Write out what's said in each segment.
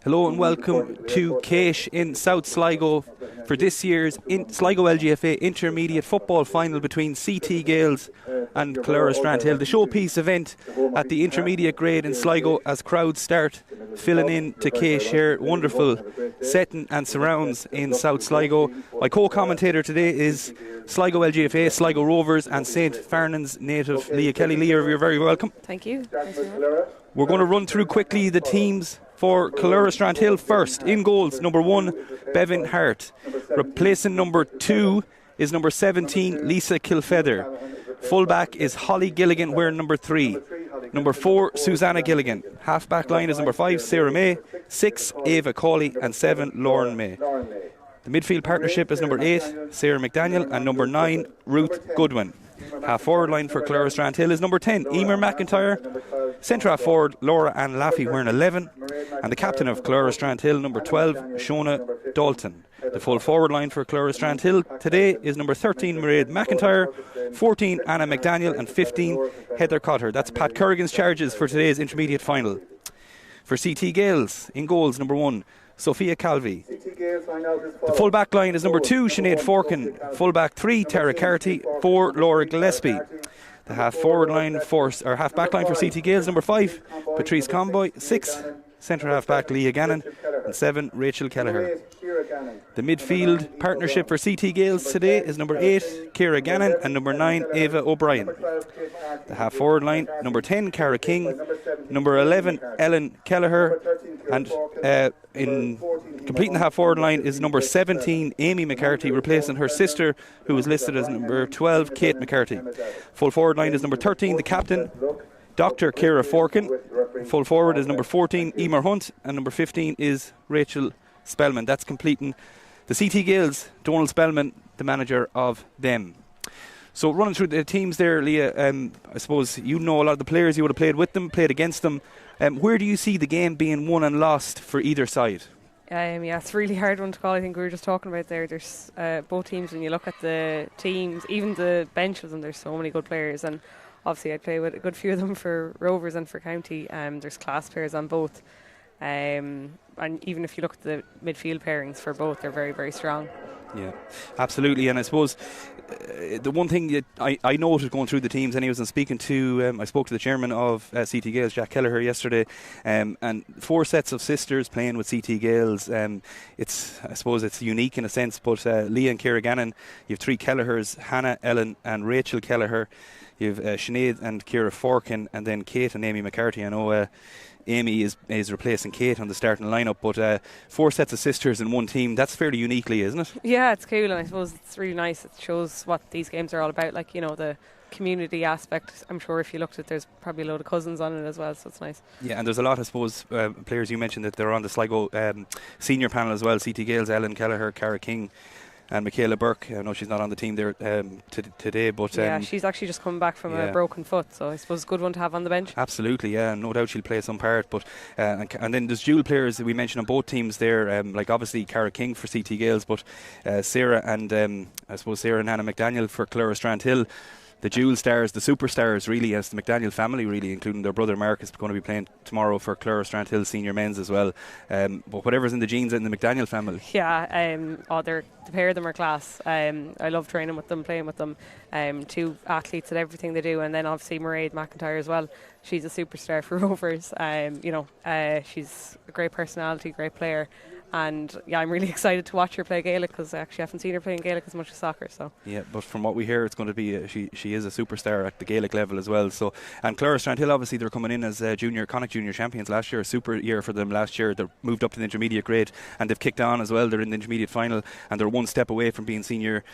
Hello and welcome to KEASH in South Sligo for this year's Sligo LGFA Intermediate Football Final between CT Gales and Strandhill. The showpiece event at the intermediate grade in Sligo as crowds start filling in to KEASH here. Wonderful setting and surrounds in South Sligo. My co-commentator today is Sligo LGFA, Sligo Rovers and St. Farnan's native Leah Kelly. Leah, you're very welcome. Thank you. Thanks very much. We're going to run through quickly the teams for Strandhill first. In goals, number 1, Bevan Hart. Replacing number 2 is number 17, Lisa Kilfeather. Fullback is Holly Gilligan, wearing number 3. Number 4, Susanna Gilligan. Half-back line is number 5, Sarah May. 6, Ava Cawley. And 7, Lauren May. The midfield partnership is number 8, Sarah McDaniel. And number 9, Ruth Goodwin. Half-forward line for Strandhill is number 10, Emer McIntyre. Centre half forward, Laura Ann Laffey, wearing 11. And the captain of Strandhill, number 12, Shona Dalton. The full forward line for Strandhill today is number 13, Mairead McIntyre, 14, Anna McDaniel, and 15, Heather Cotter. That's Pat Currigan's charges for today's intermediate final. For CT Gales, in goals, number 1, Sophia Calvi. The full back line is number 2, Sinead Forkin. Full back 3, Tara Carty. 4, Laura Gillespie. The half back line for CT Gales, number 5, Patrice Comboy. 6, centre half back Leah Gannon. And 7, Rachel Kelleher. The midfield partnership for CT Gales today is number 8, Ciara Gannon, and number 9, Ava O'Brien. The half forward line, number 10, Cara King, number 11, Ellen Kelleher, and in completing the half forward line is number 17, Amy McCarthy, replacing her sister, who was listed as number 12, Kate McCarthy. Full forward line is number 13, the captain, Dr. Ciara Forkin. Full forward is number 14, Emer Hunt, and number 15 is Rachel Spellman. That's completing the CT Gales. Donald Spellman, the manager of them. So running through the teams there, Leah, I suppose you know a lot of the players. You would have played with them, played against them. Where do you see the game being won and lost for either side? Yeah, it's a really hard one to call. I think we were just talking about there. There's both teams, when you look at the teams, even the bench of them, there's so many good players. And obviously I'd play with a good few of them for Rovers and for County. There's class players on both. And even if you look at the midfield pairings for both, they're very, very strong. Yeah, absolutely. And I suppose the one thing that I noted going through the teams anyways, and speaking to I spoke to the chairman of CT Gales, Jack Kelleher, yesterday, and 4 sets of sisters playing with CT Gales. I suppose it's unique in a sense, but Leah and Ciara Gannon, you have 3 Kellehers, Hannah, Ellen and Rachel Kelleher. You have Sinead and Ciara Forkin, and then Kate and Amy McCarthy. I know Amy is replacing Kate on the starting lineup, but 4 sets of sisters in one team, that's fairly uniquely, isn't it? Yeah, it's cool, and I suppose it's really nice. It shows what these games are all about, like, you know, the community aspect. I'm sure if you looked at it, there's probably a load of cousins on it as well, so it's nice. Yeah, and there's a lot, I suppose, players. You mentioned that they're on the Sligo senior panel as well. CT Gales, Ellen Kelleher, Cara King and Michaela Burke. I know she's not on the team there today, but yeah, she's actually just coming back from a broken foot, so I suppose a good one to have on the bench. Absolutely, yeah, no doubt she'll play some part. But and then there's dual players that we mentioned on both teams there, like obviously Cara King for CT Gales, but Sarah and I suppose Sarah and Hannah McDaniel for Strandhill. The dual stars, the superstars really, as the McDaniel family really, including their brother Mark, is going to be playing tomorrow for Strandhill senior men's as well. But whatever's in the genes in the McDaniel family. Yeah, the pair of them are class. I love training with them, playing with them. 2 athletes at everything they do, and then obviously Mairead McIntyre as well. She's a superstar for Rovers. She's a great personality, great player. And yeah, I'm really excited to watch her play Gaelic, because I actually haven't seen her playing Gaelic as much as soccer. So yeah, but from what we hear, it's going to be she is a superstar at the Gaelic level as well. So, and Strandhill, obviously they're coming in as Connacht junior champions last year. A super year for them last year. They moved up to the intermediate grade and they've kicked on as well. They're in the intermediate final and they're one step away from being senior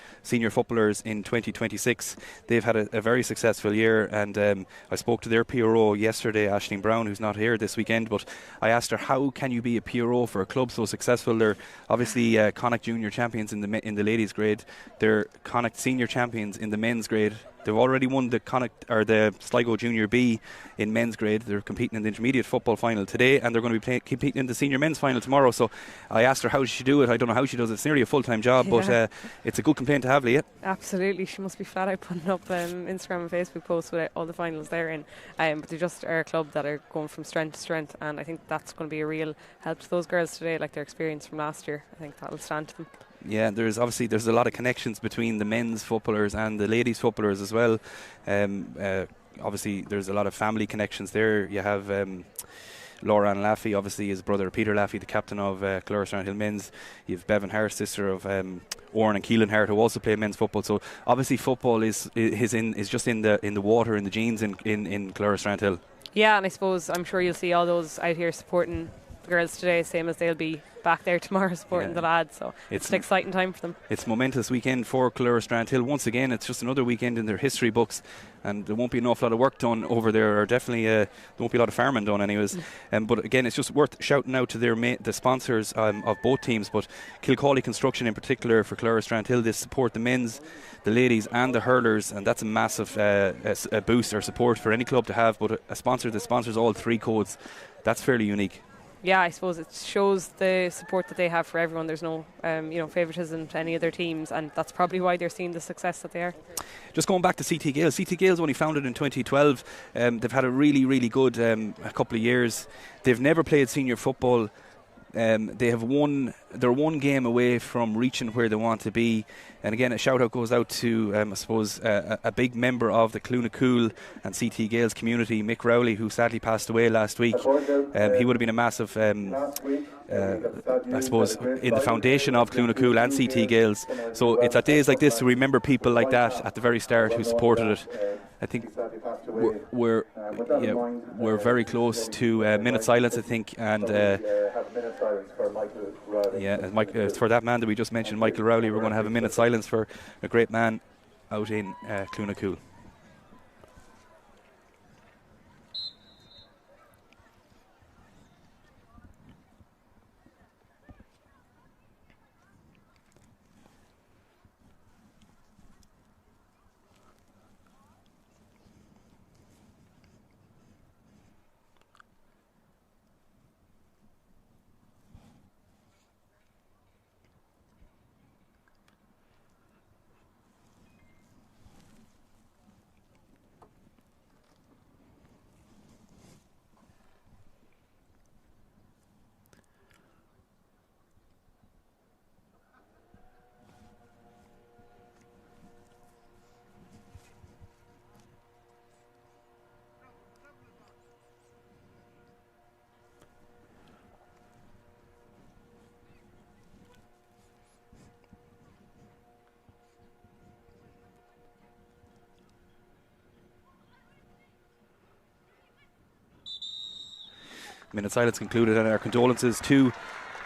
footballers in 2026. They've had a very successful year, and I spoke to their PRO yesterday, Aisling Brown, who's not here this weekend, but I asked her, how can you be a PRO for a club so successful? They're obviously Connacht junior champions in the ladies grade. They're Connacht senior champions in the men's grade They've already won the Sligo Junior B in men's grade. They're competing in the intermediate football final today, and they're going to be competing in the senior men's final tomorrow. So I asked her how she do it. I don't know how she does it. It's nearly a full-time job, but it's a good complaint to have, Leah. Absolutely, she must be flat out putting up Instagram and Facebook posts with all the finals they're in. But they just are a club that are going from strength to strength, and I think that's going to be a real help to those girls today, like their experience from last year. I think that'll stand to them. Yeah, there's a lot of connections between the men's footballers and the ladies footballers as well. Obviously, there's a lot of family connections there. You have Laura Laffey, obviously his brother Peter Laffey, the captain of Colera Strandhill Men's. You have Bevan Hart, sister of Oran and Keelan Hart, who also play men's football. So obviously, football is just in the water, in the genes in Colera Strandhill. Yeah, and I suppose I'm sure you'll see all those out here supporting the girls today, same as they'll be back there tomorrow supporting the lads. So it's an exciting time for them. It's a momentous weekend for Colera Strandhill. Once again, it's just another weekend in their history books, and there won't be an awful lot of work done over there, or definitely there won't be a lot of farming done anyways. But again, it's just worth shouting out to the sponsors of both teams, but Kilcawley Construction in particular for Colera Strandhill. They support the men's, the ladies and the hurlers, and that's a massive a boost or support for any club to have. But a sponsor that sponsors all three codes, that's fairly unique. Yeah, I suppose it shows the support that they have for everyone. There's no favouritism to any of their teams, and that's probably why they're seeing the success that they are. Just going back to CT Gales. CT Gales only founded in 2012. They've had a really, really good a couple of years. They've never played senior football. They're one game away from reaching where they want to be. And again, a shout out goes out to I suppose a big member of the Clunacool and CT Gales community, Mick Rowley, who sadly passed away last week. He would have been a massive I suppose in the foundation of Clunacool and CT Gales. So it's at days like this to remember people like that at the very start who supported it. I think we're very close to a minute silence, I think, and for that man that we just mentioned, Michael Rowley, we're going to have a minute silence for a great man out in Clunacool. Minute silence concluded, and our condolences to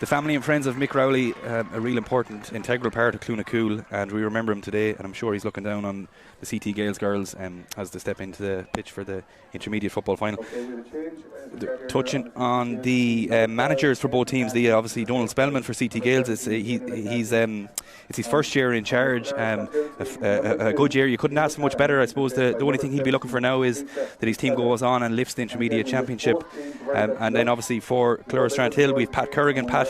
the family and friends of Mick Rowley, a real important, integral part of Clunacool, and we remember him today, and I'm sure he's looking down on the CT Gales girls as they step into the pitch for the intermediate football final. Touching on the managers for both teams, obviously Donald Spellman for CT Gales, it's his first year in charge, a good year. You couldn't ask for much better. I suppose the only thing he'd be looking for now is that his team goes on and lifts the intermediate championship. And then obviously for Colera Strandhill, we've Pat Currigan. Pat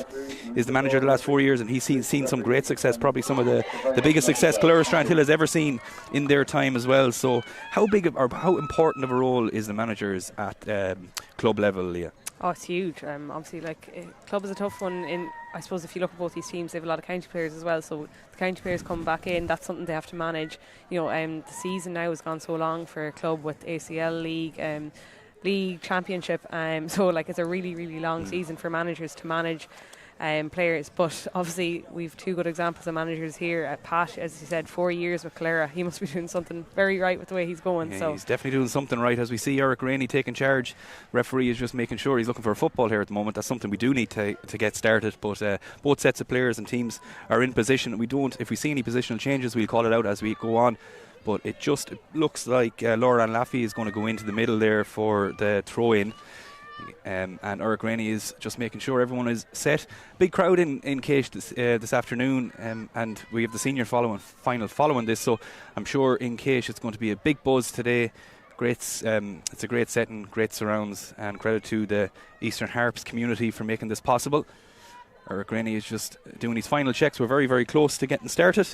is the manager the last 4 years, and he's seen some great success, probably some of the biggest success Colera Strandhill has ever seen in their time as well. So how important of a role is the managers at club level, Leah? Oh, it's huge. Obviously, club is a tough one. I suppose if you look at both these teams, they have a lot of county players as well. So the county players come back in. That's something they have to manage. The season now has gone so long for a club with ACL league championship. So it's a really, really long season for managers to manage players. But obviously we've two good examples of managers here. At Pat, as you said, 4 years with Colera. He must be doing something very right with the way he's going. Yeah, so he's definitely doing something right. As we see Eric Rainey taking charge, referee is just making sure he's looking for a football here at the moment. That's something we do need to get started. But both sets of players and teams are in position. If we see any positional changes, we'll call it out as we go on. But it looks like Laura Laffey is going to go into the middle there for the throw-in. And Eric Rainey is just making sure everyone is set. Big crowd in KEASH this afternoon, and we have the senior final following this, so I'm sure in KEASH it's going to be a big buzz today. It's a great setting, great surrounds, and credit to the Eastern Harps community for making this possible. Eric Rainey is just doing his final checks. We're very, very close to getting started.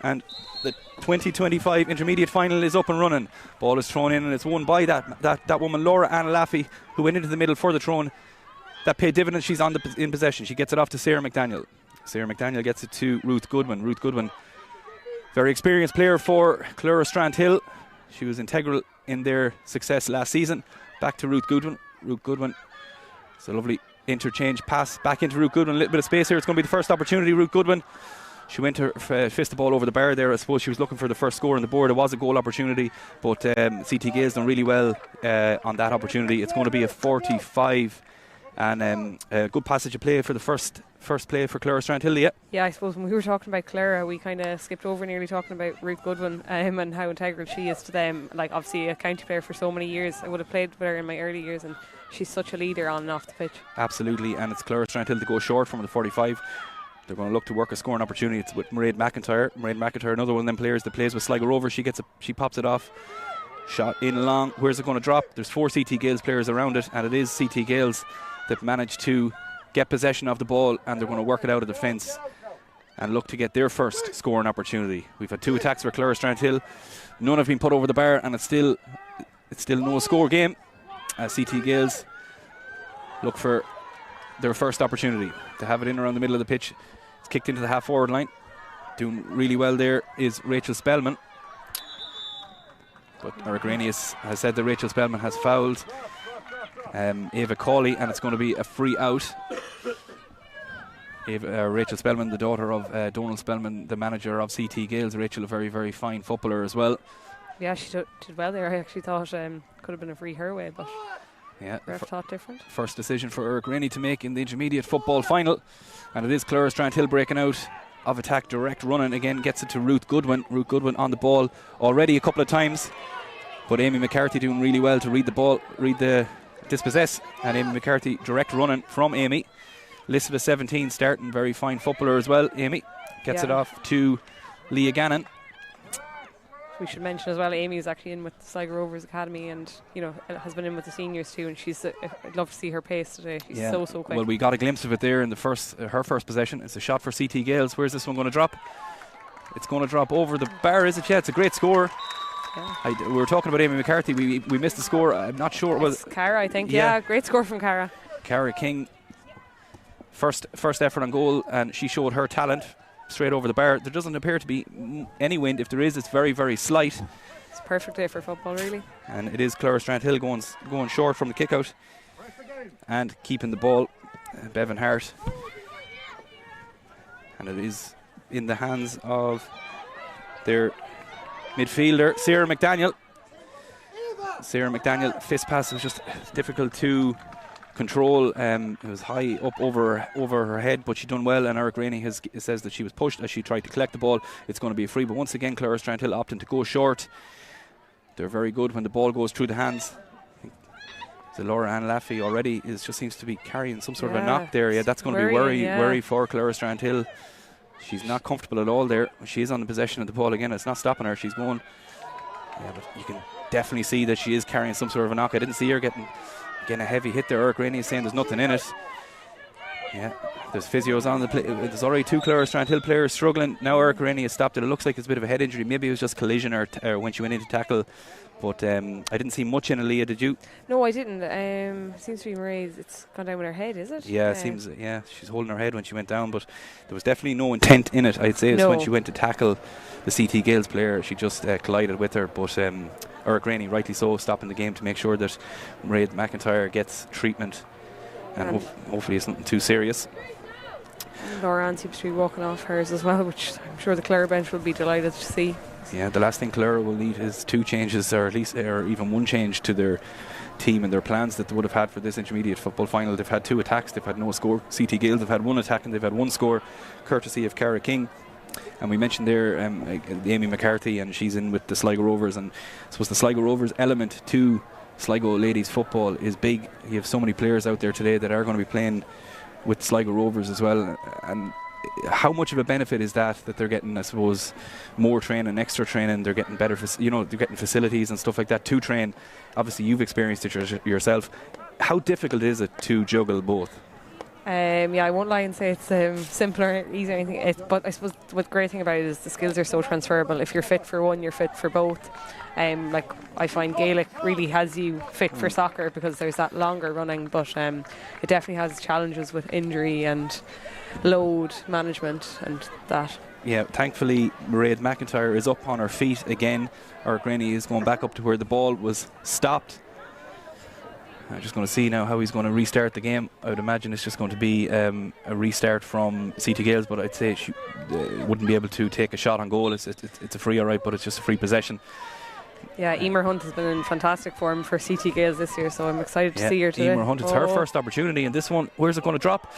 And the 2025 intermediate final is up and running. Ball is thrown in and it's won by that woman, Laura Ann Laffey, who went into the middle for the thrown. That paid dividends. She's in possession. She gets it off to Sarah McDaniel. Sarah McDaniel gets it to Ruth Goodwin. Ruth Goodwin, very experienced player for Clora Strandhill. She was integral in their success last season. Back to Ruth Goodwin. Ruth Goodwin. It's a lovely interchange pass back into Ruth Goodwin. A little bit of space here. It's going to be the first opportunity. Ruth Goodwin. She went to fist the ball over the bar there. I suppose she was looking for the first score on the board. It was a goal opportunity, but CT Gales done really well on that opportunity. It's going to be a 45, and a good passage of play for the first play for Clara Strandhill. Yeah, I suppose when we were talking about Clara, we kind of skipped over nearly talking about Ruth Goodwin and how integral she is to them. Like, obviously a county player for so many years. I would have played with her in my early years, and she's such a leader on and off the pitch. Absolutely, and it's Clara Strandhill to go short from the 45. They're going to look to work a scoring opportunity. It's with Mairead McIntyre. Mairead McIntyre, another one of them players that plays with Sligo Rovers. She pops it off. Shot in long. Where's it going to drop? There's 4 CT Gales players around it, and it is CT Gales that managed to get possession of the ball, and they're going to work it out of the fence and look to get their first scoring opportunity. We've had 2 attacks for Clara Strandhill. None have been put over the bar, and it's still no score game as CT Gales look for their first opportunity to have it in around the middle of the pitch. It's kicked into the half-forward line. Doing really well there is Rachel Spellman. But Eric Rainey has said that Rachel Spellman has fouled Ava Cawley, and it's going to be a free out. Rachel Spellman, the daughter of Donald Spellman, the manager of CT Gales. Rachel, a very, very fine footballer as well. Yeah, she did well there. I actually thought could have been a free her way, but yeah, ref thought different. First decision for Eric Rainey to make in the intermediate football final, and it is Clara Strandhill breaking out of attack, direct running again, gets it to Ruth Goodwin. Ruth Goodwin on the ball already a couple of times, but Amy McCarthy doing really well to read the dispossess, and Amy McCarthy direct running from Amy. Elizabeth 17 starting, very fine footballer as well. Amy gets it off to Leah Gannon. We should mention as well, Amy is actually in with the Sligo Rovers Academy, and has been in with the seniors too, and I'd love to see her pace today. She's so quick. Well, we got a glimpse of it there in her first possession. It's a shot for CT Gales. Where's this one going to drop? It's going to drop over the bar, is it? Yeah, it's a great score. Yeah. We were talking about Amy McCarthy. We missed the score. I'm not sure it was Cara, I think. Yeah, great score from Cara. Cara King, first effort on goal, and she showed her talent. Straight over the bar. There doesn't appear to be any wind. If there is, it's very, very slight. It's a perfect day for football, really. And it is Clara Strandhill going short from the kick out and keeping the ball. Bevan Hart. And it is in the hands of their midfielder, Sarah McDaniel. Sarah McDaniel, fist pass was just difficult to control. It was high up over her head, but she done well, and Eric Rainey says that she was pushed as she tried to collect the ball. It's going to be a free, but once again Clara Strandhill opting to go short. They're very good when the ball goes through the hands. The Laura Ann Laffey already just seems to be carrying some sort of a knock there. Yeah, that's going to be worry for Clara Strandhill. She's not comfortable at all there. She is on the possession of the ball again. It's not stopping her. She's going. Yeah, but you can definitely see that she is carrying some sort of a knock. I didn't see her getting a heavy hit there. Eric Rainey is saying there's nothing in it. Yeah, there's physios on the play. There's already 2 Clara Strandhill players struggling. Now Eric Rainey has stopped it. It looks like it's a bit of a head injury. Maybe it was just collision or when she went into tackle. But I didn't see much in it, Leah, did you? No, I didn't. It seems to be Marie's. It's gone down with her head, is it? Yeah, it seems. Yeah, she's holding her head when she went down, but there was definitely no intent in it. I'd say it's when she went to tackle the CT Gales player, she just collided with her. But Eric Rainey, rightly so, stopping the game to make sure that Mairead McIntyre gets treatment, and hopefully it's nothing too serious. Laura Ann seems to be walking off hers as well, which I'm sure the Clare bench will be delighted to see. Yeah, the last thing Clara will need is 2 changes, or at least even 1 change to their team and their plans that they would have had for this intermediate football final. They've had 2 attacks, they've had no score. CT Gales have had 1 attack and they've had 1 score, courtesy of Cara King. And we mentioned there Amy McCarthy, and she's in with the Sligo Rovers, and I suppose the Sligo Rovers element to Sligo ladies football is big. You have so many players out there today that are going to be playing with Sligo Rovers as well, and how much of a benefit is that they're getting, I suppose, more training, extra training, they're getting better, they're getting facilities and stuff like that to train. Obviously you've experienced it yourself. How difficult is it to juggle both? I won't lie and say it's simple or easy or anything, but I suppose the great thing about it is the skills are so transferable. If you're fit for one, you're fit for both. Like I find Gaelic really has you fit for soccer because there's that longer running, but it definitely has challenges with injury and load management and that. Yeah, thankfully Mairead McIntyre is up on her feet again. Eric Rainey is going back up to where the ball was stopped. I'm just going to see now how he's going to restart the game. I would imagine it's just going to be a restart from CT Gales, but I'd say she wouldn't be able to take a shot on goal. It's a free, all right, but it's just a free possession. Yeah, Emer Hunt has been in fantastic form for CT Gales this year, so I'm excited to see her today. Emer Hunt, it's her first opportunity, and this one, where's it going to drop?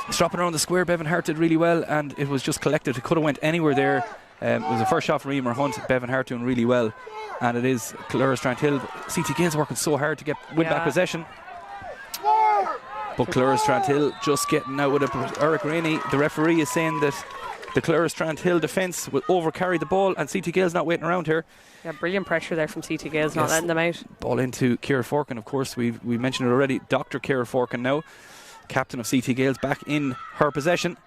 It's dropping around the square. Bevan Hart did really well, and it was just collected. It could have went anywhere there. It was a first shot for Emer Hunt. Bevan Hart doing really well, and it is Clora Strandhill. CT Gales working so hard to win back possession. But Clora Strandhill just getting out with it. Eric Rainey, the referee, is saying that the Clora Strandhill defence will overcarry the ball, and CT Gales not waiting around here. Yeah, brilliant pressure there from CT Gales, not letting them out. Ball into Ciara Forkin, of course. We mentioned it already. Dr. Ciara Forkin now, captain of CT Gales, back in her possession.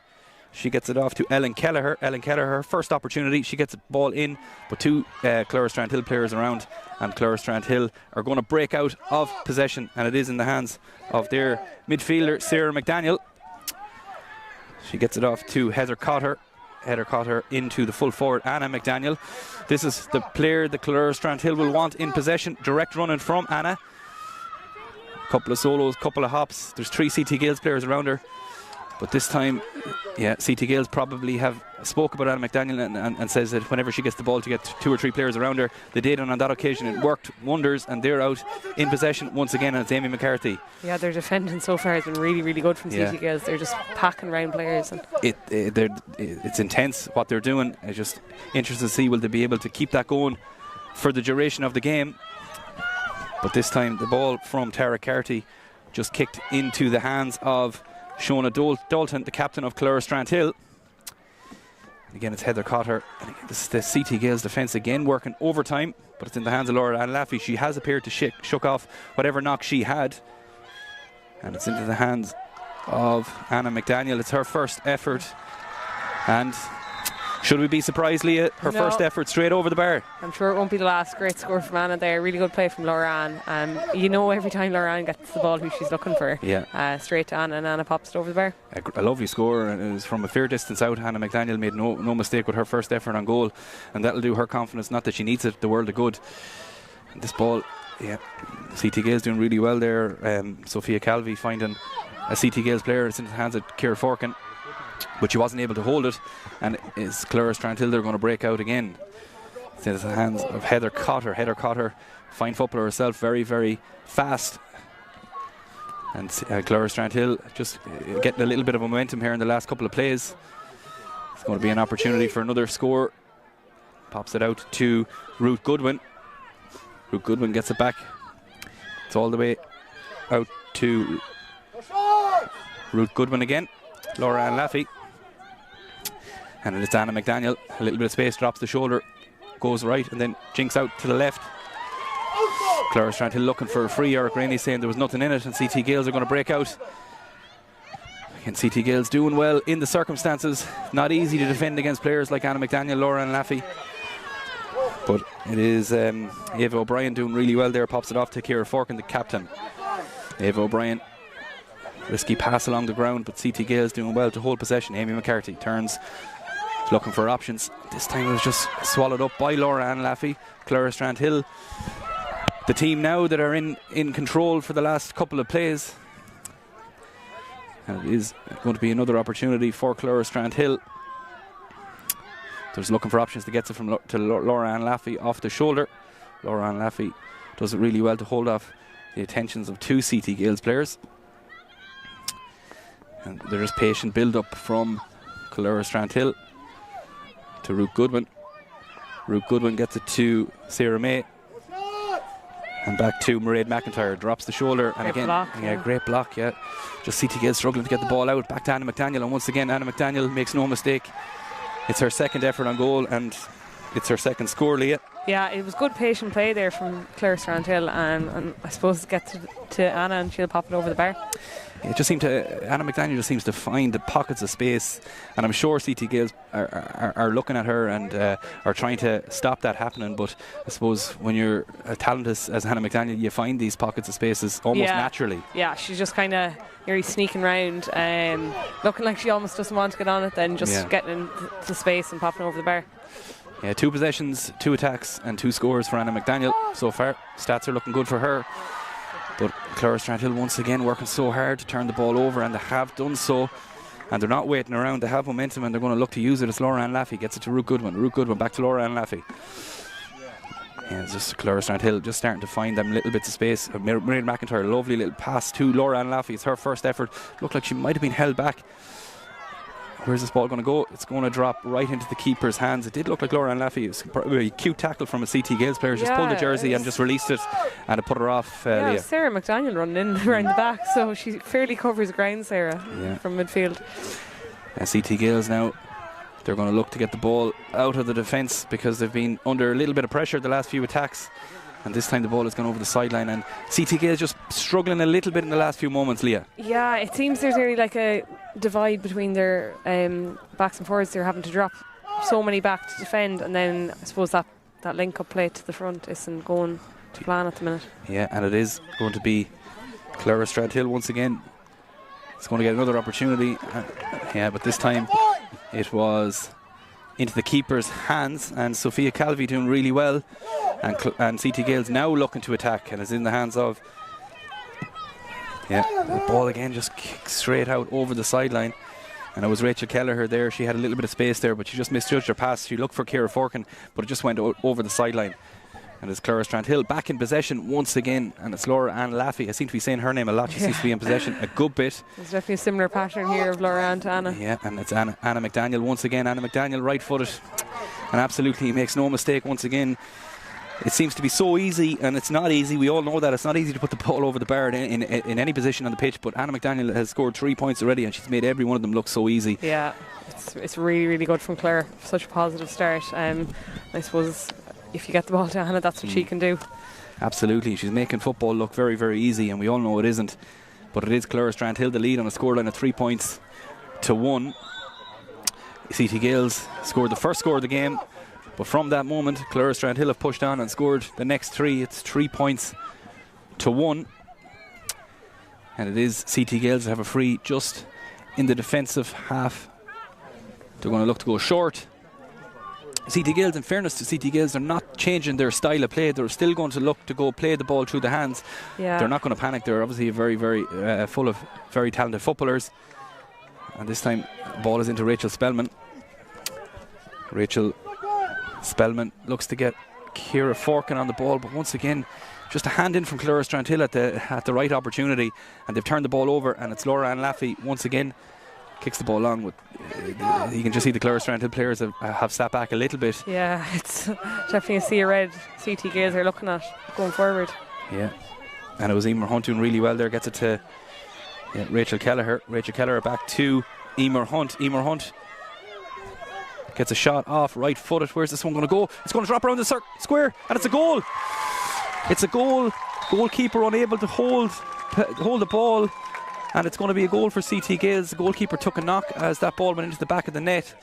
She gets it off to Ellen Kelleher. Ellen Kelleher, her first opportunity. She gets the ball in, but two Clora Strandhill players around, and Clora Strandhill are going to break out of possession, and it is in the hands of their midfielder, Sarah McDaniel. She gets it off to Heather Cotter. Heather Cotter into the full forward, Anna McDaniel. This is the player that Clora Strandhill will want in possession. Direct running from Anna. Couple of solos, couple of hops. There's 3 CT Gales players around her. But this time, CT Gales probably have spoke about Anna McDaniel and says that whenever she gets the ball to get 2 or 3 players around her, they did, and on that occasion it worked wonders, and they're out in possession once again, and it's Amy McCarthy. Yeah, their defending so far has been really, really good from CT Gales. They're just packing around players. And it's intense what they're doing. It's just interesting to see will they be able to keep that going for the duration of the game. But this time the ball from Tara Carty just kicked into the hands of Shona Dalton, the captain of Clora Strandhill. Again, it's Heather Cotter. And again, this is the CT Gales defence again working overtime, but it's in the hands of Laura Ann Laffey. She has appeared to shook off whatever knock she had, and it's into the hands of Anna McDaniel. It's her first effort, and should we be surprised, Leah? Her first effort straight over the bar. I'm sure it won't be the last. Great score from Anna there. Really good play from Laura Ann. You know, every time Laura Ann gets the ball who she's looking for. Yeah. Straight to Anna, and Anna pops it over the bar. A lovely score, and it was from a fair distance out. Anna McDaniel made no mistake with her first effort on goal, and that'll do her confidence. Not that she needs it, the world of good. And this ball, CT Gales doing really well there. Sophia Calvi finding a CT Gales player. It's in the hands of Ciara Forkin, but she wasn't able to hold it, and it's Clora Strandhill. They're going to break out again. It's in the hands of Heather Cotter. Heather Cotter, fine footballer herself, very, very fast. And Clora Strandhill just getting a little bit of momentum here in the last couple of plays. It's going to be an opportunity for another score. Pops it out to Ruth Goodwin. Ruth Goodwin gets it back. It's all the way out to Ruth Goodwin again. Laura Ann Laffey. And it's Anna McDaniel. A little bit of space, drops the shoulder, goes right, and then jinks out to the left. Clora Strandhill looking for a free. Eric Rainey saying there was nothing in it, and CT Gales are going to break out. Again, CT Gales doing well in the circumstances. Not easy to defend against players like Anna McDaniel, Laura Ann Laffey. But it is Ava O'Brien doing really well there. Pops it off to Ciara Forkin, the captain. Ava O'Brien. Risky pass along the ground, but CT Gales doing well to hold possession. Amy McCarthy turns, looking for options. This time it was just swallowed up by Laura Ann Laffey. Clora Strandhill, the team now that are in control for the last couple of plays. And it is going to be another opportunity for Clora Strandhill. There's looking for options to get it to Laura Ann Laffey off the shoulder. Laura Ann Laffey does it really well to hold off the attentions of 2 CT Gales players. And there's patient build-up from Clora Strandhill to Ruth Goodwin. Ruth Goodwin gets it to Sarah May. And back to Mairead McIntyre, drops the shoulder, and Great again, block, yeah, great block, yeah. Just CT Gale struggling to get the ball out. Back to Anna McDaniel, and once again, Anna McDaniel makes no mistake. It's her second effort on goal, and it's her second score, Leah. Yeah, it was good patient play there from Clare Strandhill, and I suppose get to Anna and she'll pop it over the bar. It just seemed to Anna McDaniel just seems to find the pockets of space, and I'm sure CT Gales are looking at her and are trying to stop that happening. But I suppose when you're as talented as Anna McDaniel, you find these pockets of spaces almost naturally. Yeah, she's just kind of nearly sneaking around, looking like she almost doesn't want to get on it, then just getting into space and popping over the bar. Yeah, 2 possessions, 2 attacks, and 2 scores for Anna McDaniel so far. Stats are looking good for her. But Clara Strandhill once again working so hard to turn the ball over, and they have done so. And they're not waiting around. They have momentum, and they're going to look to use it. It's Laura Ann Laffey gets it to Ruth Goodwin. Ruth Goodwin back to Laura Ann Laffey. Yeah, it's just Clara Strandhill just starting to find them little bits of space. Mairead McIntyre, lovely little pass to Laura Ann Laffey. It's her first effort. Looked like she might have been held back. Where's this ball going to go? It's going to drop right into the keeper's hands. It did look like Laura Ann Laffey. It was a very cute tackle from a CT Gales player. Just pulled the jersey and just released it, and it put her off. Yeah, Sarah McDaniel running in around the back, so she fairly covers ground, Sarah, from midfield. And CT Gales now, they're going to look to get the ball out of the defence because they've been under a little bit of pressure the last few attacks. And this time the ball has gone over the sideline, and CT Gales just struggling a little bit in the last few moments, Leah. Yeah, it seems there's really like a divide between their backs and forwards. They're having to drop so many back to defend, and then I suppose that link-up play to the front isn't going to plan at the minute. Yeah, and it is going to be Clara Strandhill once again. It's going to get another opportunity. Yeah, but this time it was into the keeper's hands, and Sophia Calvi doing really well. And CT Gales now looking to attack, and is in the hands of. Yeah, the ball again just kicked straight out over the sideline. And it was Rachel Kelleher there. She had a little bit of space there, but she just misjudged her pass. She looked for Ciara Forkin, but it just went over the sideline. And it's Clara Strandhill back in possession once again, and it's Laura Ann Laffey. I seem to be saying her name a lot. She seems to be in possession a good bit. There's definitely a similar pattern here of Laura Ann to Anna. Yeah, and it's Anna McDaniel once again. Anna McDaniel right-footed, and absolutely makes no mistake once again. It seems to be so easy, and it's not easy. We all know that it's not easy to put the ball over the bar in any position on the pitch, but Anna McDaniel has scored 3 points already, and she's made every one of them look so easy. Yeah, it's really, really good from Claire. Such a positive start. I suppose if you get the ball to Anna, that's what she can do. Absolutely. She's making football look very, very easy, and we all know it isn't. But it is Clara Strandhill the lead on a scoreline of 3 points to 1. CT Gales scored the first score of the game, but from that moment, Clara Strandhill have pushed on and scored the next 3. It's 3 points to 1. And it is CT Gales to have a free just in the defensive half. They're going to look to go short. CT Gales, in fairness to CT Gales, they're not changing their style of play. They're still going to look to go play the ball through the hands. Yeah. They're not going to panic. They're obviously very, very full of very talented footballers. And this time, the ball is into Rachel Spellman. Rachel Spellman looks to get Ciara Forkin on the ball, but once again, just a hand in from Clara Strandhill at the right opportunity, and they've turned the ball over, and it's Laura Ann Laffey once again kicks the ball long. With you can just see the Clara Strandhill players have sat back a little bit. Yeah, it's definitely a sea of red CT Gales are looking at going forward. Yeah, and it was Emer Hunt doing really well there. Gets it to Rachel Kelleher. Rachel Kelleher back to Emer Hunt. Emer Hunt gets a shot off right footed. Where's this one going to go? It's going to drop around the square, and it's a goal. It's a goal. Goalkeeper unable to hold the ball, and it's going to be a goal for CT Gales. The goalkeeper took a knock as that ball went into the back of the net.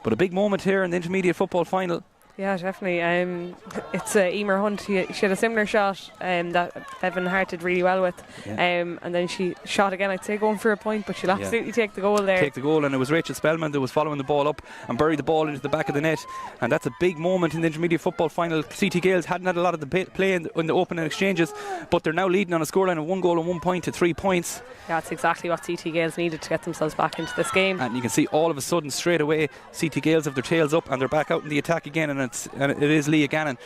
But a big moment here in the intermediate football final. Yeah, definitely. It's Emer Hunt. She had a similar shot that Bevan Hart did really well with. Yeah. And then she shot again, I'd say going for a point, but she'll absolutely take the goal there. Take the goal, and it was Rachel Spellman that was following the ball up and buried the ball into the back of the net. And that's a big moment in the intermediate football final. CT Gales hadn't had a lot of the play in the opening exchanges, but they're now leading on a scoreline of 1 goal and 1 point to 3 points. Yeah, that's exactly what CT Gales needed to get themselves back into this game. And you can see all of a sudden, straight away, CT Gales have their tails up and they're back out in the attack again, and it is Leah Gannon.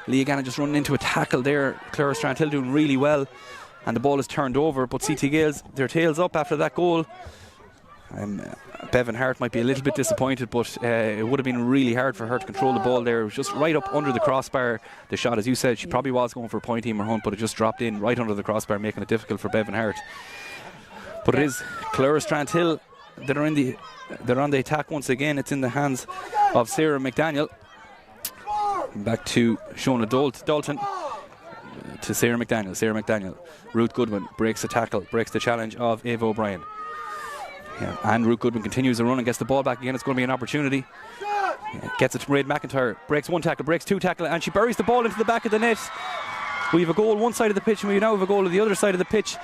Leah Gannon just running into a tackle there. Clara Strandhill doing really well, and the ball is turned over, but CT Gales, their tails up after that goal. Bevan Hart might be a little bit disappointed, but it would have been really hard for her to control the ball there. It was just right up under the crossbar. The shot, as you said, she probably was going for a point, Emer Hunt, but it just dropped in right under the crossbar, making it difficult for Bevan Hart. But it is Clara Strandhill that are they're on the attack once again. It's in the hands of Sarah McDaniel. Back to Shona Dalton. To Sarah McDaniel. Sarah McDaniel. Ruth Goodwin breaks the tackle, breaks the challenge of Ava O'Brien. Yeah, and Ruth Goodwin continues the run and gets the ball back again. It's going to be an opportunity. Yeah, gets it to Mairead McIntyre. Breaks one tackle, breaks two tackle, and she buries the ball into the back of the net. We have a goal one side of the pitch, and we now have a goal on the other side of the pitch.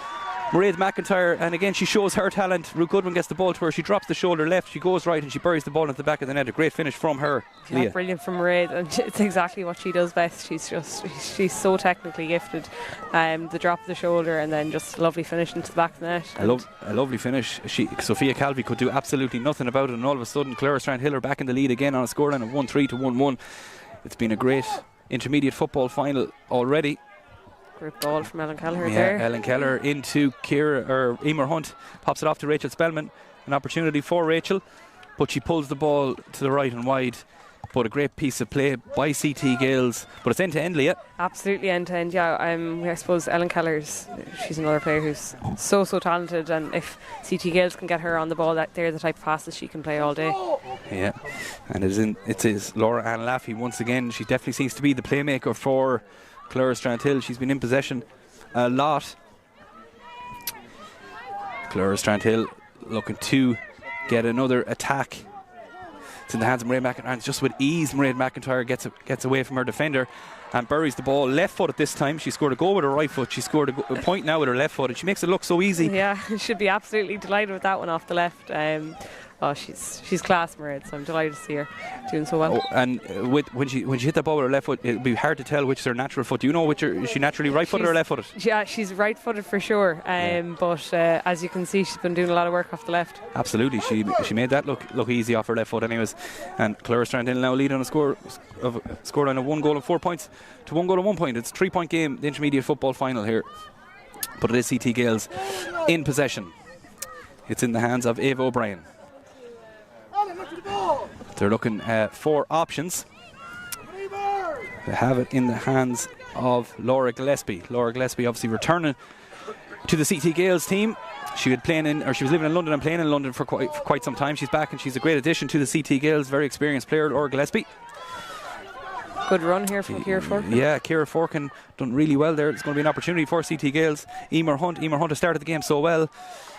Mairead McIntyre, and again she shows her talent. Ruth Goodwin gets the ball to her. She drops the shoulder left. She goes right, and she buries the ball into the back of the net. A great finish from her. Yeah, Leah. Brilliant from Mairead, and it's exactly what she does best. She's so technically gifted. The drop of the shoulder, and then just a lovely finish into the back of the net. A lovely finish. Sophia Calvi could do absolutely nothing about it, and all of a sudden Clara Strandhill are back in the lead again on a scoreline of 1-3 to 1-1. It's been a great intermediate football final already. Great ball from Ellen Kelleher there. there. Ellen Kelleher into Emer Hunt, pops it off to Rachel Spellman. An opportunity for Rachel, but she pulls the ball to the right and wide. But a great piece of play by CT Gales. But it's end to end, Leah. Absolutely end to end, yeah. I suppose Ellen Kelleher's, she's another player who's so talented, and if CT Gales can get her on the ball, they're the type of passes she can play all day. Yeah, and it is Laura Ann Laffey once again. She definitely seems to be the playmaker for Clara Strandhill. She's been in possession a lot. Clara Strandhill looking to get another attack. It's in the hands of Mairead McIntyre, and just with ease Mairead McIntyre gets away from her defender and buries the ball left foot at this time. She scored a goal with her right foot. She scored a point now with her left foot, and she makes it look so easy. Yeah, should be absolutely delighted with that one off the left. She's class, Mairead, so I'm delighted to see her doing so well. And when she hit that ball with her left foot, it would be hard to tell which is her natural foot. Do you know which is she naturally right-footed or left-footed? Yeah, she's right-footed for sure. But as you can see, she's been doing a lot of work off the left. Absolutely, she made that look easy off her left foot, anyways. And Clara Strandhill now lead on a scoreline of 1 goal and 4 points to 1 goal and 1 point. It's a 3-point game, the intermediate football final here. But it is CT Gales in possession. It's in the hands of Ava O'Brien. They're looking for options. They have it in the hands of Laura Gillespie. Laura Gillespie obviously returning to the CT Gales team. She was living in London and playing in London for quite some time. She's back and she's a great addition to the CT Gales. Very experienced player, Laura Gillespie. Good run here from Ciara Forkin. Yeah, Ciara Forkin done really well there. It's going to be an opportunity for CT Gales. Emer Hunt has started the game so well.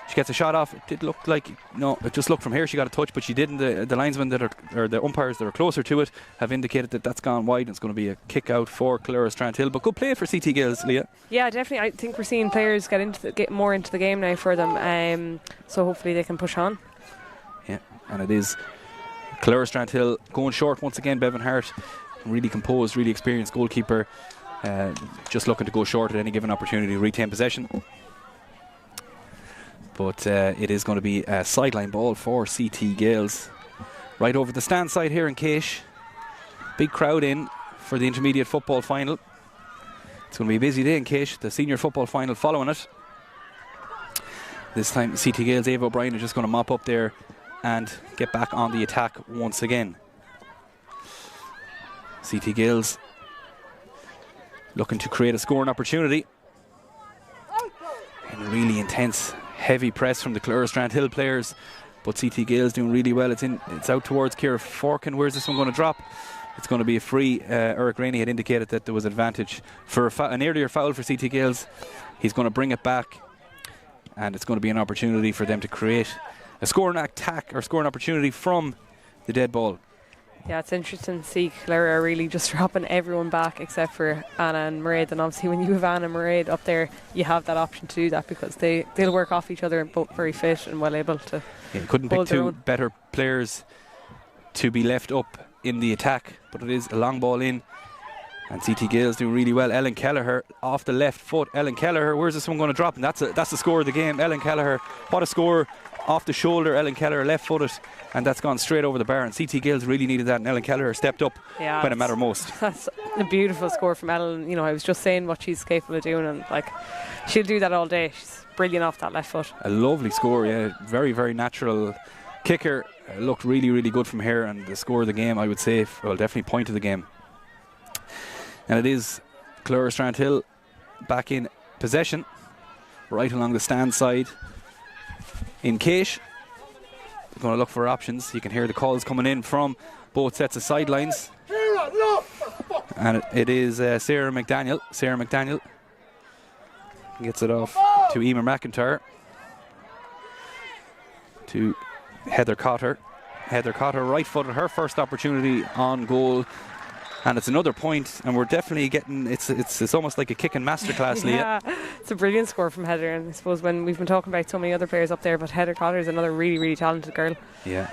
She gets a shot off. It did look like, it just looked from here she got a touch, but she didn't. The linesmen or the umpires that are closer to it have indicated that that's gone wide, and it's going to be a kick out for Clara Strandhill. But good play for CT Gales, Leah. Yeah, definitely. I think we're seeing players get more into the game now for them. So hopefully they can push on. Yeah, and it is Clara Strandhill going short once again. Bevan Hart, really composed, really experienced goalkeeper, just looking to go short at any given opportunity to retain possession. But it is going to be a sideline ball for CT Gales. Right over the stand side here in KEASH. Big crowd in for the intermediate football final. It's going to be a busy day in KEASH, the senior football final following it. This time CT Gales' Ava O'Brien is just going to mop up there and get back on the attack once again. CT Gales looking to create a scoring opportunity. And really intense, heavy press from the Clara Strandhill players, but CT Gales doing really well. It's out towards Ciara Forkin. Where's this one going to drop? It's going to be a free. Eric Rainey had indicated that there was advantage for an earlier foul for CT Gales. He's going to bring it back, and it's going to be an opportunity for them to create a scoring attack or scoring opportunity from the dead ball. Yeah, it's interesting to see Clara really just dropping everyone back except for Anna and Mairead. And obviously when you have Anna and Mairead up there, you have that option to do that because they'll work off each other and both very fit and well able to. Yeah, couldn't pick two better players to be left up in the attack, but it is a long ball in, and CT Gales doing really well. Ellen Kelleher off the left foot. Ellen Kelleher, where's this one going to drop? And that's the score of the game. Ellen Kelleher, what a score off the shoulder. Ellen Keller left-footed, and that's gone straight over the bar. And CT Gales really needed that, and Ellen Keller stepped up when it mattered most. That's a beautiful score from Ellen. You know, I was just saying what she's capable of doing, and like, she'll do that all day. She's brilliant off that left foot. A lovely score, yeah. Very, very natural kicker. Looked really, really good from here, and the score of the game, I would say, well, definitely point of the game. And it is Clora Strandhill back in possession, right along the stand side in KEASH. Going to look for options. You can hear the calls coming in from both sets of sidelines. And it is Sarah McDaniel. Sarah McDaniel gets it off to Emer McIntyre. To Heather Cotter. Heather Cotter right-footed, her first opportunity on goal. And it's another point, and we're definitely getting, it's almost like a kicking masterclass, Leah. Yeah, it's a brilliant score from Heather, and I suppose when we've been talking about so many other players up there, but Heather Cotter is another really, really talented girl. Yeah,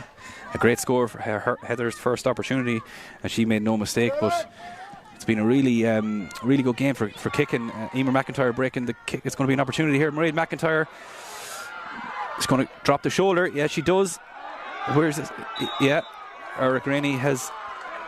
a great score for Heather's first opportunity, and she made no mistake, but it's been a really really good game for kicking. Emer McIntyre breaking the kick. It's going to be an opportunity here. Mairead McIntyre is going to drop the shoulder. Yeah, she does. Where's this? Yeah, Eric Rainey has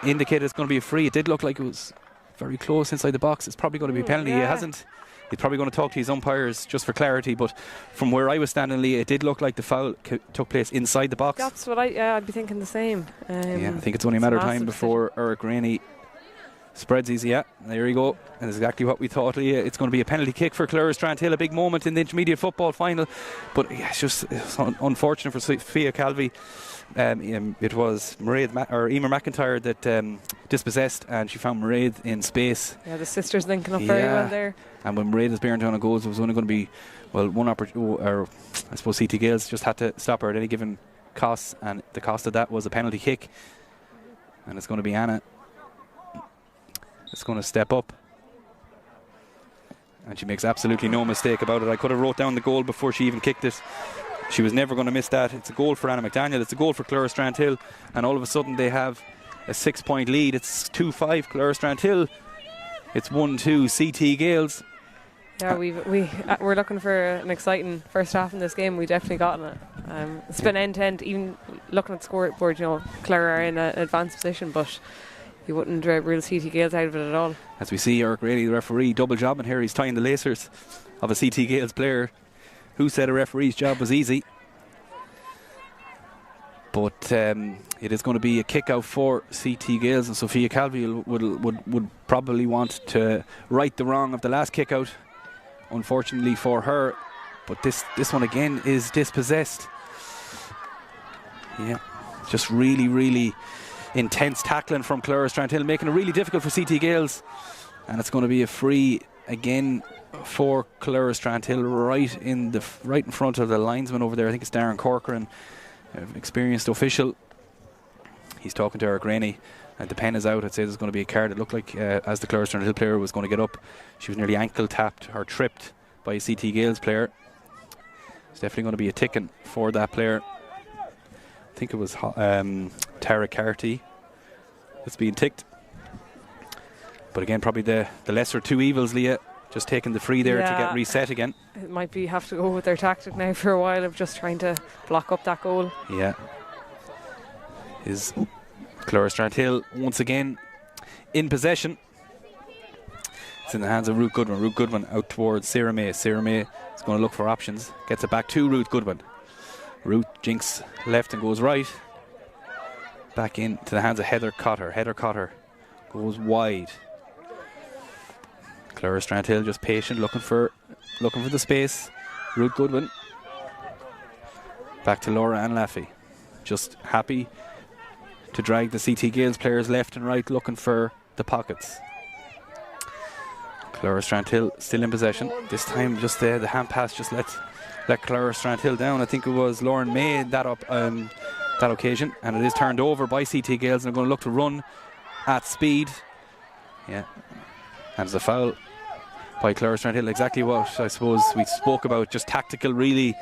indicated it's going to be a free. It did look like it was very close inside the box. It's probably going to be a penalty. Yeah. It hasn't. He's probably going to talk to his umpires just for clarity, but from where I was standing, Leah, it did look like the foul took place inside the box. That's what I'd be thinking the same. Yeah, I think it's only a matter of time before Eric Rainey spreads easy. Yeah, there you go. And that's exactly what we thought, Leah. It's going to be a penalty kick for Clora Strandhill, a big moment in the intermediate football final. But yeah, it's unfortunate for Sophia Calvi. It was Emer McIntyre that dispossessed, and she found Mairead in space. Yeah, the sisters linking up very well there. And when Mairead was bearing down on goals, it was only going to be, well, one opportunity, or I suppose CT Gales just had to stop her at any given cost, and the cost of that was a penalty kick. And it's going to be Anna. It's going to step up. And she makes absolutely no mistake about it. I could have wrote down the goal before she even kicked it. She was never going to miss that. It's a goal for Anna McDaniel. It's a goal for Clora Strandhill. And all of a sudden they have a 6-point lead. It's 2-5 Clora Strandhill. It's 1-2 CT Gales. Yeah, we're looking for an exciting first half in this game. We definitely gotten it. It's been end-to-end. Even looking at the scoreboard, you know, Clora are in an advanced position, but you wouldn't rule CT Gales out of it at all. As we see Eric Rayleigh, the referee, double jobbing here. He's tying the lacers of a CT Gales player. Who said a referee's job was easy? But it is going to be a kick out for CT Gales, and Sophia Calvi would probably want to right the wrong of the last kick out, unfortunately for her. But this one again is dispossessed. Yeah, just really, really intense tackling from Clora Strandhill, making it really difficult for CT Gales. And it's going to be a free again for Clora Strandhill, right in front of the linesman over there. I think it's Darren Corcoran, experienced official. He's talking to Eric Rainey, and the pen is out. I'd say there's going to be a card. It looked like as the Clora Strandhill player was going to get up, she was nearly ankle tapped or tripped by a CT Gales player. It's definitely going to be a ticking for that player. I think it was Tara Carty that's being ticked. But again, probably the lesser two evils, Leah, just taking the free there to get reset again. It might be have to go with their tactic now for a while of just trying to block up that goal. Yeah. Is Clora Strandhill once again in possession. It's in the hands of Ruth Goodwin. Ruth Goodwin out towards Sarah May. Sarah May is going to look for options. Gets it back to Ruth Goodwin. Ruth jinks left and goes right. Back into the hands of Heather Cotter. Heather Cotter goes wide. Clora Strandhill just patient, looking for the space. Ruth Goodwin. Back to Laura Ann Laffey. Just happy to drag the CT Gales players left and right, looking for the pockets. Clora Strandhill still in possession. This time just the hand pass just let Clora Strandhill down. I think it was Lauren May that occasion, and it is turned over by CT Gales, and they're going to look to run at speed. Yeah, and there's a foul by Clora Strandhill. Exactly what I suppose we spoke about, just tactical, really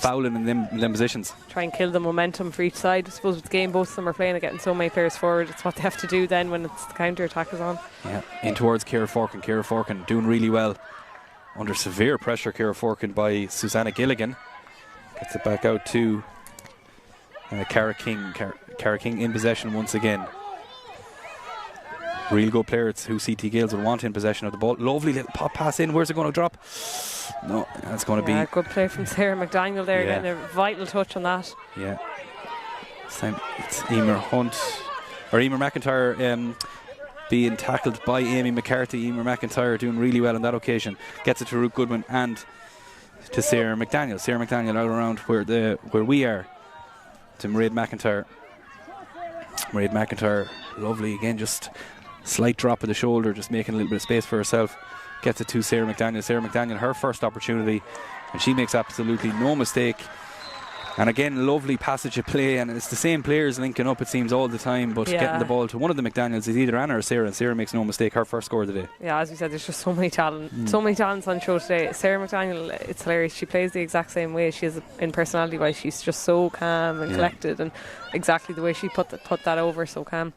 fouling in them positions. Try and kill the momentum for each side. I suppose with the game both of them are playing and getting so many players forward. It's what they have to do then when it's the counter attack is on. Yeah, in towards Ciara Forkin. Ciara Forkin doing really well. Under severe pressure, Ciara Forkin by Susanna Gilligan. Gets it back out to Cara King. Cara King in possession once again. Real good player. It's who CT Gales would want in possession of the ball. Lovely little pop pass in. Where's it going to drop? No, that's going to be... good play from Sarah McDaniel there, getting a vital touch on that. Yeah. This time it's Emer Hunt, or Emer McIntyre being tackled by Amy McCarthy. Emer McIntyre doing really well on that occasion. Gets it to Ruth Goodwin and to Sarah McDaniel. Sarah McDaniel out around where we are. To Mairead McIntyre. Mairead McIntyre, lovely again, just slight drop of the shoulder, just making a little bit of space for herself. Gets it to Sarah McDaniel. Sarah McDaniel, her first opportunity, and she makes absolutely no mistake. And again, lovely passage of play, and it's the same players linking up, it seems, all the time, but getting the ball to one of the McDaniels is either Anna or Sarah, and Sarah makes no mistake, her first score of the day. Yeah, as we said, there's just so many talents on show today. Sarah McDaniel, it's hilarious, she plays the exact same way she is in personality wise. She's just so calm and collected, and exactly the way she put that over, so calm.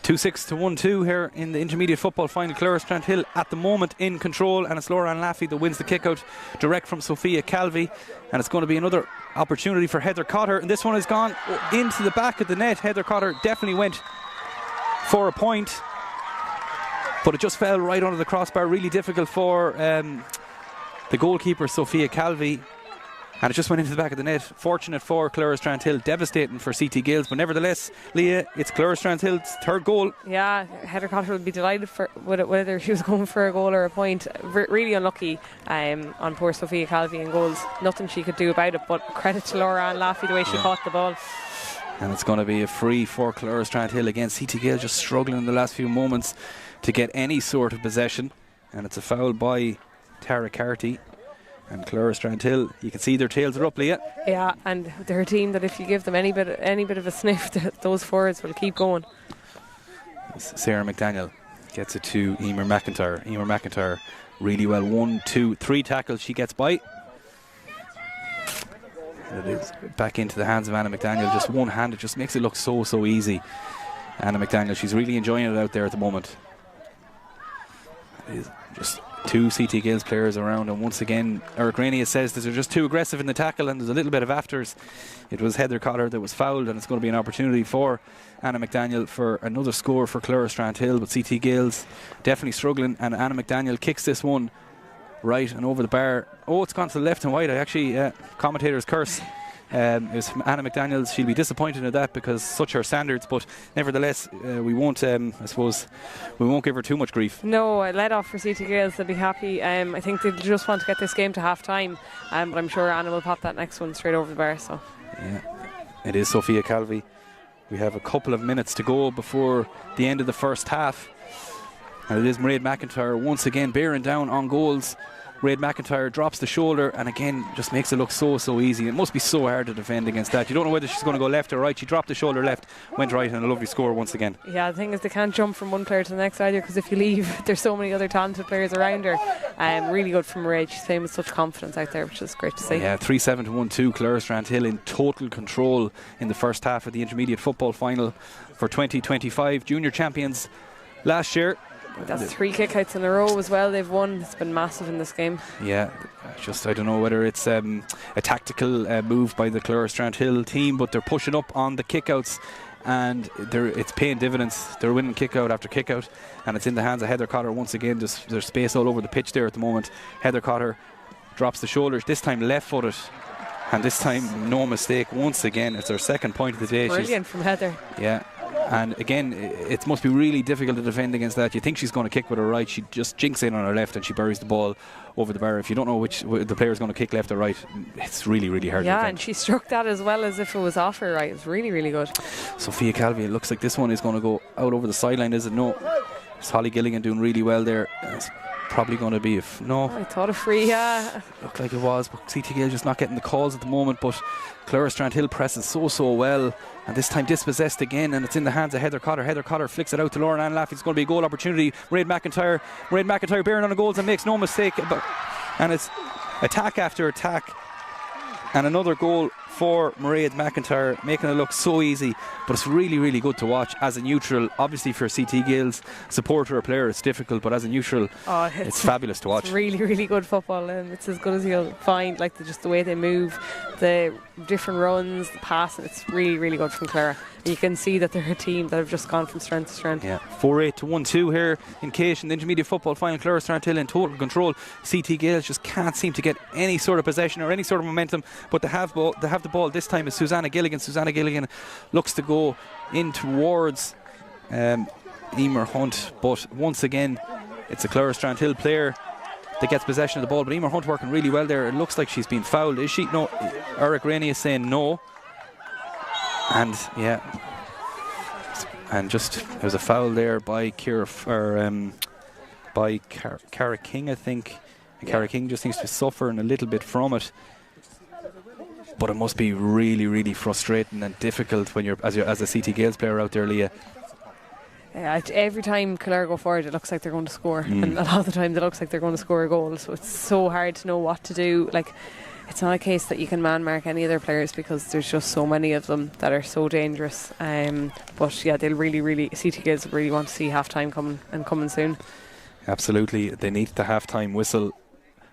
2-6 to 1-2 here in the intermediate football final. Strandhill at the moment in control, and it's Laura Laffey that wins the kick out direct from Sophia Calvi, and it's going to be another opportunity for Heather Cotter, and this one has gone into the back of the net. Heather Cotter definitely went for a point, but it just fell right under the crossbar. Really difficult for the goalkeeper Sophia Calvi, and it just went into the back of the net. Fortunate for Strandhill, devastating for CT Gales, but nevertheless, Leah, it's Strandhill's third goal. Yeah, Heather Cotter would be delighted with it, whether she was going for a goal or a point. Really unlucky on poor Sophia Calvi in goals. Nothing she could do about it, but credit to Laura Ann Laffey the way she caught the ball. And it's going to be a free for Strandhill again. CT Gales just struggling in the last few moments to get any sort of possession, and it's a foul by Tara Carty. And Strandhill, you can see their tails are up, Leah. Yeah, and they're a team that if you give them any bit of a sniff, those forwards will keep going. Sarah McDaniel gets it to Emer McIntyre. Emer McIntyre really well. 1, 2, 3 tackles she gets by. And it is back into the hands of Anna McDaniel. Just one hand, it just makes it look so easy. Anna McDaniel, she's really enjoying it out there at the moment. It is just 2 CT Gales players around, and once again Eric Rainey says that they're just too aggressive in the tackle, and there's a little bit of afters. It was Heather Cotter that was fouled, and it's going to be an opportunity for Anna McDaniel for another score for Strandhill, but CT Gales definitely struggling, and Anna McDaniel kicks this one right and over the bar. Oh, it's gone to the left and wide. I actually commentator's curse. It was Anna McDaniel. She'll be disappointed in that because such her standards, but nevertheless we won't we won't give her too much grief. No, a let off for CT Gales. They'll be happy. I think they just want to get this game to half time, but I'm sure Anna will pop that next one straight over the bar. So yeah, it is Sophia Calvi. We have a couple of minutes to go before the end of the first half, and it is Mairead McIntyre once again bearing down on goals. Mairead McIntyre drops the shoulder and again just makes it look so easy. It must be so hard to defend against that. You don't know whether she's going to go left or right. She dropped the shoulder left, went right, and a lovely score once again. Yeah, the thing is they can't jump from one player to the next either, because if you leave, there's so many other talented players around her. Really good from Mairead. She's playing with such confidence out there, which is great to see. Yeah, 3-7 to 1-2. Strandhill in total control in the first half of the intermediate football final for 2025. Junior champions last year. That's 3 kickouts in a row as well they've won. It's been massive in this game. Yeah, just I don't know whether it's a tactical move by the Strandhill team, but they're pushing up on the kickouts, and it's paying dividends. They're winning kickout after kickout, and it's in the hands of Heather Cotter once again. There's space all over the pitch there at the moment. Heather Cotter drops the shoulders, this time left-footed, and this time no mistake once again. It's her second point of the day. Brilliant from Heather. Yeah. And again, it must be really difficult to defend against that. You think she's going to kick with her right, she just jinks in on her left and she buries the ball over the bar. If you don't know which the player is going to kick, left or right, it's really hard to defend. Yeah, and she struck that as well as if it was off her right. It's really good. Sophia Calvi, it looks like this one is going to go out over the sideline, is it? No. It's Holly Gilligan doing really well there. It's probably going to be no. I thought a free, yeah. Looked like it was, but CT Gale just not getting the calls at the moment. But Strandhill presses so well, and this time dispossessed again, and it's in the hands of Heather Cotter. Heather Cotter flicks it out to Lauren Ann Laffey. It's going to be a goal opportunity. Mairead McIntyre bearing on the goals and makes no mistake. And it's attack after attack, and another goal for Mairead McIntyre, making it look so easy, but it's really, really good to watch as a neutral. Obviously for CT Gales supporter or player it's difficult, but as a neutral it's fabulous to watch. It's really, really good football, and it's as good as you'll find, like just the way they move, the different runs, the passing. It's really, really good from Clara. You can see that they're a team that have just gone from strength to strength. Yeah, 4-8 to 1-2 here in KEASH in the intermediate football final. Clara Strandhill in total control. CT Gales just can't seem to get any sort of possession or any sort of momentum, but they have the ball this time. Is Susanna Gilligan. Susanna Gilligan looks to go in towards Emer Hunt, but once again it's a Clara Strandhill player that gets possession of the ball, but Emer Hunt working really well there. It looks like she's been fouled. Is she? No. Eric Rainey is saying no. And yeah, and just there was a foul there by Cara King, I think. And Cara King just seems to be suffering a little bit from it. But it must be really, really frustrating and difficult when you're as a CT Gales player out there, Leah. Yeah, every time Clare go forward, it looks like they're going to score, and a lot of the time it looks like they're going to score a goal. So it's so hard to know what to do. Like, it's not a case that you can man mark any of their players because there's just so many of them that are so dangerous. But yeah, they'll really CT Gales really want to see half time coming soon. Absolutely, they need the half time whistle.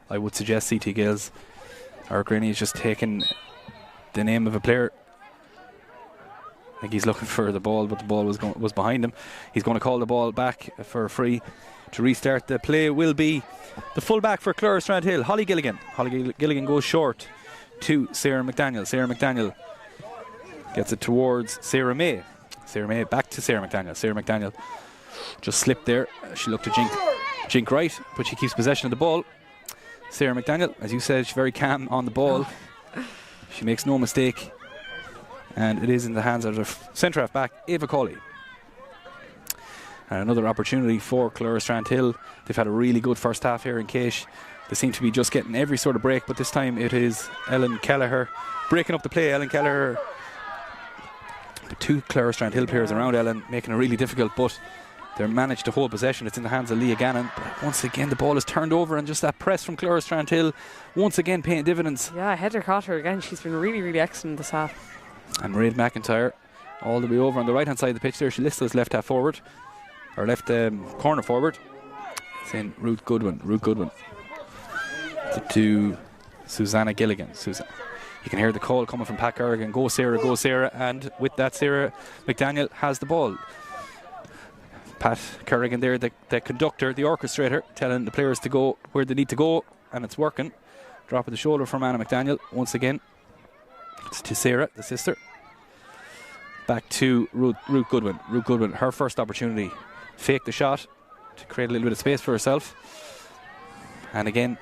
I would suggest CT Gales. Eric Rainey is just taking the name of a player. I think he's looking for the ball, but the ball was behind him. He's going to call the ball back for a free to restart. The play will be the fullback for Clara Strandhill, Holly Gilligan. Holly Gilligan goes short to Sarah McDaniel. Sarah McDaniel gets it towards Sarah May. Sarah May back to Sarah McDaniel. Sarah McDaniel just slipped there. She looked to jink right, but she keeps possession of the ball. Sarah McDaniel, as you said, she's very calm on the ball. She makes no mistake. And it is in the hands of the centre half back, Ava Cawley. And another opportunity for Clara Strandhill. They've had a really good first half here in KEASH. They seem to be just getting every sort of break, but this time it is Ellen Kelleher breaking up the play. Ellen Kelleher, the two Clara Strandhill players around Ellen, making it really difficult, but they're managed to hold possession. It's in the hands of Leah Gannon, but once again the ball is turned over, and just that press from Clara Strandhill once again paying dividends. Yeah, Heather Cotter again, she's been really, really excellent this half. And Mairead McIntyre all the way over on the right hand side of the pitch there. She lists as left half forward, or left corner forward. Saying Ruth Goodwin to Susanna Gilligan. You can hear the call coming from Pat Garrigan. Go Sarah, and with that Sarah McDaniel has the ball. Pat Kerrigan there, the conductor, the orchestrator, telling the players to go where they need to go, and it's working. Drop of the shoulder from Anna McDaniel once again. It's to Sarah, the sister. Back to Ruth Goodwin. Ruth Goodwin, her first opportunity. Fake the shot to create a little bit of space for herself. And again,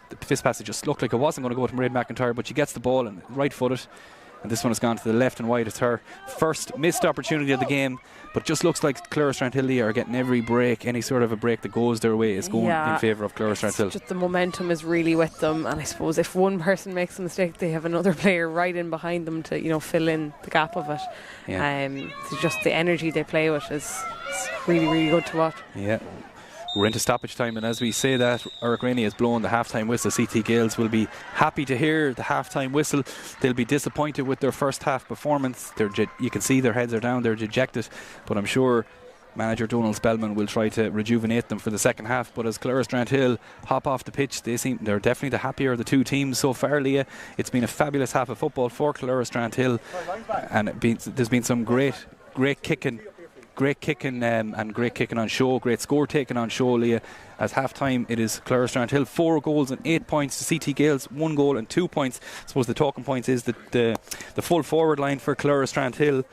the fist pass, it just looked like it wasn't going to go to Mairead McIntyre, but she gets the ball and right-footed. And this one has gone to the left and wide. It's her first missed opportunity of the game, but just looks like Clara Strandhill are getting every break. Any sort of a break that goes their way is going in favour of Clara Strandhill. Just the momentum is really with them, and I suppose if one person makes a mistake, they have another player right in behind them to fill in the gap of it. So just the energy they play with is really, really good to watch. Yeah. We're into stoppage time, and as we say that, Eric Rainey has blown the half-time whistle. CT Gales will be happy to hear the half-time whistle. They'll be disappointed with their first half performance. You can see their heads are down, they're dejected, but I'm sure manager Donald Spellman will try to rejuvenate them for the second half. But as Clara Strandhill hop off the pitch, they're definitely the happier of the two teams so far, Leah. It's been a fabulous half of football for Clara Strandhill, and there's been some great kicking. Great kicking and great kicking on show, great score taken on show, Leah. As half time, it is Clara Strandhill 4 goals and 8 points to CT Gales 1 goal and 2 points. I suppose the talking points is that the full forward line for Clara Strandhill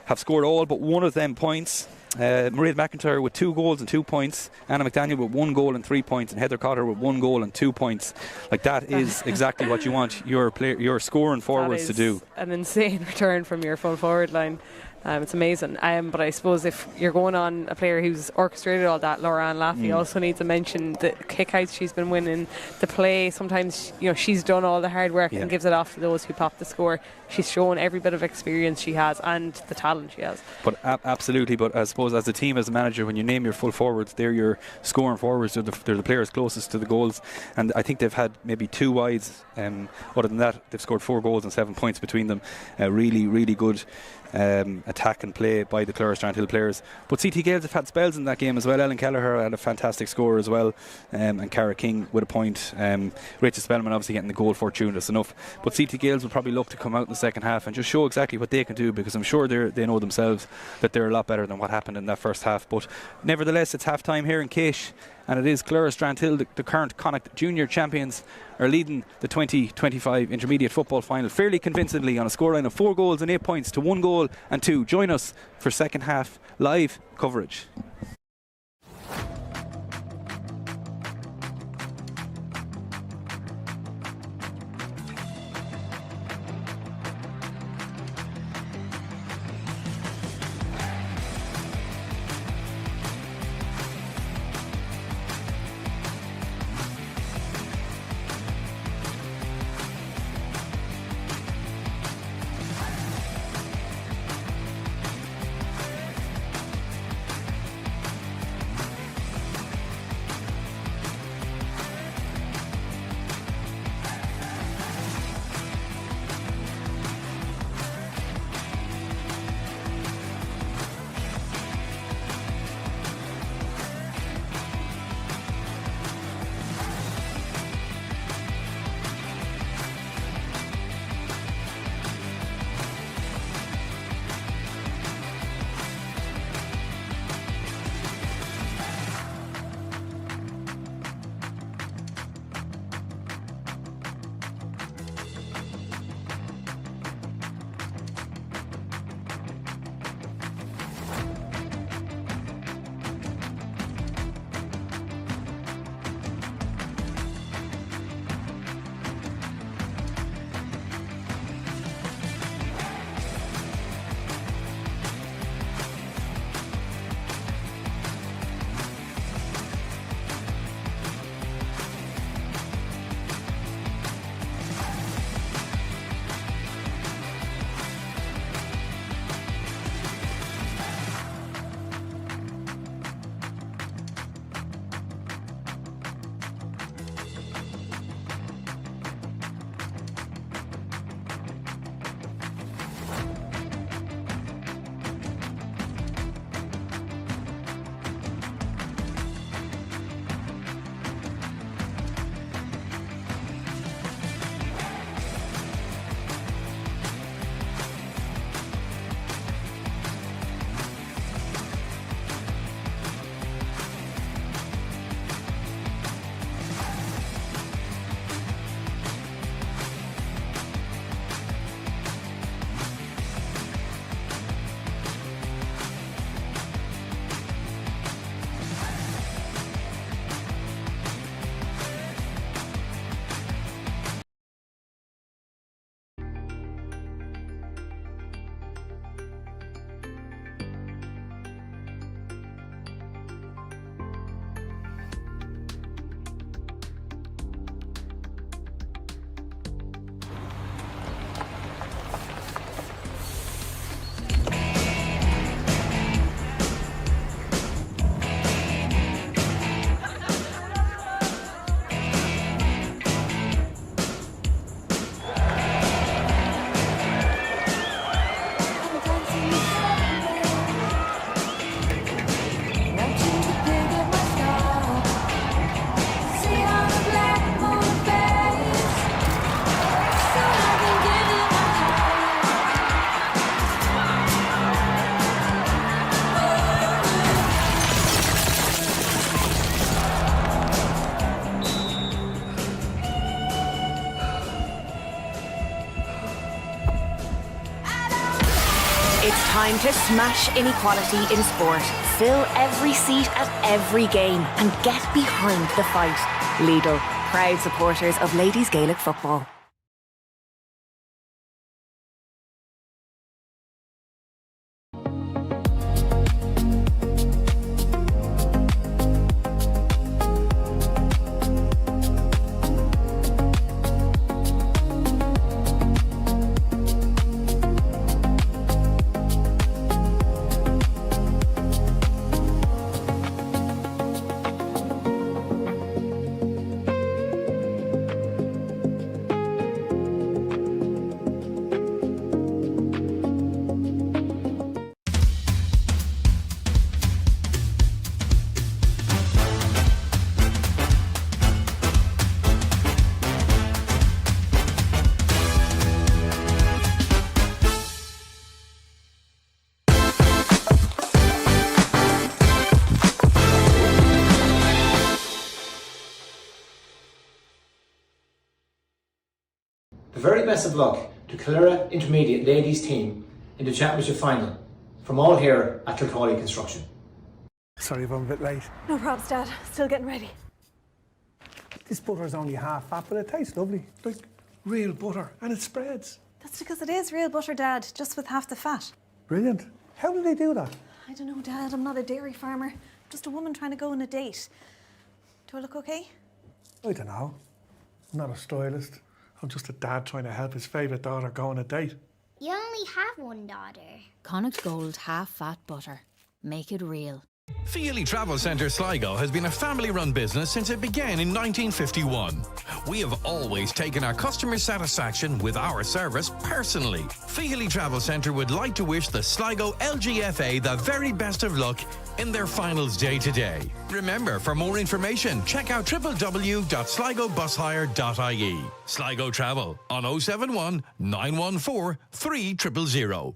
have scored all but one of them points. Mairead McIntyre with 2 goals and 2 points, Anna McDaniel with 1 goal and 3 points, and Heather Cotter with 1 goal and 2 points. Like, that is exactly what you want your scoring forwards to do. An insane return from your full forward line. It's amazing. But I suppose if you're going on a player who's orchestrated all that, Laura-Ann Laffey also needs to mention the kickouts she's been winning, the play. Sometimes, she's done all the hard work and gives it off to those who pop the score. She's shown every bit of experience she has and the talent she has. But absolutely. But I suppose as a team, as a manager, when you name your full forwards, they're your scoring forwards. They're the players closest to the goals. And I think they've had maybe 2 wides. Other than that, they've scored 4 goals and 7 points between them. Really, really good attack and play by the Clonard Strandhill players. But CT Gales have had spells in that game as well. Ellen Kelleher had a fantastic score as well, and Cara King with a point. Rachel Spellman obviously getting the goal fortune, that's enough. But CT Gales will probably look to come out in the second half and just show exactly what they can do, because I'm sure they know themselves that they're a lot better than what happened in that first half. But nevertheless, it's half time here in KEASH, and it is Clonard Strandhill, the current Connacht Junior champions, are leading the 2025 intermediate football final fairly convincingly on a scoreline of 4 goals and 8 points to 1 goal and 2. Join us for second half live coverage. It's time to smash inequality in sport. Fill every seat at every game and get behind the fight. Lidl, proud supporters of ladies Gaelic football. best of luck to Killera Intermediate Ladies team in the championship final from all here at Kilcawley Construction. Sorry if I'm a bit late. No probs, Dad. Still getting ready. This butter's only half fat, but it tastes lovely. Like real butter, and it spreads. That's because it is real butter, Dad, just with half the fat. Brilliant. How do they do that? I don't know, Dad. I'm not a dairy farmer. Just a woman trying to go on a date. Do I look okay? I don't know. I'm not a stylist. I'm just a dad trying to help his favourite daughter go on a date. You only have one daughter. Connacht Gold half-fat butter. Make it real. Feely Travel Centre Sligo has been a family-run business since it began in 1951. We have always taken our customer satisfaction with our service personally. Feely Travel Centre would like to wish the Sligo LGFA the very best of luck in their finals day today. Remember, for more information, check out www.sligobusHire.ie. Sligo Travel on 071 914 3000.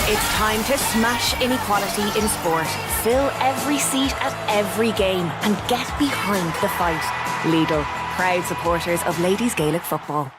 It's time to smash inequality in sport. Fill every seat at every game and get behind the fight. Lidl, proud supporters of ladies Gaelic football.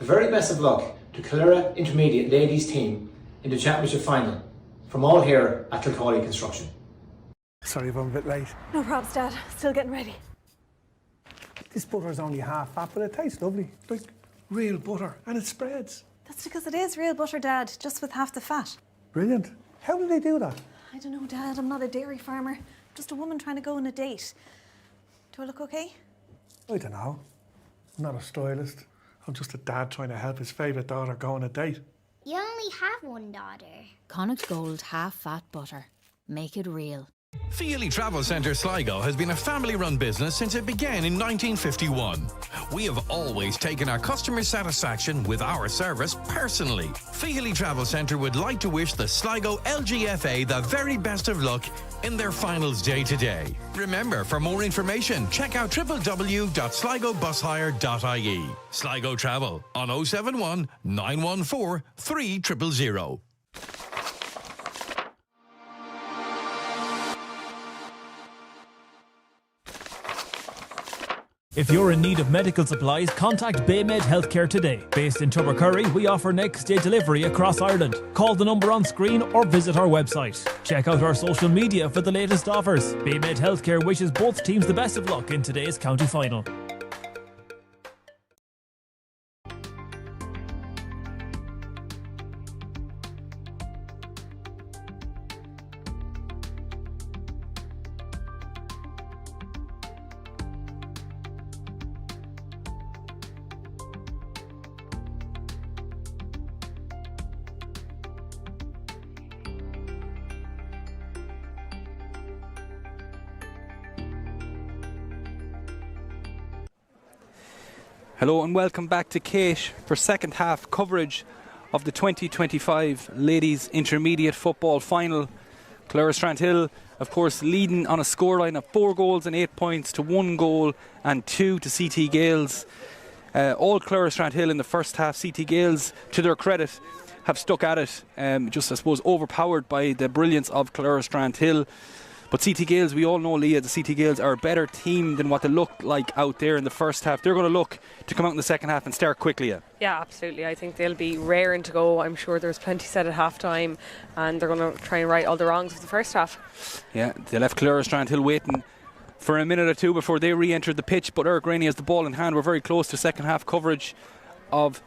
The very best of luck to Kildare Intermediate Ladies team in the championship final. From all here at Kilcawley Construction. Sorry if I'm a bit late. No probs, Dad. Still getting ready. This butter's only half fat, but it tastes lovely. Like real butter, and it spreads. That's because it is real butter, Dad, just with half the fat. Brilliant. How do they do that? I don't know, Dad. I'm not a dairy farmer. Just a woman trying to go on a date. Do I look okay? I don't know. I'm not a stylist. I'm just a dad trying to help his favourite daughter go on a date. You only have one daughter. Connacht Gold half-fat butter. Make it real. Feely Travel Centre Sligo has been a family-run business since it began in 1951. We have always taken our customer satisfaction with our service personally. Feely Travel Centre would like to wish the Sligo LGFA the very best of luck in their finals day today. Remember, for more information, check out www.sligobusHire.ie. Sligo Travel on 071 914 3000. If you're in need of medical supplies, contact Baymed Healthcare today. Based in Tubbercurry, we offer next-day delivery across Ireland. Call the number on screen or visit our website. Check out our social media for the latest offers. Baymed Healthcare wishes both teams the best of luck in today's county final. Hello and welcome back to KEASH for second half coverage of the 2025 Ladies Intermediate Football Final. Stranthill, of course, leading on a scoreline of 4 goals and 8 points to 1 goal and 2 to CT Gales. All Stranthill in the first half. CT Gales, to their credit, have stuck at it, just I suppose overpowered by the brilliance of Stranthill. But CT Gales, we all know, Leah, the CT Gales are a better team than what they looked like out there in the first half. They're going to look to come out in the second half and start quickly. Yeah, absolutely. I think they'll be raring to go. I'm sure there's plenty said at half time, and they're going to try and right all the wrongs of the first half. Yeah, they left Stranthill waiting for a minute or two before they re-entered the pitch, but Eric Rainey has the ball in hand. We're very close to second half coverage of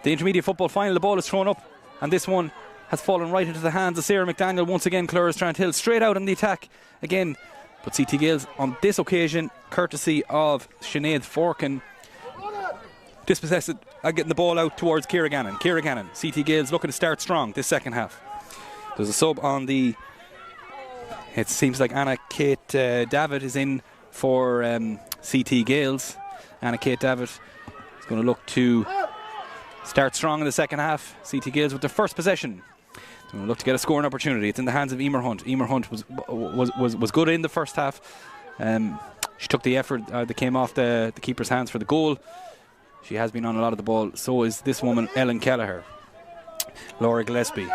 the Intermediate Football Final. The ball is thrown up, and this one has fallen right into the hands of Sarah McDaniel. Once again, Stranthill straight out on the attack again. But CT Gales on this occasion, courtesy of Sinead Forkin, dispossessed it, getting the ball out towards Ciara Gannon. Ciara Gannon, CT Gales looking to start strong this second half. There's a sub on the... It seems like Anna Kate David is in for CT Gales. Anna Kate David is going to look to start strong in the second half. CT Gales with their first possession. We'll look to get a scoring opportunity. It's in the hands of Emer Hunt. Emer Hunt was good in the first half. She took the effort that came off the keeper's hands for the goal. She has been on a lot of the ball. So is this woman, Ellen Kelleher. Laura Gillespie.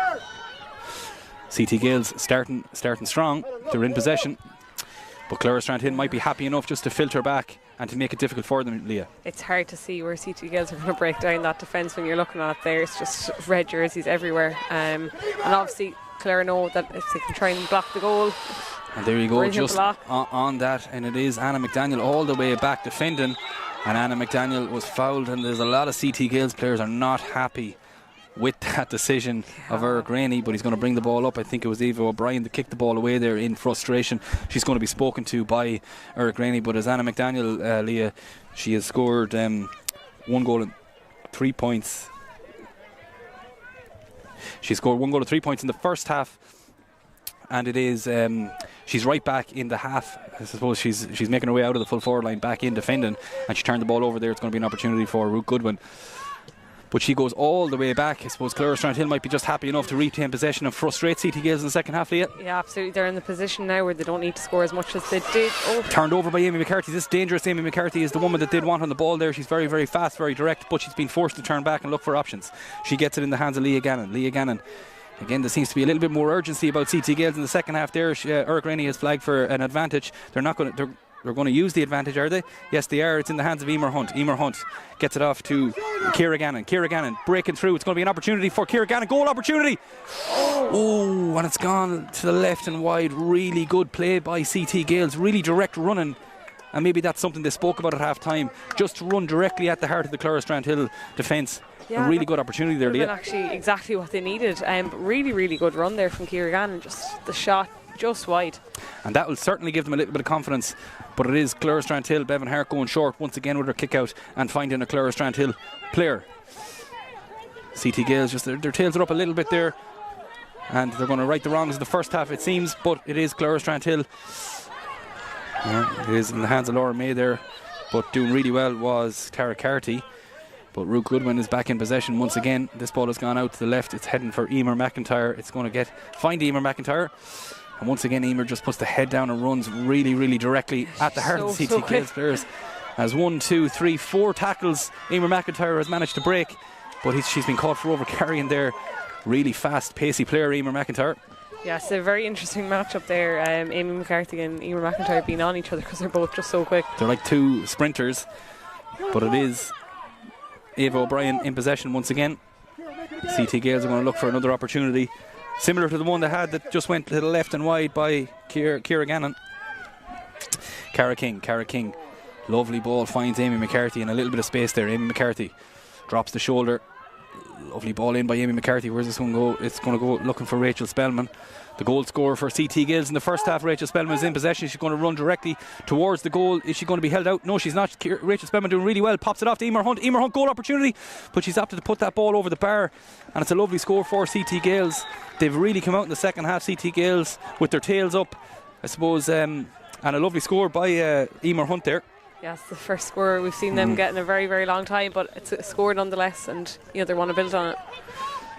CT Gales starting strong. They're in possession. But Stranthill might be happy enough just to filter back and to make it difficult for them, Leah. It's hard to see where CT Gales are going to break down that defence when you're looking at it there. It's just red jerseys everywhere. And obviously, Clare know that if they can try and block the goal. And there you go, just on that. And it is Anna McDaniel all the way back defending. And Anna McDaniel was fouled. And there's a lot of CT Gales players are not happy with that decision of Eric Rainey, but he's going to bring the ball up. I think it was Eva O'Brien that kicked the ball away there in frustration. She's going to be spoken to by Eric Rainey, but as Anna McDaniel, Leah, she has scored 1 goal and 3 points. She scored 1 goal and 3 points in the first half, and it is she's right back in the half. I suppose she's making her way out of the full forward line back in defending, and she turned the ball over there. It's going to be an opportunity for Ruth Goodwin. But she goes all the way back. I suppose Stranthill might be just happy enough to retain possession and frustrate CT Gales in the second half, Leah. Yeah, absolutely. They're in the position now where they don't need to score as much as they did. Turned over by Amy McCarthy. This dangerous Amy McCarthy is the woman that did want on the ball there. She's very, very fast, very direct, but she's been forced to turn back and look for options. She gets it in the hands of Leah Gannon. Leah Gannon. Again, there seems to be a little bit more urgency about CT Gales in the second half there. Eric Rainey has flagged for an advantage. They're not going to... They're going to use the advantage, are they? Yes, they are. It's in the hands of Emer Hunt. Emer Hunt gets it off to Ciara Gannon. Ciara Gannon breaking through. It's going to be an opportunity for Ciara Gannon. Goal opportunity. Oh, and it's gone to the left and wide. Really good play by CT Gales. Really direct running. And maybe that's something they spoke about at half time. Just to run directly at the heart of the Strandhill defence. Yeah, a really good opportunity there, Leah. Actually, exactly what they needed. Really, really good run there from Ciara Gannon. Just the shot just wide. And that will certainly give them a little bit of confidence. But it is Strandhill, Bevan Hart going short once again with her kick out and finding a Strandhill player. CT Gales just their tails are up a little bit there. And they're going to right the wrongs of the first half, it seems. But it is Strandhill. Yeah, it is in the hands of Laura May there. But doing really well was Tara Carty. But Ruth Goodwin is back in possession once again. This ball has gone out to the left. It's heading for Emer McIntyre. It's going to find Emer McIntyre. And once again, Emer just puts the head down and runs really, really directly at the heart of the CT Gales players. As 1, 2, 3, 4 tackles, Emer McIntyre has managed to break. But she's been caught for over-carrying there. Really fast, pacey player, Emer McIntyre. Yeah, it's a very interesting matchup there. Amy McCarthy and Emer McIntyre being on each other because they're both just so quick. They're like two sprinters. But it is Ava O'Brien in possession once again. CT Gales are going to look for another opportunity similar to the one they had that just went to the left and wide by Ciara Gannon. Cara King, lovely ball, finds Amy McCarthy in a little bit of space there. Amy McCarthy drops the shoulder. Lovely ball in by Amy McCarthy. Where's this one go? It's going to go looking for Rachel Spellman. The goal scorer for CT Gales in the first half. Rachel Spellman is in possession. She's going to run directly towards the goal. Is she going to be held out? No, she's not. Rachel Spellman doing really well. Pops it off to Emer Hunt. Emer Hunt, goal opportunity. But she's opted to put that ball over the bar. And it's a lovely score for CT Gales. They've really come out in the second half, CT Gales, with their tails up, I suppose. And a lovely score by Emer Hunt there. Yes, the first score we've seen them get in a very, very long time, but it's a score nonetheless, and they want to build on it.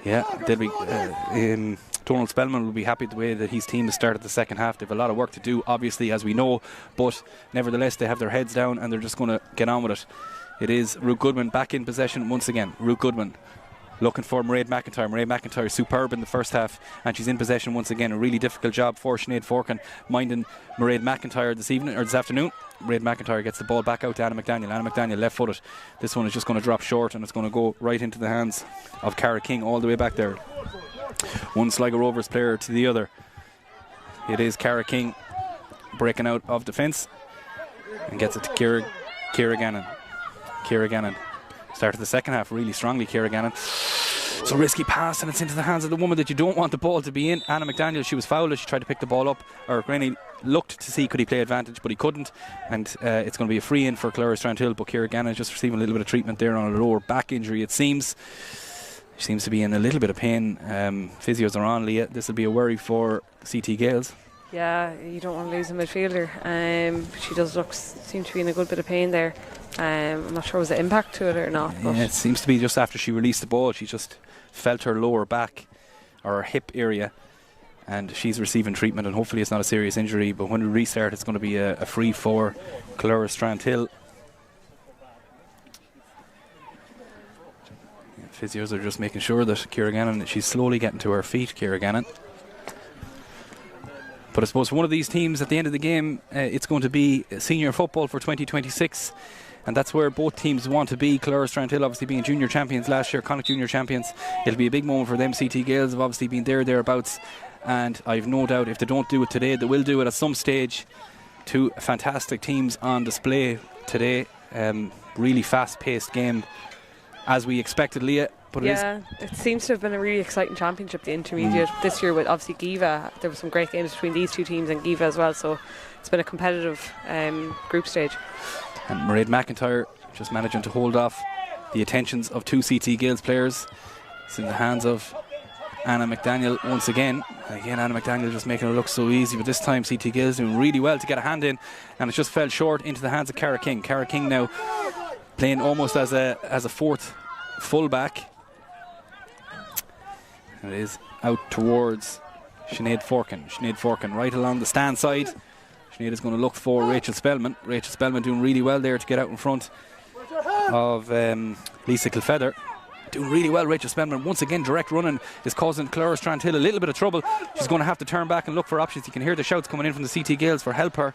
Yeah, they'll be. Donald Spellman will be happy the way that his team has started the second half. They have a lot of work to do, obviously, as we know, but nevertheless they have their heads down and they're just going to get on with it. It is Ruth Goodwin back in possession once again. Ruth Goodwin looking for Mairead McIntyre. Mairead McIntyre is superb in the first half and she's in possession once again. A really difficult job for Sinead Forkin minding Mairead McIntyre this afternoon. Mairead McIntyre gets the ball back out to Anna McDaniel. Anna McDaniel left footed. This one is just going to drop short and it's going to go right into the hands of Cara King all the way back there. One Sligo Rovers player to the other. It is Cara King breaking out of defence and gets it to Ciara Gannon. Ciara Gannon started the second half really strongly. Ciara Gannon. It's a risky pass and it's into the hands of the woman that you don't want the ball to be in. Anna McDaniel, she was fouled as she tried to pick the ball up. Or Granny looked to see could he play advantage, but he couldn't. And it's going to be a free in for Strandhill. But Ciara Gannon is just receiving a little bit of treatment there on a lower back injury, it seems. She seems to be in a little bit of pain. Physios are on, Leah. This will be a worry for CT Gales. Yeah, you don't want to lose a midfielder. She does seem to be in a good bit of pain there. I'm not sure was the impact to it or not. Yeah, it seems to be just after she released the ball, she just felt her lower back or her hip area, and she's receiving treatment. And hopefully it's not a serious injury. But when we restart, it's going to be a free for Strandhill. Physios are just making sure that Ciara Gannon, she's slowly getting to her feet, Ciara Gannon. But I suppose one of these teams at the end of the game, it's going to be senior football for 2026, and that's where both teams want to be. Strandhill obviously being junior champions last year, Connacht junior champions. It'll be a big moment for them. CT Gales have obviously been thereabouts, and I've no doubt if they don't do it today, they will do it at some stage. Two fantastic teams on display today. Really fast-paced game, as we expected, Leah. But yeah, it seems to have been a really exciting championship, the intermediate this year, with obviously Giva. There were some great games between these two teams and Giva as well, so it's been a competitive group stage. And Mairead McIntyre just managing to hold off the attentions of two CT Gales players. It's in the hands of Anna McDaniel once again. And again, Anna McDaniel just making it look so easy, but this time CT Gales doing really well to get a hand in, and it just fell short into the hands of Cara King. Cara King now playing almost as a fourth full-back. And it is out towards Sinead Forkin. Sinead Forkin right along the stand side. Sinead is going to look for Rachel Spellman. Rachel Spellman doing really well there to get out in front of Lisa Kilfeather. Doing really well, Rachel Spellman. Once again, direct running is causing Strandhill a little bit of trouble. She's going to have to turn back and look for options. You can hear the shouts coming in from the CT Gales for help her.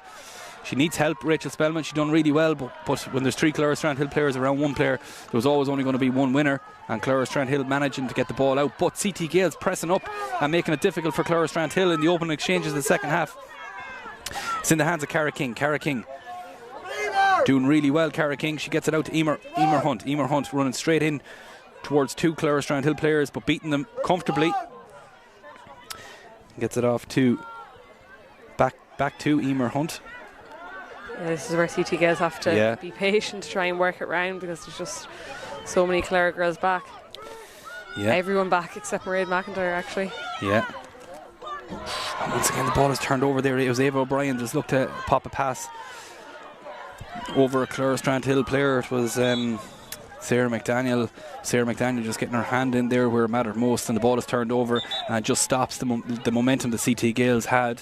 She needs help, Rachel Spellman. She's done really well, but when there's 3 Clora Strandhill players around one player, there was always only going to be one winner, and Clora Strandhill managing to get the ball out. But CT Gales pressing up and making it difficult for Clora Strandhill in the opening exchanges of the second half. It's in the hands of Cara King. Cara King doing really well. Cara King, she gets it out to Emer Hunt. Emer Hunt running straight in towards 2 Clora Strandhill players, but beating them comfortably. Gets it off to back to Emer Hunt. Yeah, this is where CT Gales have to be patient to try and work it round, because there's just so many Clara girls back. Yeah. Everyone back except Mairead McIntyre, actually. Yeah. And once again, the ball is turned over there. It was Ava O'Brien just looked to pop a pass over a Clora Strandhill player. It was Sarah McDaniel. Sarah McDaniel just getting her hand in there where it mattered most, and the ball is turned over and just stops the momentum the CT Gales had.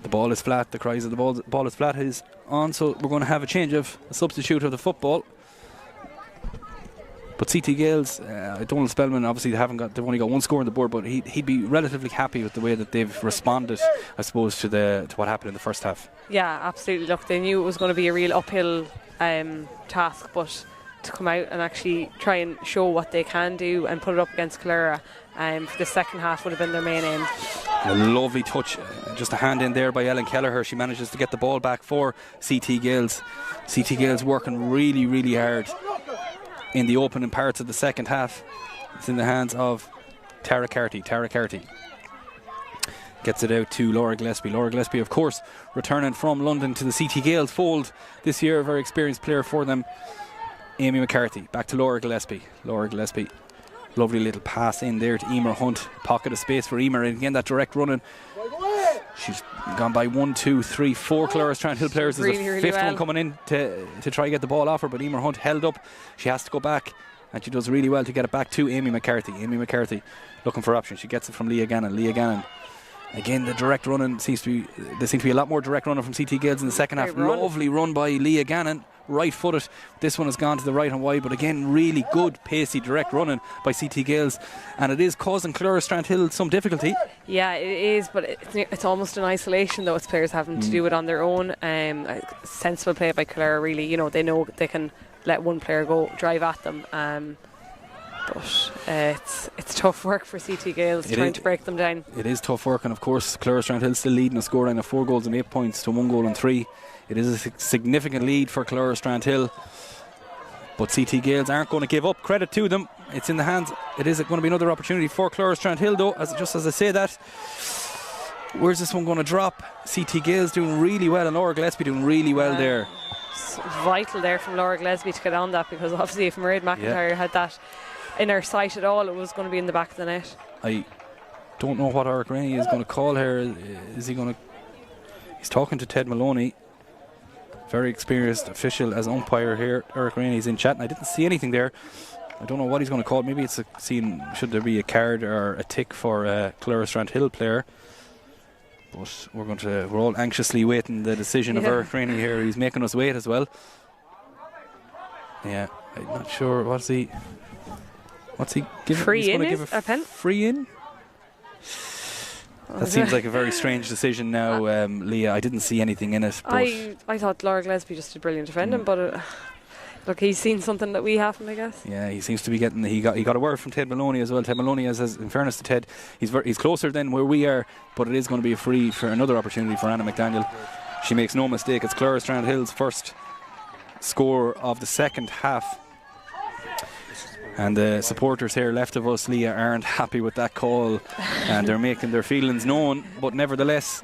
The ball is flat. The cries of the ball is flat is on, so we're going to have a change of a substitute of the football. But CT Gales, Donald Spellman, obviously they've only got 1 score on the board, but he'd be relatively happy with the way that they've responded, I suppose, to what happened in the first half. Yeah, absolutely. Look, they knew it was going to be a real uphill task, but to come out and actually try and show what they can do and put it up against Clara for the second half would have been their main aim. A lovely touch, just a hand in there by Ellen Kelleher. She manages to get the ball back for CT Gales. CT Gales working really, really hard in the opening parts of the second half. It's in the hands of Tara Carty. Tara Carty gets it out to Laura Gillespie. Laura Gillespie, of course, returning from London to the CT Gales fold this year, a very experienced player for them. Amy McCarthy, back to Laura Gillespie. Laura Gillespie, lovely little pass in there to Emer Hunt. Pocket of space for Emer, and again that direct running. She's gone by 1, 2, 3, 4 Clora Strandhill players. There's a fifth one coming in to try to get the ball off her, but Emer Hunt held up. She has to go back, and she does really well to get it back to Amy McCarthy. Amy McCarthy looking for options. She gets it from Leah Gannon. Leah Gannon. Again, the direct running there seems to be a lot more direct running from CT Gales in the second half. Lovely run by Leah Gannon, right footed. This one has gone to the right and wide, but again, really good, pacey, direct running by CT Gales, and it is causing Clora Strandhill some difficulty. Yeah, it is, but it's almost in isolation, though. It's players having to do it on their own. Sensible play by Clara, really. You know, they know they can let one player go drive at them. But it's tough work for CT Gales trying to break them down. It is tough work, and of course Clora Strandhill still leading a scoreline of 4 goals and 8 points to 1 goal and 3. It is a significant lead for Clora Strandhill, but CT Gales aren't going to give up. Credit to them. It's in the hands. It is going to be another opportunity for Clora Strandhill, though. Just as I say that, where's this one going to drop? CT Gales doing really well, and Laura Gillespie doing really well there. It's vital there from Laura Gillespie to get on that, because obviously if Mairead McIntyre had that in her sight at all, it was going to be in the back of the net. I don't know what Eric Rainey is going to call here. Is he going to... He's talking to Ted Maloney, very experienced official as umpire here. Eric Rainey's in chat, and I didn't see anything there. I don't know what he's going to call. Maybe it's should there be a card or a tick for a Clora Strandhill player. But we're all anxiously waiting the decision of Eric Rainey here. He's making us wait as well. Yeah, I'm not sure. What's he giving? Free in, give a pen? Free in? That seems like a very strange decision now, Leah. I didn't see anything in it. But I thought Laura Gillespie just did brilliant defending, but look, he's seen something that we haven't, I guess. Yeah, he seems to be getting. He got a word from Ted Maloney as well. Ted Maloney, as in fairness to Ted, he's closer than where we are, but it is going to be a free for another opportunity for Anna McDaniel. She makes no mistake. It's Clora Strandhill's first score of the second half. And the supporters here left of us, Leah, aren't happy with that call, and they're making their feelings known. But nevertheless,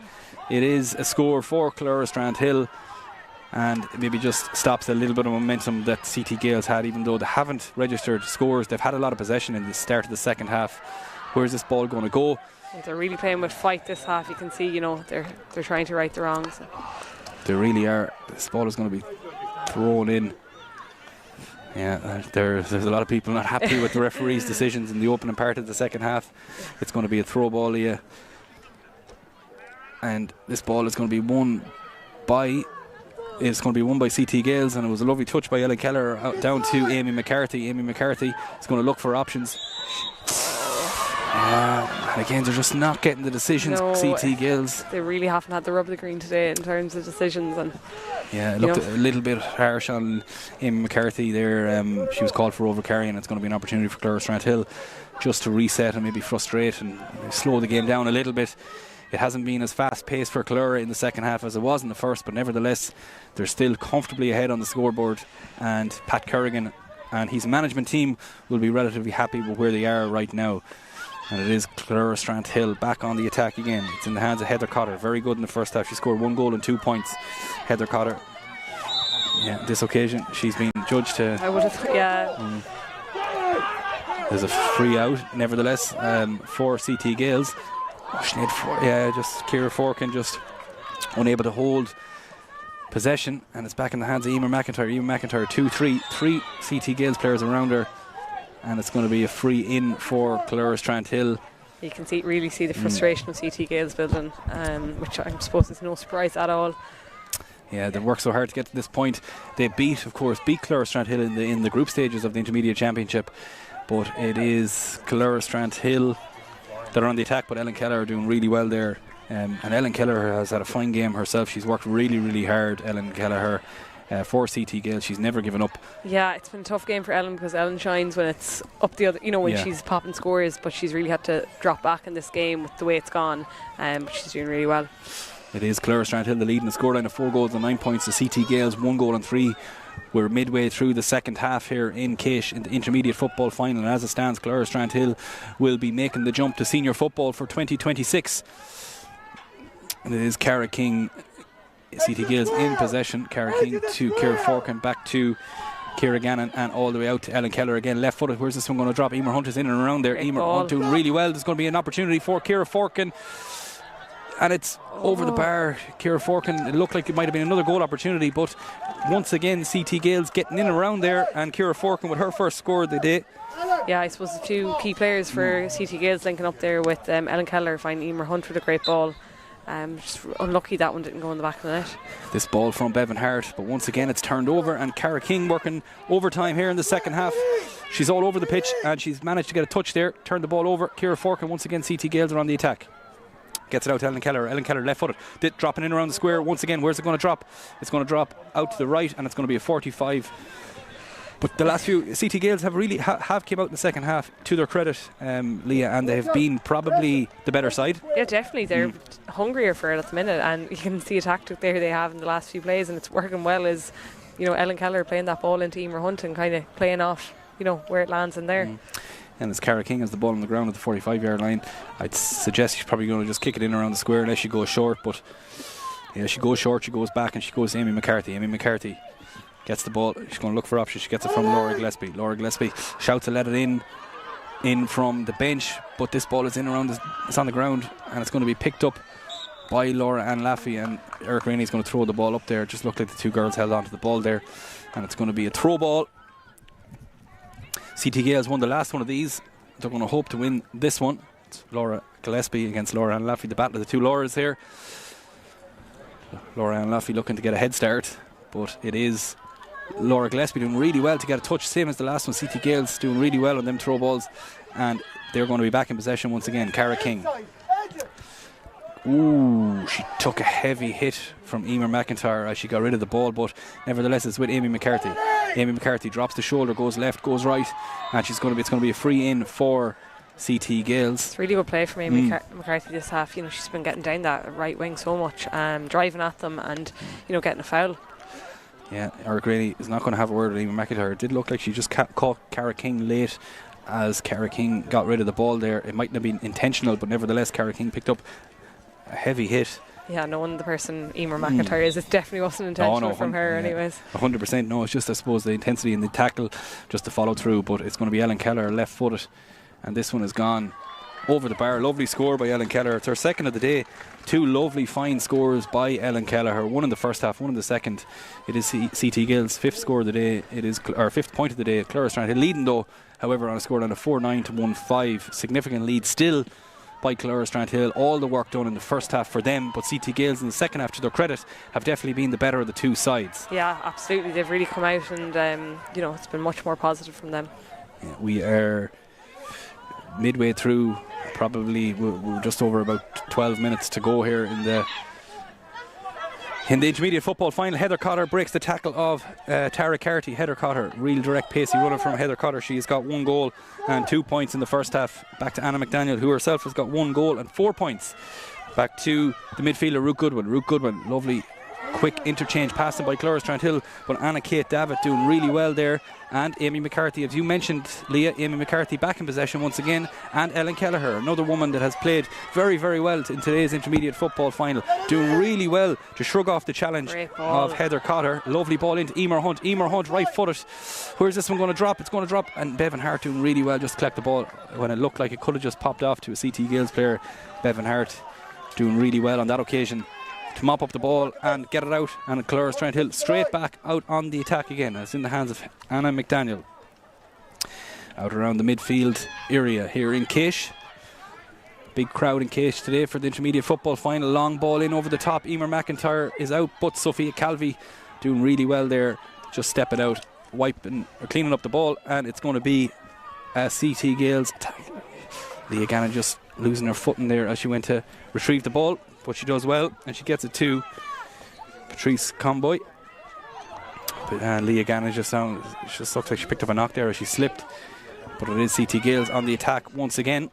it is a score for Clora Strandhill, and maybe just stops a little bit of momentum that CT Gales had, even though they haven't registered scores. They've had a lot of possession in the start of the second half. Where's this ball going to go? They're really playing with fight this half. You can see, you know, they're trying to right the wrongs. They really are. This ball is going to be thrown in. Yeah, there's a lot of people not happy with the referee's decisions in the opening part of the second half. It's going to be a throw ball here, and this ball is going to be won by CT Gales, and it was a lovely touch by Ellen Keller out down to Amy McCarthy. Amy McCarthy is going to look for options. And again, they're just not getting the decisions. No, CT Gales. They really haven't had the rub of the green today in terms of decisions. And yeah, it looked a little bit harsh on Amy McCarthy there. She was called for overcarrying. It's going to be an opportunity for Clara Strandhill just to reset and maybe frustrate and slow the game down a little bit. It hasn't been as fast paced for Clara in the second half as it was in the first, but nevertheless they're still comfortably ahead on the scoreboard, and Pat Kerrigan and his management team will be relatively happy with where they are right now. And it is Clara Strandhill back on the attack again. It's in the hands of Heather Cotter. Very good in the first half. She scored 1 goal and 2 points. Heather Cotter, this occasion she's been judged to. I would have, There's a free out, nevertheless, for CT Gales. Just Ciara Forkin just unable to hold possession, and it's back in the hands of Emer McIntyre. Emer McIntyre 2-3, 3 CT Gales players around her, and it's going to be a free in for Clara Strandhill. You can really see the frustration of CT Gales building, which I suppose is no surprise at all. Yeah, they've worked so hard to get to this point. They beat Clara Strandhill in the group stages of the Intermediate Championship, but it is Clara Strandhill that are on the attack, but Ellen Keller are doing really well there. And Ellen Keller has had a fine game herself. She's worked really, really hard, Ellen Kelleher, for CT Gales. She's never given up. Yeah, it's been a tough game for Ellen because Ellen shines when it's up the other, when she's popping scores, but she's really had to drop back in this game with the way it's gone. But she's doing really well. It is Clara Strandhill, the lead in the scoreline of 4 goals and 9 points. The CT Gales 1 goal and 3. We're midway through the second half here in KEASH in the intermediate football final, and as it stands, Clara Strandhill will be making the jump to senior football for 2026. And it is Cara King, CT Gales in possession. Cara King to Ciara Forkin, back to Ciara Gannon, and all the way out to Ellen Keller again, left footed. Where's this one going to drop? Emer Hunt is in and around there. Emer Hunt doing really well. There's going to be an opportunity for Ciara Forkin, and it's over the bar. Ciara Forkin, it looked like it might have been another goal opportunity, but once again CT Gales getting in and around there, and Ciara Forkin with her first score of the day. Yeah, I suppose the two key players for CT Gales linking up there with Ellen Keller, finding Emer Hunt with a great ball. Just unlucky that one didn't go in the back of the net. This ball from Bevan Hart, but once again it's turned over, and Cara King working overtime here in the second half. She's all over the pitch and she's managed to get a touch there, turned the ball over. Ciara Forkin, once again CT Gales are on the attack. Gets it out to Ellen Keller. Ellen Keller left footed, dropping in around the square once again. Where's it going to drop? It's going to drop out to the right, and it's going to be a 45. But the last few CT Gales have really have came out in the second half, to their credit, Leah, and they have been probably the better side. Yeah, definitely. They're hungrier for it at the minute, and you can see a tactic there they have in the last few plays, and it's working well. Is Ellen Keller playing that ball into Emer Hunt and kind of playing off where it lands in there. And as Cara King has the ball on the ground at the 45-yard line, I'd suggest she's probably going to just kick it in around the square unless she goes short. But yeah, she goes short, she goes back, and she goes to Amy McCarthy. Amy McCarthy gets the ball. She's going to look for options. She gets it from Laura Gillespie. Laura Gillespie shouts to let it in from the bench, but this ball is in around it's on the ground, and it's going to be picked up by Laura Ann Laffey, and Eric Rainey's going to throw the ball up there. It just looked like the two girls held on to the ball there, and it's going to be a throw ball. CT Gales won the last one of these. They're going to hope to win this one. It's Laura Gillespie against Laura Ann Laffey, the battle of the two Lauras here. Laura Ann Laffey looking to get a head start, but it is Laura Gillespie doing really well to get a touch, same as the last one. CT Gales doing really well on them throw balls, and they're going to be back in possession once again. Cara King. Ooh, she took a heavy hit from Emer McIntyre as she got rid of the ball, but nevertheless it's with Amy McCarthy. Amy McCarthy drops the shoulder, goes left, goes right, and it's going to be a free in for CT Gales. It's really good play from Amy McCarthy this half. She's been getting down that right wing so much, driving at them and getting a foul. Yeah, Eric Rainey is not going to have a word with Amy McIntyre. It did look like she just caught Cara King late as Cara King got rid of the ball there. It mightn't have been intentional, but nevertheless Cara King picked up a heavy hit. Yeah, knowing the person Emer McIntyre is, it definitely wasn't intentional from her anyways. 100%. No, it's just, I suppose, the intensity in the tackle just to follow through, but it's going to be Ellen Keller left footed, and this one is gone over the bar. Lovely score by Ellen Keller. It's her second of the day. Two lovely fine scores by Ellen Kelleher, one in the first half, one in the second. It is CT Gales' fifth score of the day. It is our fifth point of the day. Clara Strandhill leading though, however, on a scoreline of 4-9 to 1-5. Significant lead still by Clara Strandhill. All the work done in the first half for them, but CT Gales in the second half, to their credit, have definitely been the better of the two sides. Yeah, absolutely. They've really come out and it's been much more positive from them. Yeah, we are midway through Probably we're just over about 12 minutes to go here in the intermediate football final. Heather Cotter breaks the tackle of Tara Carty. Heather Cotter, real direct pacey runner from Heather Cotter. She's got 1 goal and 2 points in the first half. Back to Anna McDaniel, who herself has got 1 goal and 4 points. Back to the midfielder Ruth Goodwin. Ruth Goodwin, lovely quick interchange passing by Clora Strandhill, but Anna Kate Davitt doing really well there, and Amy McCarthy, as you mentioned, Leah. Amy McCarthy back in possession once again, and Ellen Kelleher, another woman that has played very, very well in today's intermediate football final, doing really well to shrug off the challenge of Heather Cotter. Lovely ball into Emer Hunt. Emer Hunt, right footed. Where's this one going to drop? It's going to drop, and Bevan Hart doing really well just to collect the ball when it looked like it could have just popped off to a CT Gales player. Bevan Hart doing really well on that occasion to mop up the ball and get it out, and Clora Strandhill straight back out on the attack again. It's in the hands of Anna McDaniel. Out around the midfield area here in KEASH. Big crowd in KEASH today for the intermediate football final. Long ball in over the top. Emer McIntyre is out, but Sophia Calvi doing really well there, just stepping out, wiping or cleaning up the ball, and it's going to be a CT Gales attack. Leah Gannon just losing her footing there as she went to retrieve the ball, but she does well and she gets it to Patrice Comboy. But Leah Gannon just looks like she picked up a knock there as she slipped, but it is CT Gales on the attack once again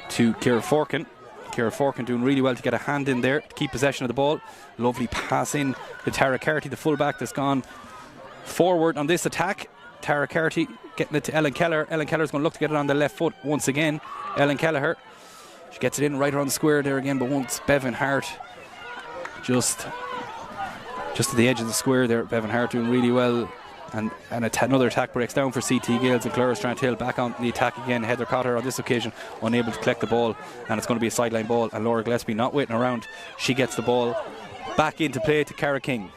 to Ciara Forkin. Ciara Forkin doing really well to get a hand in there to keep possession of the ball. Lovely pass in to Tara Carty, the fullback that's gone forward on this attack. Tara Carty getting it to Ellen Keller. Ellen Keller's going to look to get it on the left foot once again. Ellen Kelleher, she gets it in right around the square there again, but once Bevan Hart just at the edge of the square there. Bevan Hart doing really well, and another attack breaks down for CT Gales, and Clora Strandhill back on the attack again. Heather Cotter on this occasion unable to collect the ball, and it's going to be a sideline ball, and Laura Gillespie not waiting around. She gets the ball back into play to Cara King,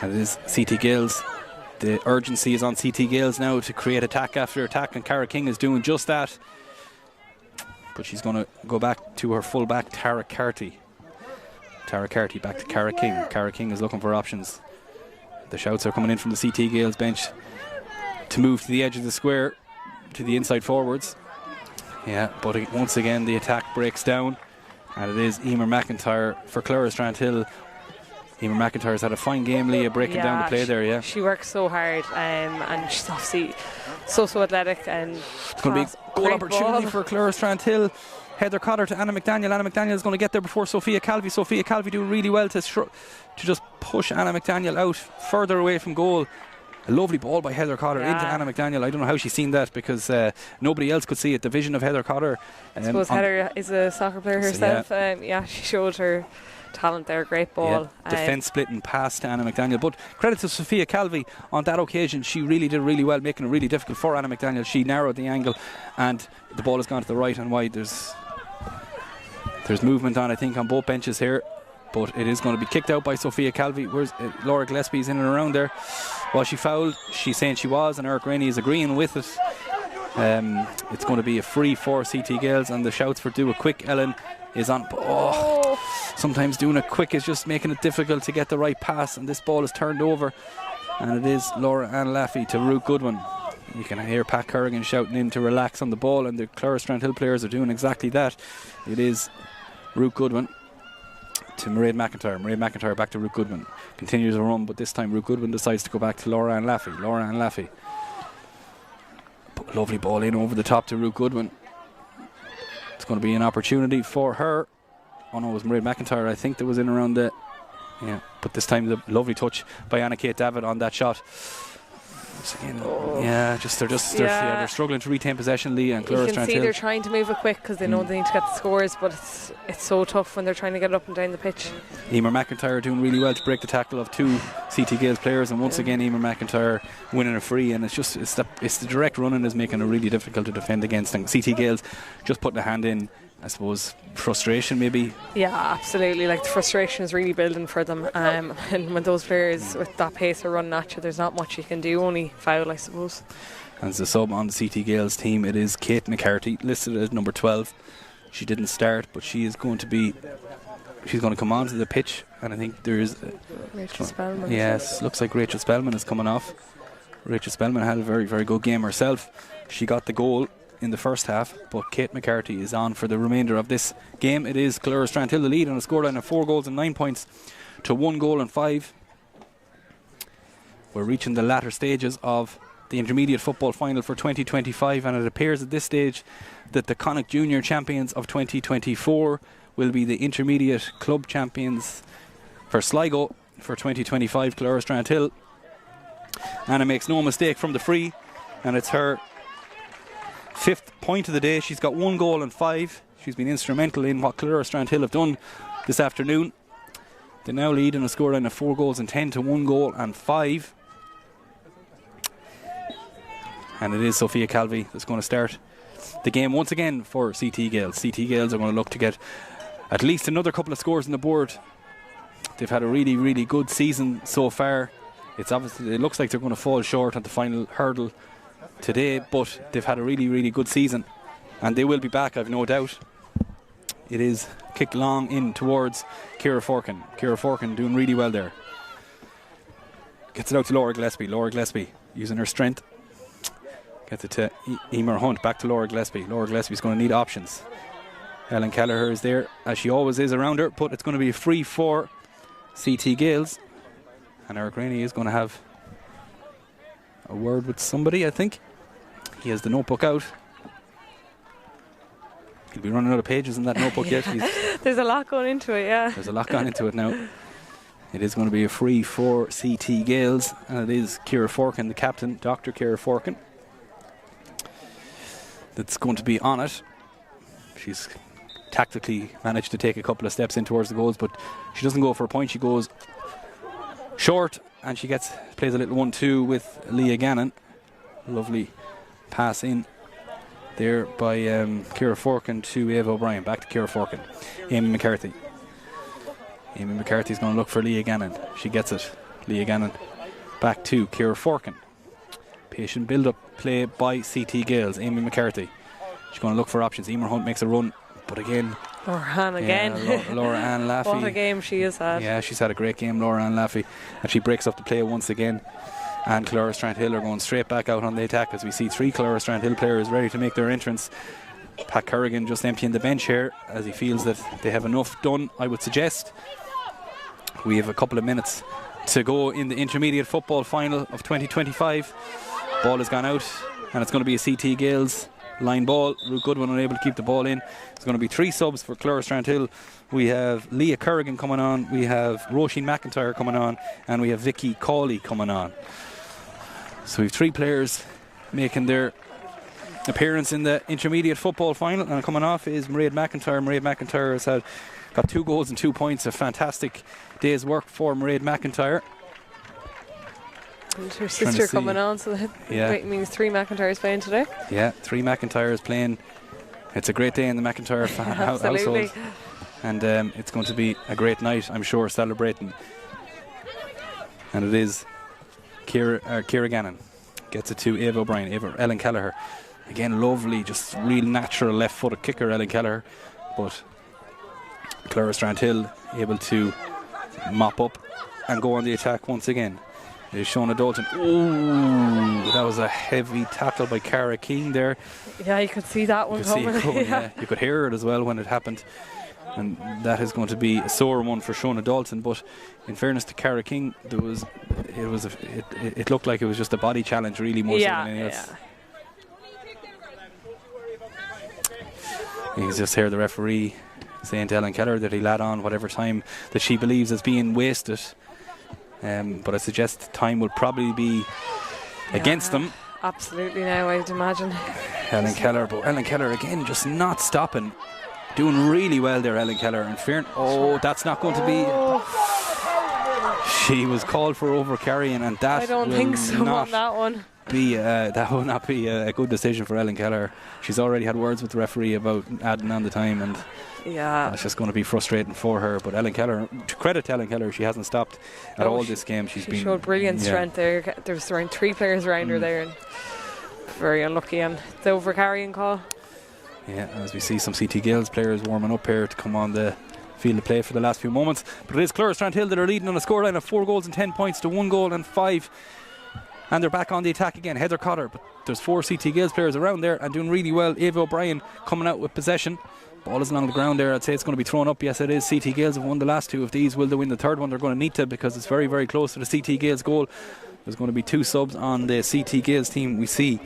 and it is CT Gales. The urgency is on CT Gales now to create attack after attack, and Cara King is doing just that. But she's going to go back to her full-back, Tara Carty. Tara Carty back to Cara King. Cara King is looking for options. The shouts are coming in from the CT Gales bench to move to the edge of the square, to the inside forwards. Yeah, but once again the attack breaks down, and it is Emer McIntyre for Clora Strandhill. Emer McIntyre's had a fine game, Leah, breaking down the play there, yeah. She works so hard, and she's obviously so athletic, and it's going to be a goal opportunity for Clora Strandhill. Heather Cotter to Anna McDaniel. Anna McDaniel is going to get there before Sophia Calvi. Sophia Calvi doing really well to just push Anna McDaniel out further away from goal. A lovely ball by Heather Cotter into Anna McDaniel. I don't know how she's seen that, because nobody else could see it. The vision of Heather Cotter. I suppose Heather is a soccer player herself. She showed her talent there. Great ball. Defence splitting pass to Anna McDaniel. But credit to Sophia Calvi on that occasion. She really did really well, making it really difficult for Anna McDaniel. She narrowed the angle, and the ball has gone to the right and wide. There's movement on, I think, on both benches here, but it is going to be kicked out by Sophia Calvi. Where's Laura Gillespie's in and around there. Was she fouled? She's saying she was, and Eric Rainey is agreeing with it. It's going to be a free for CT Gales, and the shouts for do a quick. Ellen is on. Sometimes doing a quick is just making it difficult to get the right pass, and this ball is turned over, and it is Laura Ann Laffey to Ruth Goodwin. You can hear Pat Kerrigan shouting in to relax on the ball, and the Clora Strandhill players are doing exactly that. It is Ruth Goodwin to Mairead McIntyre. Mairead McIntyre back to Ruth Goodwin. Continues a run, but this time Ruth Goodwin decides to go back to Laura Ann Laffey. Laura Ann Laffey. Lovely ball in over the top to Ruth Goodwin. It's going to be an opportunity for her. Oh no, it was Mairead McIntyre, I think, that was in around the... Yeah, but this time the lovely touch by Anna Kate Davitt on that shot. Again, they're struggling to retain possession, Lee, and Clora Strandhill. You can see they're trying to move it quick because they know they need to get the scores, but it's so tough when they're trying to get it up and down the pitch. Emer McIntyre doing really well to break the tackle of two CT Gales players, and once again Emer McIntyre winning a free, and it's the direct running is making it really difficult to defend against, and CT Gales just putting a hand in. I suppose frustration maybe. Yeah, absolutely. Like, the frustration is really building for them, and when those players with that pace are running at you, there's not much you can do, only foul, I suppose. And as a sub on the CT Gales team, it is Kate McCarthy, listed as number 12. She didn't start, but she's going to come onto the pitch, and I think there is Rachel Spellman. Yes, looks like Rachel Spellman is coming off. Rachel Spellman had a very, very good game herself. She got the goal in the first half, but Kate McCarthy is on for the remainder of this game. It is Clora Strandhill the lead on a scoreline of 4 goals and 9 points to 1 goal and 5. We're reaching the latter stages of the intermediate football final for 2025, and it appears at this stage that the Connacht Junior champions of 2024 will be the intermediate club champions for Sligo for 2025, Clora Strandhill. Anna makes no mistake from the free, and it's her 5th point of the day. She's got 1 goal and 5. She's been instrumental in what Clora Strandhill have done this afternoon. They now lead in a scoreline of 4 goals and 10 to 1 goal and 5. And it is Sophia Calvi that's going to start the game once again for CT Gales. CT Gales are going to look to get at least another couple of scores on the board. They've had a really, really good season so far. It looks like they're going to fall short at the final hurdle today, but they've had a really, really good season, and they will be back, I've no doubt. It is kicked long in towards Ciara Forkin. Ciara Forkin doing really well there. Gets it out to Laura Gillespie. Laura Gillespie using her strength. Gets it to Emer Hunt. Back to Laura Gillespie. Laura Gillespie's going to need options. Ellen Kelleher is there, as she always is around her, but it's going to be free for CT Gales. And Eric Rainey is going to have a word with somebody, I think. He has the notebook out. He'll be running out of pages in that notebook yet. There's a lot going into it, yeah. There's a lot going into it now. It is going to be a free for CT Gales, and it is Ciara Forkin, the captain, Dr. Ciara Forkin, that's going to be on it. She's tactically managed to take a couple of steps in towards the goals, but she doesn't go for a point. She goes short, and she plays a little 1-2 with Leah Gannon. Lovely pass in there by Ciara Forkin to Eva O'Brien. Back to Ciara Forkin. Amy McCarthy. Amy McCarthy's going to look for Leah Gannon. She gets it. Leah Gannon back to Ciara Forkin. Patient build-up play by CT Gales. Amy McCarthy. She's going to look for options. Emer Hunt makes a run, but again, Laura Ann again. Laura Ann Laffey. What a game she has had. Yeah, she's had a great game, Laura Ann Laffey. And she breaks up the play once again. And Clora Strandhill are going straight back out on the attack as we see 3 Clora Strandhill players ready to make their entrance. Pat Currigan just emptying the bench here as he feels that they have enough done, I would suggest. We have a couple of minutes to go in the intermediate football final of 2025. Ball has gone out, and it's going to be a CT Gales line ball. Ruth Goodwin unable to keep the ball in. It's going to be 3 subs for Clora Strandhill. We have Leah Currigan coming on, we have Roisin McIntyre coming on, and we have Vicky Cawley coming on. So we have 3 players making their appearance in the intermediate football final, and coming off is Mairead McIntyre. Mairead McIntyre has got 2 goals and 2 points. A fantastic day's work for Mairead McIntyre. And her sister coming on, so that means 3 McIntyres playing today. Yeah, 3 McIntyres playing. It's a great day in the McIntyre household, and it's going to be a great night, I'm sure, celebrating. And it is Ciara Gannon gets it to Eva O'Brien. Ellen Kelleher, again, lovely, just real natural left-footed kicker, Ellen Kelleher, but Clora Strandhill able to mop up and go on the attack once again. It is Shona Dalton. Oh, that was a heavy tackle by Cara King there. Yeah, you could see that one coming. Yeah. You could hear it as well when it happened. And that is going to be a sore one for Shona Dalton. But in fairness to Cara King, it looked like it was just a body challenge, really, more so than anything else. You can just hear the referee saying to Ellen Kelleher that he'll add on whatever time that she believes is being wasted. But I suggest time will probably be against them. Absolutely now, I'd imagine. Ellen Kelleher, but Ellen Kelleher again just not stopping. Doing really well there, Ellen Kelleher. In fairness, that's not going to be. She was called for overcarrying, and that I don't think so on that one. That will not be a good decision for Ellen Kelleher. She's already had words with the referee about adding on the time, and that's just going to be frustrating for her. But Ellen Kelleher, to credit to Ellen Kelleher, she hasn't stopped at all this game. She showed brilliant strength there. There's around 3 players around her there, and very unlucky on the overcarrying call. Yeah, as we see some CT Gales players warming up here to come on the field of play for the last few moments. But it is Clora Strandhill that are leading on a scoreline of 4 goals and 10 points to 1 goal and 5. And they're back on the attack again. Heather Cotter, but there's 4 CT Gales players around there and doing really well. Ava O'Brien coming out with possession. Ball is along the ground there. I'd say it's going to be thrown up. Yes, it is. CT Gales have won the last 2 of these. Will they win the third one? They're going to need to, because it's very, very close to the CT Gales goal. There's going to be 2 subs on the CT Gales team. We see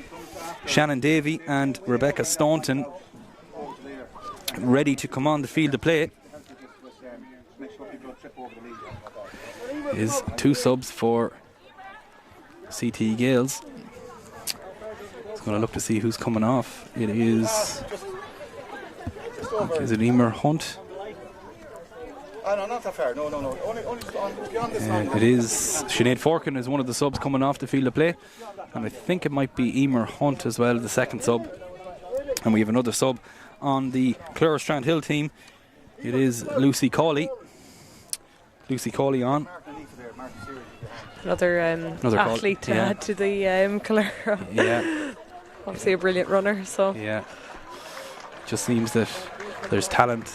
Shannon Davey and Rebecca Staunton ready to come on the field to play. Is 2 subs for CT Gales. It's going to look to see who's coming off. It is it Emer Hunt? Oh, no, not that far. No. Only beyond this line. It is Sinead Forkin is one of the subs coming off the field of play. And I think it might be Emer Hunt as well, the second sub. And we have another sub on the Clere Strandhill team. It is Lucy Cawley. Lucy Cawley on. Another athlete to add to the Clere. Yeah. Obviously a brilliant runner. So yeah. Just seems that there's talent,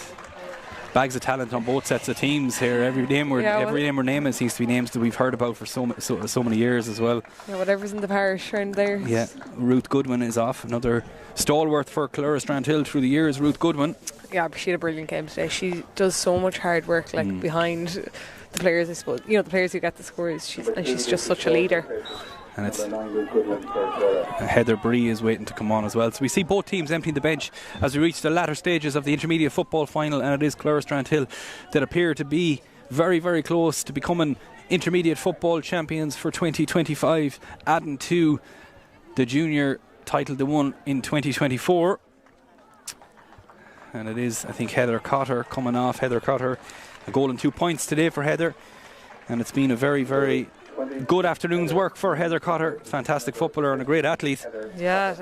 bags of talent on both sets of teams here. Every name we're naming seems to be names that we've heard about for so many years as well. Yeah, whatever's in the parish around there. Yeah, Ruth Goodwin is off. Another stalwart for Clere Strandhill through the years, Ruth Goodwin. Yeah, but she had a brilliant game today. She does so much hard work, behind the players, I suppose. The players who get the scores. She's just such a leader. And it's Heather Bree is waiting to come on as well. So we see both teams emptying the bench as we reach the latter stages of the intermediate football final, and it is Clere Strandhill that appear to be very, very close to becoming intermediate football champions for 2025, adding to the junior title they won in 2024. And it is, I think, Heather Cotter coming off. Heather Cotter, a goal and 2 points today for Heather, and it's been a very, very good afternoon's work for Heather Cotter. Fantastic footballer and a great athlete. Yeah,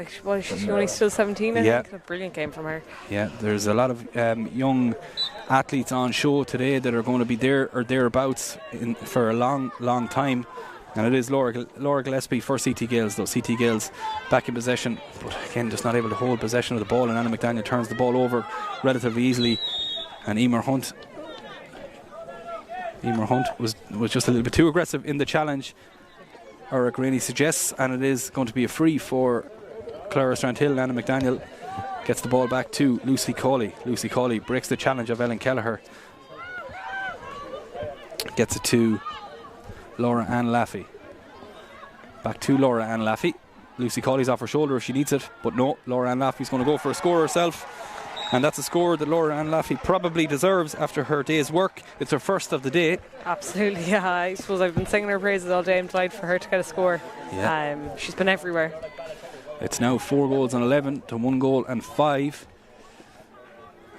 she's only still 17, I think. A brilliant game from her. Yeah, there's a lot of young athletes on show today that are going to be there or thereabouts for a long, long time. And it is Laura Gillespie for CT Gales, though. CT Gales back in possession, but again just not able to hold possession of the ball, and Anna McDaniel turns the ball over relatively easily. And Emer Hunt was just a little bit too aggressive in the challenge, Eric Rainey suggests, and it is going to be a free for Clere Strandhill. Anna McDaniel gets the ball back to Lucy Cawley. Lucy Cawley breaks the challenge of Ellen Kelleher. Gets it to Laura Ann Laffey. Back to Laura Ann Laffey. Lucy Cawley's off her shoulder if she needs it, but no, Laura Ann Laffey's going to go for a score herself. And that's a score that Laura Ann Laffey probably deserves after her day's work. It's her first of the day. Absolutely, yeah. I suppose I've been singing her praises all day. I'm delighted for her to get a score. Yeah. She's been everywhere. It's now 4 goals and 11 to 1 goal and 5.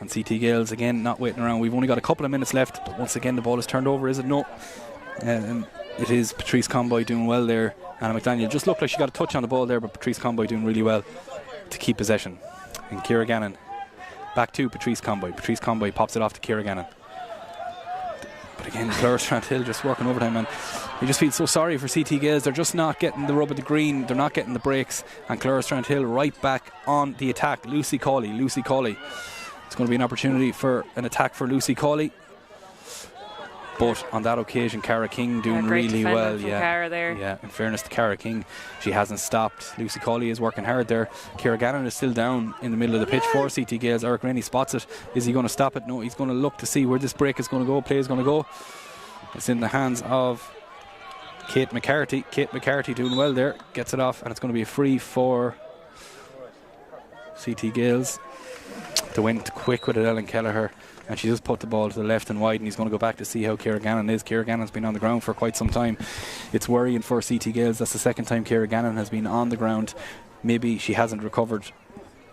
And CT Gales again not waiting around. We've only got a couple of minutes left, but once again the ball is turned over, is it? No. It is Patrice Conboy doing well there. Anna McDaniel just looked like she got a touch on the ball there, but Patrice Conboy doing really well to keep possession. And Ciara Gannon back to Patrice Conboy. Patrice Conboy pops it off to Ciara Gannon. But again, Clere Strandhill just working overtime, and you just feel so sorry for CT Gales. They're just not getting the rub of the green. They're not getting the breaks. And Clere Strandhill right back on the attack. Lucy Cawley. It's going to be an opportunity for an attack for Lucy Cawley. But on that occasion, Cara King doing really well. Cara there. Yeah, in fairness to Cara King, she hasn't stopped. Lucy Cawley is working hard there. Ciara Gannon is still down in the middle of the pitch for CT Gales. Eric Rainey spots it. Is he going to stop it? No, he's going to look to see where this break is going to go, play is going to go. It's in the hands of Kate McCarthy. Kate McCarthy doing well there. Gets it off, and it's going to be a free for CT Gales. They went quick with it, Ellen Kelleher, and she just put the ball to the left and wide, and he's going to go back to see how Ciara Gannon is. Ciara Gannon's been on the ground for quite some time. It's worrying for CT Gales. That's the second time Ciara Gannon has been on the ground. Maybe she hasn't recovered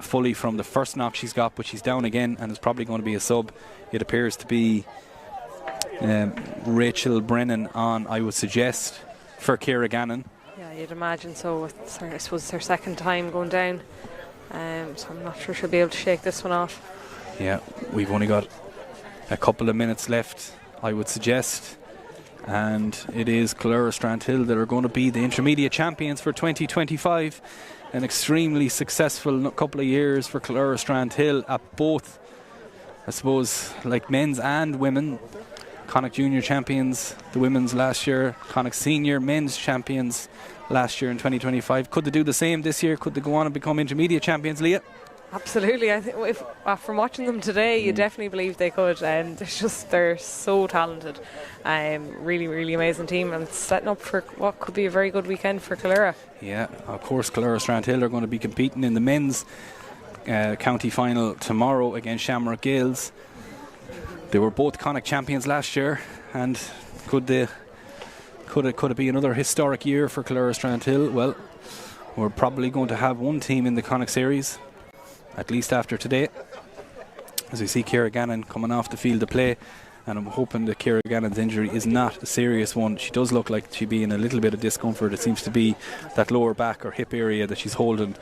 fully from the first knock she's got, but she's down again and is probably going to be a sub. It appears to be Rachel Brennan on, I would suggest, for Ciara Gannon. Yeah, you'd imagine so. I suppose it's her second time going down. So I'm not sure she'll be able to shake this one off. Yeah, we've only got a couple of minutes left, I would suggest. And it is Clere Strandhill that are going to be the intermediate champions for 2025. An extremely successful couple of years for Clere Strandhill at both, I suppose, like men's and women Connacht Junior champions, the women's last year, Connacht Senior men's champions last year in 2025. Could they do the same this year? Could they go on and become intermediate champions, Leah? Absolutely. I think from watching them today, you definitely believe they could. They're so talented. Really, really amazing team, and setting up for what could be a very good weekend for Killera. Yeah, of course, Killera Strandhill are going to be competing in the men's county final tomorrow against Shamrock Gales. They were both Connacht champions last year, and could it be another historic year for Killera Strandhill? Well, we're probably going to have one team in the Connacht series, at least after today, as we see Ciara Gannon coming off the field to play, and I'm hoping that Ciara Gannon's injury is not a serious one. She does look like she'd be in a little bit of discomfort. It seems to be that lower back or hip area that she's holding,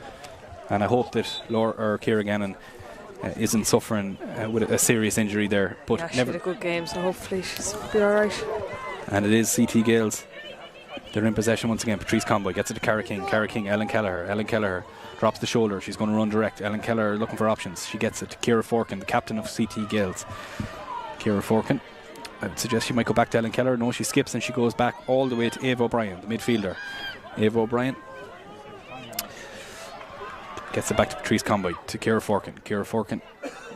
and I hope that Ciara Gannon isn't suffering with a serious injury there. But yeah, she had a good game, so hopefully she'll be alright. And it is CT Gales. They're in possession once again. Patrice Conboy gets it to Cara King. Cara King, Ellen Kelleher drops the shoulder. She's going to run direct. Ellen Kelleher looking for options. She gets it to Ciara Forkin, the captain of CT Gales. Ciara Forkin, I'd suggest she might go back to Ellen Kelleher. No, she skips and she goes back all the way to Ava O'Brien, the midfielder. Ava O'Brien gets it back to Patrice Conboy, to Ciara Forkin. Ciara Forkin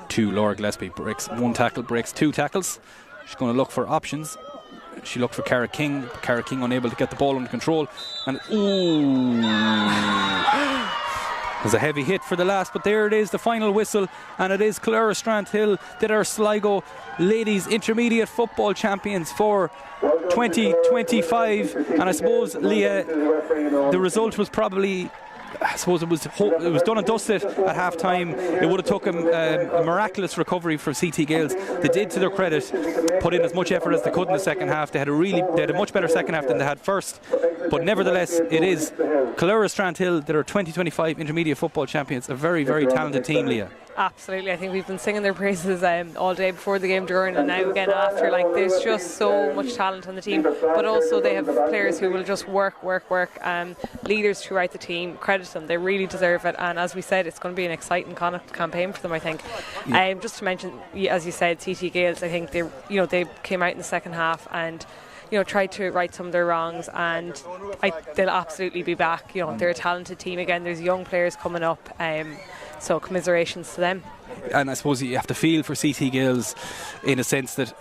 to Laura Gillespie. Breaks one tackle, breaks two tackles. She's going to look for options. She looked for Cara King. Cara King unable to get the ball under control. And there's a heavy hit for the last, but there it is, the final whistle, and it is Killera Strandhill that are Sligo ladies intermediate football champions for 2025. And I suppose, Leah, the result was probably, I suppose it was done and dusted at half time. It would have taken a miraculous recovery for CT Gales. They did, to their credit, put in as much effort as they could in the second half. They had a much better second half than they had first. But nevertheless, it is Killera Strandhill that are 2025 intermediate football champions. A very, very talented team, Leah. Absolutely. I think we've been singing their praises all day before the game, during, and now again after. Like, there's just so much talent on the team, but also they have players who will just work, leaders throughout the team. Credit them, they really deserve it. And as we said, it's going to be an exciting campaign for them, I think. Just to mention, as you said, CT Gales, I think they came out in the second half and tried to right some of their wrongs, and they'll absolutely be back. They're a talented team again. There's young players coming up, so commiserations to them. And I suppose you have to feel for CT Gales in a sense that,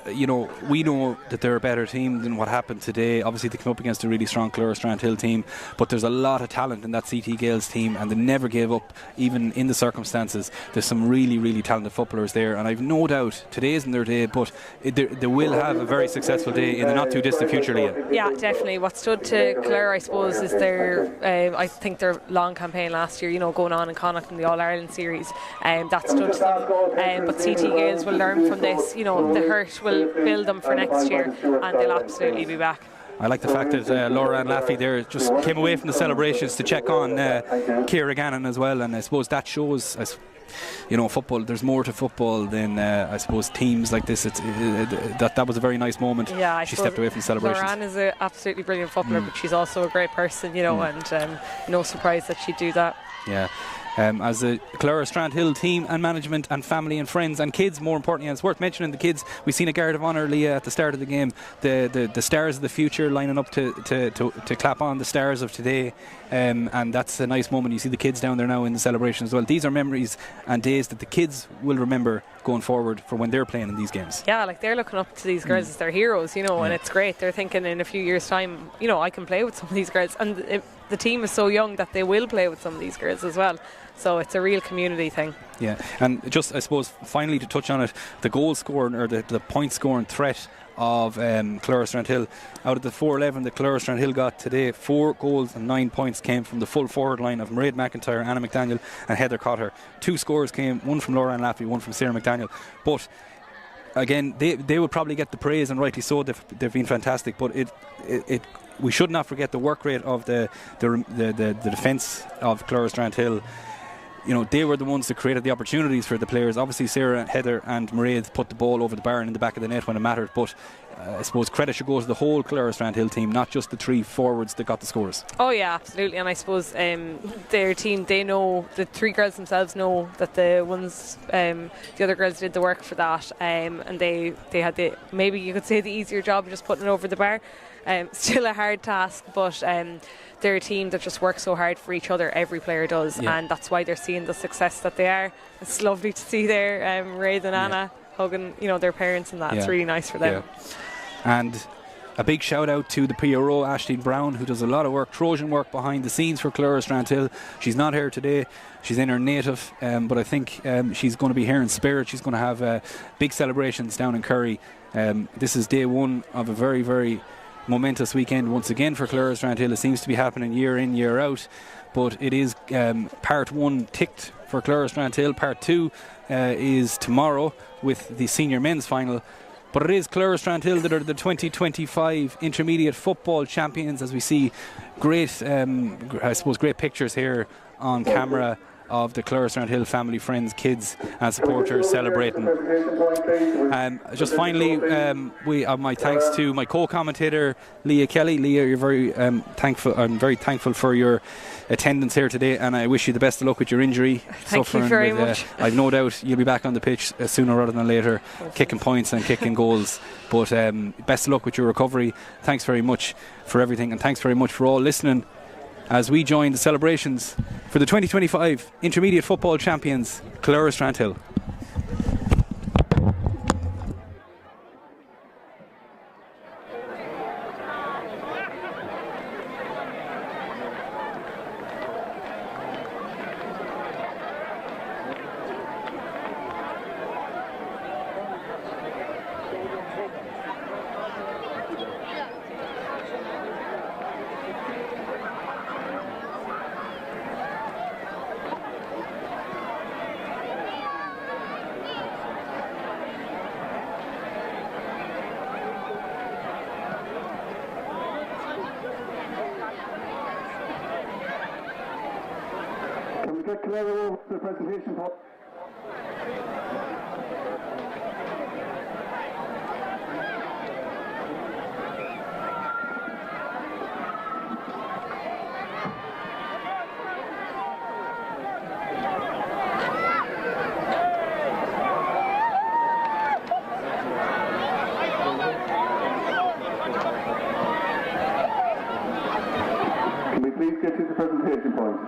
we know that they're a better team than what happened today. Obviously they came up against a really strong Killera Strandhill team, but there's a lot of talent in that CT Gales team, and they never gave up even in the circumstances. There's some really, really talented footballers there, and I've no doubt today isn't their day, but they will have a very successful day in the not too distant future, Leah. Yeah, definitely. What stood to Killera, I suppose, is I think their long campaign last year, going on in Connacht in the All-Ireland series, that stood to them. But CT Gales will learn from this. The hurt will build them for next year, and they'll absolutely be back. I like the fact that Laura and Laffey there just came away from the celebrations to check on Ciara Gannon as well, and I suppose that shows football, there's more to football than I suppose teams like this. That was a very nice moment. Yeah, she stepped away from the celebrations. Lauren is an absolutely brilliant footballer, but she's also a great person, and no surprise that she'd do that. Yeah. As a Killera Strandhill team and management and family and friends and kids, more importantly, and it's worth mentioning the kids. We've seen a guard of honour, Leah, at the start of the game. The stars of the future lining up to clap on the stars of today, and that's a nice moment. You see the kids down there now in the celebration as well. These are memories and days that the kids will remember going forward for when they're playing in these games. Yeah, like they're looking up to these girls as their heroes, and it's great. They're thinking in a few years' time, I can play with some of these girls, and the team is so young that they will play with some of these girls as well. So it's a real community thing. Yeah, and just, I suppose, finally to touch on it, the goal scoring or the point scoring threat of Killera Strandhill. Out of the 4-11 that Killera Strandhill got today, 4 goals and 9 points came from the full forward line of Mairead McIntyre, Anna McDaniel and Heather Cotter. 2 scores came, one from Laura and Laffey, one from Sarah McDaniel. But again, they would probably get the praise, and rightly so. They've been fantastic, but we should not forget the work rate of the defence of Killera Strandhill. They were the ones that created the opportunities for the players. Obviously Sarah, Heather and Mairead put the ball over the bar and in the back of the net when it mattered, but I suppose credit should go to the whole Clare Strandhill team, not just the 3 forwards that got the scores. Oh yeah, absolutely. And I suppose their team, they know, the 3 girls themselves know that the other girls did the work for that, and they had maybe you could say the easier job of just putting it over the bar. Still a hard task, but they're a team that just works so hard for each other. Every player does, and that's why they're seeing the success that they are. It's lovely to see their Mairead and Anna hugging, their parents and that. It's really nice for them. And a big shout out to the PRO, Aisling Brown, who does a lot of work, Trojan work behind the scenes for Clare Strandhill. She's not here today. She's in her native, but I think she's going to be here in spirit. She's going to have big celebrations down in Kerry. This is day 1 of a very, very momentous weekend once again for Clare Strandhill. It seems to be happening year in, year out, but it is part 1 ticked for Clare Strandhill. Part 2 is tomorrow with the senior men's final. But it is Clare Strandhill that are the 2025 intermediate football champions, as we see great, great pictures here on camera of the Clare Strandhill family, friends, kids and supporters celebrating. Just finally, we have my thanks to my co-commentator Leah Kelly. Leah, you're very thankful. I'm very thankful for your attendance here today, and I wish you the best of luck with your injury. Thank you very much. I've no doubt you'll be back on the pitch sooner rather than later, kicking points and kicking goals. But best of luck with your recovery. Thanks very much for everything, and thanks very much for all listening as we join the celebrations for the 2025 intermediate football champions, Clare Strandhill. The presentation part. Can we please get to the presentation point?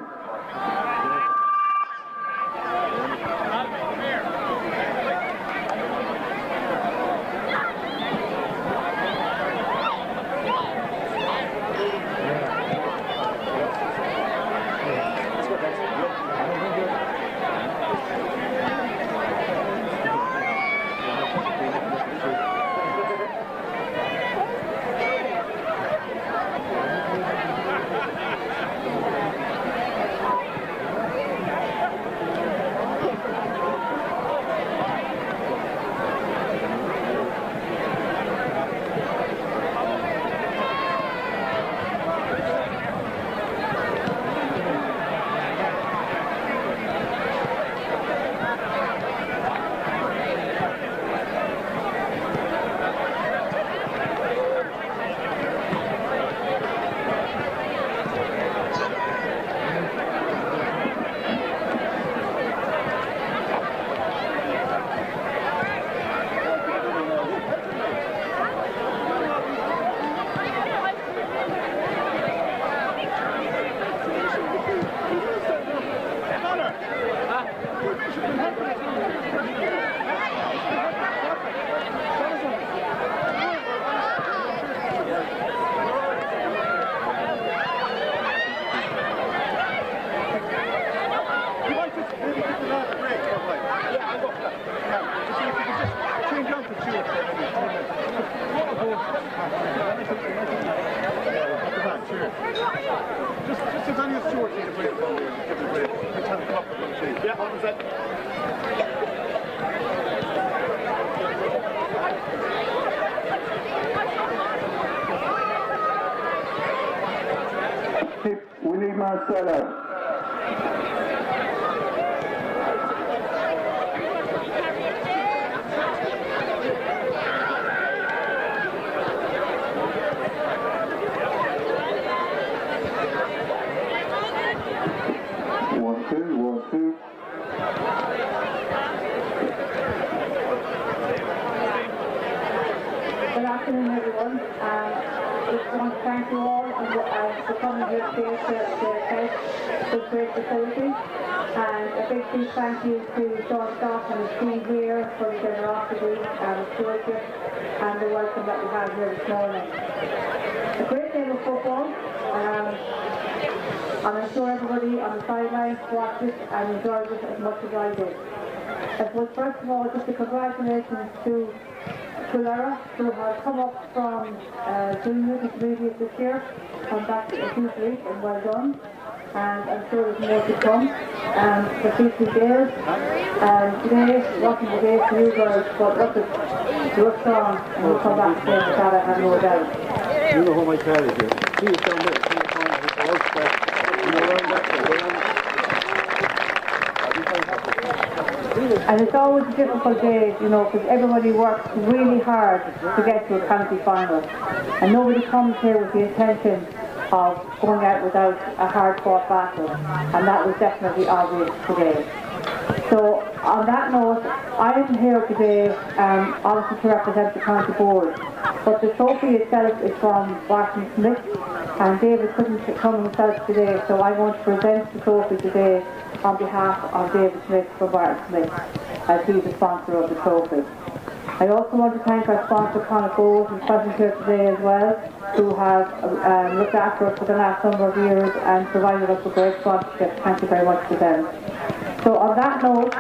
We need Marcella. everyone. Just want to thank you all for coming here today to KEASH, this great facility. And a big thank you to Sean Scott and his team here for the generosity and stewardship and the welcome that we had here this morning. A great game of football. And I'm sure everybody on the sidelines watched it and enjoyed it as much as I did. I suppose first of all, just a congratulations to Lara, who has come up from junior intermediate this year, come back to a huge leap, and well done. And I'm sure there's more to come. For CC Gales, today wasn't the day for you girls, but look strong and we'll come back to the Sarah, I have no doubt. You know how my car is here. See it down there, see the corner, it's all back. You know where that's And it's always a difficult day, you know, because everybody works really hard to get to a county final. And nobody comes here with the intention of going out without a hard-fought battle. And that was definitely obvious today. So, on that note, I am here today, obviously to represent the county board. But the trophy itself is from Barton Smith, and David couldn't come himself today, so I want to present the trophy today on behalf of David Smith from Barton Smith, as he's the sponsor of the trophy. I also want to thank our sponsor, Connacht Gold, who's present here today as well, who have looked after us for the last number of years and provided us with great sponsorship. Thank you very much to them. So on that note,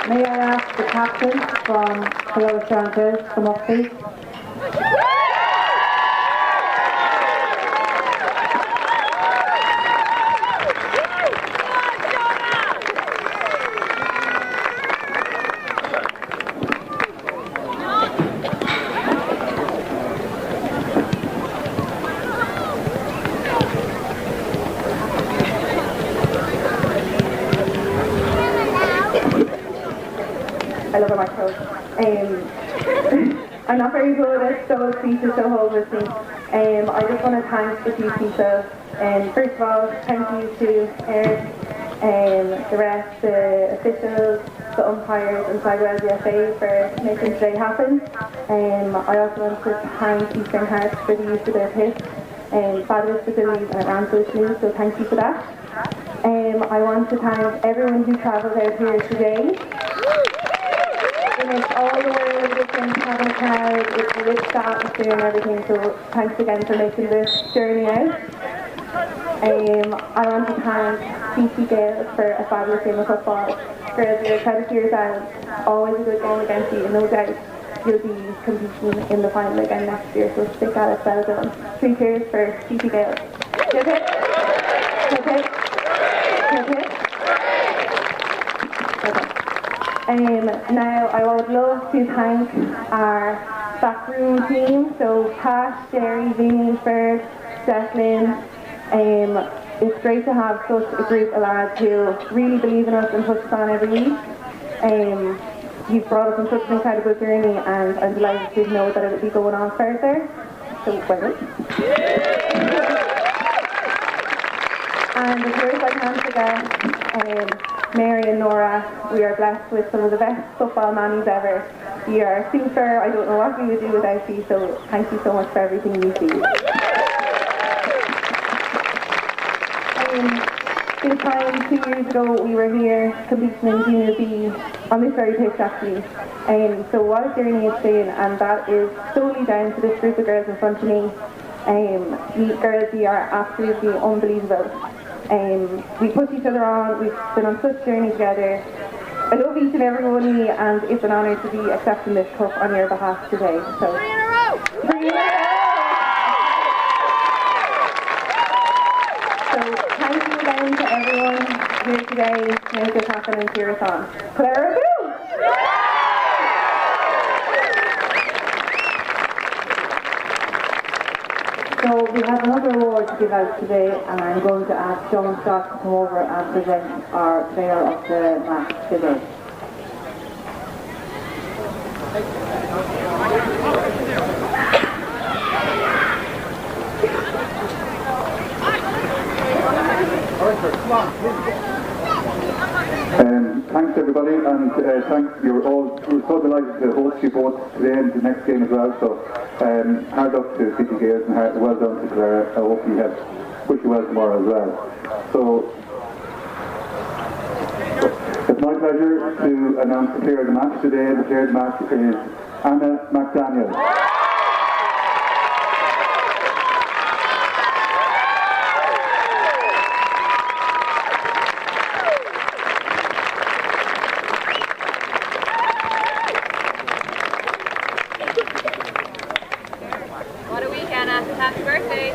may I ask the captain from Sligo LGFA to come up, please? I love my coat. I'm not very good at those pieces, so hold with me. I just want to thank the few people. First of all, thank you to Eric, the rest, the officials, the umpires and Sligo LGFA for making today happen. I also want to thank Eastern Hearts for the use of their pitch. Fabulous facilities and it ran so smooth, so thank you for that. I want to thank everyone who travelled out here today. It makes all the world of difference having a crowd, it's rich the atmosphere and everything, so thanks again for making this journey out. I want to thank CC Gales for a fabulous game of football. Girls, you're credit to yourselves, always a good game against you, and no doubt you'll be competing in the final again next year, so stick at it, well done. 3 cheers for CC Gales. Hip hip. Hip hip. Hip hip. Now I would love to thank our backroom team, so KEASH, Jerry, Vinny, Ferg, Declan. It's great to have such a group of lads who really believe in us and push us on every week. You've brought us on such an incredible journey, and I'm delighted to know that it will be going on further. So well done. And of course I can't forget Mary and Nora. We are blessed with some of the best football nannies ever. You are super. I don't know what we would do without you, so thank you so much for everything you do. This time 2 years ago we were here competing in Junior B on this very pitch actually. So what a journey it's been, and that is solely down to this group of girls in front of me. You girls, you are absolutely unbelievable. We push each other on, we've been on such a journey together. I love each and every one of you, and it's an honour to be accepting this cup on your behalf today. So, 3 in a row! 3 in a row! So thank you again to everyone here today to make this happen and cheer us on. Clara, boo! So we have another award to give out today, and I'm going to ask John Scott to come over and present our player of the match today. Thanks everybody. everybody, and we're so delighted to host you both today and the next game as well. So hard luck to City Gales and well done to Clara. I hope you wish you well tomorrow as well. So it's my pleasure to announce the player of the match today. The player of the match is Anna McDaniel. What a week, Anna. Happy birthday.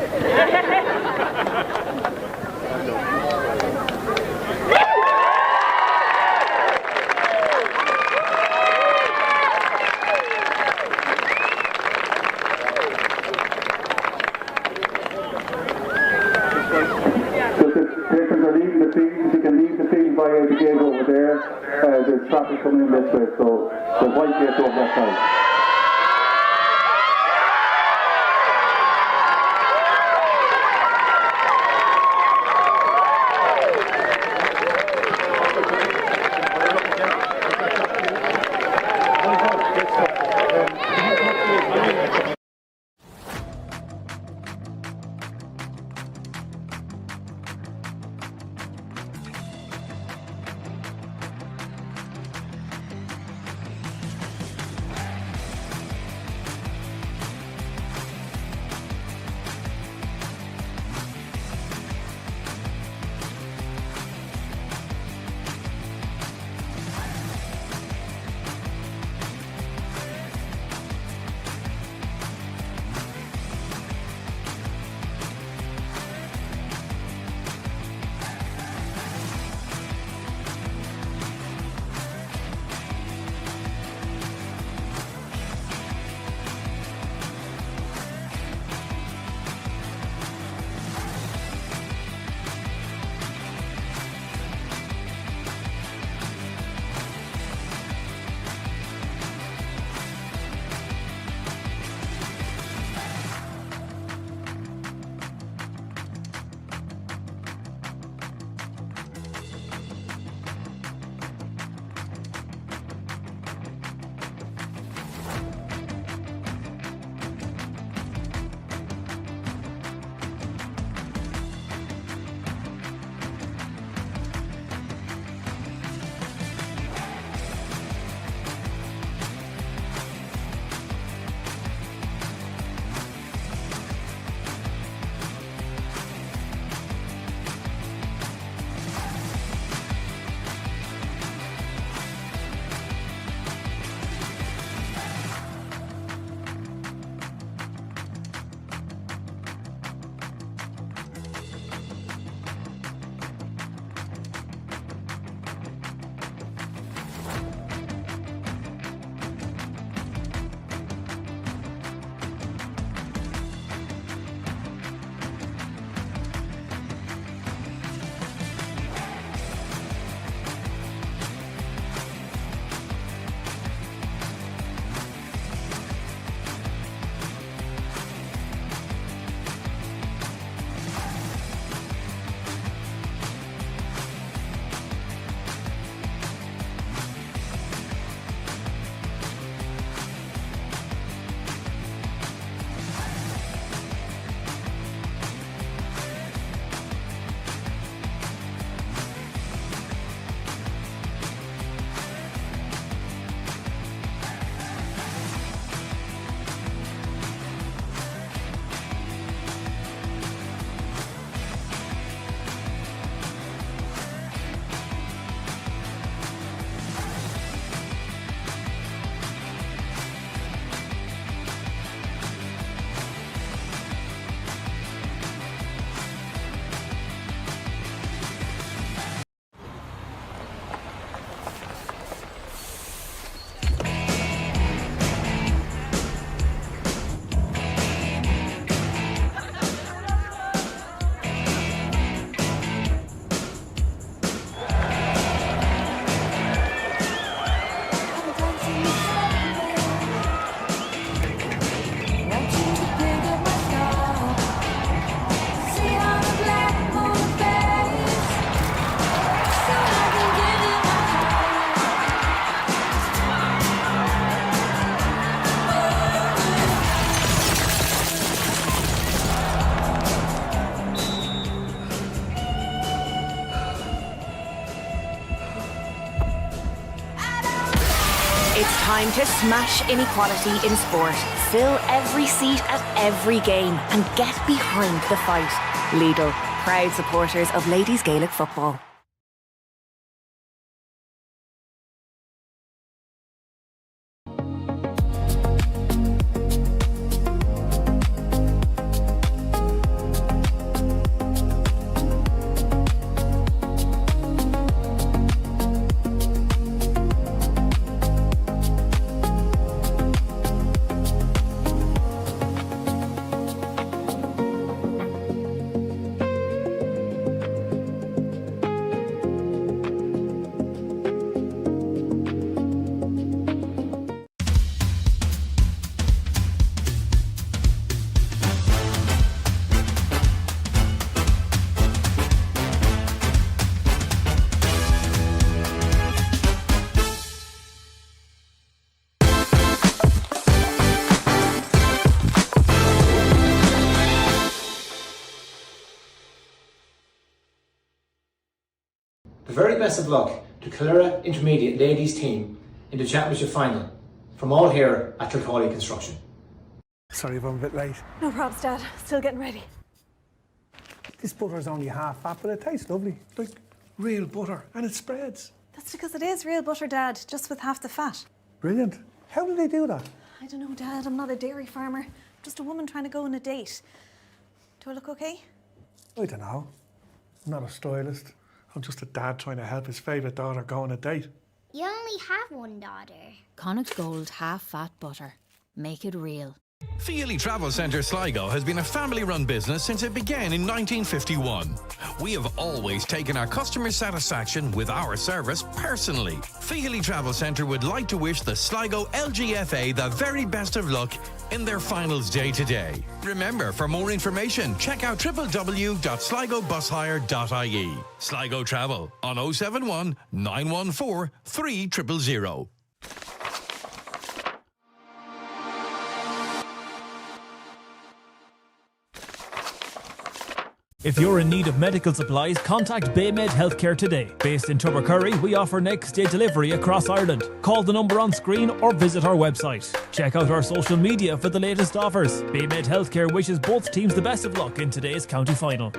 If you can leave the field via the gate over there, there's traffic coming in this way, so the white gate over that side. time to smash inequality in sport. Fill every seat at every game and get behind the fight. Lidl, proud supporters of ladies Gaelic football. The very best of luck to Kildare Intermediate Ladies team in the Championship final from all here at Kilcawley Construction. Sorry if I'm a bit late. No props, Dad. Still getting ready. This butter's only half fat, but it tastes lovely. Like real butter, and it spreads. That's because it is real butter, Dad, just with half the fat. Brilliant. How do they do that? I don't know, Dad. I'm not a dairy farmer. I'm just a woman trying to go on a date. Do I look okay? I don't know. I'm not a stylist. I'm just a dad trying to help his favourite daughter go on a date. You only have one daughter. Connacht Gold half fat butter. Make it real. Feely Travel Centre Sligo has been a family-run business since it began in 1951. We have always taken our customer satisfaction with our service personally. Feely Travel Centre would like to wish the Sligo LGFA the very best of luck in their finals day today. Remember, for more information, check out www.sligobushire.ie. Sligo Travel on 071 914 3000. If you're in need of medical supplies, contact Baymed Healthcare today. Based in Tubbercurry, we offer next day delivery across Ireland. Call the number on screen or visit our website. Check out our social media for the latest offers. Baymed Healthcare wishes both teams the best of luck in today's county final.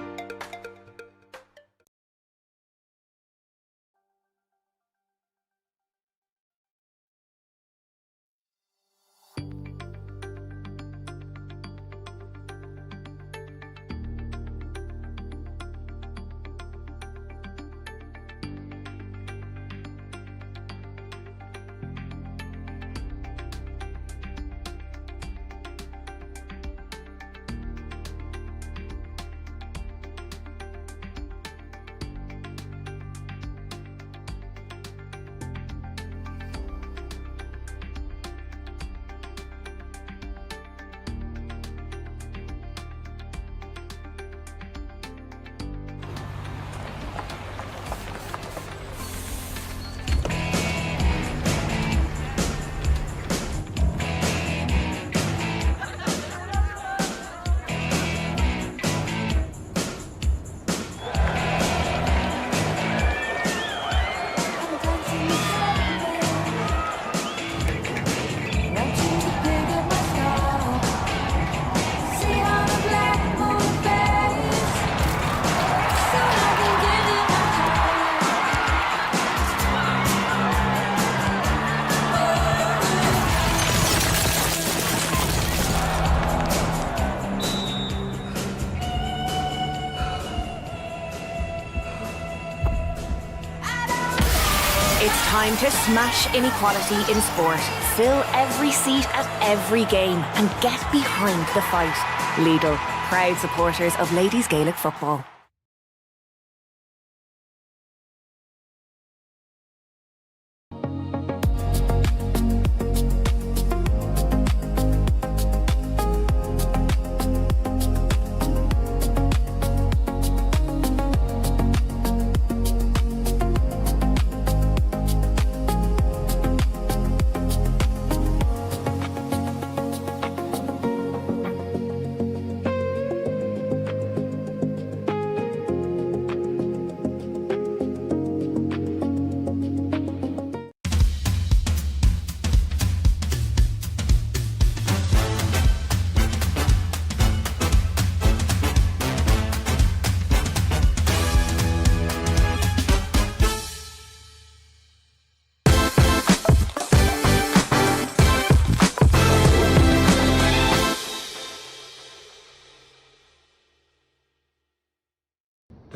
It's time to smash inequality in sport. Fill every seat at every game and get behind the fight. Lidl, proud supporters of ladies Gaelic football.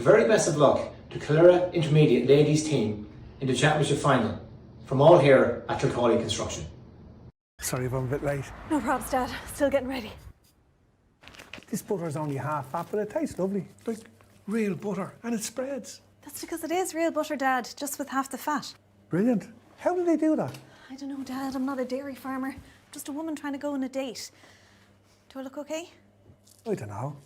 very best of luck to Killera Intermediate Ladies team in the championship final from all here at Kilcoley Construction. Sorry if I'm a bit late. No probs, Dad. Still getting ready. This butter's only half fat, but it tastes lovely. Like real butter, and it spreads. That's because it is real butter, Dad, just with half the fat. Brilliant. How do they do that? I don't know, Dad. I'm not a dairy farmer. I'm just a woman trying to go on a date. Do I look okay? I don't know.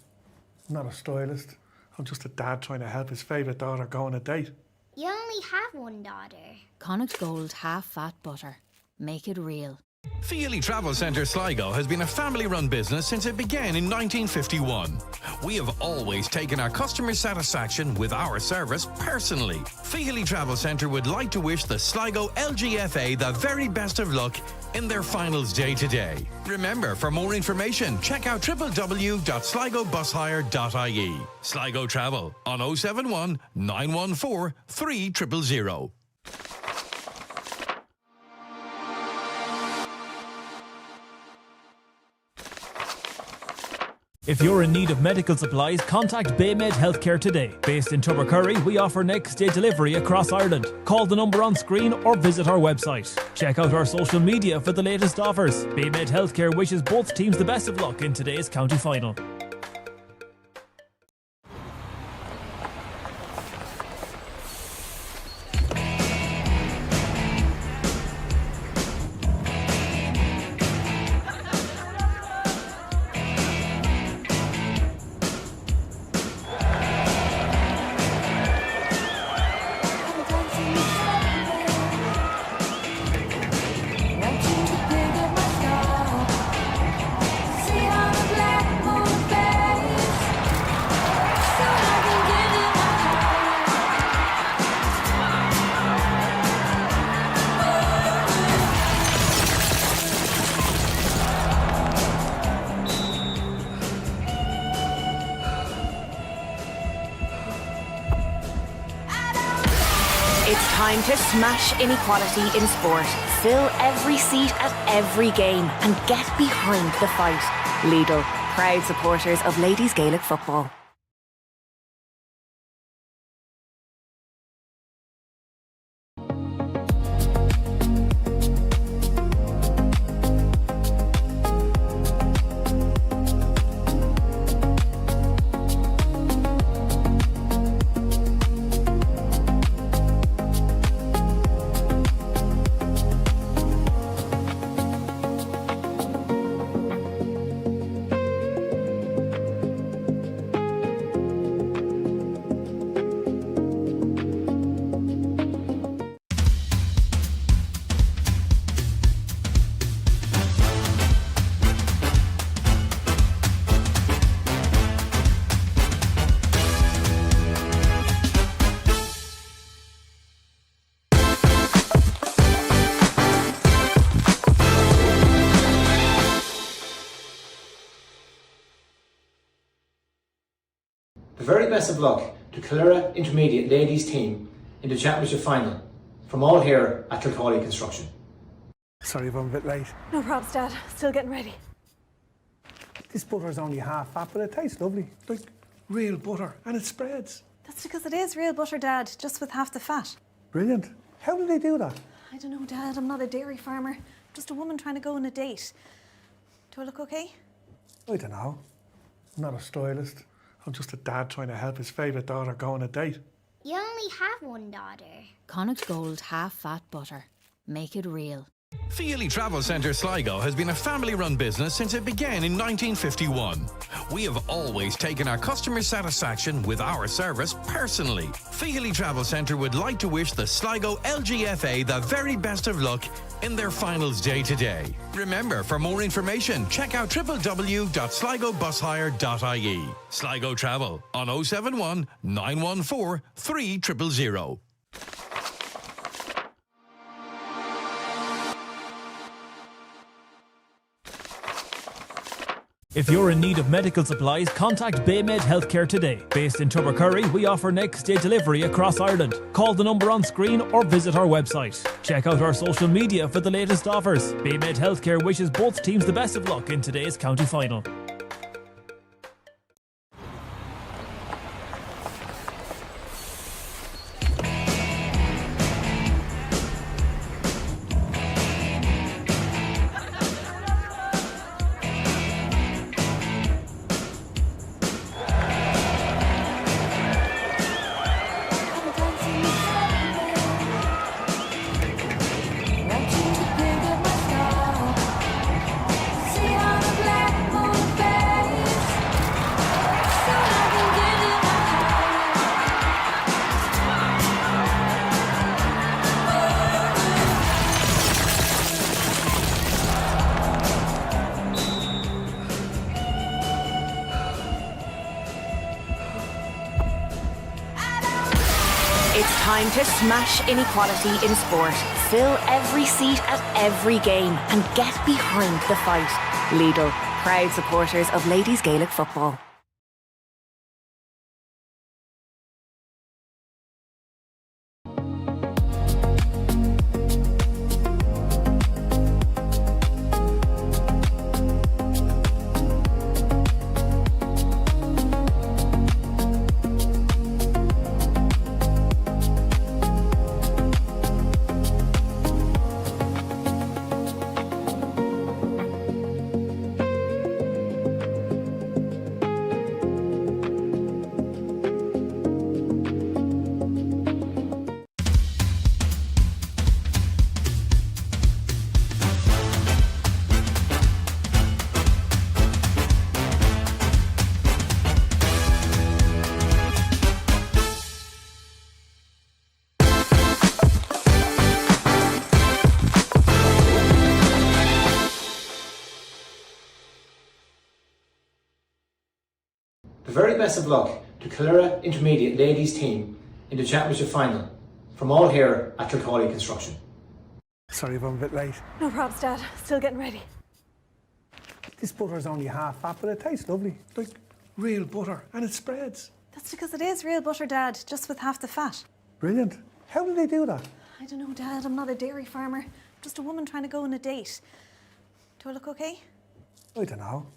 I'm not a stylist. I'm just a dad trying to help his favourite daughter go on a date. You only have one daughter. Connacht Gold half-fat butter. Make it real. Feely Travel Centre Sligo has been a family-run business since it began in 1951. We have always taken our customer satisfaction with our service personally. Feely Travel Centre would like to wish the Sligo LGFA the very best of luck in their finals day today. Remember, for more information, check out www.sligobushire.ie. Sligo Travel on 071 914 3000. If you're in need of medical supplies, contact Baymed Healthcare today. Based in Tubbercurry, we offer next day delivery across Ireland. Call the number on screen or visit our website. Check out our social media for the latest offers. Baymed Healthcare wishes both teams the best of luck in today's county final. It's time to smash inequality in sport. Fill every seat at every game and get behind the fight. Lidl, proud supporters of ladies Gaelic football. The very best of luck to Killera Intermediate Ladies team in the championship final from all here at Kilcoley Construction. Sorry if I'm a bit late. No probs, Dad. Still getting ready. This butter's only half fat, but it tastes lovely. Like real butter, and it spreads. That's because it is real butter, Dad, just with half the fat. Brilliant. How do they do that? I don't know, Dad. I'm not a dairy farmer. I'm just a woman trying to go on a date. Do I look okay? I don't know. I'm not a stylist. I'm just a dad trying to help his favourite daughter go on a date. You only have one daughter. Connacht Gold half-fat butter. Make it real. Feely Travel Centre Sligo has been a family-run business since it began in 1951. We have always taken our customer satisfaction with our service personally. Feely Travel Centre would like to wish the Sligo LGFA the very best of luck in their finals day today. Remember, for more information, check out www.sligobushire.ie. Sligo Travel on 071 914 3000. If you're in need of medical supplies, contact Baymed Healthcare today. Based in Tubbercurry, we offer next day delivery across Ireland. Call the number on screen or visit our website. Check out our social media for the latest offers. Baymed Healthcare wishes both teams the best of luck in today's county final. It's time to smash inequality in sport. Fill every seat at every game and get behind the fight. Lidl, proud supporters of ladies Gaelic football. The very best of luck to Killera Intermediate Ladies team in the Championship final from all here at Kilcawley Construction. Sorry if I'm a bit late. No props, Dad. Still getting ready. This butter's only half fat, but it tastes lovely. Like real butter, and it spreads. That's because it is real butter, Dad, just with half the fat. Brilliant. How do they do that? I don't know, Dad. I'm not a dairy farmer. I'm just a woman trying to go on a date. Do I look okay? I don't know.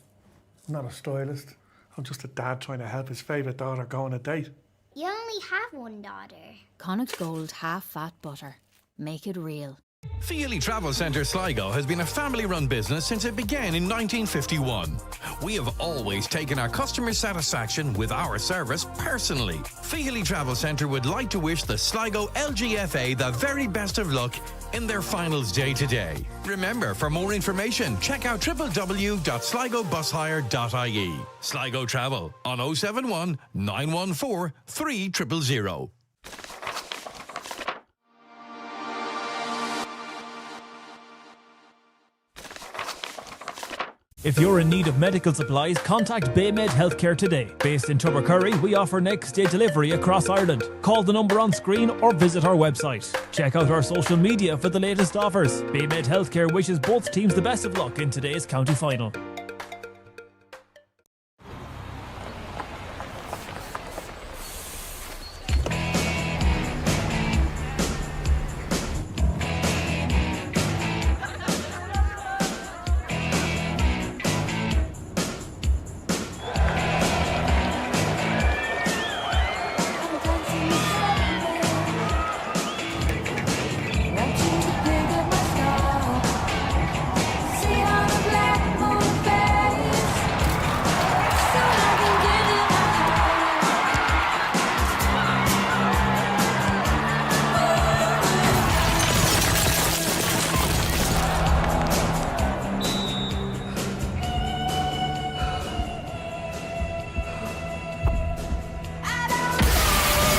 I'm not a stylist. I'm just a dad trying to help his favourite daughter go on a date. You only have one daughter. Connacht Gold half-fat butter. Make it real. Feely Travel Centre Sligo has been a family-run business since it began in 1951. We have always taken our customer satisfaction with our service personally. Feely Travel Centre would like to wish the Sligo LGFA the very best of luck in their finals day today. Remember, for more information, check out www.sligobushire.ie. Sligo Travel on 071 914 3000. If you're in need of medical supplies, contact Baymed Healthcare today. Based in Tubbercurry, we offer next day delivery across Ireland. Call the number on screen or visit our website. Check out our social media for the latest offers. Baymed Healthcare wishes both teams the best of luck in today's county final.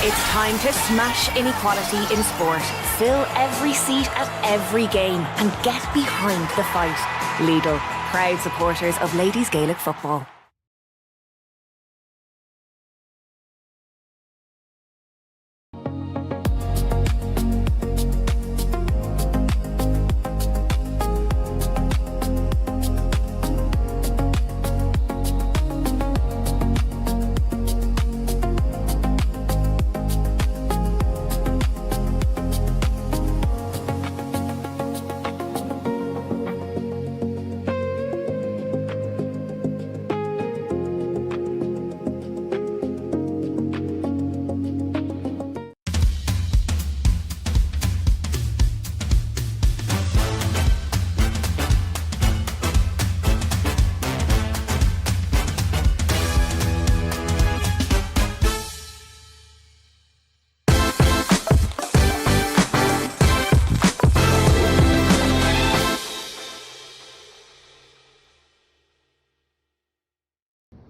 It's time to smash inequality in sport. Fill every seat at every game and get behind the fight. Lidl, proud supporters of ladies Gaelic football.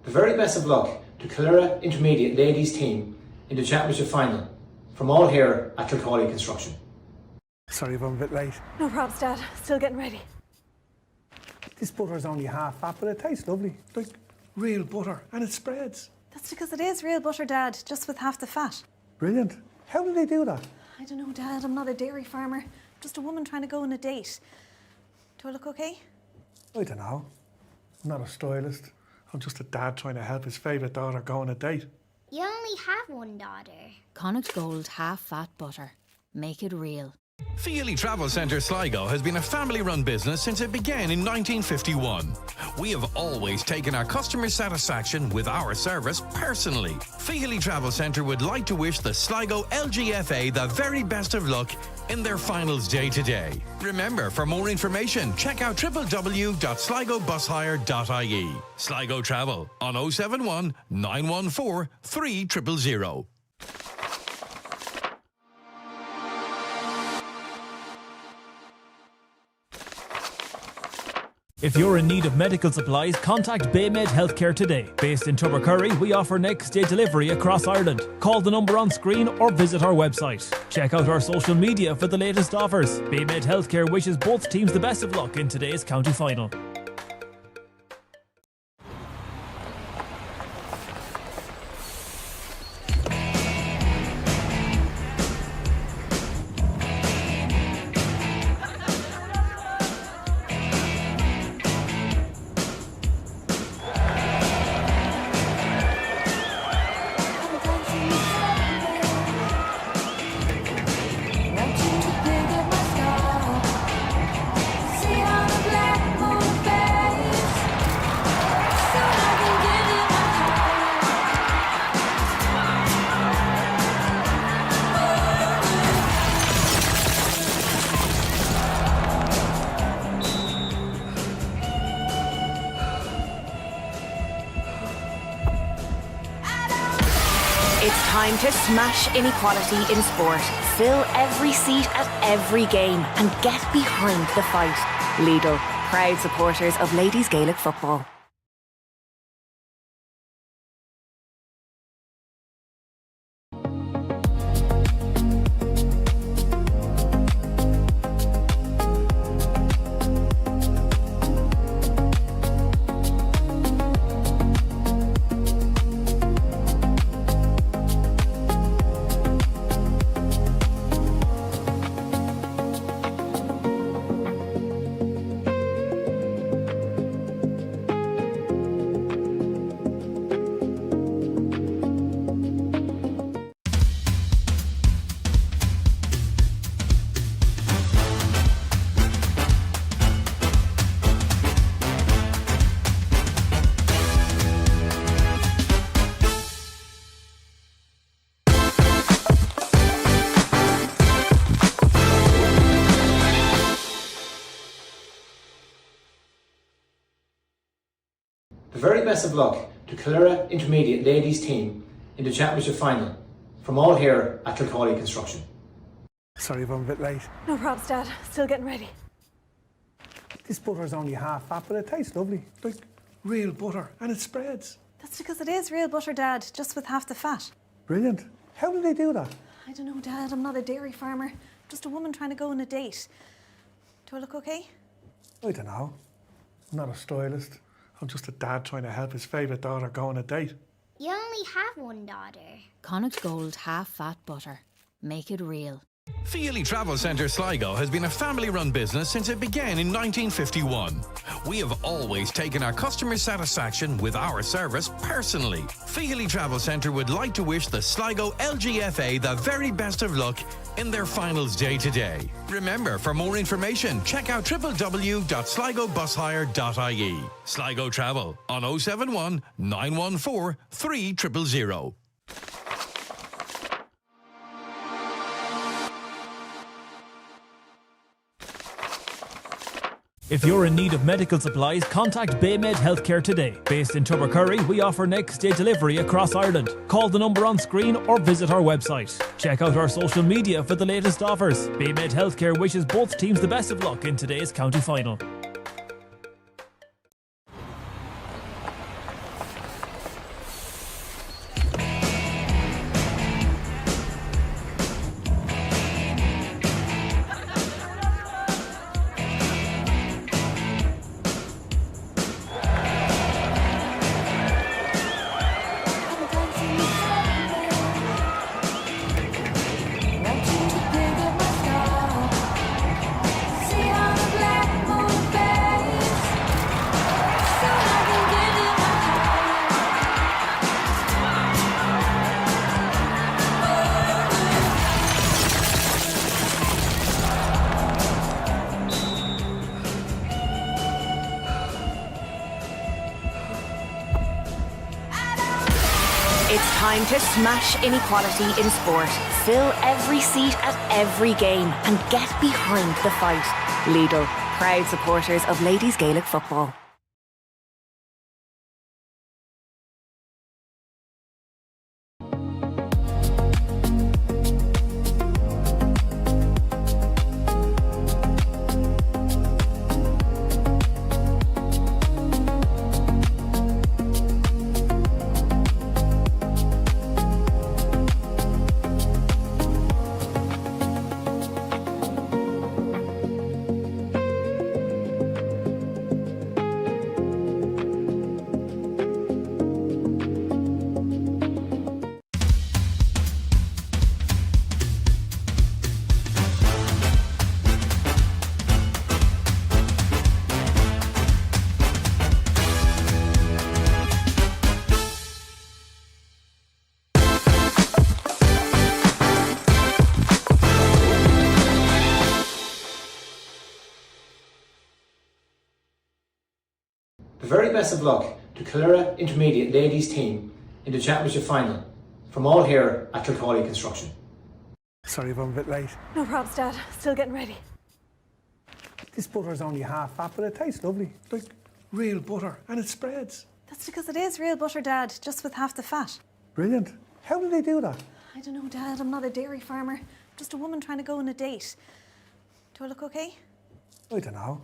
The very best of luck to Killera Intermediate Ladies team in the Championship final from all here at Kilcawley Construction. Sorry if I'm a bit late. No props, Dad. Still getting ready. This butter's only half fat, but it tastes lovely. Like real butter, and it spreads. That's because it is real butter, Dad, just with half the fat. Brilliant. How did they do that? I don't know, Dad. I'm not a dairy farmer. Just a woman trying to go on a date. Do I look okay? I don't know. I'm not a stylist. I'm just a dad trying to help his favourite daughter go on a date. You only have one daughter. Connacht Gold half-fat butter. Make it real. Feely Travel Centre Sligo has been a family-run business since it began in 1951. We have always taken our customer satisfaction with our service personally. Feely Travel Centre would like to wish the Sligo LGFA the very best of luck in their finals day today. Remember, for more information, check out www.sligobushire.ie. Sligo Travel on 071 914 3000. If you're in need of medical supplies, contact Baymed Healthcare today. Based in Tubbercurry, we offer next day delivery across Ireland. Call the number on screen or visit our website. Check out our social media for the latest offers. Baymed Healthcare wishes both teams the best of luck in today's county final. It's time to smash inequality in sport. Fill every seat at every game and get behind the fight. Lidl, proud supporters of ladies Gaelic football. The very best of luck to Killera Intermediate Ladies team in the Championship final from all here at Kilcawley Construction. Sorry if I'm a bit late. No props, Dad. Still getting ready. This butter's only half fat, but it tastes lovely. Like real butter, and it spreads. That's because it is real butter, Dad, just with half the fat. Brilliant. How did they do that? I don't know, Dad. I'm not a dairy farmer. Just a woman trying to go on a date. Do I look okay? I don't know. I'm not a stylist. I'm just a dad trying to help his favourite daughter go on a date. You only have one daughter. Connacht Gold half-fat butter. Make it real. Feely Travel Centre Sligo has been a family-run business since it began in 1951. We have always taken our customer satisfaction with our service personally. Feely Travel Centre would like to wish the Sligo LGFA the very best of luck in their finals day today. Remember, for more information, check out www.sligobushire.ie. Sligo Travel on 071 914 3000. If you're in need of medical supplies, contact Baymed Healthcare today. Based in Tubbercurry, we offer next day delivery across Ireland. Call the number on screen or visit our website. Check out our social media for the latest offers. Baymed Healthcare wishes both teams the best of luck in today's county final. It's time to smash inequality in sport. Fill every seat at every game and get behind the fight. Lidl, proud supporters of ladies Gaelic football. The very best of luck to Killera Intermediate Ladies team in the Championship final from all here at Kilcawley Construction. Sorry if I'm a bit late. No probs, Dad. Still getting ready. This butter's only half fat, but it tastes lovely. Like real butter, and it spreads. That's because it is real butter, Dad, just with half the fat. Brilliant. How do they do that? I don't know, Dad. I'm not a dairy farmer. I'm just a woman trying to go on a date. Do I look okay? I don't know.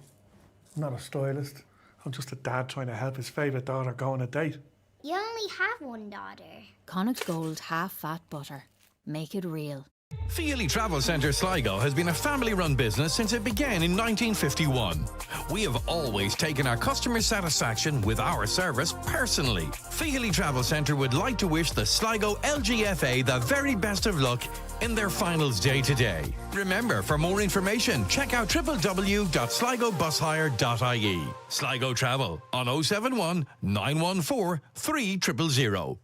I'm not a stylist. I'm just a dad trying to help his favourite daughter go on a date. You only have one daughter. Connacht Gold half-fat butter. Make it real. Feely Travel Centre Sligo has been a family-run business since it began in 1951. We have always taken our customer satisfaction with our service personally. Feely Travel Centre would like to wish the Sligo LGFA the very best of luck in their finals day today. Remember, for more information, check out www.sligobushire.ie. Sligo Travel on 071 914 3000.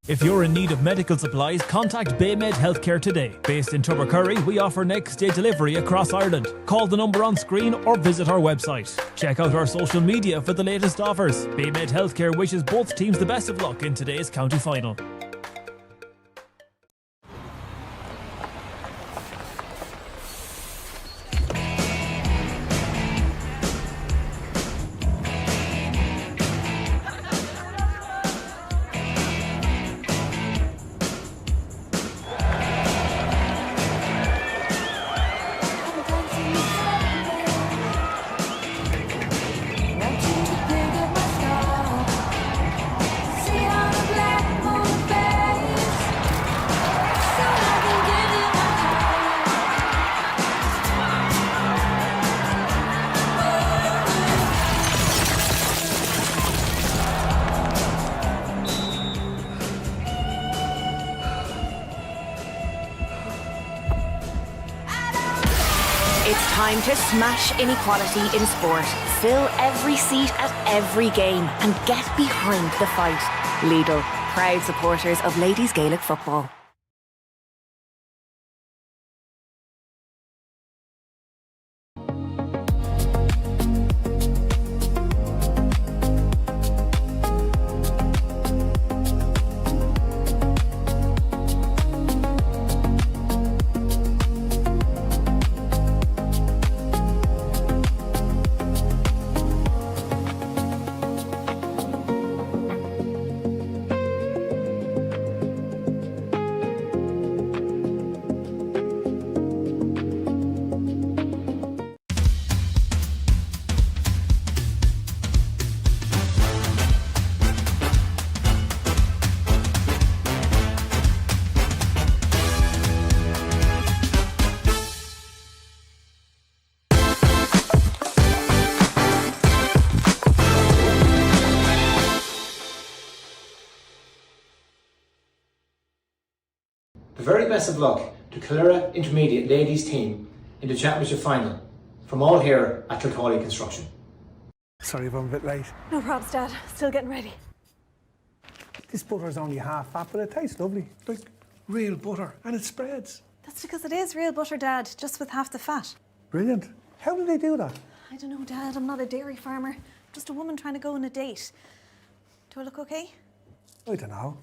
If you're in need of medical supplies, contact Baymed Healthcare today. Based in Tubbercurry, we offer next day delivery across Ireland. Call the number on screen or visit our website. Check out our social media for the latest offers. Baymed Healthcare wishes both teams the best of luck in today's county final. It's time to smash inequality in sport. Fill every seat at every game and get behind the fight. Lidl, proud supporters of ladies Gaelic football. The very best of luck to Killera Intermediate Ladies team in the Championship final from all here at Kilcawley Construction. Sorry if I'm a bit late. No probs, Dad. Still getting ready. This butter's only half fat, but it tastes lovely. Like real butter, and it spreads. That's because it is real butter, Dad, just with half the fat. Brilliant. How did they do that? I don't know, Dad. I'm not a dairy farmer. Just a woman trying to go on a date. Do I look okay? I don't know.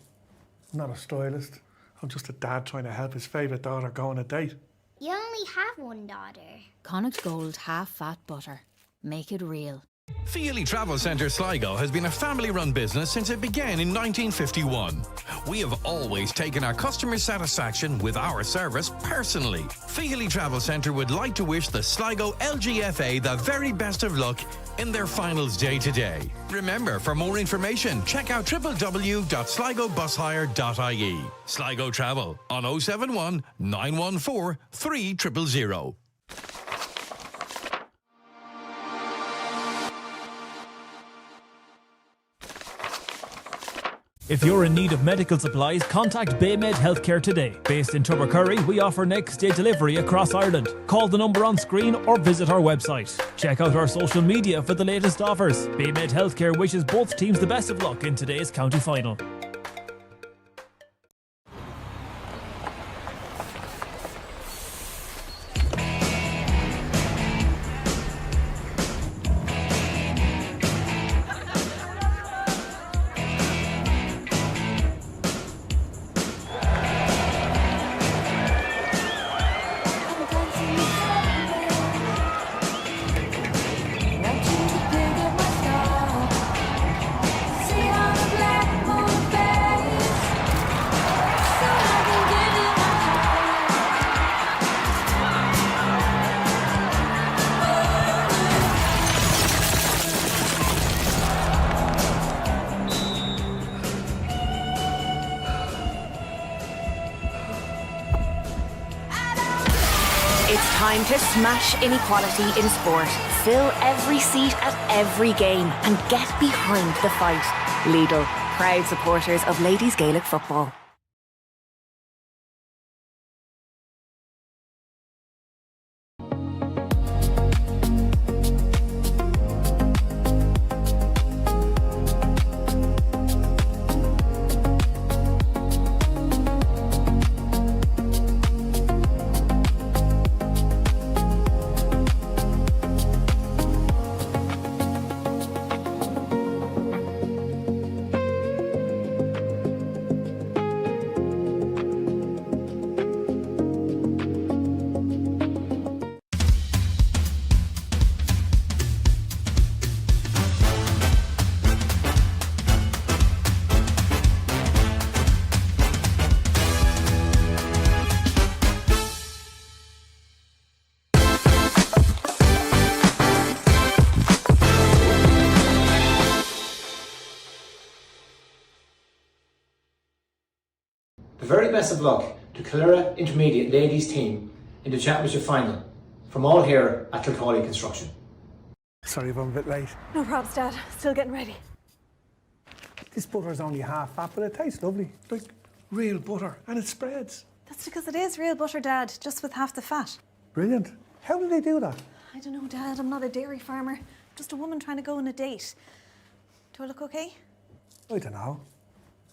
I'm not a stylist. I'm just a dad trying to help his favourite daughter go on a date. You only have one daughter. Connacht Gold half-fat butter. Make it real. Feely Travel Centre Sligo has been a family-run business since it began in 1951. We have always taken our customer satisfaction with our service personally. Feely Travel Centre would like to wish the Sligo LGFA the very best of luck in their finals day today. Remember, for more information, check out www.sligobusHire.ie. Sligo Travel on 071 914 3000. If you're in need of medical supplies, contact Baymed Healthcare today. Based in Tubbercurry, we offer next day delivery across Ireland. Call the number on screen or visit our website. Check out our social media for the latest offers. Baymed Healthcare wishes both teams the best of luck in today's county final. It's time to smash inequality in sport. Fill every seat at every game and get behind the fight. Lidl, proud supporters of ladies Gaelic football. The very best of luck to Killera Intermediate Ladies team in the Championship final from all here at Kilcawley Construction. Sorry if I'm a bit late. No probs, Dad. Still getting ready. This butter's only half fat, but it tastes lovely. Like real butter, and it spreads. That's because it is real butter, Dad, just with half the fat. Brilliant. How did they do that? I don't know, Dad. I'm not a dairy farmer. Just a woman trying to go on a date. Do I look okay? I don't know.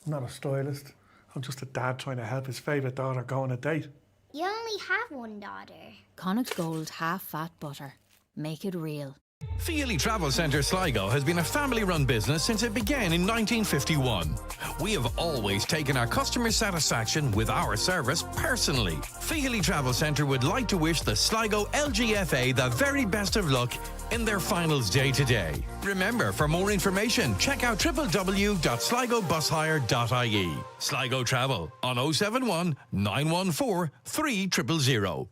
I'm not a stylist. I'm just a dad trying to help his favourite daughter go on a date. You only have one daughter. Connacht Gold half-fat butter. Make it real. Feely Travel Centre Sligo has been a family-run business since it began in 1951. We have always taken our customer satisfaction with our service personally. Feely Travel Centre would like to wish the Sligo LGFA the very best of luck in their finals day today. Remember, for more information, check out www.sligobusHire.ie. Sligo Travel on 071 914 3000.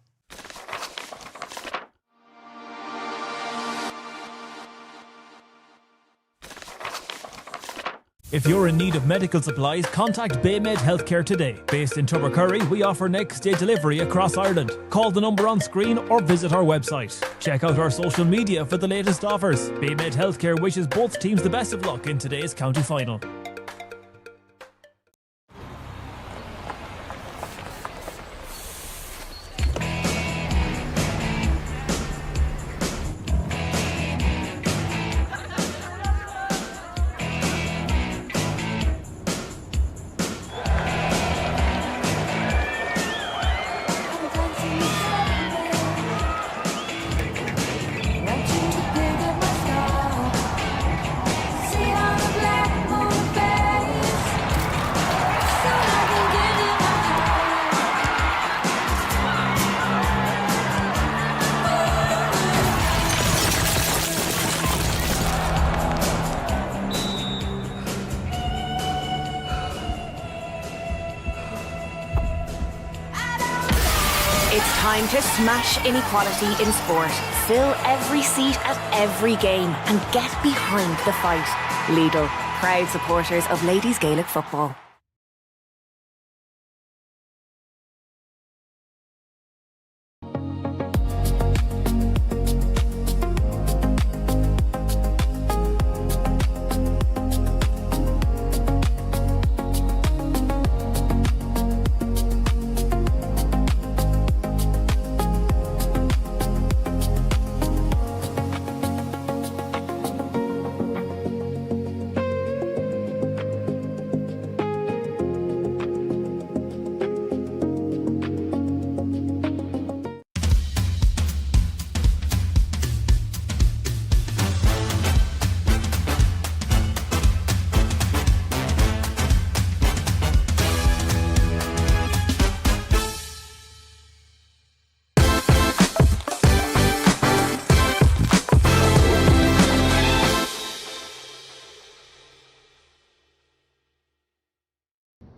If you're in need of medical supplies, contact Baymed Healthcare today. Based in Tubbercurry, we offer next day delivery across Ireland. Call the number on screen or visit our website. Check out our social media for the latest offers. Baymed Healthcare wishes both teams the best of luck in today's county final. time to smash inequality in sport. Fill every seat at every game and get behind the fight. Lidl, proud supporters of ladies Gaelic football.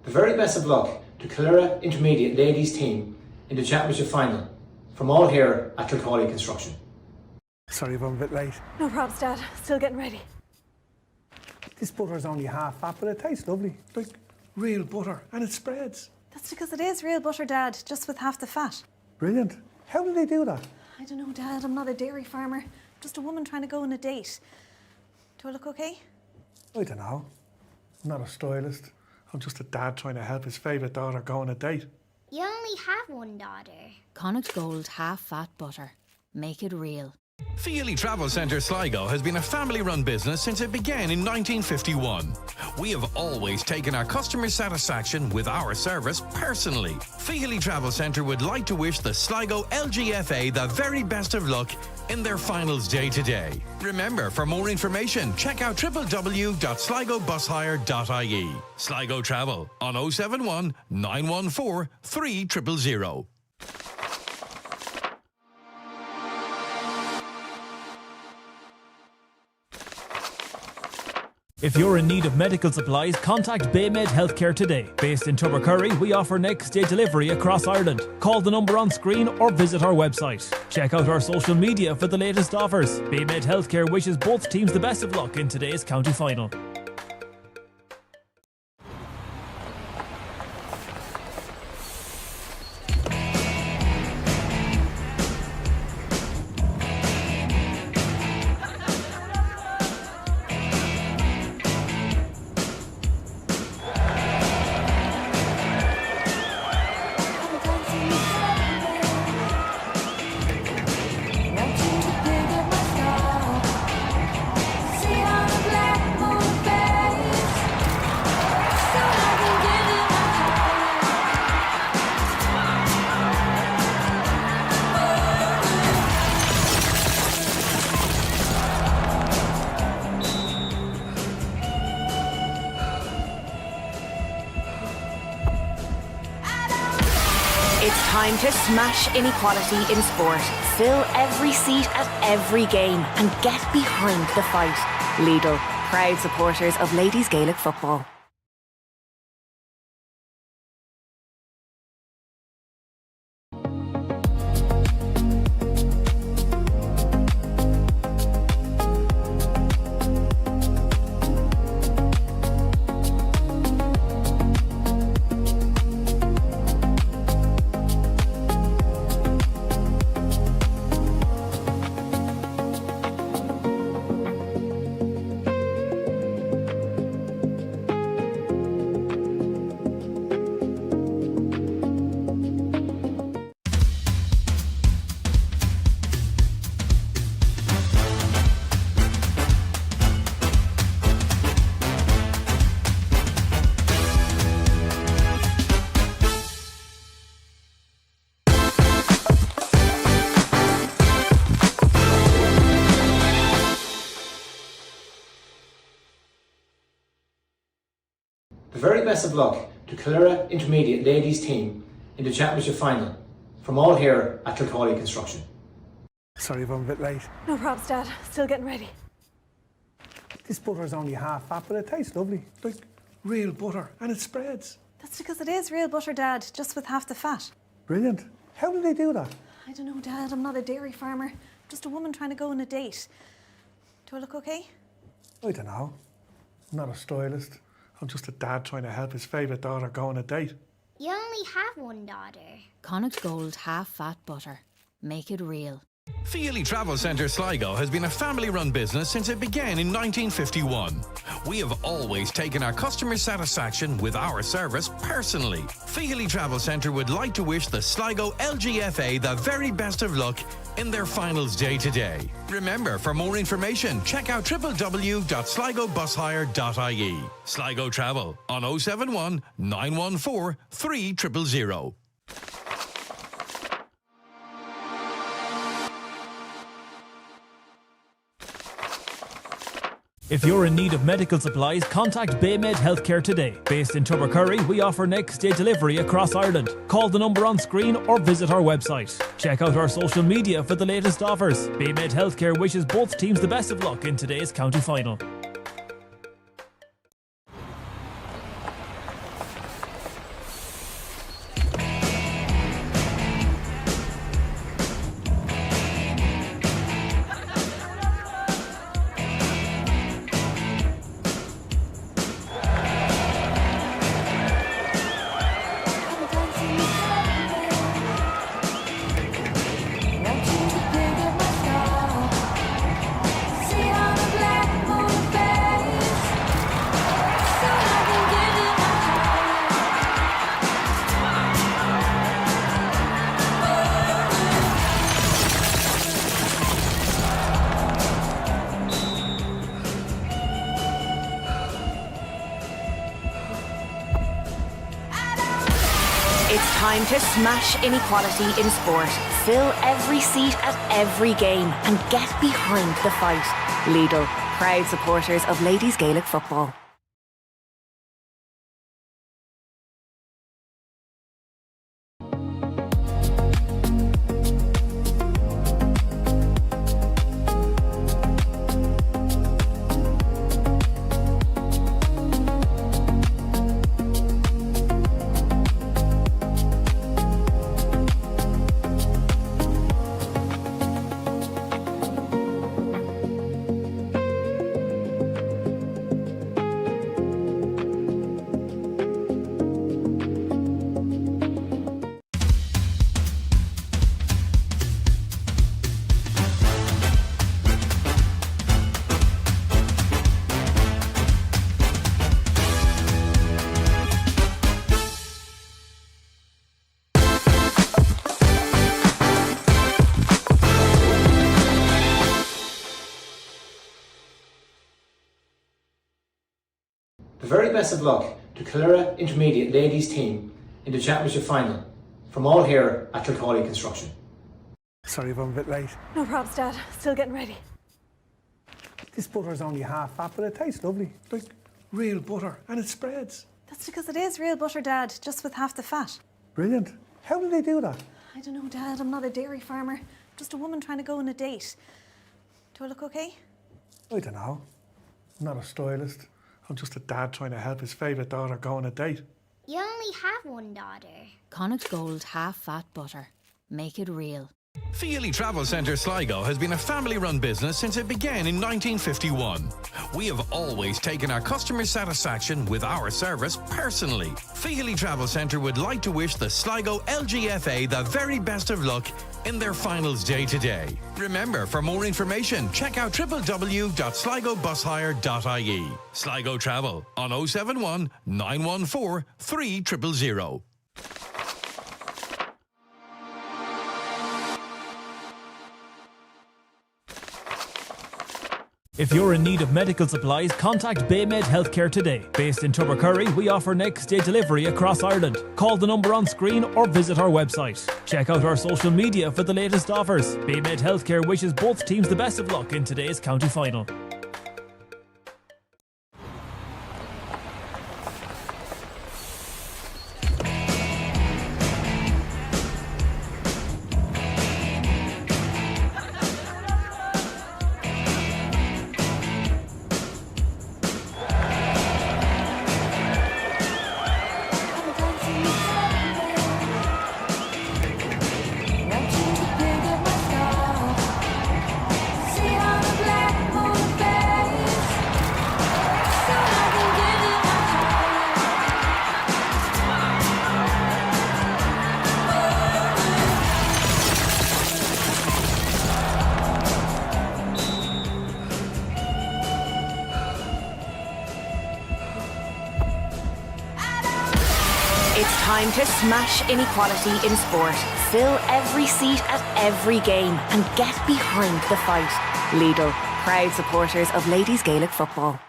The very best of luck to Killera Intermediate Ladies team in the Championship final from all here at Kilcawley Construction. Sorry if I'm a bit late. No props, Dad. Still getting ready. This butter's only half fat, but it tastes lovely. Like real butter, and it spreads. That's because it is real butter, Dad, just with half the fat. Brilliant. How do they do that? I don't know, Dad. I'm not a dairy farmer. I'm just a woman trying to go on a date. Do I look okay? I don't know. I'm not a stylist. I'm just a dad trying to help his favourite daughter go on a date. You only have one daughter. Connacht Gold half-fat butter. Make it real. Feely Travel Centre Sligo has been a family-run business since it began in 1951. We have always taken our customer satisfaction with our service personally. Feely Travel Centre would like to wish the Sligo LGFA the very best of luck in their finals day today. Remember, for more information, check out www.sligobushire.ie. Sligo Travel on 071 914 3000. If you're in need of medical supplies, contact Baymed Healthcare today. Based in Tubbercurry, we offer next day delivery across Ireland. Call the number on screen or visit our website. Check out our social media for the latest offers. Baymed Healthcare wishes both teams the best of luck in today's county final. It's time to smash inequality in sport. Fill every seat at every game and get behind the fight. Lidl, proud supporters of ladies Gaelic football. The very best of luck to Killera Intermediate Ladies team in the Championship final from all here at Kilcawley Construction. Sorry if I'm a bit late. No props, Dad. Still getting ready. This butter's only half fat, but it tastes lovely. Like real butter, and it spreads. That's because it is real butter, Dad, just with half the fat. Brilliant. How did they do that? I don't know, Dad. I'm not a dairy farmer. Just a woman trying to go on a date. Do I look okay? I don't know. I'm not a stylist. I'm just a dad trying to help his favourite daughter go on a date. You only have one daughter. Connacht Gold half-fat butter. Make it real. Feely Travel Centre Sligo has been a family-run business since it began in 1951. We have always taken our customer satisfaction with our service personally. Feely Travel Centre would like to wish the Sligo LGFA the very best of luck in their finals day today. Remember, for more information, check out www.sligobushire.ie. Sligo Travel on 071 914 3000. If you're in need of medical supplies, contact Baymed Healthcare today. Based in Tubbercurry, we offer next day delivery across Ireland. Call the number on screen or visit our website. Check out our social media for the latest offers. Baymed Healthcare wishes both teams the best of luck in today's county final. It's time to smash inequality in sport. Fill every seat at every game and get behind the fight. Lidl, proud supporters of ladies Gaelic football. The very best of luck to Killera Intermediate ladies team in the championship final from all here at Kilcawley Construction. Sorry if I'm a bit late. No probs, Dad. Still getting ready. This butter's only half fat, but it tastes lovely. Like real butter, and it spreads. That's because it is real butter, Dad, just with half the fat. Brilliant. How did they do that? I don't know, Dad. I'm not a dairy farmer. Just a woman trying to go on a date. Do I look okay? I don't know. I'm not a stylist. I'm just a dad trying to help his favourite daughter go on a date. You only have one daughter. Connacht Gold half-fat butter. Make it real. Feely Travel Centre Sligo has been a family-run business since it began in 1951. We have always taken our customer satisfaction with our service personally. Feely Travel Centre would like to wish the Sligo LGFA the very best of luck in their finals day today. Remember, for more information, check out www.sligobushire.ie. Sligo Travel on 071 914 3000. If you're in need of medical supplies, contact Baymed Healthcare today. Based in Tubbercurry, we offer next day delivery across Ireland. Call the number on screen or visit our website. Check out our social media for the latest offers. Baymed Healthcare wishes both teams the best of luck in today's county final. time to smash inequality in sport. Fill every seat at every game and get behind the fight. Lidl, proud supporters of ladies Gaelic football.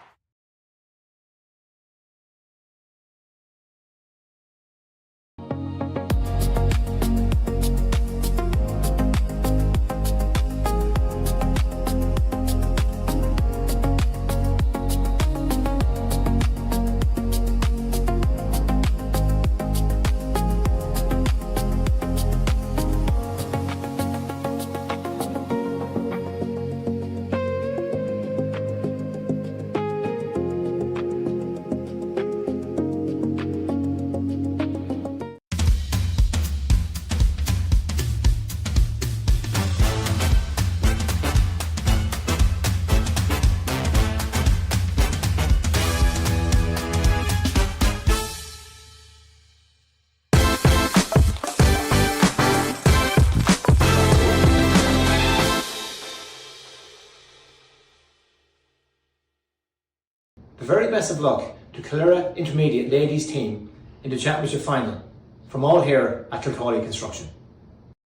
The very best of luck to Killera Intermediate Ladies team in the Championship final from all here at Kilcawley Construction.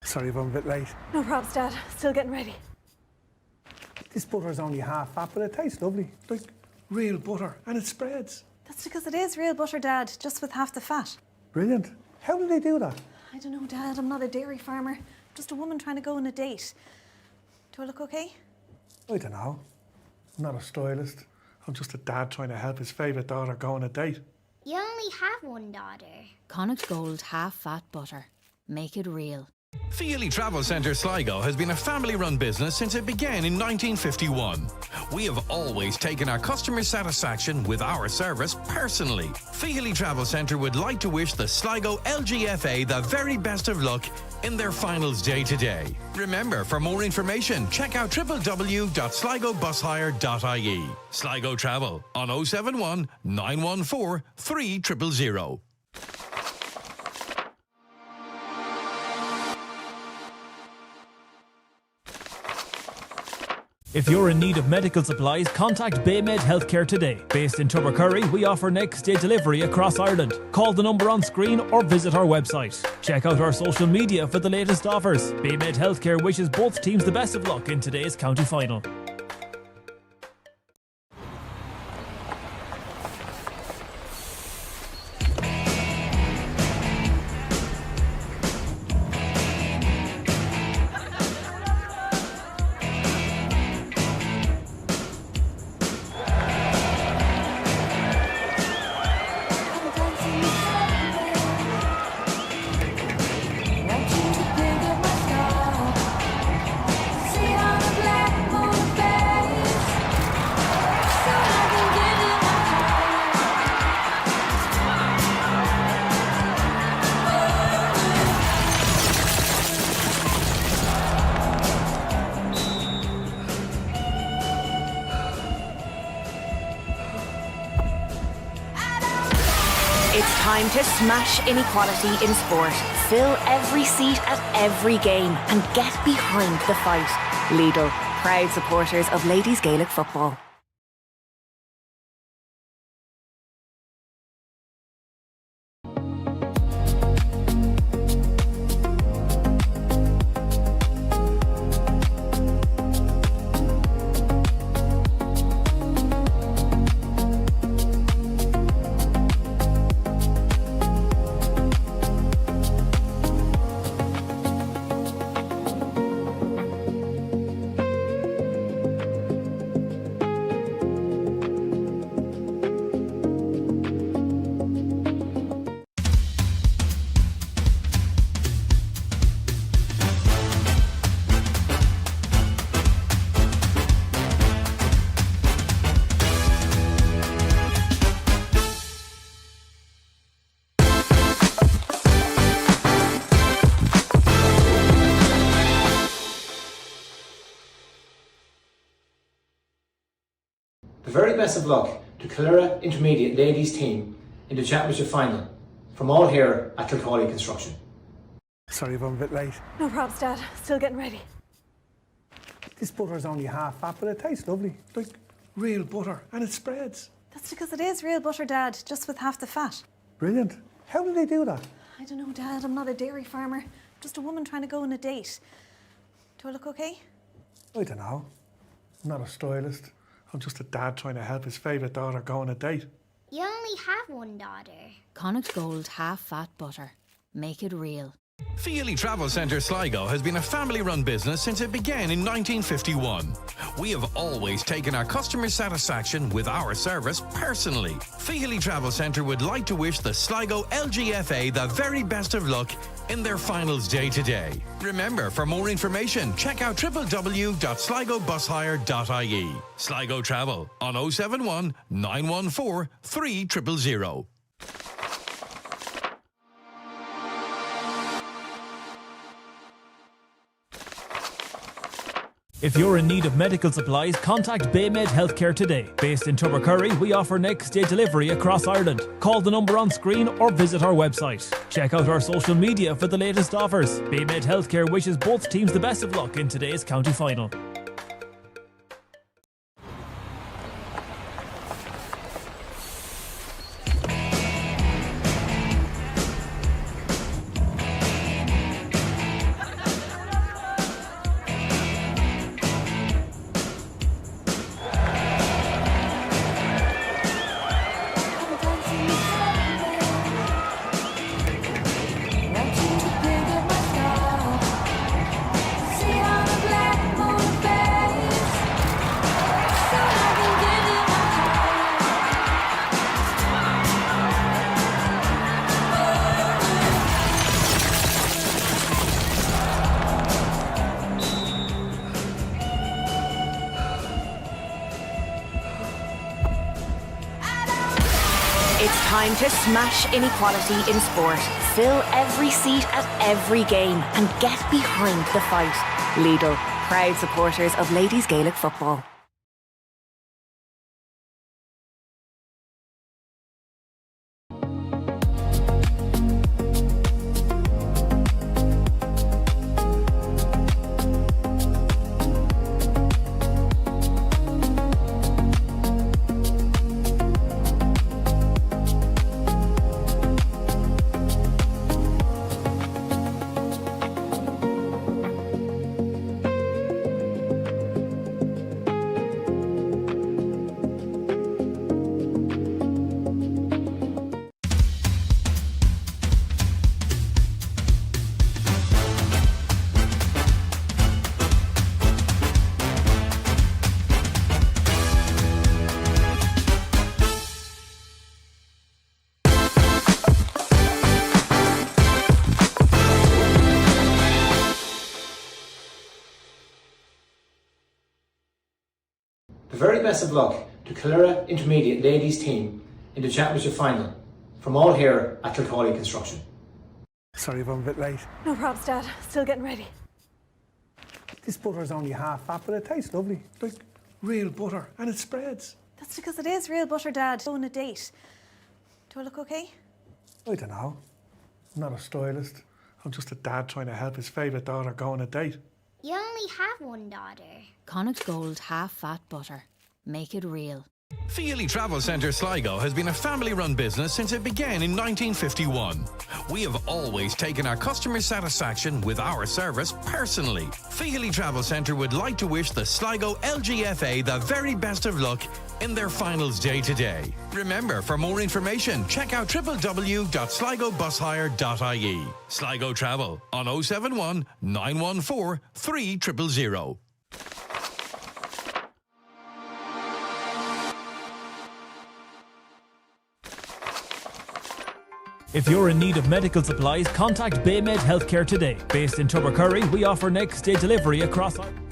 Sorry if I'm a bit late. No props, Dad. Still getting ready. This butter's only half fat, but it tastes lovely. Like real butter, and it spreads. That's because it is real butter, Dad, just with half the fat. Brilliant. How do they do that? I don't know, Dad. I'm not a dairy farmer. I'm just a woman trying to go on a date. Do I look okay? I don't know. I'm not a stylist. I'm just a dad trying to help his favourite daughter go on a date. You only have one daughter. Connacht Gold half fat butter. Make it real. Feely Travel Centre Sligo has been a family-run business since it began in 1951. We have always taken our customer satisfaction with our service personally. Feely Travel Centre would like to wish the Sligo LGFA the very best of luck in their finals day today. Remember, for more information, check out www.sligobushire.ie. Sligo Travel on 071 914 3000. If you're in need of medical supplies, contact Baymed Healthcare today. Based in Tubbercurry, we offer next day delivery across Ireland. Call the number on screen or visit our website. Check out our social media for the latest offers. Baymed Healthcare wishes both teams the best of luck in today's county final. It's time to smash inequality in sport. Fill every seat at every game and get behind the fight. Lidl, proud supporters of ladies Gaelic football. The very best of luck to Killera Intermediate Ladies team in the Championship final from all here at Kilcawley Construction. Sorry if I'm a bit late. No props, Dad. Still getting ready. This butter's only half fat, but it tastes lovely. Like real butter, and it spreads. That's because it is real butter, Dad, just with half the fat. Brilliant. How do they do that? I don't know, Dad. I'm not a dairy farmer. Just a woman trying to go on a date. Do I look okay? I don't know. I'm not a stylist. I'm just a dad trying to help his favourite daughter go on a date. You only have one daughter. Connacht Gold half-fat butter. Make it real. Feely Travel Centre Sligo has been a family-run business since it began in 1951. We have always taken our customer satisfaction with our service personally. Feely Travel Centre would like to wish the Sligo LGFA the very best of luck in their finals day today. Remember, for more information, check out www.sligobushire.ie. Sligo Travel on 071 914 3000. If you're in need of medical supplies, contact Baymed Healthcare today. Based in Tubbercurry, we offer next day delivery across Ireland. Call the number on screen or visit our website. Check out our social media for the latest offers. Baymed Healthcare wishes both teams the best of luck in today's county final. It's time to smash inequality in sport. Fill every seat at every game and get behind the fight. Lidl, proud supporters of ladies Gaelic football. The very best of luck to Killera Intermediate Ladies team in the Championship final from all here at Kilcawley Construction. Sorry if I'm a bit late. No props, Dad. Still getting ready. This butter is only half fat, but it tastes lovely. Like real butter, and it spreads. That's because it is real butter, Dad. Go on a date. Do I look okay? I don't know. I'm not a stylist. I'm just a dad trying to help his favourite daughter go on a date. You only have one daughter. Connacht Gold half-fat butter. Make it real. Feely Travel Centre Sligo has been a family-run business since it began in 1951. We have always taken our customer satisfaction with our service personally. Feely Travel Centre would like to wish the Sligo LGFA the very best of luck in their finals day today. Remember, for more information, check out www.sligobushire.ie. Sligo Travel on 071 914 3000. If you're in need of medical supplies, contact Baymed Healthcare today. Based in Tubbercurry, we offer next day delivery across Ireland.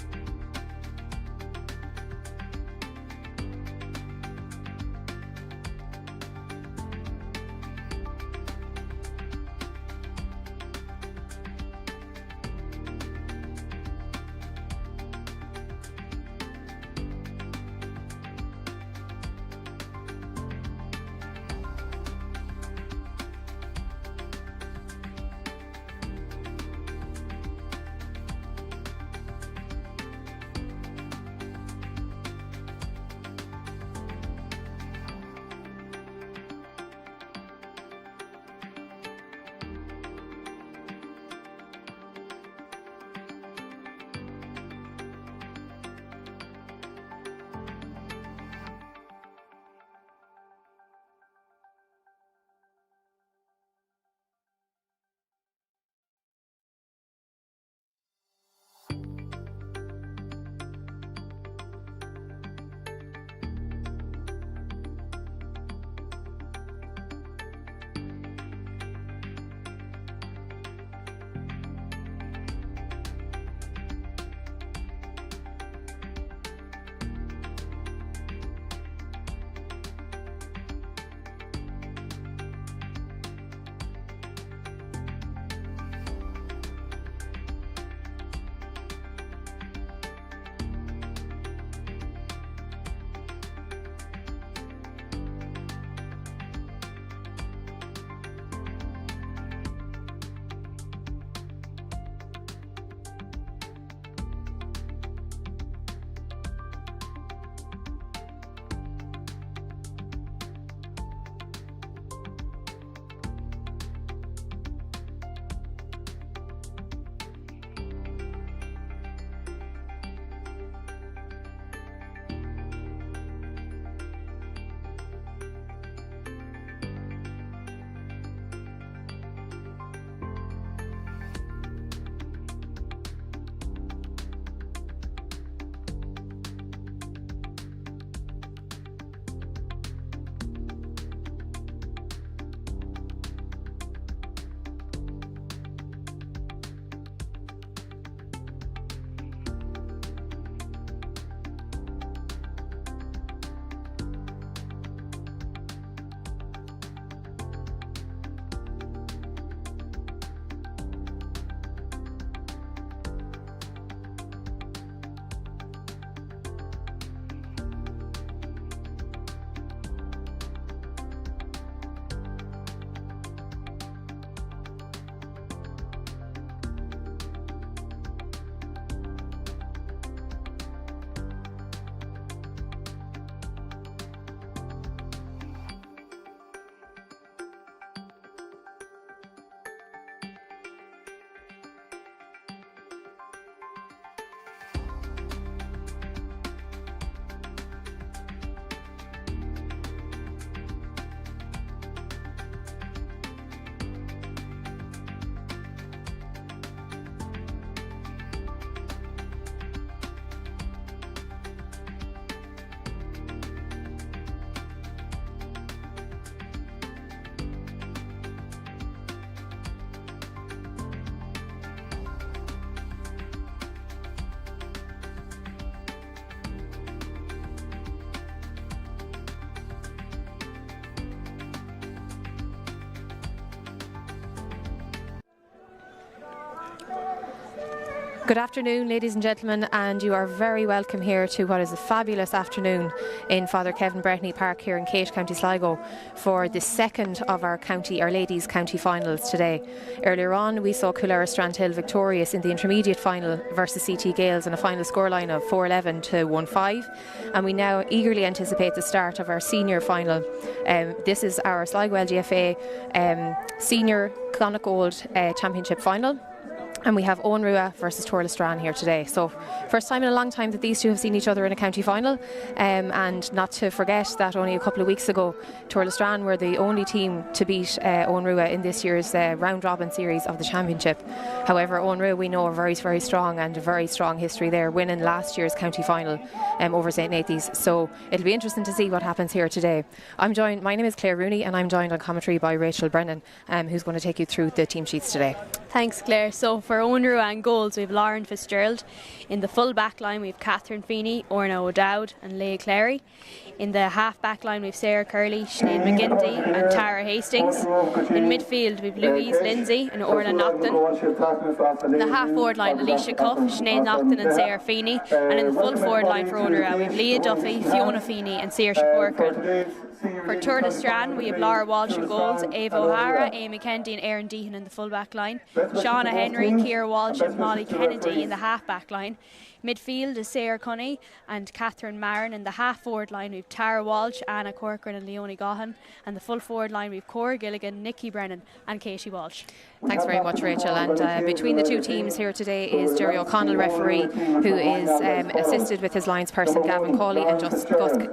Good afternoon, ladies and gentlemen, and you are very welcome here to what is a fabulous afternoon in Father Kevin Breffney Park here in KEASH, County Sligo, for the second of our ladies' county finals today. Earlier on, we saw Strandhill victorious in the intermediate final versus CT Gales in a final scoreline of 4-11 to 1-5, and we now eagerly anticipate the start of our senior final. This is our Sligo LGFA Senior Connacht Gold Championship final. And we have Owen Rua versus Torlestrane here today. So first time in a long time that these two have seen each other in a county final. And not to forget that only a couple of weeks ago, Torlestrane were the only team to beat Owen Rua in this year's round robin series of the championship. However, Owen Rua we know are very, very strong, and a very strong history there, winning last year's county final over St. Nathan's. So it'll be interesting to see what happens here today. My name is Claire Rooney, and I'm joined on commentary by Rachel Brennan, who's going to take you through the team sheets today. Thanks, Claire. So for Owen Rua and goals, we have Lauren Fitzgerald. In the full back line, we have Catherine Feeney, Orna O'Dowd and Leigh Clary. In the half back line, we have Sarah Curley, Sinead McGinty and Tara Hastings. In midfield, we have Louise Lindsay and Orla Nocton. In the half forward line, Alicia Cuff, Sinead Nocton and Sarah Feeney. And in the full forward line for Owen Rua, we have Leah Duffy, Fiona Feeney and Saoirse Corcoran. For Torlestrane, we have Laura Walsh in goals, Ava O'Hara, Amy Kennedy and Erin Deehan in the full back line. Shauna Henry, Ciara Walsh and Molly Kennedy in the half back line. Midfield is Sarah Cunny and Catherine Marin. In the half forward line we have Tara Walsh, Anna Corcoran and Leonie Gahan. And the full forward line we have Cora Gilligan, Nikki Brennan and Katie Walsh. Thanks very much, Rachel. And between the two teams here today is Jerry O'Connell, referee, who is assisted with his lines person Gavin Cawley and Gus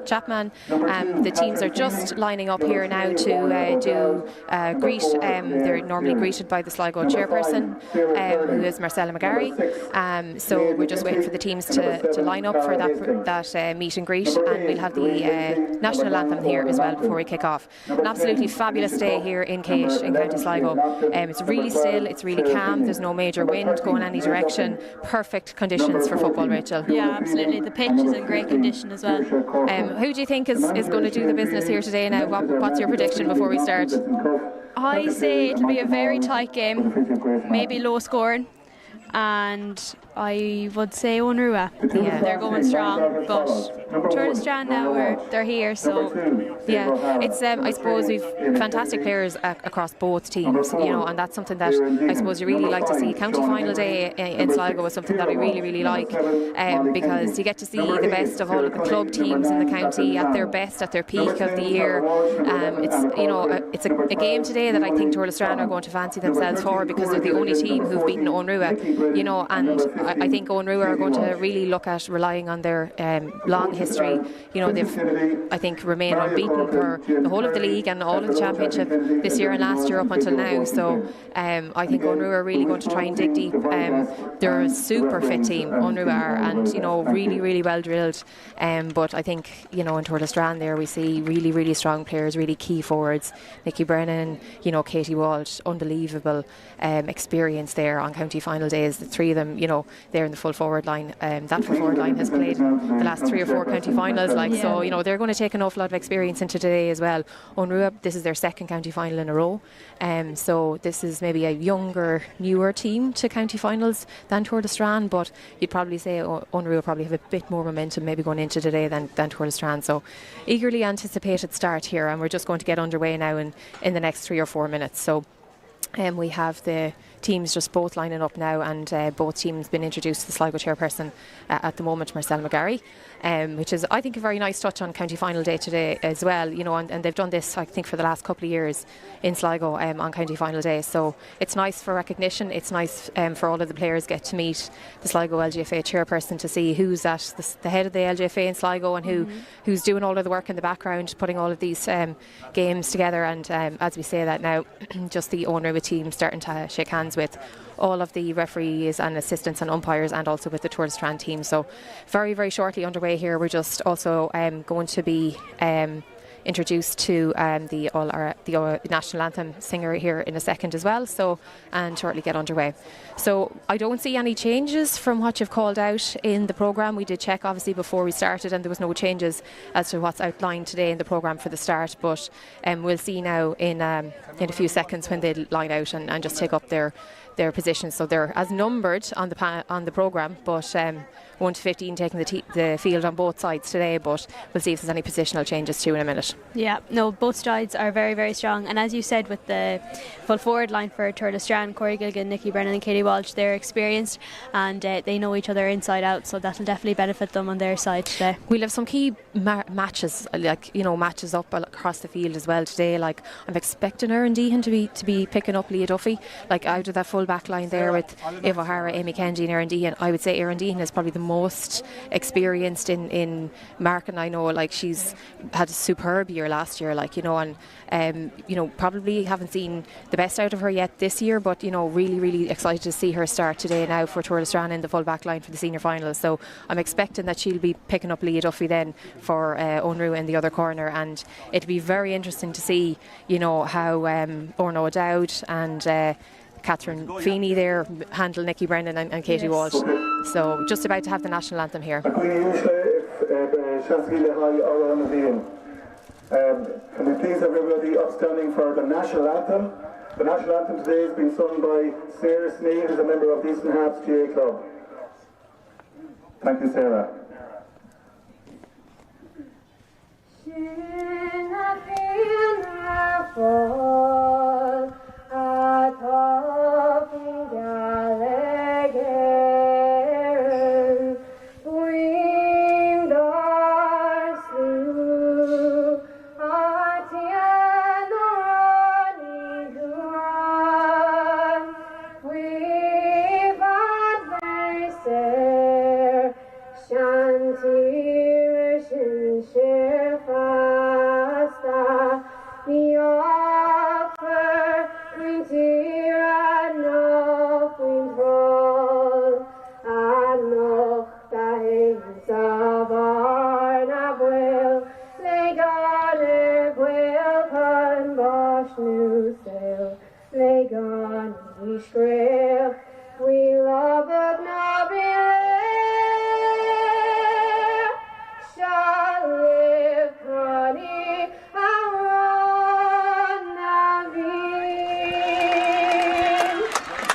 Chapman. The teams are just lining up here now to do greet. They're normally greeted by the Sligo chairperson, who is Marcella McGarry. So we're just waiting for the teams to line up for that meet and greet, and we'll have the national anthem here as well before we kick off. An absolutely fabulous day here in KEASH in County Sligo. It's really still, it's really calm, there's no major wind going any direction. Perfect conditions for football, Rachel. Yeah, absolutely. The pitch is in great condition as well. Who do you think is going to do the business here today now? What's your prediction before we start? I say it'll be a very tight game, maybe low scoring. And I would say Owen Rua. Yeah, they're going strong, but Torlestrane now they're here, so yeah, it's I suppose we've fantastic players across both teams, and that's something that I suppose you really like to see. County final day in Sligo is something that I really, really like, because you get to see the best of all of the club teams in the county at their best, at their peak of the year. It's a game today that I think Torlestrane are going to fancy themselves for, because they're the only team who've beaten Owen Rua. And I think Owen Rua are going to really look at relying on their long history. They've, I think, remained unbeaten for the whole of the league and all of the championship this year and last year up until now. So I think Owen Rua are really going to try and dig deep. They're a super fit team, Owen Rua are, and really, really well drilled. But I think in Torlestrane there we see really, really strong players, really key forwards. Nikki Brennan, Katie Walsh, unbelievable experience there on county final days. The three of them, they're in the full forward line. That full forward line has played the last 3 or 4 county finals, so they're going to take an awful lot of experience into today as well. Owen Rua, this is their second county final in a row, so this is maybe a younger, newer team to county finals than Torlestrane, but you'd probably say Owen Rua probably have a bit more momentum maybe going into today than Torlestrane. So eagerly anticipated start here, and we're just going to get underway now in the next 3 or 4 minutes. So we have the teams just both lining up now, and both teams been introduced to the Sligo chairperson at the moment, Marcella McGarry, which is, I think, a very nice touch on county final day today as well, and they've done this, I think, for the last couple of years in Sligo on county final day. So it's nice for recognition. It's nice for all of the players get to meet the Sligo LGFA chairperson to see who's at the head of the LGFA in Sligo, and who's doing all of the work in the background, putting all of these games together. And as we say that now, just the owner of a team starting to shake hands with all of the referees and assistants and umpires, and also with the Torlestrane team. So very, very shortly underway here. We're just also going to be introduced to the national anthem singer here in a second as well, and shortly get underway. So I don't see any changes from what you've called out in the programme. We did check obviously before we started, and there was no changes as to what's outlined today in the programme for the start, but we'll see now in a few seconds when they line out and just take up their their positions. So they're as numbered on the programme, but 1 to 15 taking the field on both sides today, but we'll see if there's any positional changes too in a minute. Yeah, no, both sides are very, very strong. And as you said, with the full forward line for Turles Strand, Corey Gilgan, Nikki Brennan and Katie Walsh, they're experienced and they know each other inside out, so that'll definitely benefit them on their side today. We'll have some key matches, matches up across the field as well today. Like, I'm expecting Erin Deehan to be picking up Leah Duffy, like out of that full back line there with Eva O'Hara, Amy Kennedy and Erin Deehan. I would say Erin Deehan is probably the most experienced in marking. I know, like, she's had a superb year last year, and probably haven't seen the best out of her yet this year, but really, really excited to see her start today now for Turles Strand in the full back line for the senior finals. So I'm expecting that she'll be picking up Leah Duffy then for Onru in the other corner, and it'll be very interesting to see how Orna O'Dowd and Catherine Feeney there handle Nikki Brennan and Katie Walsh. So just about to have the national anthem here. Can we please have everybody upstanding for the national anthem? The national anthem today has been sung by Sarah Sneed, who's a member of the Eastern Harps GA Club. Thank you, Sarah.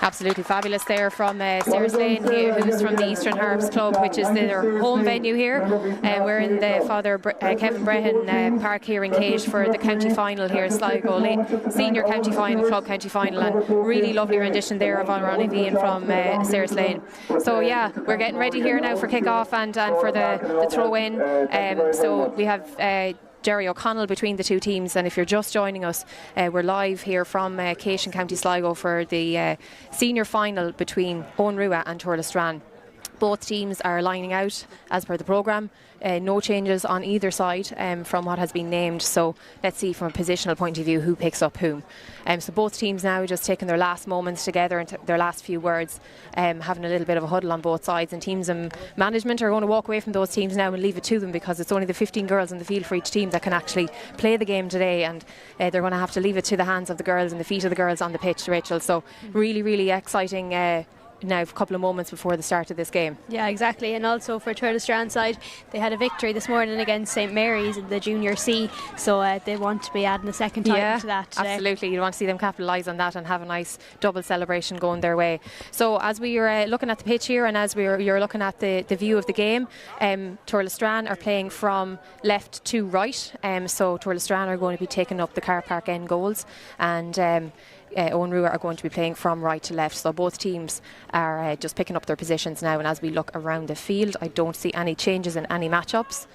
Absolutely fabulous there from Sarah Slane, who's from the Eastern Harps Club, which is their home venue here. We're in the Father Kevin Brehan Park here in KEASH for the county final here, Sligo Senior County Final, Club County Final, and really lovely rendition there of Ronnie Vian from Sarah Slane. So yeah, we're getting ready here now for kick-off and for the throw-in. So we have Jerry O'Connell between the two teams, and if you're just joining us, we're live here from KEASH in County Sligo for the senior final between Onrua and Turles Strand. Both teams are lining out as per the programme. No changes on either side from what has been named. So let's see from a positional point of view who picks up whom. So both teams now just taking their last moments together and their last few words, having a little bit of a huddle on both sides. And teams and management are going to walk away from those teams now and leave it to them, because it's only the 15 girls in the field for each team that can actually play the game today. And they're going to have to leave it to the hands of the girls and the feet of the girls on the pitch, Rachel. So really, really exciting now a couple of moments before the start of this game. Yeah, exactly. And also for Turles Strand side, they had a victory this morning against St Mary's in the Junior C, so they want to be adding a second title to that today. Absolutely, you want to see them capitalise on that and have a nice double celebration going their way. So as we are looking at the pitch here, and as you're looking at the view of the game, Turles Strand are playing from left to right, so Turles Strand are going to be taking up the car park end goals, and Onrua are going to be playing from right to left. So both teams are just picking up their positions now, and as we look around the field, I don't see any changes in any matchups.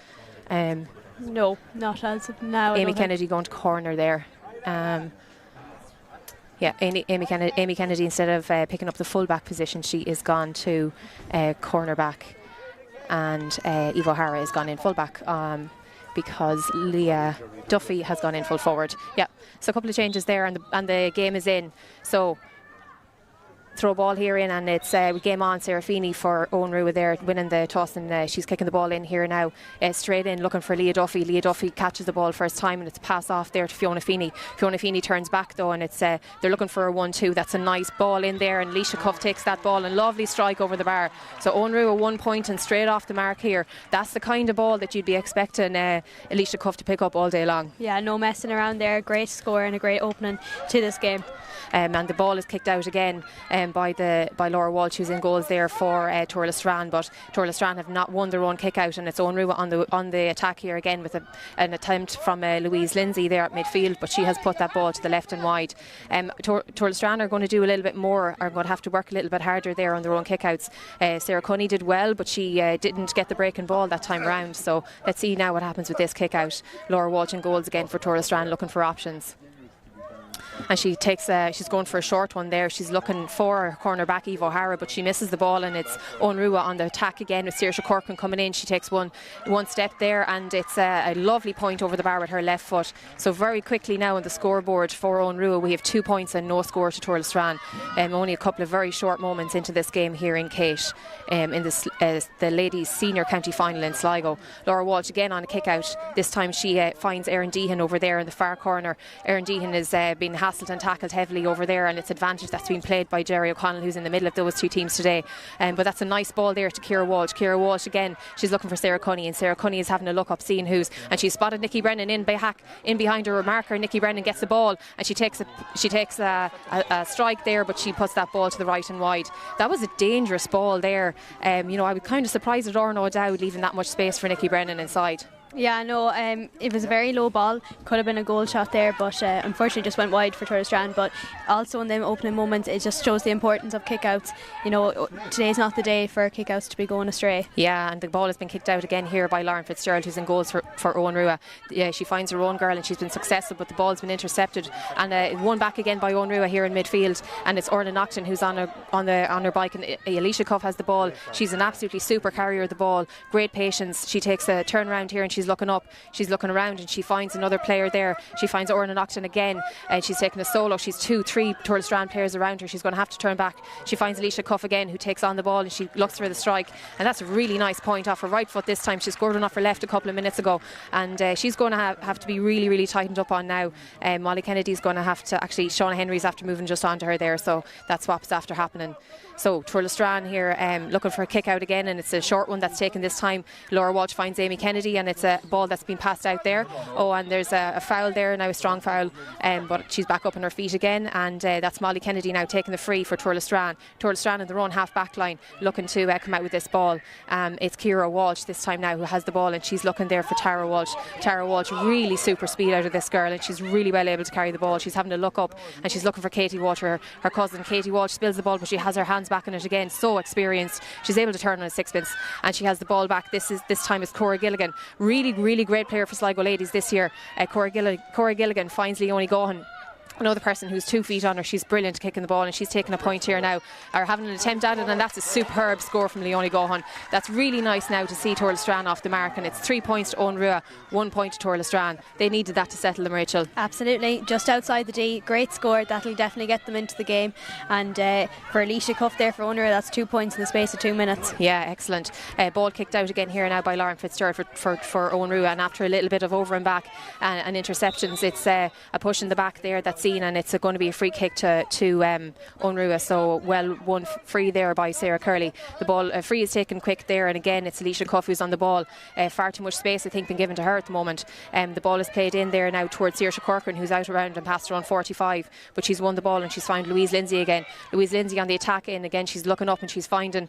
No, not as of now. Amy Kennedy going to corner there. Amy Kennedy, instead of picking up the full back position, she is gone to corner back, and Eva O'Hara has gone in full back because Leah Duffy has gone in full forward. Yeah, so a couple of changes there, and the game is in. So throw ball here in, and it's game on. Sarah Feeney for Onrua there winning the toss, and she's kicking the ball in here now, straight in looking for Leah Duffy. Leah Duffy catches the ball first time, and it's pass off there to Fiona Feeney. Fiona Feeney turns back though, and it's they're looking for a 1-2. That's a nice ball in there, and Leisha Cuff takes that ball, and lovely strike over the bar. So Onrua 1 point and straight off the mark here. That's the kind of ball that you'd be expecting Leisha Cuff to pick up all day long. Yeah, no messing around there. Great score and a great opening to this game. And the ball is kicked out again by Laura Walsh, who's in goals there for Turlestrane, but Turlestrane have not won their own kick out, and it's Owen Rua on the attack here again with an attempt from Louise Lindsay there at midfield, but she has put that ball to the left and wide. Turlestrane are going to do a little bit more, are going to have to work a little bit harder there on their own kick outs. Sarah Cunny did well, but she didn't get the breaking ball that time round, so let's see now what happens with this kick out. Laura Walsh in goals again for Turlestrane, looking for options. And she takes she's going for a short one there. She's looking for corner back Eve O'Hara, but she misses the ball, and it's Owen Rua on the attack again with Saoirse Corcoran coming in. She takes one step there, and it's a lovely point over the bar with her left foot. So very quickly now on the scoreboard for Owen Rua, we have 2 points and no score to Turlestrane. Only a couple of very short moments into this game here in KEASH, in the ladies senior county final in Sligo. Laura Walsh again on a kick out. This time she finds Erin Deehan over there in the far corner. Erin Deehan is being hassled and tackled heavily over there, and it's advantage that's been played by Jerry O'Connell, who's in the middle of those two teams today. But that's a nice ball there to Ciara Walsh. Ciara Walsh again, she's looking for Sarah Cunny, and Sarah Cunny is having a look up, seeing who's, and she's spotted Nikki Brennan in behind her marker. Nikki Brennan gets the ball, and she takes a strike there, but she puts that ball to the right and wide. That was a dangerous ball there. I was kind of surprised at Orna O'Dowd leaving that much space for Nikki Brennan inside. Yeah, no, it was a very low ball. Could have been a goal shot there, but unfortunately just went wide for Turlestrane. But also in them opening moments, it just shows the importance of kick-outs. Today's not the day for kick-outs to be going astray. Yeah, and the ball has been kicked out again here by Lauren Fitzgerald, who's in goals for Owen Rua. Yeah, she finds her own girl, and she's been successful, but the ball's been intercepted. And won back again by Owen Rua here in midfield. And it's Orla Nocton who's on her bike, and Alicia Cuff has the ball. She's an absolutely super carrier of the ball. Great patience. She takes a turn around here, and she's looking up, she's looking around, and she finds another player there. She finds Orna Nocton again, and she's taking a solo. She's 2-3 Turlestrane players around her. She's going to have to turn back. She finds Alicia Cuff again, who takes on the ball, and she looks for the strike, and that's a really nice point off her right foot this time. She scored one off her left a couple of minutes ago, and she's going to have to be really, really tightened up on now. Molly Kennedy's going to have to, actually Shauna Henry's after moving just onto her there, so that swap's after happening. So Turlestrane here looking for a kick out again, and it's a short one that's taken this time. Laura Walsh finds Amy Kennedy, and it's a ball that's been passed out there. Oh, and there's a foul there now, a strong foul, but she's back up on her feet again, and that's Molly Kennedy now taking the free for Turlestrane. Turlestrane in their own half back line looking to come out with this ball. It's Ciara Walsh this time now who has the ball, and she's looking there for Tara Walsh. Tara Walsh, really super speed out of this girl, and she's really well able to carry the ball. She's having to look up, and she's looking for Katie Walsh, her cousin. Katie Walsh spills the ball, but she has her hands back on it again, so experienced. She's able to turn on a sixpence, and she has the ball back. This time is Cora Gilligan, really, really great player for Sligo ladies this year. Cora Gilligan finds Leonie Gohan, another person who's 2 feet on her. She's brilliant kicking the ball, and she's taking a point here now, or having an attempt at it, and that's a superb score from Leonie Gohan. That's really nice now to see Turlestrane off the mark, and it's 3 points to Owen Rua, 1 point to Turlestrane. They needed that to settle them, Rachel. Absolutely, just outside the D, great score. That'll definitely get them into the game, and for Alicia Cuff there for Owen Rua, that's 2 points in the space of 2 minutes. Yeah, excellent. Ball kicked out again here now by Lauren Fitzgerald for Owen Rua, and after a little bit of over and back and interceptions, it's a push in the back there that's seen, and it's going to be a free kick to Owen Rua. So well won free there by Sarah Curley. The ball free is taken quick there, and again it's Alicia Cuff who's on the ball. Far too much space I think been given to her at the moment. The ball is played in there now towards Saoirse Corcoran, who's out around and past her on 45, but she's won the ball, and she's found Louise Lindsay again. Louise Lindsay on the attack in again. She's looking up, and she's finding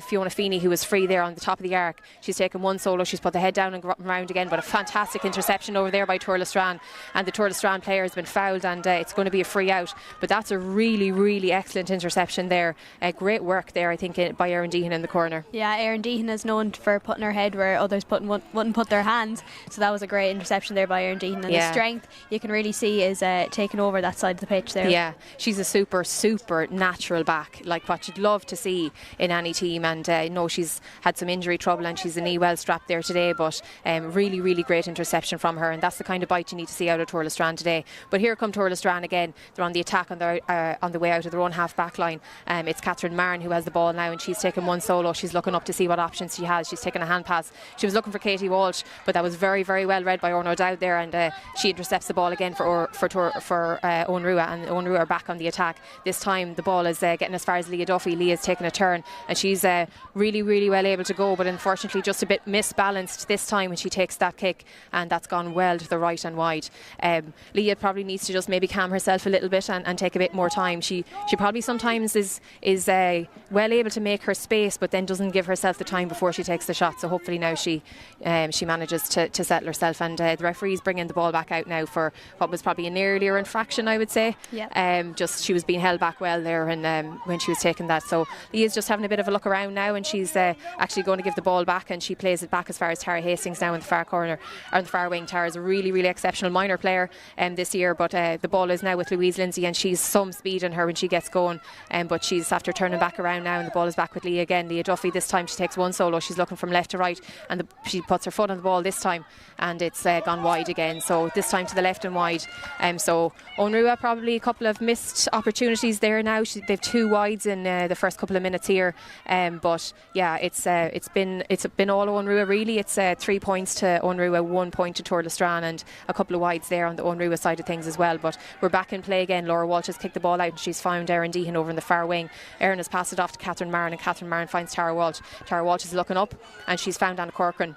Fiona Feeney, who is free there on the top of the arc. She's taken one solo, she's put the head down and round again, but a fantastic interception over there by Turlestrane, and the Turlestrane player has been fouled, and it's going to be a free out, but that's a really, really excellent interception there. Great work there, I think, by Erin Deehan in the corner. Yeah, Erin Deehan is known for putting her head where others wouldn't put their hands, so that was a great interception there by Erin Deehan, and the strength you can really see is taking over that side of the pitch there. Yeah, she's a super natural back, like what you'd love to see in any team, and she's had some injury trouble, and she's a knee well strapped there today, but really, really great interception from her, and that's the kind of bite you need to see out of Turlestrane today. But here come Turlestrane again. They're on the attack on the way out of their own half back line. It's Catherine Marrin who has the ball now, and she's taken one solo. She's looking up to see what options she has. She's taken a hand pass. She was looking for Katie Walsh, but that was very, very well read by Orna O'Dowd there, and she intercepts the ball again for Owen Rua, and Owen Rua are back on the attack. This time the ball is getting as far as Leah Duffy. Leah's taken a turn, and she's really, really well able to go, but unfortunately just a bit misbalanced this time when she takes that kick, and that's gone well to the right and wide. Leah probably needs to just maybe calm calm herself a little bit and take a bit more time. She probably sometimes is well able to make her space, but then doesn't give herself the time before she takes the shot. So hopefully now she manages to settle herself. And the referee's bringing the ball back out now for what was probably an earlier infraction, I would say. Yeah. Just she was being held back well there, and when she was taking that. So Leah's just having a bit of a look around now, and she's actually going to give the ball back, and she plays it back as far as Tara Hastings now in the far corner, or in the far wing. Tara's a really, really exceptional minor player this year, but the ball is now with Louise Lindsay, and she's some speed in her when she gets going, but she's after turning back around now, and the ball is back with Leah again. Leah Duffy this time, she takes one solo, she's looking from left to right, and she puts her foot on the ball this time, and it's gone wide again, so this time to the left and wide. So Onrua probably a couple of missed opportunities there now. They've 2 wides in the first couple of minutes here, but yeah, it's been all Onrua really. It's 3 points to Onrua, 1 point to Torlestrane, and a couple of wides there on the Onrua side of things as well. But we're back in play again. Laura Walsh has kicked the ball out, and she's found Erin Deehan over in the far wing. Erin has passed it off to Catherine Marin, and Catherine Marin finds Tara Walsh. Tara Walsh is looking up, and she's found Anna Corcoran.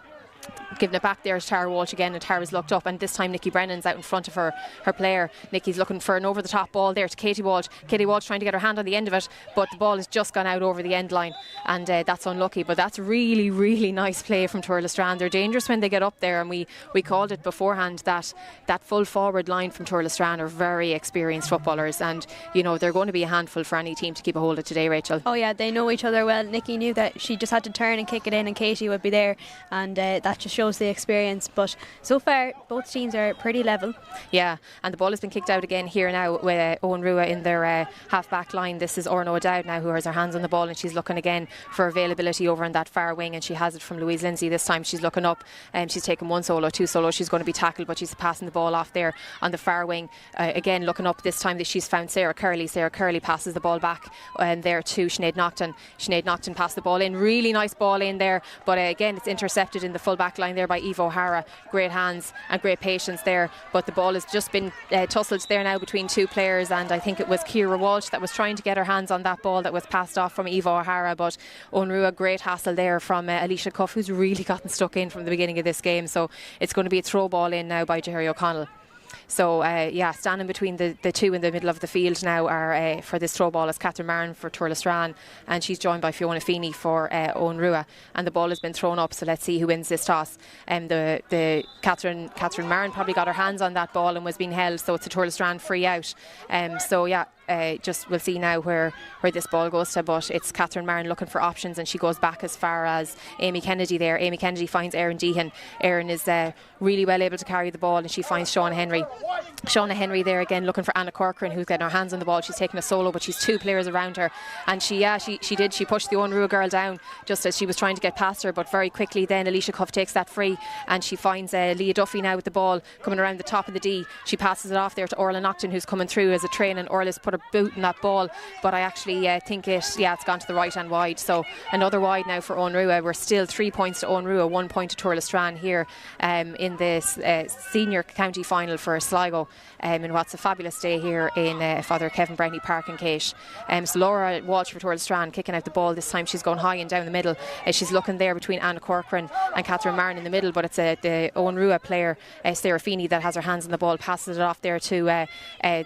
Giving it back there to Tara Walsh again, and Tara's looked up, and this time Nikki Brennan's out in front of her player. Nikki's looking for an over the top ball there to Katie Walsh. Katie Walsh trying to get her hand on the end of it, but the ball has just gone out over the end line, and that's unlucky. But that's really, really nice play from Torlestrane. They're dangerous when they get up there, and we called it beforehand that full forward line from Torlestrane are very experienced footballers, and they're going to be a handful for any team to keep a hold of today, Rachel. Oh yeah, they know each other well. Nikki knew that she just had to turn and kick it in, and Katie would be there, and that just shows the experience. But so far both teams are pretty level. Yeah, and the ball has been kicked out again here now with Owen Rua in their half back line. This is Orna O'Dowd now who has her hands on the ball, and she's looking again for availability over on that far wing, and she has it from Louise Lindsay. This time she's looking up, and she's taken 1 solo, 2 solo. She's going to be tackled, but she's passing the ball off there on the far wing. Again looking up, this time that she's found Sarah Curley. Sarah Curley passes the ball back there to Sinead Naughton. Sinead Naughton passed the ball in, really nice ball in there, but again it's intercepted in the full back line there by Eva O'Hara. Great hands and great patience there, but the ball has just been tussled there now between 2 players, and I think it was Ciara Walsh that was trying to get her hands on that ball that was passed off from Eva O'Hara, but Onrua, great hassle there from Alicia Cuff, who's really gotten stuck in from the beginning of this game. So it's going to be a throw ball in now by Jerry O'Connell. So standing between the 2 in the middle of the field now are for this throw ball is Catherine Marin for Torlestrane, and she's joined by Fiona Feeney for Owen Rua, and the ball has been thrown up, so let's see who wins this toss. The Catherine Marin probably got her hands on that ball and was being held, so it's a Torlestrane free out. Just we'll see now where this ball goes to, but it's Catherine Marin looking for options, and she goes back as far as Amy Kennedy there. Amy Kennedy finds Erin Deehan. Erin is really well able to carry the ball, and she finds Shauna Henry there again looking for Anna Corcoran, who's getting her hands on the ball. She's taking a solo, but she's 2 players around her, and she pushed the Onrua girl down just as she was trying to get past her, but very quickly then Alicia Cuff takes that free, and she finds Leah Duffy now with the ball coming around the top of the D. She passes it off there to Orla Naughton, who's coming through as a train, and Orla's put her boot in that ball, but I actually think it's gone to the right hand wide, so another wide now for Onrua. We're still 3 points to Onrua, 1 point to Torlestrane here in this senior county final for Sligo, in what's a fabulous day here in Father Kevin Brownie Park in KEASH. So Laura Walsh for Torlestrane kicking out the ball. This time she's going high and down the middle. She's looking there between Anna Corcoran and Catherine Marin in the middle, but it's the Owen Rua player Sarah Feeney that has her hands on the ball, passes it off there to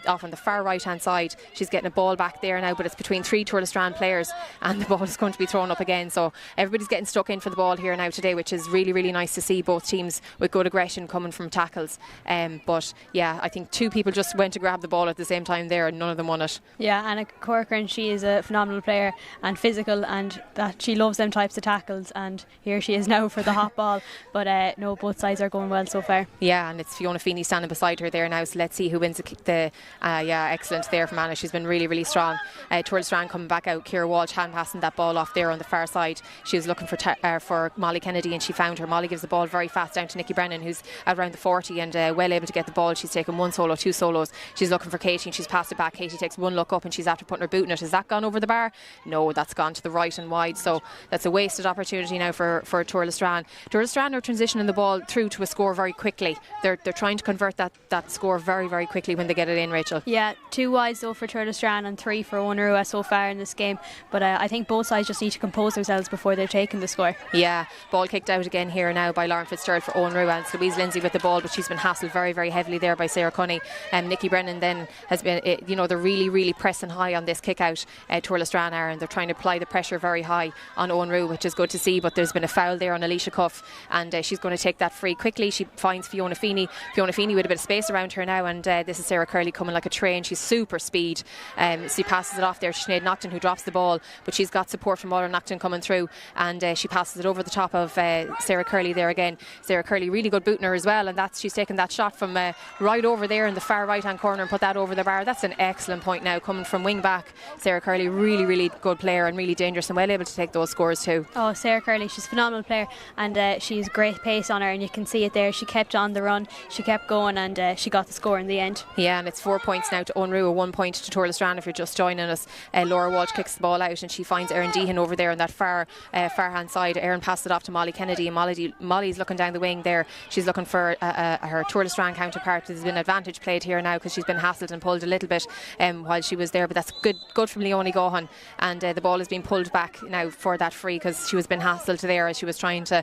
off on the far right hand side. She's getting a ball back there now, but it's between 3 Torlestrane players, and the ball is going to be thrown up again. So everybody's getting stuck in for the ball here now today, which is really, really nice to see, both teams with good aggression coming from tackles. But yeah, I think 2 people just went to grab the ball at the same time there, and none of them won it. Yeah, Anna Corcoran, she is a phenomenal player and physical, and that she loves them types of tackles, and here she is now for the hot ball. But no, both sides are going well so far. Yeah, and it's Fiona Feeney standing beside her there now, so let's see who wins the excellent there from Anna. She's been really, really strong. Torlestrane coming back out. Ciara Walsh hand passing that ball off there on the far side. She was looking for Molly Kennedy, and she found her. Molly gives the ball very fast down to Nikki Brennan, who's at around the 40 and well able to get the ball. She's taken 1 solo, 2 solos. She's looking for Katie, and she's passed it back. Katie takes 1 look up, and she's after putting her boot in it. Has that gone over the bar? No, that's gone to the right and wide, so that's a wasted opportunity now for Torlestrane. Torlestrane are transitioning the ball through to a score very quickly. They're trying to convert that score very, very quickly when they get it in, Rachel. Yeah, 2 wides though for Turtle Strand and 3 for Onrua so far in this game, but I think both sides just need to compose themselves before they've taken the score. Yeah, ball kicked out again here now by Lauren Fitzgerald for Onrua, and it's Louise Lindsay with the ball, but she's been hassled very, very heavily there by Sarah Cunny. Nikki Brennan then has been, they're really, really pressing high on this kick out. Turtle Strand are, and they're trying to apply the pressure very high on Onrua, which is good to see, but there's been a foul there on Alicia Cuff, and she's going to take that free quickly. She finds Fiona Feeney with a bit of space around her now, and this is Sarah Curley coming like a train. She's super speed, so she passes it off there to Sinead Nocton, who drops the ball, but she's got support from Muller Nocton coming through, and she passes it over the top of Sarah Curley there again. Sarah Curley really good booting her as well, and she's taken that shot from right over there in the far right hand corner and put that over the bar. That's an excellent point now coming from wing back. Sarah Curley, really, really good player and really dangerous and well able to take those scores too. Oh, Sarah Curley, she's a phenomenal player, and she's great pace on her, and you can see it there. She kept on the run, she kept going, and she got the score in the end. Yeah, and it's 4 points now to Onrua, 1 point to Turtle Strand if you're just joining us. Laura Walsh kicks the ball out, and she finds Erin Deehan over there on that far hand side. Erin passes it off to Molly Kennedy, and Molly's looking down the wing there. She's looking for her Turtle Strand counterpart. There's been advantage played here now because she's been hassled and pulled a little bit while she was there, but that's good from Leonie Gohan, and the ball has been pulled back now for that free because she was been hassled there as she was trying to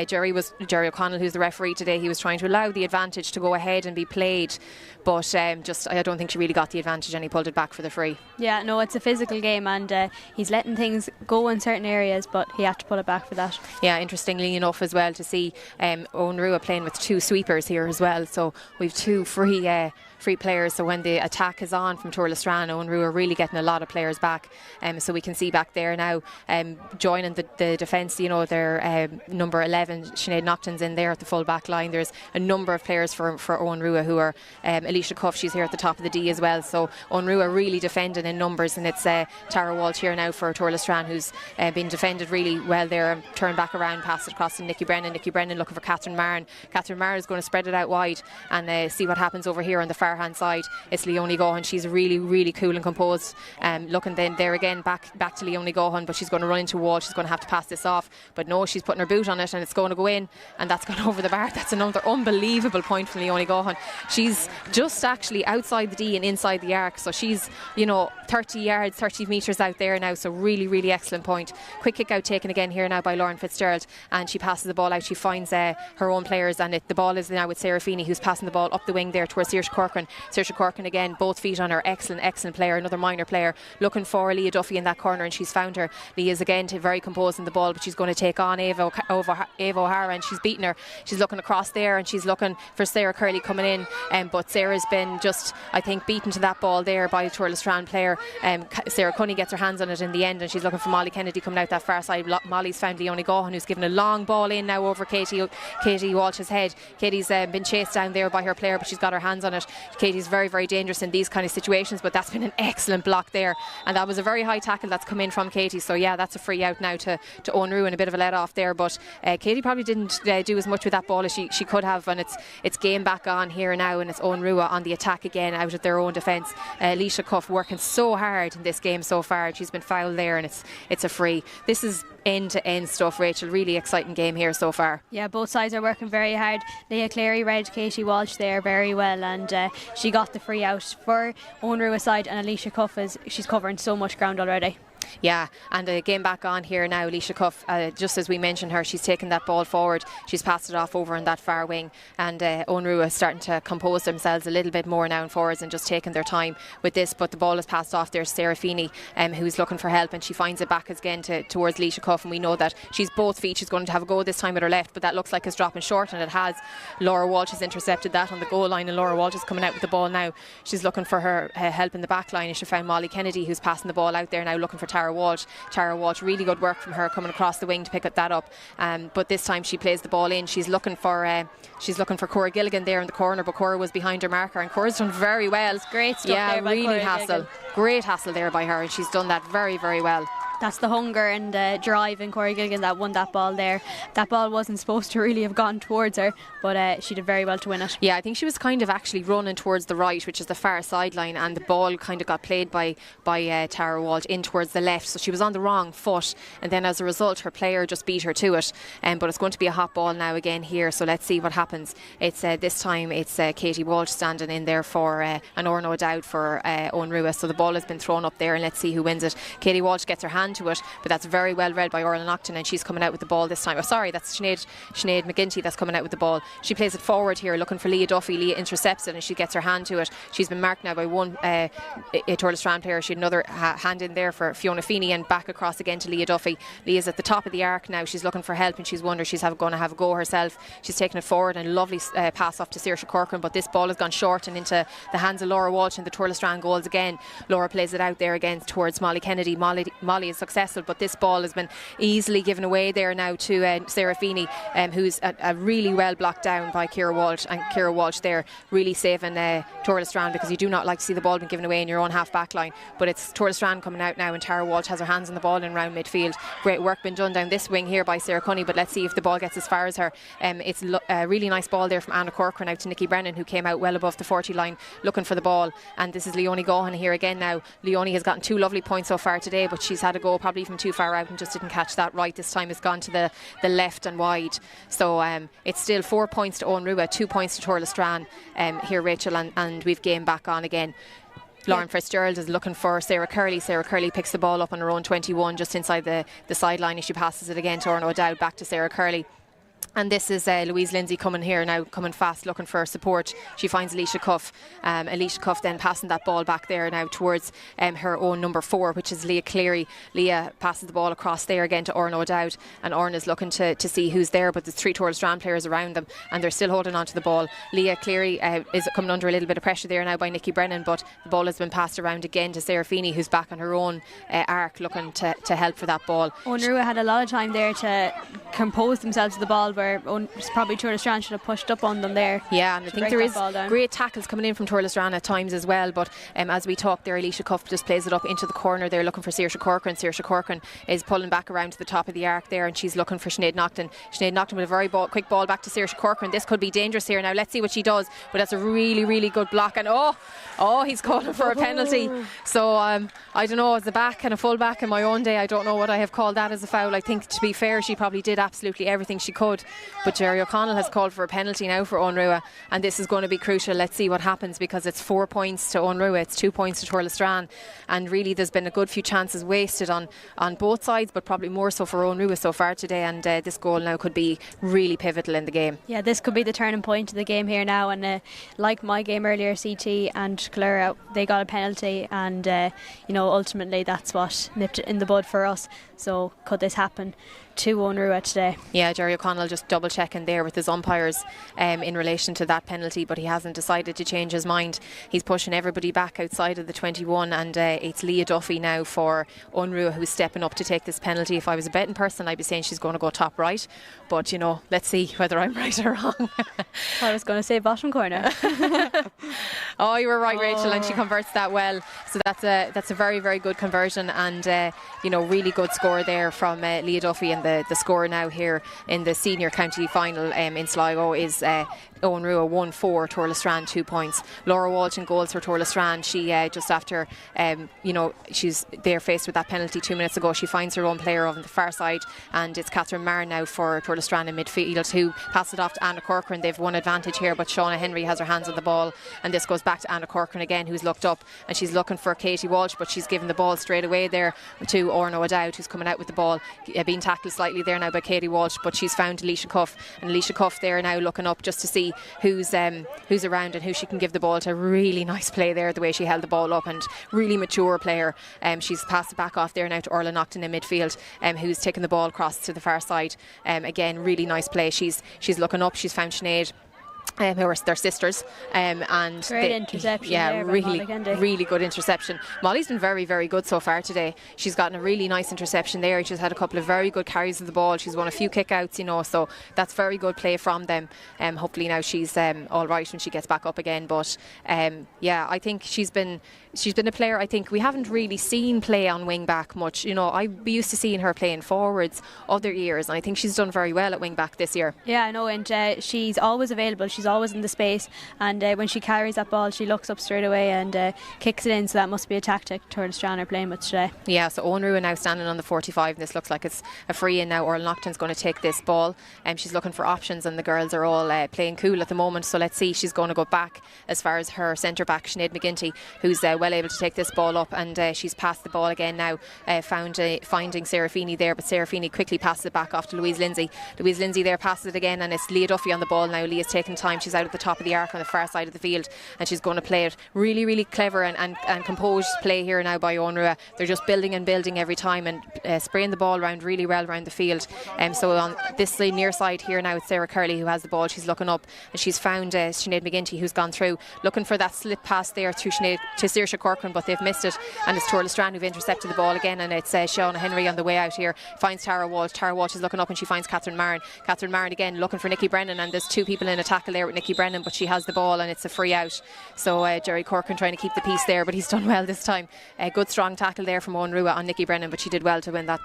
Jerry O'Connell, who's the referee today, he was trying to allow the advantage to go ahead and be played, but I don't think she really got the advantage, and he pulled it back for the free. Yeah, no, it's a physical game, and he's letting things go in certain areas, but he had to pull it back for that. Yeah, interestingly enough as well to see Onrua playing with 2 sweepers here as well, so we've 2 free players, so when the attack is on from Turtle Strand, Onrua are really getting a lot of players back, so we can see back there now joining the defence, their number 11 Sinead Nocton's in there at the full back line. There's a number of players for Onrua who are Alicia Cuff, she's here at the top of the D as well, so Onrua really defending in numbers, and it's Tara Walsh here now for Turtle Strand, who's been defended really well there, and turned back around, passed it across to Nikki Brennan looking for Catherine Marin. Catherine Marin is going to spread it out wide and see what happens over here on the far hand side. It's Leonie Gohan, she's really, really cool and composed, looking then there again back to Leonie Gohan, but she's going to run into a wall, she's going to have to pass this off, but no, she's putting her boot on it and it's going to go in, and that's gone over the bar. That's another unbelievable point from Leonie Gohan. She's just actually outside the D and inside the arc, so she's 30 metres out there now, so really, really excellent point. Quick kick out taken again here now by Lauren Fitzgerald, and she passes the ball out, she finds her own players, and the ball is now with Sarah Feeney, who's passing the ball up the wing there towards Saoirse Corcoran. Saoirse Corcoran again, both feet on her, excellent player, another minor player, looking for Leah Duffy in that corner, and she's found her. Leah is again very composed in the ball, but she's going to take on Ava O'Hara, and she's beaten her. She's looking across there, and she's looking for Sarah Curley coming in, but Sarah's been just, I think, beaten to that ball there by a Turtle Strand player. Sarah Cunny gets her hands on it in the end, and she's looking for Molly Kennedy coming out that far side. Molly's found Leonie Gohan, who's given a long ball in now over Katie Walsh's head. Katie's been chased down there by her player, but she's got her hands on it. Katie's very, very dangerous in these kind of situations, but that's been an excellent block there, and that was a very high tackle that's come in from Katie, so yeah, that's a free out now to Onrua, and a bit of a let off there, but Katie probably didn't do as much with that ball as she could have, and it's game back on here now, and it's Onrua on the attack again out of their own defence. Alicia Cuff working so hard in this game so far, she's been fouled there, and it's a free. This is end-to-end stuff, Rachel. Really exciting game here so far. Yeah, both sides are working very hard. Leah Cleary read Katie Walsh there very well, and she got the free out for Onrua's side, and Alicia Cuff she's covering so much ground already. Yeah, and the game back on here now. Alicia Cuff, just as we mentioned her, she's taken that ball forward, she's passed it off over in that far wing, and Onrua is starting to compose themselves a little bit more now in forwards and just taking their time with this, but the ball is passed off. There's Sarah Feeney who's looking for help, and she finds it back again towards Alicia Cuff, and we know that she's both feet. She's going to have a go this time with her left, but that looks like it's dropping short, and it has. Laura Walsh has intercepted that on the goal line, and Laura Walsh is coming out with the ball now. She's looking for her help in the back line, and she found Molly Kennedy, who's passing the ball out there now, looking for Tara Walsh. Tara Walsh, really good work from her coming across the wing to pick that up, but this time she plays the ball in. She's looking for Cora Gilligan there in the corner, but Cora was behind her marker, and Cora's done very well. It's great stuff there by really Cora hassle Gilligan. Great hassle there by her, and she's done that very, very well. that's the hunger and drive in Corey Gilligan that won that ball there. That ball wasn't supposed to really have gone towards her, but she did very well to win it. Yeah, I think she was kind of actually running towards the right, which is the far sideline, and the ball kind of got played by Tara Walsh in towards the left, so she was on the wrong foot, and then as a result her player just beat her to it. But it's going to be a hot ball now again here, so let's see what happens. It's this time it's Katie Walsh standing in there for an Orno Dowd for Owen Rua, so the ball has been thrown up there and let's see who wins it. Katie Walsh gets her hand to it, but that's very well read by Orla Naughton, and she's coming out with the ball this time. Oh sorry, that's Sinead McGinty that's coming out with the ball. She plays it forward here looking for Leah Duffy. Leah intercepts it and she gets her hand to it. She's been marked now by one Torla Strand player. She had another hand in there for Fiona Feeney, and back across again to Leah Duffy. Leah's at the top of the arc now. She's looking for help and she's wondering she's going to have a go herself. She's taking it forward and a lovely pass off to Saoirse Corcoran, but this ball has gone short and into the hands of Laura Walsh and the Torla Strand goals again. Laura plays it out there again towards Molly Kennedy. Molly is successful, but this ball has been easily given away there now to Sarah Feeney, who's a really well blocked down by Ciara Walsh, and Ciara Walsh there really saving Torla Strand, because you do not like to see the ball being given away in your own half back line. But it's Torla Strand coming out now and Tara Walsh has her hands on the ball in round midfield. Great work been done down this wing here by Sarah Cunny, but let's see if the ball gets as far as her. It's a really nice ball there from Anna Corcoran out to Nikki Brennan, who came out well above the 40 line looking for the ball, and this is Leonie Gohan here again now. Leonie has gotten 2 lovely points so far today, but she's had a go probably from too far out and just didn't catch that right. This time it's gone to the left and wide, so it's still 4 points to Owen Rua, 2 points to Torla Strand here, Rachel, and we've game back on again. Lauren Fitzgerald is looking for Sarah Curley. Sarah Curley picks the ball up on her own 21 just inside the sideline, and she passes it again to Orno O'Dowd, back to Sarah Curley. And this is Louise Lindsay coming here now, coming fast looking for support. She finds Alicia Cuff. Alicia Cuff then passing that ball back there now towards her own number 4, which is Leah Cleary. Leah passes the ball across there again to Orna O'Dowd, and Orna is looking to see who's there, but there's 3 Torla Strand players around them and they're still holding on to the ball. Leah Cleary is coming under a little bit of pressure there now by Nikki Brennan, but the ball has been passed around again to Sarah Feeney, who's back on her own arc looking to help for that ball. Owen Rua had a lot of time there to compose themselves to the ball, where probably Torla Strand should have pushed up on them there. Yeah, and I think there is great tackles coming in from Torla Strand at times as well, but as we talk there, Alicia Cuff just plays it up into the corner there looking for Saoirse Corcoran. Saoirse Corcoran is pulling back around to the top of the arc there, and she's looking for Sinead Naughton. Sinead Naughton with a very quick ball back to Saoirse Corcoran. This could be dangerous here now. Let's see what she does, but that's a really, really good block, and he's calling for a penalty. So I don't know, as a back and a full back in my own day, I don't know what I have called that as a foul. I think, to be fair, she probably did absolutely everything she could, but Jerry O'Connell has called for a penalty now for Owen Rua, and this is going to be crucial. Let's see what happens, because it's 4 points to Owen Rua, it's 2 points to Torla Strand, and really there's been a good few chances wasted on both sides, but probably more so for Owen Rua so far today, and this goal now could be really pivotal in the game. Yeah, this could be the turning point of the game here now, and like my game earlier, CT and Clara, they got a penalty, and ultimately that's what nipped it in the bud for us. So could this happen to Owen Rua today? Yeah, Jerry O'Connell just double checking there with his umpires in relation to that penalty, but he hasn't decided to change his mind. He's pushing everybody back outside of the 21, and it's Leah Duffy now for Owen Rua who's stepping up to take this penalty. If I was a betting person, I'd be saying she's going to go top right, but let's see whether I'm right or wrong. I was going to say bottom corner. Oh, you were right, Rachel, and she converts that well. So that's a very, very good conversion, and really good score there from Leah Duffy. And the score now here in the senior county final in Sligo is Owen Rua 1-4, Torla Strand 2 points. Laura Walsh in goals for Torla Strand. She just after she's there faced with that penalty 2 minutes ago, she finds her own player on the far side, and it's Catherine Marr now for Torla Strand in midfield, who passes it off to Anna Corcoran. They've one advantage here, but Shauna Henry has her hands on the ball, and this goes back to Anna Corcoran again, who's looked up and she's looking for Katie Walsh, but she's given the ball straight away there to Orno O'Dowd, who's coming out with the ball, being tackled slightly there now by Katie Walsh, but she's found Alicia Cuff, and Alicia Cuff there now looking up just to see who's around and who she can give the ball to. Really nice play there, the way she held the ball up, and really mature player. She's passed it back off there now to Orla Naughton in midfield, who's taken the ball across to the far side. Again, really nice play. She's looking up, she's found Sinead. who are their sisters, and great interception there by Molly Kennedy. really good interception. Molly's been very, very good so far today. She's gotten a really nice interception there. She's had a couple of very good carries of the ball. She's won a few kick-outs, so that's very good play from them. Hopefully now she's all right when she gets back up again. But I think she's been a player I think we haven't really seen play on wing back much. We used to seeing her playing forwards other years, and I think she's done very well at wing back this year. Yeah, I know, and she's always available. She's always in the space, and when she carries that ball, she looks up straight away and kicks it in. So that must be a tactic Turtle Strand are playing with today. Yeah, so Owen Rua now standing on the 45, and this looks like it's a free in now. Orla Naughton's going to take this ball, and she's looking for options, and the girls are all playing cool at the moment. So let's see, she's going to go back as far as her centre back Sinead McGinty, who's well able to take this ball up, and she's passed the ball again now, finding Sarah Feeney there, but Sarah Feeney quickly passes it back off to Louise Lindsay. Louise Lindsay there passes it again, and it's Leah Duffy on the ball now. Leah's taking time. She's out at the top of the arc on the far side of the field, and she's going to play it really, really clever and composed play here now by Owen Rua. They're just building and building every time, and spraying the ball around really well around the field. So on this near side here now, it's Sarah Curley who has the ball. She's looking up, and she's found Sinead McGinty, who's gone through looking for that slip pass there through Sinead to Saoirse Corcoran, but they've missed it, and it's Turtle Strand who've intercepted the ball again, and it's Shauna Henry on the way out here, finds Tara Walsh. Tara Walsh is looking up, and she finds Catherine Marin. Catherine Marin again looking for Nikki Brennan, and there's two people in a tackle there with Nikki Brennan, but she has the ball and it's a free out. So Jerry Corcoran trying to keep the peace there, but he's done well this time. Good strong tackle there from Owen Rua on Nikki Brennan, but she did well to win that.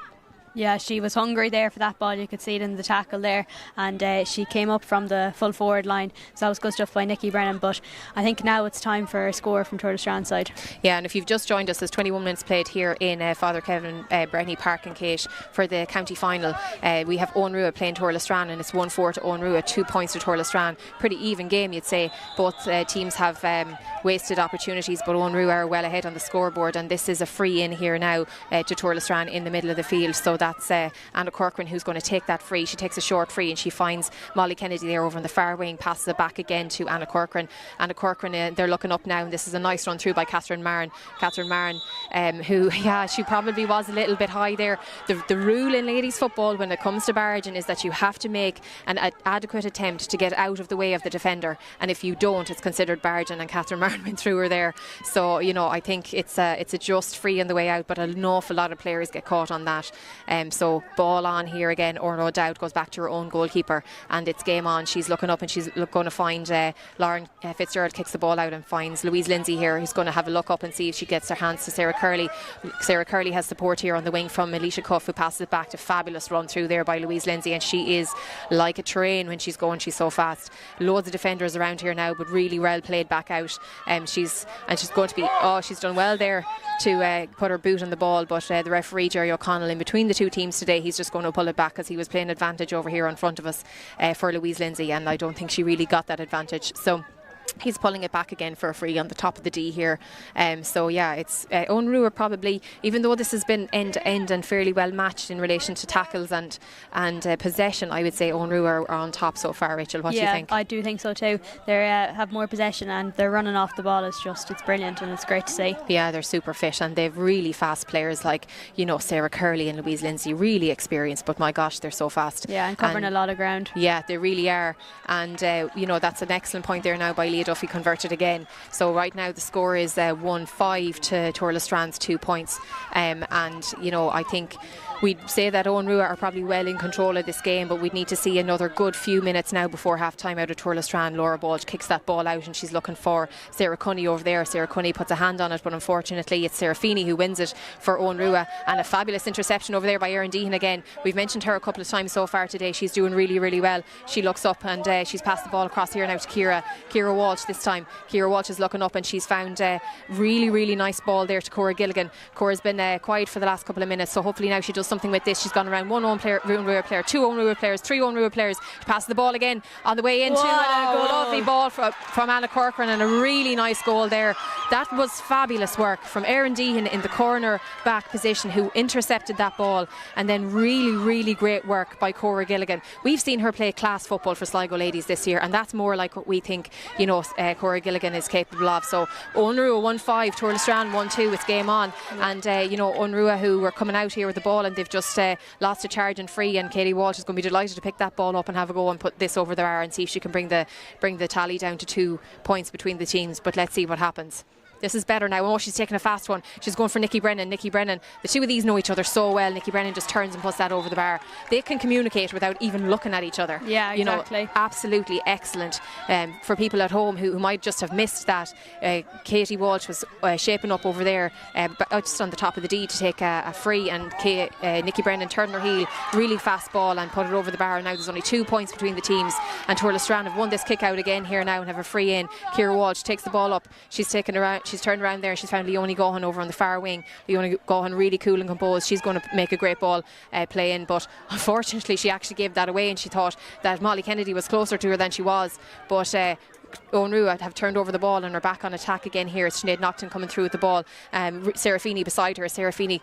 Yeah, she was hungry there for that ball. You could see it in the tackle there, and she came up from the full forward line, so that was good stuff by Nikki Brennan. But I think now it's time for a score from Turtle Strand side. Yeah, and if you've just joined us, there's 21 minutes played here in Father Kevin Brenny Park in KEASH for the county final. We have Owen Rua playing Turtle Strand, and it's 1-4 to Owen Rua, 2 points to Turtle Strand. Pretty even game, you'd say. Both teams have wasted opportunities, but Owen Rua are well ahead on the scoreboard, and this is a free in here now to Turtle Strand in the middle of the field. So that's Anna Corcoran who's going to take that free. She takes a short free, and she finds Molly Kennedy there over on the far wing, passes it back again to Anna Corcoran. Anna Corcoran, they're looking up now, and this is a nice run through by Catherine Marin. Catherine Marin, who, she probably was a little bit high there. The rule in ladies football when it comes to barraging is that you have to make an adequate attempt to get out of the way of the defender, and if you don't, it's considered barraging, and Catherine Marin went through her there. So I think it's a just free on the way out, but an awful lot of players get caught on that. So ball on here again. Orla O'Dowd goes back to her own goalkeeper, and it's game on. She's looking up, and she's going to find Lauren Fitzgerald kicks the ball out and finds Louise Lindsay here, who's going to have a look up and see if she gets her hands to Sarah Curley. Sarah Curley has support here on the wing from Alicia Cuff, who passes it back to fabulous run through there by Louise Lindsay, and she is like a train when she's going. She's so fast. Loads of defenders around here now, but really well played back out. She's going to be she's done well there to put her boot on the ball, but the referee Jerry O'Connell in between the two teams today, he's just going to pull it back because he was playing advantage over here in front of us for Louise Lindsay, and I don't think she really got that advantage. So he's pulling it back again for a free on the top of the D here. It's Owen Rua probably, even though this has been end to end and fairly well matched in relation to tackles and possession, I would say Owen Rua are on top so far. Rachel, what do you think? I do think so too. They have more possession, and they're running off the ball. It's brilliant, and it's great to see. Yeah, they're super fit, and they've really fast players like Sarah Curley and Louise Lindsay, really experienced, but my gosh, they're so fast. Yeah, and covering a lot of ground. Yeah, they really are, and that's an excellent point there now by Leah Duffy, converted again. So right now the score is 1-5 to Turtle Strand's 2 points, and I think we'd say that Owen Rua are probably well in control of this game, but we'd need to see another good few minutes now before half time out of Turtle Strand. Laura Balch kicks that ball out, and she's looking for Sarah Cunney over there. Sarah Cunney puts a hand on it, but unfortunately it's Sarah Feeney who wins it for Owen Rua, and a fabulous interception over there by Erin Deehan again. We've mentioned her a couple of times so far today. She's doing really, really well. She looks up, and she's passed the ball across here now to Ciara Walsh this time. Ciara Walsh is looking up, and she's found a really, really nice ball there to Cora Gilligan. Cora's been quiet for the last couple of minutes, so hopefully now she does something with this. She's gone around one Owen Rua player, two Owen Rua players, three Owen Rua players. She passes the ball again on the way into a lovely ball from Anna Corcoran, and a really nice goal there that was fabulous work from Erin Deehan in the corner back position, who intercepted that ball, and then really great work by Cora Gilligan. We've seen her play class football for Sligo ladies this year, and that's more like what we think, you know, Cora Gilligan is capable of. So Onrua 1-5, Turlestrane 1-2, it's game on. And you know, Onrua, who were coming out here with the ball, and they've just lost a charge and free, and Katie Walsh is going to be delighted to pick that ball up and have a go and put this over the bar and see if she can bring the tally down to 2 points between the teams. But let's see what happens. This is better now. Oh, she's taking a fast one. She's going for Nikki Brennan. Nikki Brennan, the two of these know each other so well. Nikki Brennan just turns and puts that over the bar. They can communicate without even looking at each other. Yeah, exactly. You know, absolutely excellent. For people at home who might just have missed that, Katie Walsh was shaping up over there, just on the top of the D to take a free, and Nikki Brennan turned her heel, really fast ball, and put it over the bar. Now there's only 2 points between the teams, and Turlestrane have won this kick out again here now and have a free in. Ciara Walsh takes the ball up. She's turned around there. She's found Leonie Gohan over on the far wing. Leonie Gohan really cool and composed. She's going to make a great ball play in, but unfortunately she actually gave that away, and she thought that Molly Kennedy was closer to her than she was. But Onrua have turned over the ball and are back on attack again here. It's Sinead Naughton coming through with the ball. Sarah Feeney beside her. Sarah Feeney,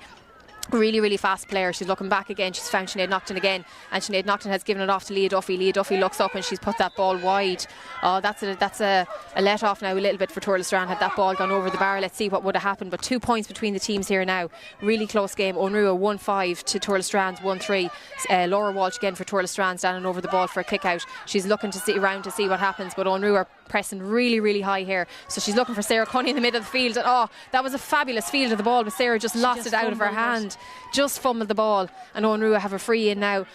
really fast player. She's looking back again. She's found Sinead Naughton again, and Sinead Naughton has given it off to Leah Duffy. Leah Duffy looks up and she's put that ball wide. Oh, that's a let off now a little bit for Turlestrane. Had that ball gone over the bar, let's see what would have happened. But 2 points between the teams here now. Really close game. Onrua 1-5 to Turlestrane's 1-3. Laura Walsh again for Turlestrane, standing over the ball for a kick out. She's looking to see around to see what happens, but Onrua are pressing really high here. So she's looking for Sarah Cunny in the middle of the field, and that was a fabulous field of the ball, but Sarah just lost it out of her hand. Just fumbled the ball, and Onrua have a free in now,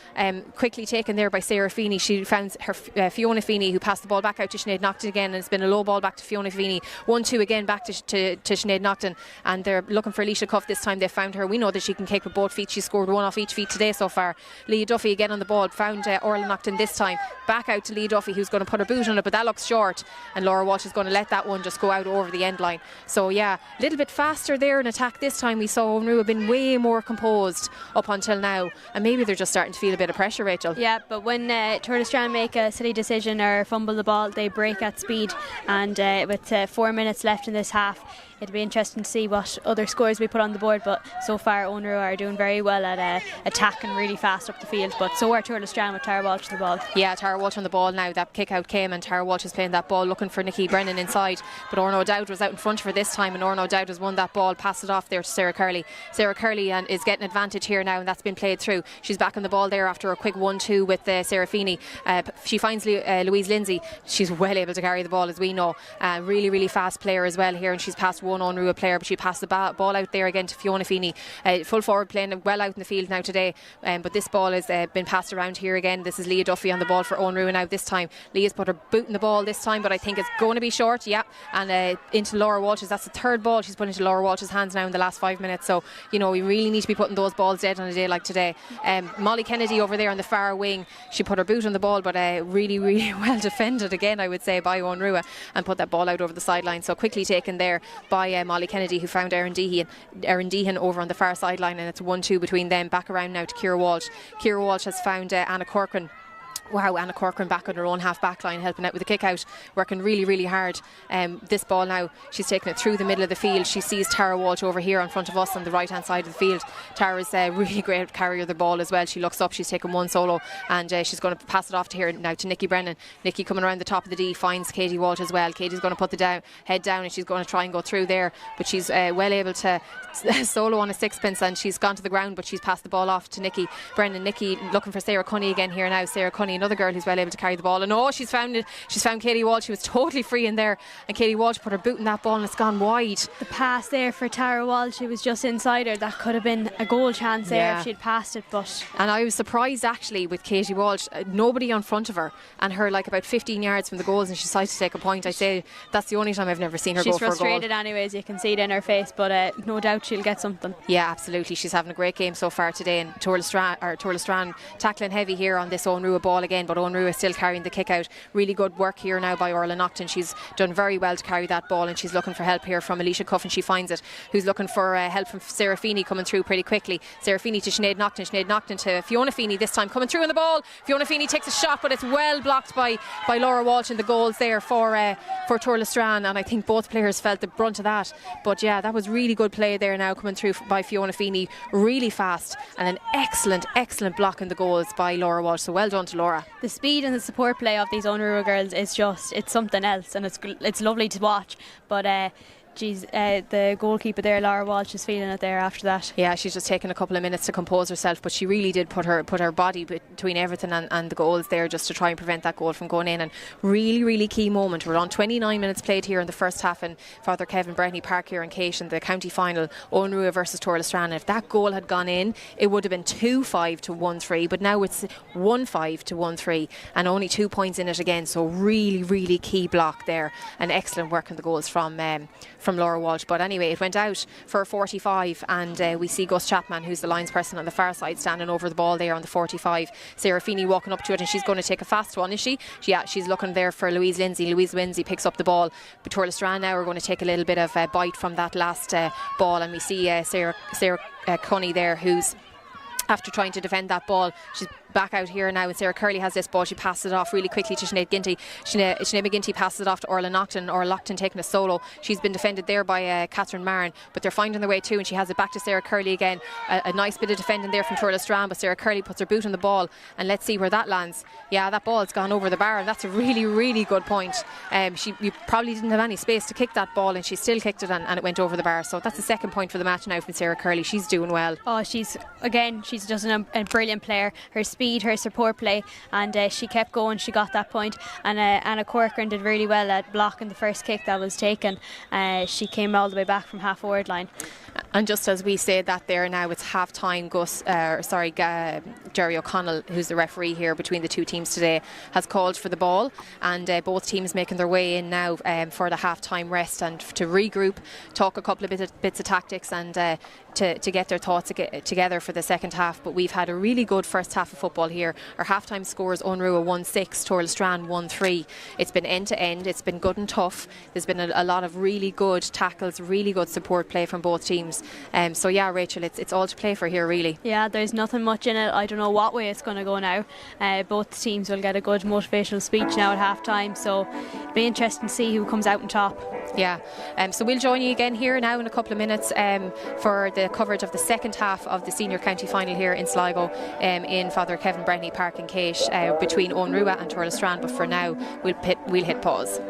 quickly taken there by Sarah Feeney. She found her Fiona Feeney, who passed the ball back out to Sinead Naughton again, and it's been a low ball back to Fiona Feeney. 1-2 again back to Sinead Naughton, and they're looking for Alicia Cuff this time. They found her. We know that she can kick with both feet. She scored 1 off each feet today so far. Leah Duffy again on the ball, found Orla Naughton this time. Back out to Leah Duffy, who's going to put her boot on it, but that looks short, and Laura Walsh is going to let that one just go out over the end line. So yeah, a little bit faster there in attack this time. We saw Onrua have been way more composed up until now, and maybe they're just starting to feel a bit of pressure, Rachel. Yeah, but when Turlestrane make a silly decision or fumble the ball, they break at speed, and with 4 minutes left in this half, it'll be interesting to see what other scores we put on the board. But so far Onrua are doing very well at attacking really fast up the field, but so are Turlestrane with Tara Walsh on the ball. Yeah, Tara Walsh on the ball now. That kick out came, and Tara Walsh is playing that ball looking for Nikki Brennan inside, but Orna O'Dowd was out in front of her this time, and Orna O'Dowd has won that ball, passed it off there to Sarah Curley. Sarah Curley is getting advantage here now, and that's been played through. She's back on the ball there after a quick 1-2 with Sarah Feeney. She finds Louise Lindsay. She's well able to carry the ball, as we know. Really fast player as well here, and she's passed one Onrua player, but she passed the ball out there again to Fiona Feeney. Full forward, playing well out in the field now today, but this ball has been passed around here again. This is Leah Duffy on the ball for Onrua now this time. Leah's put her boot in the ball this time, but I think it's going to be short, yeah, and into Laura Walsh's. That's the third ball she's put into Laura Walsh's hands now in the last 5 minutes, so you know we really need to be putting those balls dead on a day like today. Molly Kennedy over there on the far wing, she put her boot on the ball, but really well defended again, I would say, by Onrua, and put that ball out over the sideline. So quickly taken there by Molly Kennedy, who found Erin Deehan over on the far sideline, and it's 1-2 between them. Back around now to Ciara Walsh. Ciara Walsh has found Anna Corcoran. Wow, Anna Corcoran back on her own half back line, helping out with the kick out, working really hard. This ball now, she's taking it through the middle of the field. She sees Tara Walsh over here in front of us on the right hand side of the field. Tara's really great carrier of the ball as well. She looks up, she's taken one solo, and she's going to pass it off to here now to Nikki Brennan. Nikki coming around the top of the D finds Katie Walsh as well. Katie's going to put the head down, and she's going to try and go through there, but she's well able to solo on a sixpence, and she's gone to the ground, but she's passed the ball off to Nikki Brennan. Nikki looking for Sarah Cunny again here now. Sarah Cunny, another girl who's well able to carry the ball, and she's found it. She's found Katie Walsh. She was totally free in there, and Katie Walsh put her boot in that ball, and it's gone wide. The pass there for Tara Walsh, it was just inside her. That could have been a goal chance there if she'd passed it. But and I was surprised actually with Katie Walsh, nobody on front of her, and her like about 15 yards from the goals, and she decided to take a point. I say that's the only time I've never seen her go for a goal. She's frustrated anyways, you can see it in her face, but no doubt she'll get something. Yeah, absolutely. She's having a great game so far today, and Turlestrane tackling heavy here on this Onrua ball again, but Onru is still carrying the kick out. Really good work here now by Orla Naughton. She's done very well to carry that ball, and she's looking for help here from Alicia Cuff, and she finds it, who's looking for help from Sarah Feeney coming through pretty quickly. Sarah Feeney to Sinead Naughton, Sinead Naughton to Fiona Feeney this time, coming through on the ball. Fiona Feeney takes a shot, but it's well blocked by Laura Walsh, and the goals there for Turlestran, and I think both players felt the brunt of that. But yeah, that was really good play there now coming through by Fiona Feeney, really fast, and an excellent block in the goals by Laura Walsh, so well done to Laura. The speed and the support play of these Onru girls is just, it's something else, and it's lovely to watch. But the goalkeeper there, Laura Walsh, is feeling it there after that. Yeah, she's just taken a couple of minutes to compose herself, but she really did put her body between everything and the goals there, just to try and prevent that goal from going in. And really key moment. We're on 29 minutes played here in the first half in Father Kevin Breheny Park here in KEASH in the county final, Onrua versus Turlestran. If that goal had gone in, it would have been 2-5 to 1-3, but now it's 1-5 to 1-3, and only 2 points in it again. So really key block there, and excellent work in the goals from Laura Walsh. But anyway, it went out for 45, and we see Gus Chapman, who's the lines person on the far side, standing over the ball there on the 45. Sarah Feeney walking up to it, and she's going to take a fast one, is she? Yeah, she's looking there for Louise Lindsay. Louise Lindsay picks up the ball, but Turlestran now are going to take a little bit of a bite from that last ball, and we see Sarah Cunny there, who's after trying to defend that ball. She's back out here now, and Sarah Curley has this ball. She passes it off really quickly to Sinead Ginty. Sinead McGinty passes it off to Orla Naughton. Orla Naughton taking a solo. She's been defended there by Catherine Marin, but they're finding their way too, and she has it back to Sarah Curley again. A nice bit of defending there from Turlestran, but Sarah Curley puts her boot on the ball, and let's see where that lands. Yeah, that ball's gone over the bar, and that's a really good point. You probably didn't have any space to kick that ball, and she still kicked it, and it went over the bar. So that's the second point for the match now from Sarah Curley. She's doing well. Oh, she's just a brilliant player. Her speed, her support play, and she kept going. She got that point, and Anna Corcoran did really well at blocking the first kick that was taken. She came all the way back from half forward line. And just as we say that there now, it's half time. Jerry O'Connell, who's the referee here between the two teams today, has called for the ball, and both teams making their way in now for the half time rest and to regroup, talk a couple of bits of tactics, and to get their thoughts together for the second half. But we've had a really good first half of football here. Our half-time scores: Onrua 1-6, Turlestran 1-3. It's been end to end. It's been good and tough. There's been a lot of really good tackles, really good support play from both teams. So yeah, Rachel, it's all to play for here, really. Yeah, there's nothing much in it. I don't know what way it's going to go now. Both teams will get a good motivational speech now at half-time, so it'll be interesting to see who comes out on top. Yeah, so we'll join you again here now in a couple of minutes for the coverage of the second half of the senior county final here in Sligo in Father Kevin Breheny Park in KEASH between Onrua and Turlestran. But for now, we'll hit pause.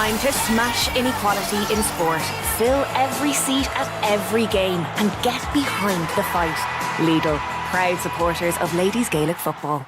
time to smash inequality in sport, fill every seat at every game and get behind the fight. Lidl, proud supporters of ladies Gaelic football.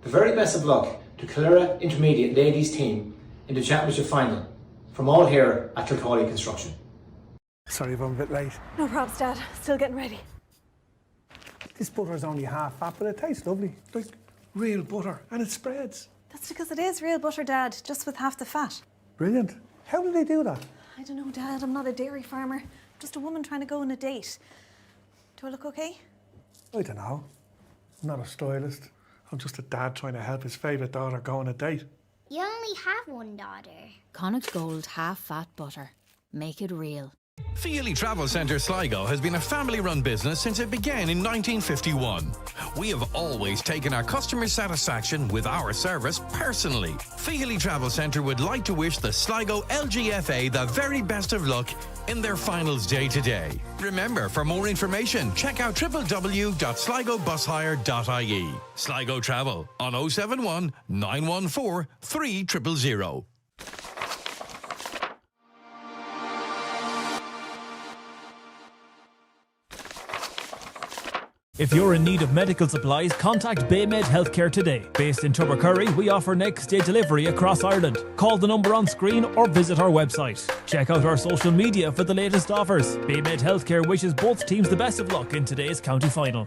The very best of luck to Killera Intermediate Ladies team in the Championship final from all here at Kilcawley Construction. Sorry if I'm a bit late. No probs, Dad. Still getting ready. This butter's only half fat, but it tastes lovely. Like real butter, and it spreads. That's because it is real butter, Dad, just with half the fat. Brilliant. How do they do that? I don't know, Dad. I'm not a dairy farmer. I'm just a woman trying to go on a date. Do I look okay? I don't know. I'm not a stylist. I'm just a dad trying to help his favourite daughter go on a date. You only have one daughter. Connacht Gold half fat butter. Make it real. Feely Travel Centre Sligo has been a family-run business since it began in 1951. We have always taken our customer satisfaction with our service personally. Feely Travel Centre would like to wish the Sligo LGFA the very best of luck in their finals day today. Remember, for more information, check out www.sligobushire.ie. Sligo Travel on 071 914 3000. If you're in need of medical supplies, contact Baymed Healthcare today. Based in Tubbercurry, we offer next day delivery across Ireland. Call the number on screen or visit our website. Check out our social media for the latest offers. Baymed Healthcare wishes both teams the best of luck in today's county final.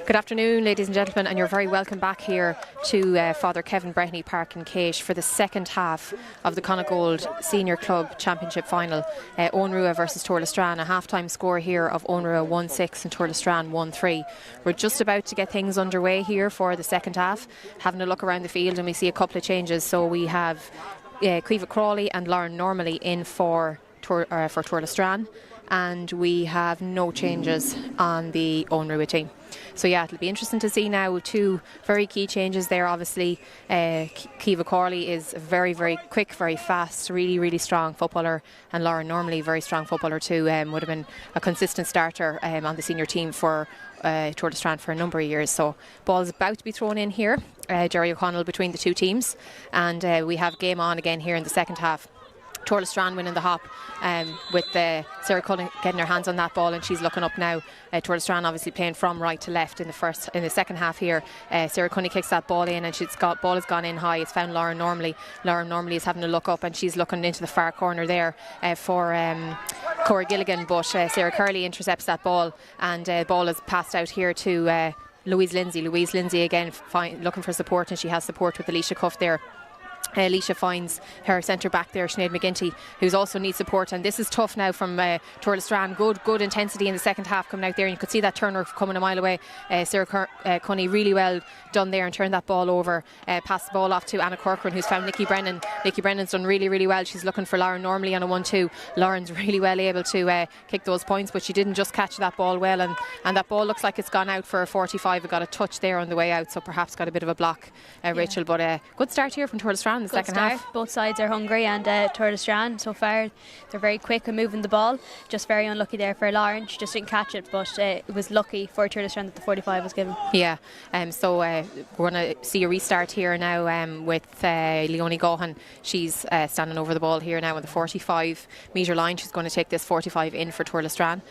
Good afternoon, ladies and gentlemen, and you're very welcome back here to Father Kevin Breheny Park in KEASH for the second half of the Connacht Senior Club Championship Final. Onrua versus Torlestrane, a half-time score here of Onrua 1-6 and Torlestrane 1-3. We're just about to get things underway here for the second half, having a look around the field, and we see a couple of changes. So we have Caoimhe Crawley and Lauren Normally in for Torlestrane, and we have no changes on the Onrua team. So yeah, it'll be interesting to see now two very key changes there. Obviously, Caoimhe Crawley is very, very quick, very fast, really, really strong footballer, and Lauren Normally, very strong footballer too. Would have been a consistent starter on the senior team for Torlestrane for a number of years. So ball's about to be thrown in here. Jerry O'Connell between the two teams, and we have game on again here in the second half. Torlestrane winning the hop with Sarah Cullen getting her hands on that ball, and she's looking up now. Torlestrane obviously playing from right to left in the second half here. Sarah Cullen kicks that ball in, and ball has gone in high. It's found Lauren Normally. Lauren Normally is having a look up, and she's looking into the far corner there for Cora Gilligan, but Sarah Curley intercepts that ball, and the ball is passed out here to Louise Lindsay. Louise Lindsay again looking for support, and she has support with Alicia Cuff there. Alicia finds her centre back there, Sinead McGinty, who's also needs support, and this is tough now from Torlestrane. Good intensity in the second half coming out there, and you could see that turner coming a mile away. Sarah Cunny really well done there and turned that ball over, passed the ball off to Anna Corcoran, who's found Nicky Brennan. Nicky Brennan's done really, really well. She's looking for Lauren Normally on a 1-2. Lauren's really well able to kick those points, but she didn't just catch that ball well, and that ball looks like it's gone out for a 45. It got a touch there on the way out, so perhaps got a bit of a block, Rachel, but good start here from Torlestrane in the second half. Both sides are hungry, and Torlestrane so far they're very quick at moving the ball. Just very unlucky there for Lauren. She just didn't catch it, but it was lucky for Torlestrane that the 45 was given. Yeah, so we're going to see a restart here now with Leonie Gohan. She's standing over the ball here now on the 45 metre line. She's going to take this 45 in for Torlestrane.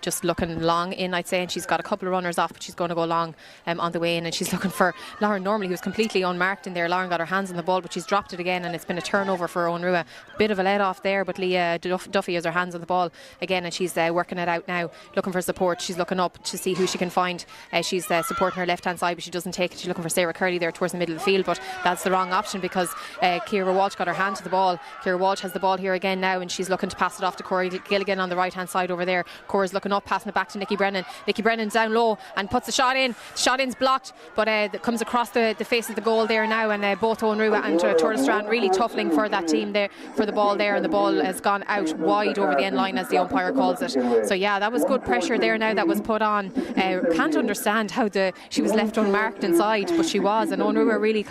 Just looking long in, I'd say, and she's got a couple of runners off, but she's going to go long on the way in, and she's looking for Lauren Normally, who's completely unmarked in there. Lauren got her hands on the ball, but she's dropped it again, and it's been a turnover for Onrua. Bit of a let off there, but Leah Duffy has her hands on the ball again, and she's working it out now, looking for support. She's looking up to see who she can find. She's supporting her left hand side, but she doesn't take it. She's looking for Sarah Curley there towards the middle of the field, but that's the wrong option because Ciara Walsh got her hand to the ball. Ciara Walsh has the ball here again now, and she's looking to pass it off to Cora Gilligan on the right hand side over there. Cora's looking up, passing it back to Nicky Brennan. Nicky Brennan's down low and puts the shot in. Shot in's blocked, but it comes across the face of the goal there now, and both Onrua and Torlestrane really toughening for that team there for the ball there, and the ball has gone out wide over the end line as the umpire calls it. So yeah, that was good pressure there now that was put on. Can't understand how she was left unmarked inside, but she was, and Onrua really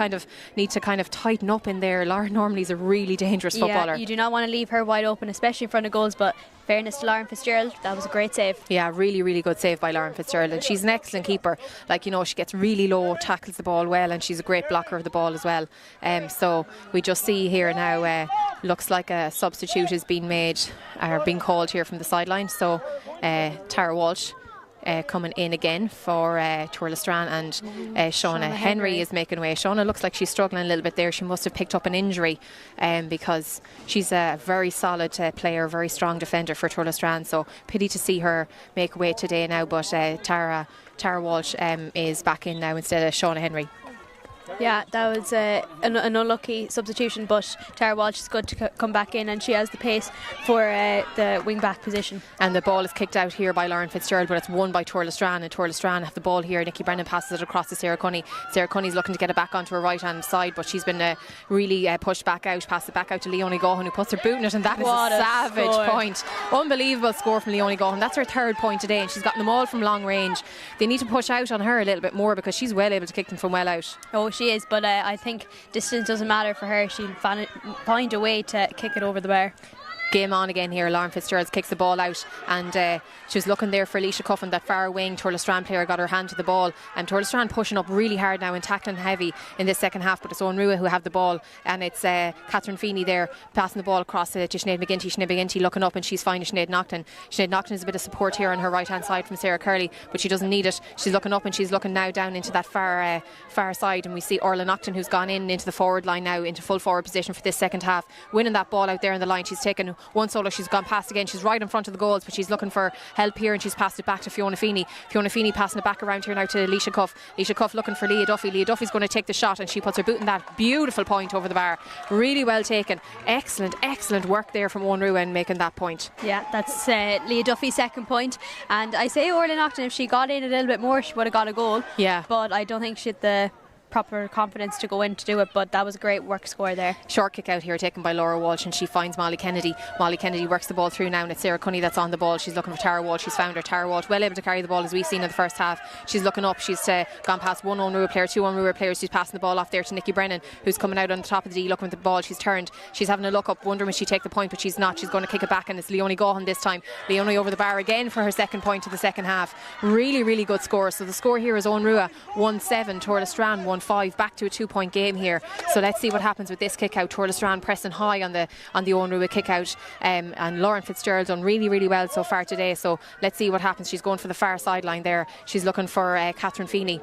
need to tighten up in there. Lauren Normally is a really dangerous footballer. You do not want to leave her wide open, especially in front of goals, but fairness to Lauren Fitzgerald, that was a great save. Yeah, really, really good save by Lauren Fitzgerald, and she's an excellent keeper. She gets really low, tackles the ball well, and she's a great blocker of the ball as well. So we just see here now, looks like a substitute is being called here from the sideline. So Tara Walsh coming in again for Torlestrane, and Shauna Henry is making way. Shauna looks like she's struggling a little bit there. She must have picked up an injury because she's a very solid player, very strong defender for Torlestrane, so pity to see her make way today now, but Tara Walsh is back in now instead of Shauna Henry. Yeah, that was an unlucky substitution, but Tara Walsh is good to come back in, and she has the pace for the wing back position. And the ball is kicked out here by Lauren Fitzgerald, but it's won by Torlestrane, and Torlestrane have the ball here. Nicky Brennan passes it across to Sarah Cunny. Sarah Cunny's looking to get it back onto her right hand side, but she's been really pushed back out, passed it back out to Leonie Gohan, who puts her boot in it, and that is a savage point. Unbelievable score from Leonie Gohan. That's her third point today, and she's gotten them all from long range. They need to push out on her a little bit more because she's well able to kick them from well out. Oh, she is, but I think distance doesn't matter for her. She'll find a way to kick it over the bar. Game on again here. Lauren Fitzgerald kicks the ball out, and she was looking there for Alicia Cuffin, that far wing Torlestrane player, got her hand to the ball, and Torlestrane pushing up really hard now and tackling heavy in this second half, but it's Onrua who have the ball, and it's Catherine Feeney there passing the ball across to Sinead McGinty. Sinead McGinty looking up, and she's finding Sinead Naughton. Sinead Naughton is a bit of support here on her right hand side from Sarah Curley, but she doesn't need it. She's looking up, and she's looking now down into that far side, and we see Orla Naughton, who's gone into the forward line now, into full forward position for this second half, winning that ball out there in the line. She's taken one solo, she's gone past again, she's right in front of the goals, but she's looking for help here and she's passed it back to Fiona Feeney. Fiona Feeney passing it back around here now to Leisha Cuff. Leisha Cuff looking for Leah Duffy. Leah Duffy's going to take the shot and she puts her boot in that beautiful point over the bar. Really well taken. Excellent work there from Owen Ruin making that point. Yeah, that's Leah Duffy's second point. And I say Orla Naughton, if she got in a little bit more, she would have got a goal. Yeah. But I don't think she had the proper confidence to go in to do it, but that was a great work score there. Short kick out here taken by Laura Walsh and she finds Molly Kennedy. Molly Kennedy works the ball through now and it's Sarah Cunny that's on the ball. She's looking for Tara Walsh. She's found her. Tara Walsh well able to carry the ball as we've seen in the first half. She's looking up. She's gone past one Onrua player, two Onrua players. She's passing the ball off there to Nikki Brennan, who's coming out on the top of the D looking at the ball. She's turned. She's having a look up, wondering will she take the point, but she's not. She's going to kick it back and it's Leonie Gaughan this time. Leonie over the bar again for her second point of the second half. Really good score. So the score here is Onrua 1-7, Torlestrane 1-5, back to a 2-point game here. So let's see what happens with this kick out. Torlestrane pressing high on the Onrua kick out, and Lauren Fitzgerald done really well so far today. So let's see what happens. She's going for the far sideline there. She's looking for Catherine Feeney.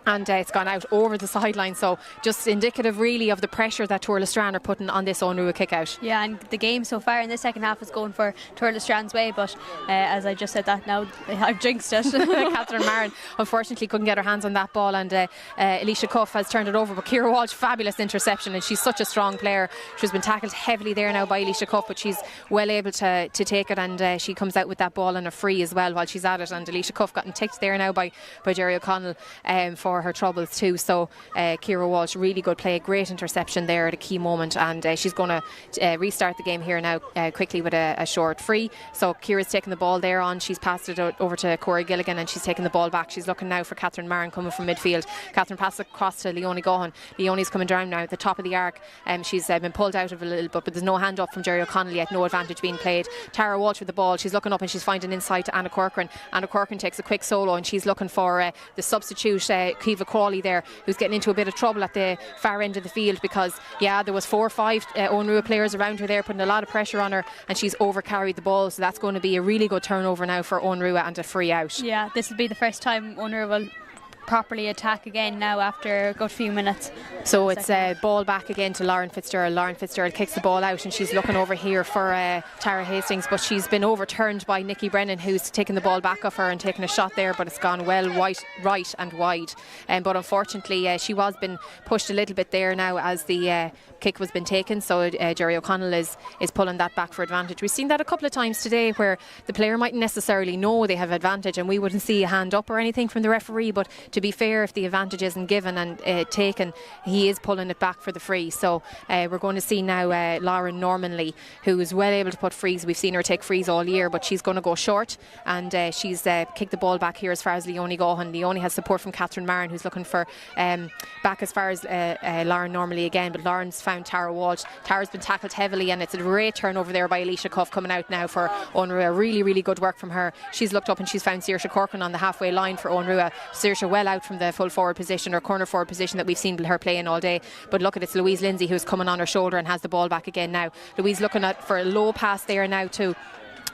And it's gone out over the sideline, so just indicative really of the pressure that Torlestrane are putting on this Onrua kick out. Yeah, and the game so far in the second half is going for Torlestrane's way, but as I just said that now, I've jinxed it. Catherine Marin unfortunately couldn't get her hands on that ball, and Alicia Cuff has turned it over, but Ciara Walsh, fabulous interception, and she's such a strong player. She's been tackled heavily there now by Alicia Cuff, but she's well able to take it, and she comes out with that ball and a free as well while she's at it, and Alicia Cuff gotten ticked there now by Jerry O'Connell for her troubles too. So Ciara Walsh, really good play, great interception there at a key moment, and she's going to restart the game here now quickly with a short free. So Ciara's taking the ball there on, she's passed it over to Corey Gilligan and she's taking the ball back. She's looking now for Catherine Marin coming from midfield. Catherine passes across to Leonie Gaughan. Leonie's coming down now at the top of the arc, and she's been pulled out of a little bit, but there's no hand up from Jerry O'Connell yet, no advantage being played. Tara Walsh with the ball, she's looking up and she's finding inside to Anna Corcoran. Anna Corcoran takes a quick solo and she's looking for the substitute Kiva Crawley there, who's getting into a bit of trouble at the far end of the field, because there was 4 or 5 Onrua players around her there putting a lot of pressure on her, and she's overcarried the ball, so that's going to be a really good turnover now for Onrua and a free out. Yeah, this will be the first time Onrua will properly attack again now after a good few minutes. So it's ball back again to Lauren Fitzgerald. Lauren Fitzgerald kicks the ball out and she's looking over here for Tara Hastings, but she's been overturned by Nikki Brennan, who's taken the ball back off her and taken a shot there, but it's gone well right and wide. But unfortunately she was been pushed a little bit there now as the kick was been taken, so Jerry O'Connell is pulling that back for advantage. We've seen that a couple of times today where the player mightn't necessarily know they have advantage and we wouldn't see a hand up or anything from the referee, but to be fair, if the advantage isn't given and taken, he is pulling it back for the free. So we're going to see now Lauren Normanley, who is well able to put frees. We've seen her take frees all year, but she's going to go short, and she's kicked the ball back here as far as Leonie Gaughan. Leonie has support from Catherine Marin, who's looking for back as far as Lauren Normanley again, but Lauren's found Tara Walsh. Tara's been tackled heavily and it's a great turnover there by Alicia Cuff coming out now for Onrua. Really good work from her. She's looked up and she's found Saoirse Corcoran on the halfway line for Onrua. Saoirse well out from the full forward position or corner forward position that we've seen her playing all day, but look at it's Louise Lindsay who's coming on her shoulder and has the ball back again now. Louise looking at for a low pass there now to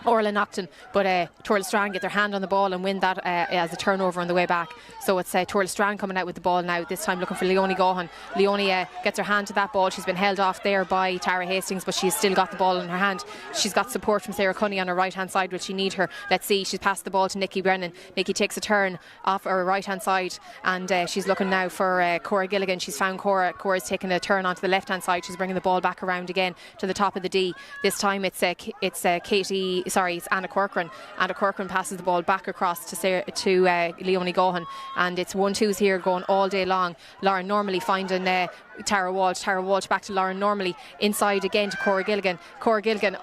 Orla Naughton, but Torlestrane get their hand on the ball and win that as a turnover on the way back. So it's Torlestrane coming out with the ball now, this time looking for Leonie Gaughan. Leonie gets her hand to that ball. She's been held off there by Tara Hastings, but she's still got the ball in her hand. She's got support from Sarah Cunny on her right hand side. Will she need her? Let's see. She's passed the ball to Nikki Brennan. Nikki takes a turn off her right hand side, and she's looking now for Cora Gilligan. She's found Cora. Cora's taking a turn onto the left hand side. She's bringing the ball back around again to the top of the D. This time it's Anna Corcoran. Anna Corcoran passes the ball back across to Leonie Gaughan, and it's 1-2s here going all day long. Lauren Normally finding Tara Walsh. Tara Walsh back to Lauren Normally, inside again to Cora Gilligan. Cora Gilligan,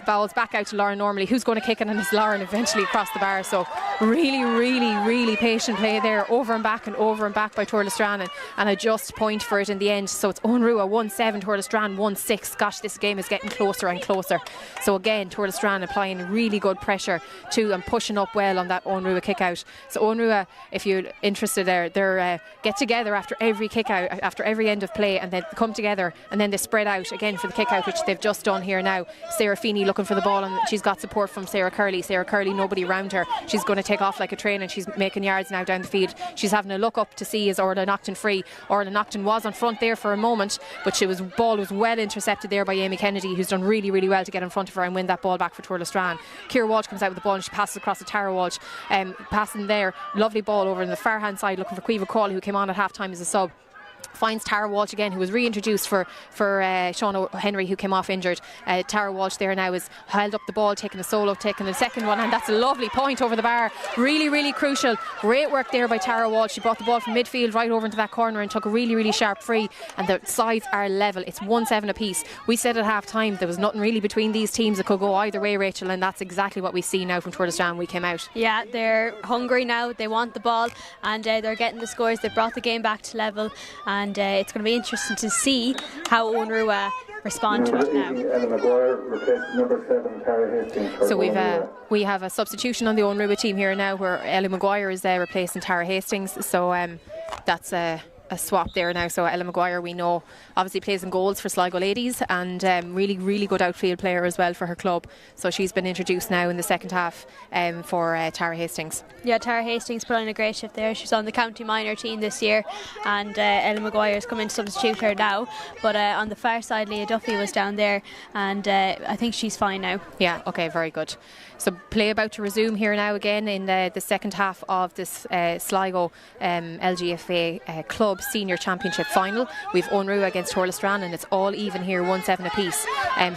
bowls back out to Lauren Normally, who's going to kick it, and it's Lauren eventually across the bar. So really patient play there, over and back by Torlestrane, and a just point for it in the end. So it's Onrua 1-7, Torlestrane 1-6. Gosh, this game is getting closer and closer. So again, Torlestrane applying really good pressure to and pushing up well on that Onrua kick out. So Onrua, if you're interested, they're get together after every kick out, after every end of play, and they come together, and then they spread out again for the kick out, which they've just done here now. Sarah Feeney looking for the ball, and she's got support from Sarah Curley. Sarah Curley, nobody around her. She's going to take off like a train, and she's making yards now down the field. She's having a look up to see is Orla Naughton free. Orla Naughton was on front there for a moment, but ball was well intercepted there by Amy Kennedy, who's done really, really well to get in front of her and win that ball back for Tuairle Strand. Ciara Walsh comes out with the ball, and she passes across to Tara Walsh, passing there, lovely ball over on the far hand side, looking for Caoimhe Crawley, who came on at half time as a sub. Finds Tara Walsh again, who was reintroduced for Sean Henry, who came off injured. Tara Walsh there now is held up the ball, taking a solo, taking the second one, and that's a lovely point over the bar. Really, really crucial. Great work there by Tara Walsh. She brought the ball from midfield right over into that corner and took a really, really sharp free, and the sides are level. It's 1-7 apiece. We said at half time there was nothing really between these teams that could go either way, Rachel, and that's exactly what we see now from Tuairle Strand. We came out. Yeah, they're hungry now, they want the ball, and they're getting the scores. They brought the game back to level, and it's going to be interesting to see how Onrua respond to it now. So we have a substitution on the Onrua team here now, where Ellie Maguire is replacing Tara Hastings. So that's a swap there now. So Ella Maguire, we know, obviously plays in goals for Sligo Ladies, and really, really good outfield player as well for her club. So she's been introduced now in the second half for Tara Hastings. Yeah, Tara Hastings put on a great shift there. She's on the county minor team this year, and Ella Maguire's come in to substitute her now. But on the far side, Leah Duffy was down there, and I think she's fine now. Yeah, okay, very good. So play about to resume here now again in the second half of this Sligo LGFA Club Senior Championship final. We've Onrua against Tuairle Strand, and it's all even here, 1-7 apiece.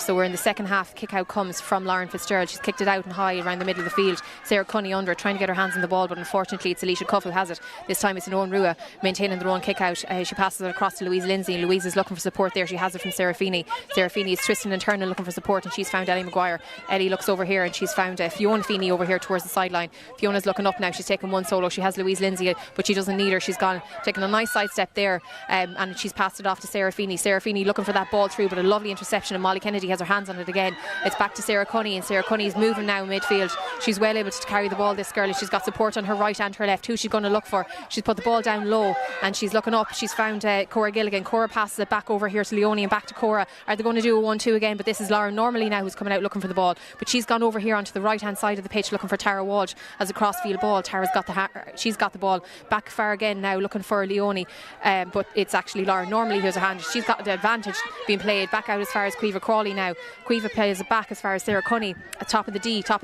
So we're in the second half. Kick out comes from Lauren Fitzgerald. She's kicked it out and high around the middle of the field. Sarah Cunny under it, trying to get her hands on the ball, but unfortunately it's Alicia Cuff who has it. This time it's an Onrua maintaining the run kick out. She passes it across to Louise Lindsay, and Louise is looking for support there. She has it from Sarah Feeney. Sarah Feeney is twisting and turning, looking for support, and she's found Ellie Maguire. Ellie looks over here, and she's found Fiona Feeney over here towards the sideline. Fiona's looking up now. She's taken one solo. She has Louise Lindsay, but she doesn't need her. She's gone, taking a nice side step there, and she's passed it off to Sarah Feeney. Sarah Feeney looking for that ball through, but a lovely interception, and Molly Kennedy has her hands on it again. It's back to Sarah Cunny, and Sarah Cunny is moving now midfield. She's well able to carry the ball, this girl. She's got support on her right and her left. Who she's going to look for? She's put the ball down low, and she's looking up. She's found Cora Gilligan. Cora passes it back over here to Leonie, and back to Cora. Are they going to do a 1-2 again? But this is Lauren Normally now who's coming out looking for the ball, but she's gone over here onto the right hand side of the pitch looking for Tara Walsh as a crossfield ball. Tara's got she's got the ball back far again now looking for Leonie, but it's actually Lauren Normally who's her hand. She's got the advantage being played back out as far as Caoimhe Crawley now. Caoimhe plays it back as far as Sarah Cunny at top of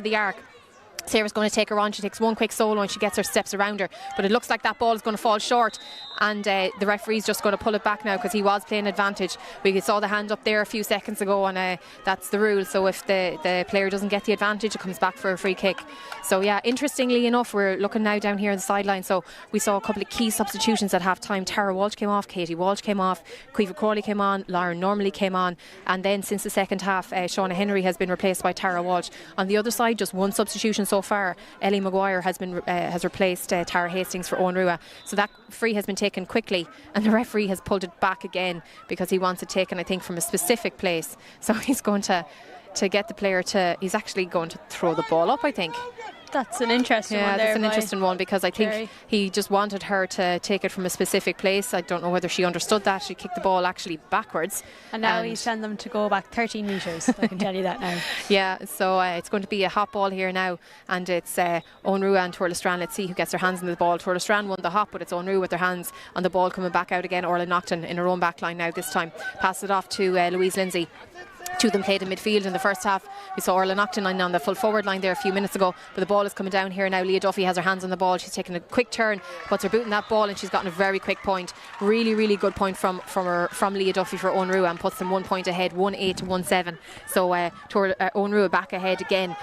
the arc. Sarah's going to take her on. She takes one quick solo and she gets her steps around her, but it looks like that ball is going to fall short, and the referee's just going to pull it back now because he was playing advantage. We saw the hand up there a few seconds ago, and that's the rule. So if the player doesn't get the advantage, it comes back for a free kick. So yeah, interestingly enough, we're looking now down here on the sideline. So we saw a couple of key substitutions at half time. Tara Walsh came off, Katie Walsh came off, Caoimhe Crawley came on, Lauren Normally came on, and then since the second half, Shauna Henry has been replaced by Tara Walsh. On the other side, just one substitution so far. Ellie Maguire has replaced Tara Hastings for Onrua. So that free has been taken quickly, and the referee has pulled it back again because he wants it taken, I think, from a specific place. So he's going to get the player he's actually going to throw the ball up, I think. That's an interesting one. Yeah, that's an interesting one because I think he just wanted her to take it from a specific place. I don't know whether she understood that. She kicked the ball actually backwards. And now he's telling them to go back 13 metres. I can tell you that now. Yeah, so it's going to be a hot ball here now, and it's Onrua and Tuairle Strand. Let's see who gets their hands on the ball. Tuairle Strand won the hop, but it's Onrua with their hands on the ball coming back out again. Orla Naughton in her own back line now this time. Pass it off to Louise Lindsay. Two of them played in midfield in the first half. We saw Orla Naughton on the full forward line there a few minutes ago, but the ball is coming down here now. Leah Duffy has her hands on the ball. She's taking a quick turn, puts her boot in that ball, and she's gotten a very quick point. Really, really good point from Leah Duffy for Onrua, and puts them 1 point ahead, 1-8 to 1-7. So Onrua back ahead again,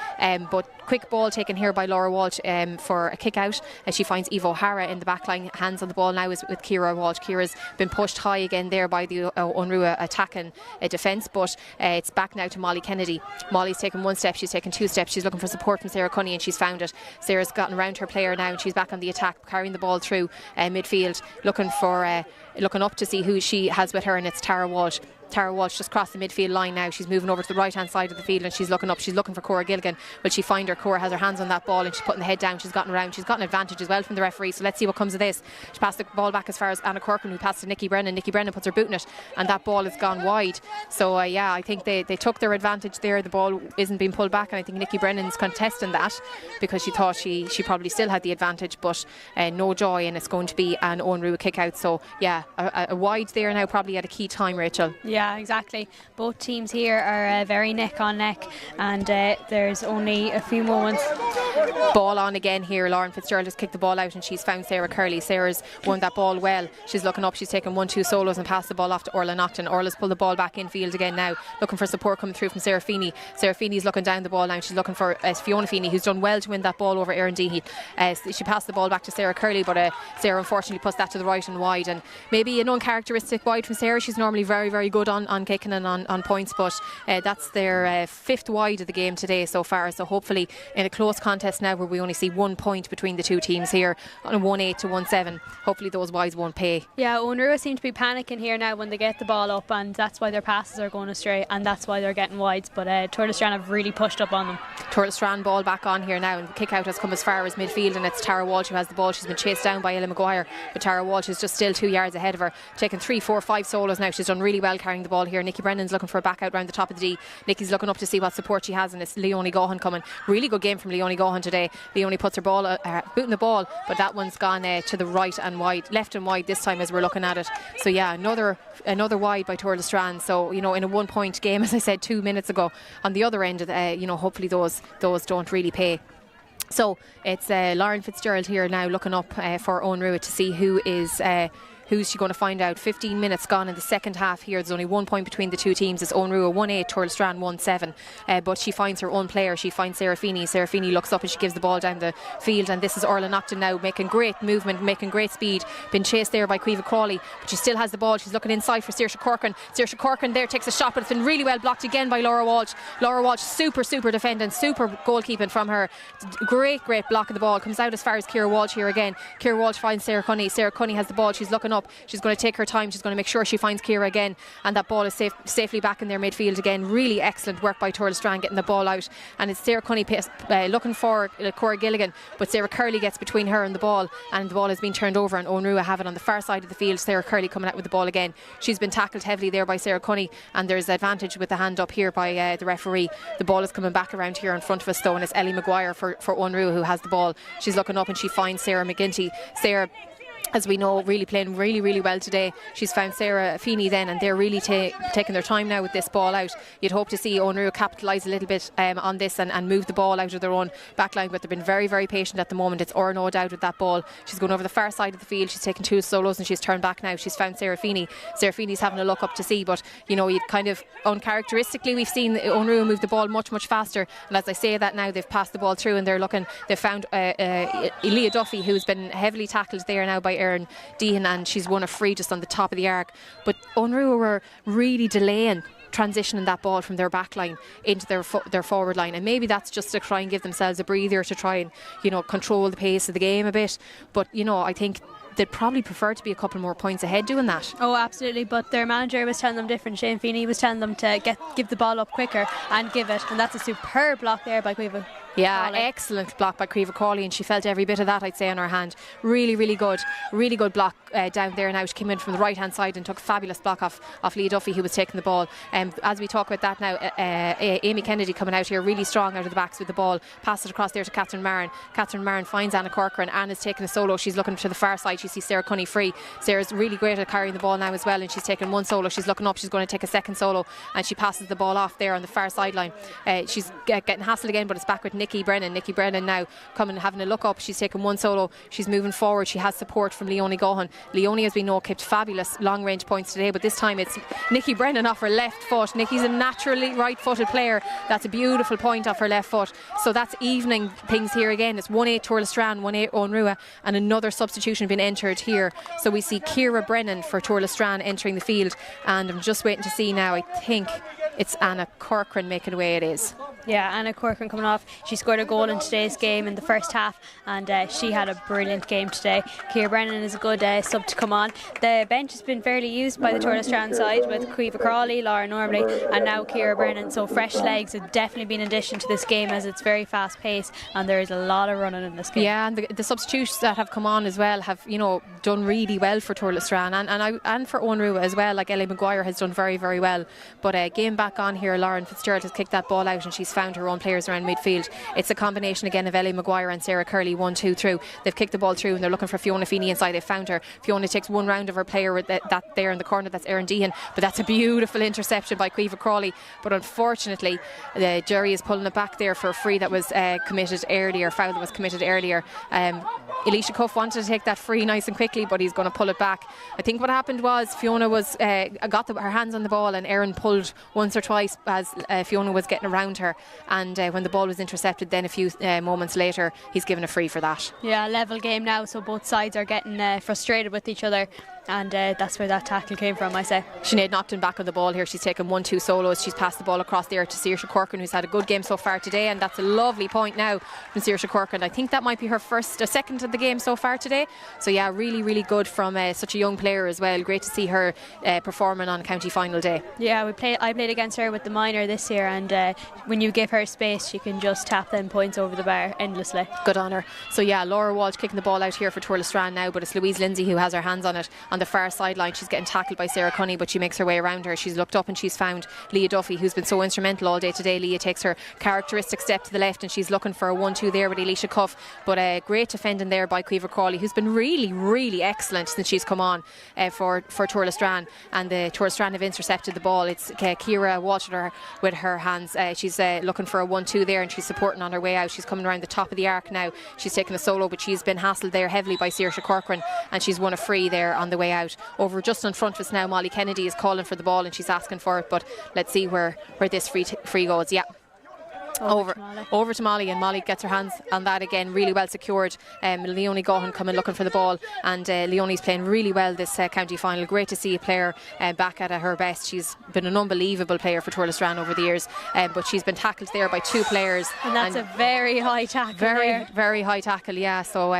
but quick ball taken here by Laura Walsh for a kick out as she finds Eve O'Hara in the back line. Hands on the ball now is with Ciara Walsh. Ciara's been pushed high again there by the Onrua attacking defence, but it's back now to Molly Kennedy. Molly's taken one step, she's taken two steps, she's looking for support from Sarah Cunny, and she's found it. Sarah's gotten around her player now, and she's back on the attack, carrying the ball through midfield, looking up to see who she has with her, and it's Tara Walsh. Tara Walsh just crossed the midfield line now. She's moving over to the right hand side of the field and she's looking up. She's looking for Cora Gilligan. Will she find her? Cora has her hands on that ball and she's putting the head down. She's gotten around. She's got an advantage as well from the referee. So let's see what comes of this. She passed the ball back as far as Anna Corcoran, who passed to Nikki Brennan. Nikki Brennan puts her boot in it and that ball has gone wide. So I think they took their advantage there. The ball isn't being pulled back and I think Nikki Brennan's contesting that because she thought she probably still had the advantage, but no joy, and it's going to be an Owen Rua kick out. So yeah, a wide there now, probably at a key time, Rachel. Yeah, exactly. Both teams here are very neck on neck, and there's only a few moments. Ball on again here. Lauren Fitzgerald has kicked the ball out and she's found Sarah Curley. Sarah's won that ball well. She's looking up, she's taken 1-2 solos and passed the ball off to Orla Naughton. Orla's pulled the ball back in field again now, looking for support coming through from Sarah Feeney. Sarah Feeney's looking down the ball now. She's looking for Fiona Feeney, who's done well to win that ball over Erin Deehey. She passed the ball back to Sarah Curley, but Sarah unfortunately puts that to the right and wide, and maybe an uncharacteristic wide from Sarah. She's normally very, very good on kicking and on points, but that's their fifth wide of the game today so far. So hopefully in a close contest now where we only see 1 point between the two teams here on a 1-8 to 1-7, hopefully those wides won't pay. Yeah, Owen Rua seem to be panicking here now when they get the ball up, and that's why their passes are going astray and that's why they're getting wides, but Turlestrand have really pushed up on them. Turlestrand ball back on here now, and the kick out has come as far as midfield, and it's Tara Walsh who has the ball. She's been chased down by Ella Maguire, but Tara Walsh is just still 2 yards ahead of her, taking 3, 4, 5 solos now. She's done really well carrying the ball here. Nikki Brennan's looking for a back out round the top of the D. Nikki's looking up to see what support she has, and it's Leonie Gaughan coming. Really good game from Leonie Gaughan today. Leonie puts her ball boot in the ball, but that one's gone to the right and wide, left and wide this time as we're looking at it. So yeah, another wide by Turlestrand. So in a 1 point game, as I said 2 minutes ago, on the other end of hopefully those don't really pay. So it's Lauren Fitzgerald here now looking up for Owen Rua to see who's she going to find out. 15 minutes gone in the second half here. There's only 1 point between the two teams. It's Owen Rua 1-8, Turlestrand 1-7. But she finds her own player. She finds Sarah Feeney. Sarah Feeney looks up and she gives the ball down the field. And this is Orla Naughton now making great movement, making great speed. Been chased there by Caoimhe Crawley, but she still has the ball. She's looking inside for Saoirse Corcoran. Saoirse Corcoran there takes a shot, but it's been really well blocked again by Laura Walsh. Laura Walsh, super defending, super goalkeeping from her. Great block of the ball. Comes out as far as Ciara Walsh here again. Ciara Walsh finds Sarah Cunny. Sarah Cunny has the ball. She's looking up. She's going to take her time. She's going to make sure she finds Ciara again, and that ball is safely back in their midfield again. Really excellent work by Turlestrand getting the ball out, and it's Sarah Cunny looking for Cora Gilligan, but Sarah Curley gets between her and the ball has been turned over, and Owen Rua have it on the far side of the field. Sarah Curley coming out with the ball again. She's been tackled heavily there by Sarah Cunny, and there's advantage with the hand up here by the referee. The ball is coming back around here in front of us though, and it's Ellie Maguire for Owen Rua who has the ball. She's looking up and she finds Sarah McGinty. Sarah, as we know, really playing really well today. She's found Sarah Feeney then, and they're really taking their time now with this ball out. You'd hope to see Owen Rua capitalise a little bit on this and move the ball out of their own backline, but they've been very patient at the moment. It's no doubt with that ball. She's going over the far side of the field. She's taken 2 solos and she's turned back now. She's found Sarah Feeney. Sarah Feeney's having a look up to see, but you'd kind of uncharacteristically we've seen Owen Rua move the ball much faster, and as I say that now, they've passed the ball through and they've found Leah Duffy, who's been heavily tackled there now by Erin Deehan, and she's won a free just on the top of the arc. But Owen Rua were really delaying transitioning that ball from their back line into their forward line, and maybe that's just to try and give themselves a breather, to try and control the pace of the game a bit. But I think they'd probably prefer to be a couple more points ahead doing that. Oh, absolutely, but their manager was telling them different. Shane Feeney was telling them to give the ball up quicker and give it, and that's a superb block there by Caoimhe. Yeah, excellent block by Caoimhe Crawley, and she felt every bit of that, I'd say, on her hand. Really good block down there now. She came in from the right hand side and took a fabulous block off Leah Duffy, who was taking the ball. As we talk about that now, Amy Kennedy coming out here really strong out of the backs with the ball, passes it across there to Catherine Marin. Catherine Marin finds Anna Corcoran. Anna's taking a solo. She's looking to the far side. She sees Sarah Cunny free. Sarah's really great at carrying the ball now as well, and she's taken 1 solo. She's looking up. She's going to take a second solo, and she passes the ball off there on the far sideline. She's getting hassled again, but it's back with Nikki Brennan. Nikki Brennan now coming, having a look up. She's taken 1 solo. She's moving forward. She has support from Leonie Gaughan. Leonie, as we know, kept fabulous long range points today, but this time it's Nikki Brennan off her left foot. Nikki's a naturally right footed player. That's a beautiful point off her left foot. So that's evening things here again. It's 1-8 Turlestrand, 1-8 Owen Rua, and another substitution been entered here. So we see Ciara Brennan for Turlestrand entering the field, and I'm just waiting to see now. I think it's Anna Corcoran making away. It is. Yeah, Anna Corcoran coming off. She scored a goal in today's game in the first half, and she had a brilliant game today. Ciara Brennan is a good sub to come on. The bench has been fairly used by the Tourist Strand side with Caoimhe Crawley, Laura Normally, and now Ciara Brennan. So fresh legs have definitely been an addition to this game, as it's very fast paced and there is a lot of running in this game. Yeah, and the substitutes that have come on as well have, you know, done really well for Tourist Strand and for Owen Rua as well. Like Ellie Maguire has done very, very well. But game back on here, Lauren Fitzgerald has kicked that ball out and she's found her own players around midfield. It's a combination again of Ellie Maguire and Sarah Curley, 1-2 through. They've kicked the ball through and they're looking for Fiona Feeney inside. They've found her. Fiona takes one round of her player with that there in the corner. That's Erin Deehan. But that's a beautiful interception by Caoimhe Crawley. But unfortunately, the jury is pulling it back there for a free that was committed earlier, foul that was committed earlier. Elisha Cuff wanted to take that free nice and quickly, but he's going to pull it back. I think what happened was Fiona was got her hands on the ball and Erin pulled once or twice as Fiona was getting around her, and when the ball was intercepted then a few moments later he's given a free for that. Yeah, level game now, so both sides are getting frustrated with each other, and that's where that tackle came from, I say. Sinead Naughton back on the ball here. She's taken 1-2 solos. She's passed the ball across there to Saoirse Corcoran, who's had a good game so far today, and that's a lovely point now from Saoirse Corcoran. I think that might be her first or second of the game so far today. So yeah, really, really good from such a young player as well. Great to see her performing on county final day. Yeah, I played against her with the minor this year, and when you give her space she can just tap them points over the bar endlessly. Good on her. So yeah, Laura Walsh kicking the ball out here for Tourist Strand now, but it's Louise Lindsay who has her hands on it on the far sideline. She's getting tackled by Sarah Cunny, but she makes her way around her. She's looked up and she's found Leah Duffy, who's been so instrumental all day today. Leah takes her characteristic step to the left and she's looking for a 1-2 there with Elisha Cuff, but great defending there by Caoimhe Crawley, who's been really, really excellent since she's come on for Tourist Strand, and the Tourist Strand have intercepted the ball. It's Ciara Walsh with her hands. She's looking for a 1-2 there and she's supporting on her way out. She's coming around the top of the arc now. She's taken a solo, but she's been hassled there heavily by Saoirse Corcoran, and she's won a free there on the way out. Over just in front of us now, Molly Kennedy is calling for the ball and she's asking for it, but let's see where this free goes. Yeah, over to Molly, and Molly gets her hands on that again, really well secured. Leonie Gaughan coming looking for the ball, and Leonie's playing really well this county final. Great to see a player back at her best. She's been an unbelievable player for Tourist Strand over the years, but she's been tackled there by two players, and that's a very high tackle. Very high tackle, yeah. So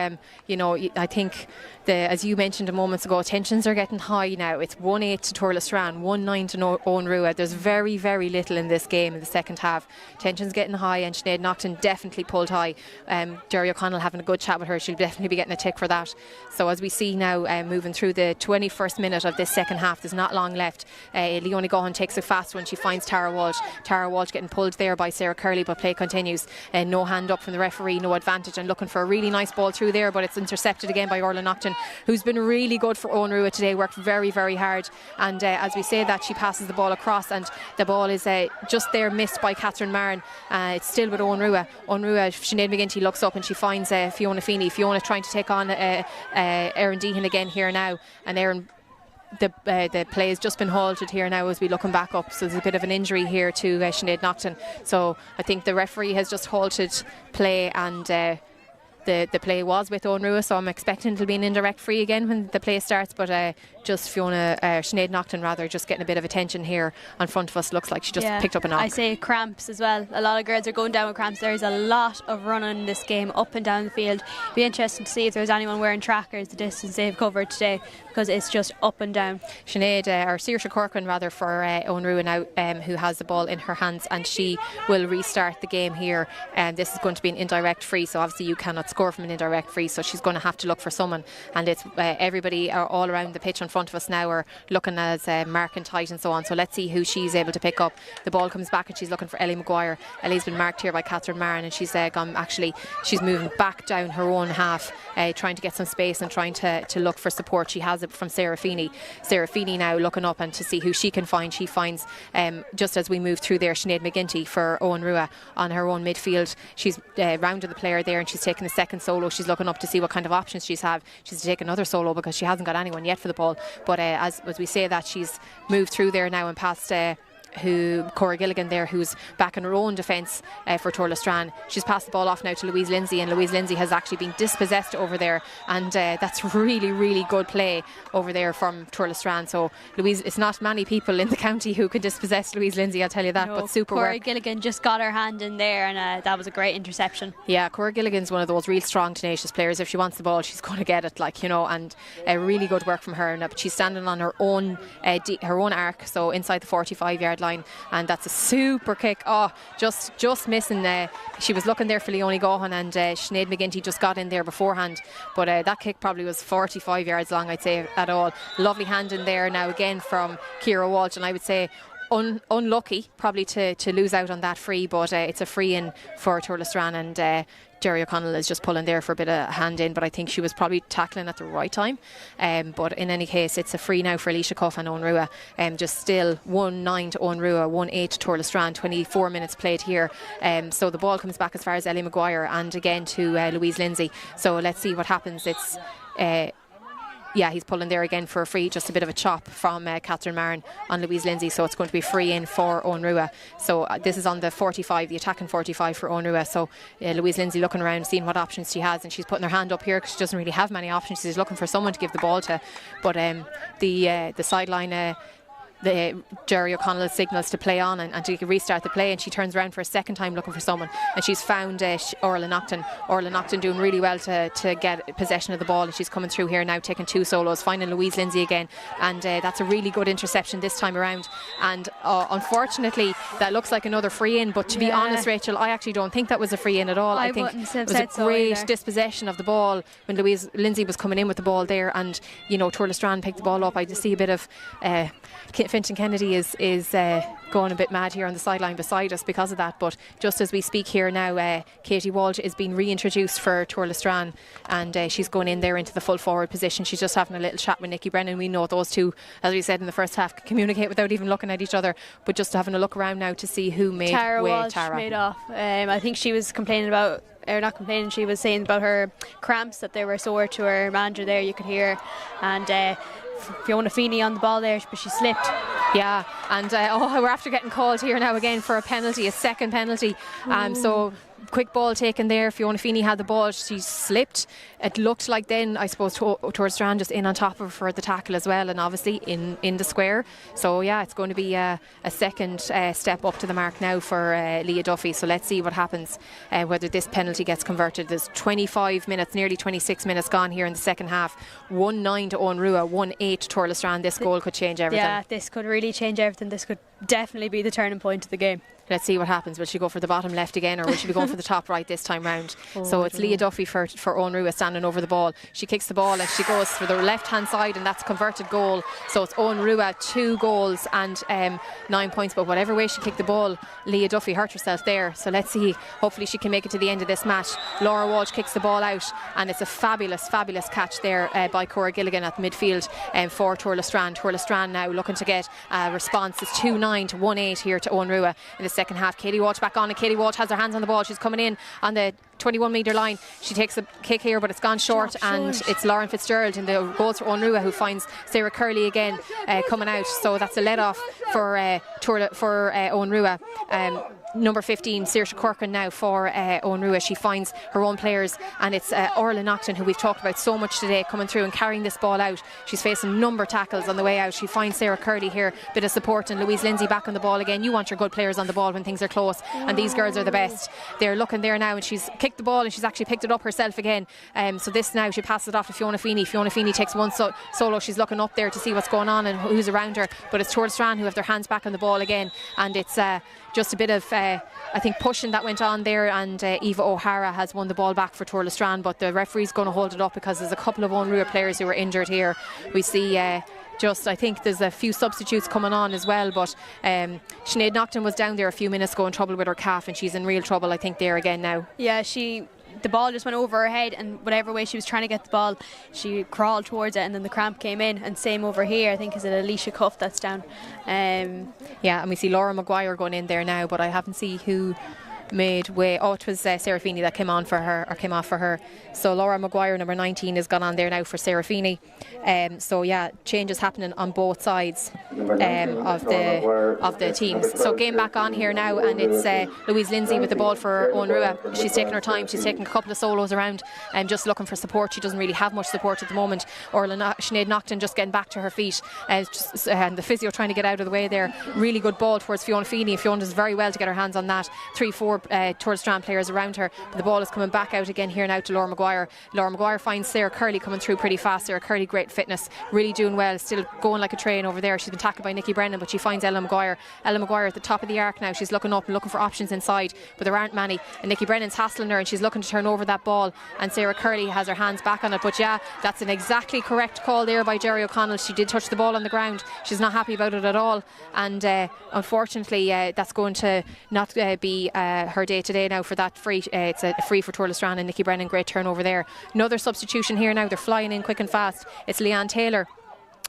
you know, I think as you mentioned a moment ago, tensions are getting high now. It's 1-8 to Tourist Strand, 1-9 to Owen Rua. There's very, very little in this game in the second half. Tensions getting high, and Sinead Naughton definitely pulled high. Jerry O'Connell having a good chat with her. She'll definitely be getting a tick for that. So as we see now, moving through the 21st minute of this second half, there's not long left. Leonie Gaughan takes a fast one. She finds Tara Walsh. Tara Walsh getting pulled there by Sarah Curley, but play continues. No hand up from the referee, no advantage, and looking for a really nice ball through there, but it's intercepted again by Orla Naughton, who's been really good for Owen Rua today, worked very, very hard. And as we say that, she passes the ball across, and the ball is just there, missed by Catherine Marin. It's still with Owen Rua. Sinead McGinty looks up and she finds Fiona Feeney. Fiona trying to take on Erin Deehan again here now, and Erin, the play has just been halted here now as we looking back up, so there's a bit of an injury here to Sinead Naughton. So I think the referee has just halted play, and the play was with Owen Rua, so I'm expecting it'll be an indirect free again when the play starts, but just Sinead Naughton rather, just getting a bit of attention here on front of us. Looks like she just picked up a knock. I say cramps as well. A lot of girls are going down with cramps. There's a lot of running in this game up and down the field. Be interesting to see if there's anyone wearing trackers the distance they've covered today, because it's just up and down. Sinead, or Saoirse Corcoran rather, for Owen Rua now, who has the ball in her hands, and she will restart the game here. And this is going to be an indirect free, so obviously you cannot score from an indirect free, so she's going to have to look for someone, and it's everybody are all around the pitch in front of us now are looking as marking tight and so on. So let's see who she's able to pick up. The ball comes back and she's looking for Ellie Maguire. Ellie's been marked here by Catherine Marin, and she's she's moving back down her own half, trying to get some space and trying to look for support. She has it from Sarah Feeney. Sarah Feeney now looking up and to see who she can find. She finds, just as we move through there, Sinead McGinty for Owen Rua on her own midfield. She's rounded the player there, and she's taken the second solo. She's looking up to see what kind of options she's have. She's to take another solo because she hasn't got anyone yet for the ball, but as we say that, she's moved through there now and past Cora Gilligan there, who's back in her own defence for Turlestrane. She's passed the ball off now to Louise Lindsay, and Louise Lindsay has actually been dispossessed over there, and that's really, really good play over there from Turlestrane. So Louise, it's not many people in the county who could dispossess Louise Lindsay, I'll tell you that, but super Cora work. Gilligan just got her hand in there, and that was a great interception. Yeah, Cora Gilligan's one of those real strong, tenacious players. If she wants the ball, she's going to get it, and really good work from her. But she's standing on her own arc, so inside the 45-yard line, and that's a super kick. Oh, just missing. She was looking there for Leonie Gohan, and Sinead McGinty just got in there beforehand, but that kick probably was 45 yards long, I'd say, at all. Lovely hand in there now again from Ciara Walsh, and I would say unlucky probably to lose out on that free, but it's a free in for Turlestrane, and Jerry O'Connell is just pulling there for a bit of hand in, but I think she was probably tackling at the right time. But in any case, it's a free now for Alicia Cuff and Owen Rua. Just still 1-9 to Owen Rua, 1-8 to Turlestrane, 24 minutes played here. So the ball comes back as far as Ellie Maguire and again to Louise Lindsay. So let's see what happens. It's he's pulling there again for a free, just a bit of a chop from Catherine Marin on Louise Lindsay, so it's going to be free in for Owen Rua. So this is on the 45, the attacking 45 for Owen Rua. So Louise Lindsay looking around, seeing what options she has, and she's putting her hand up here because she doesn't really have many options. She's looking for someone to give the ball to, but the sideline Jerry O'Connell signals to play on and to restart the play, and she turns around for a second time looking for someone, and she's found Orla Naughton doing really well to get possession of the ball, and she's coming through here now taking two solos, finding Louise Lindsay again, and that's a really good interception this time around, and unfortunately that looks like another free in, but to be honest, Rachel, I actually don't think that was a free in at all. I think it was a great dispossession of the ball when Louise Lindsay was coming in with the ball there, and Turlestrane picked the ball up. I just see a bit of Fintan Kennedy is going a bit mad here on the sideline beside us because of that, but just as we speak here now, Katie Walsh is being reintroduced for Turlestrane, and she's going in there into the full forward position. She's just having a little chat with Nikki Brennan. We know those two, as we said in the first half, can communicate without even looking at each other, but just having a look around now to see who made Tara way. Walsh Tara made off. I think she was complaining about, or not complaining, she was saying about her cramps, that they were sore to her manager there, you could hear, and Fiona Feeney on the ball there, but she slipped. Yeah, and we're after getting called here now again for a penalty, a second penalty. So quick ball taken there. Fiona Feeney had the ball, she slipped. It looked like then, I suppose, Turlestrane just in on top of her for the tackle as well, and obviously in the square. So yeah, it's going to be a second step up to the mark now for Leah Duffy. So let's see what happens, whether this penalty gets converted. There's 25 minutes, nearly 26 minutes gone here in the second half. 1-9 to Owen Rua, 1-8 to Turlestrane. This goal could change everything. Yeah, this could really change everything. This could definitely be the turning point of the game. Let's see what happens. Will she go for the bottom left again, or will she be going for the top right this time round? So it's Leah Duffy for Owen Rua standing over the ball. She kicks the ball and she goes for the left hand side, and that's a converted goal. So it's Owen Rua, 2 goals and 9 points. But whatever way she kicked the ball, Leah Duffy hurt herself there. So let's see. Hopefully she can make it to the end of this match. Laura Walsh kicks the ball out, and it's a fabulous catch there by Cora Gilligan at midfield for Turlestrane. Turlestrane now looking to get a response. It's 2-9 to 1-8 here to Owen Rua in the second half. Katie Walsh back on, and Katie Walsh has her hands on the ball. She's coming in on the 21 metre line. She takes a kick here, but it's gone short, and it's Lauren Fitzgerald in the goals for Owen Rua, who finds Sarah Curley again coming out. So that's a let off for Owen Rua. Number 15, Saoirse Corcoran now for Owen Rua. She finds her own players, and it's Orla Naughton, who we've talked about so much today, coming through and carrying this ball out. She's facing number tackles on the way out. She finds Sarah Curley here, bit of support, and Louise Lindsay back on the ball again. You want your good players on the ball when things are close, and these girls are the best. They're looking there now, and she's kicked the ball, and she's actually picked it up herself again. So this now, she passes it off to Fiona Feeney. Fiona Feeney takes one solo. She's looking up there to see what's going on and who's around her, but it's Turlestrane who have their hands back on the ball again, and it's just a bit of I think pushing that went on there, and Eva O'Hara has won the ball back for Turlestrane, but the referee's going to hold it up because there's a couple of Owen Rua players who were injured here. We see I think there's a few substitutes coming on as well, but Sinead Naughton was down there a few minutes ago in trouble with her calf, and she's in real trouble, I think, there again now. Yeah, the ball just went over her head, and whatever way she was trying to get the ball, she crawled towards it, and then the cramp came in. And same over here, I think, is it Alicia Cuff that's down. Yeah, and we see Laura Maguire going in there now, but I haven't seen who made way. Oh, it was Sarah Feeney that came off for her. So Laura Maguire, number 19, has gone on there now for Sarah Feeney. So yeah, changes happening on both sides of the teams. So game back on here now, and it's Louise Lindsay with the ball for Owen Rua. She's taking her time. She's taking a couple of solos around and just looking for support. She doesn't really have much support at the moment. Sinead Naughton just getting back to her feet, and the physio trying to get out of the way there. Really good ball towards Fiona Feeney. Fiona does very well to get her hands on that. 3-4 Tour de Strand players around her. But the ball is coming back out again here now to Laura Maguire. Laura Maguire finds Sarah Curley coming through pretty fast. Sarah Curley, great fitness, really doing well, still going like a train over there. She's been tackled by Nikki Brennan, but she finds Ella Maguire. Ella Maguire at the top of the arc now. She's looking up and looking for options inside, but there aren't many. And Nikki Brennan's hassling her, and she's looking to turn over that ball. And Sarah Curley has her hands back on it. But yeah, that's an exactly correct call there by Jerry O'Connell. She did touch the ball on the ground. She's not happy about it at all. And unfortunately, that's going to not be her day today now for that free. It's a free for Tour de Strand and Nikki Brennan. Great turnover there. Another substitution here now. They're flying in quick and fast. It's Leanne Taylor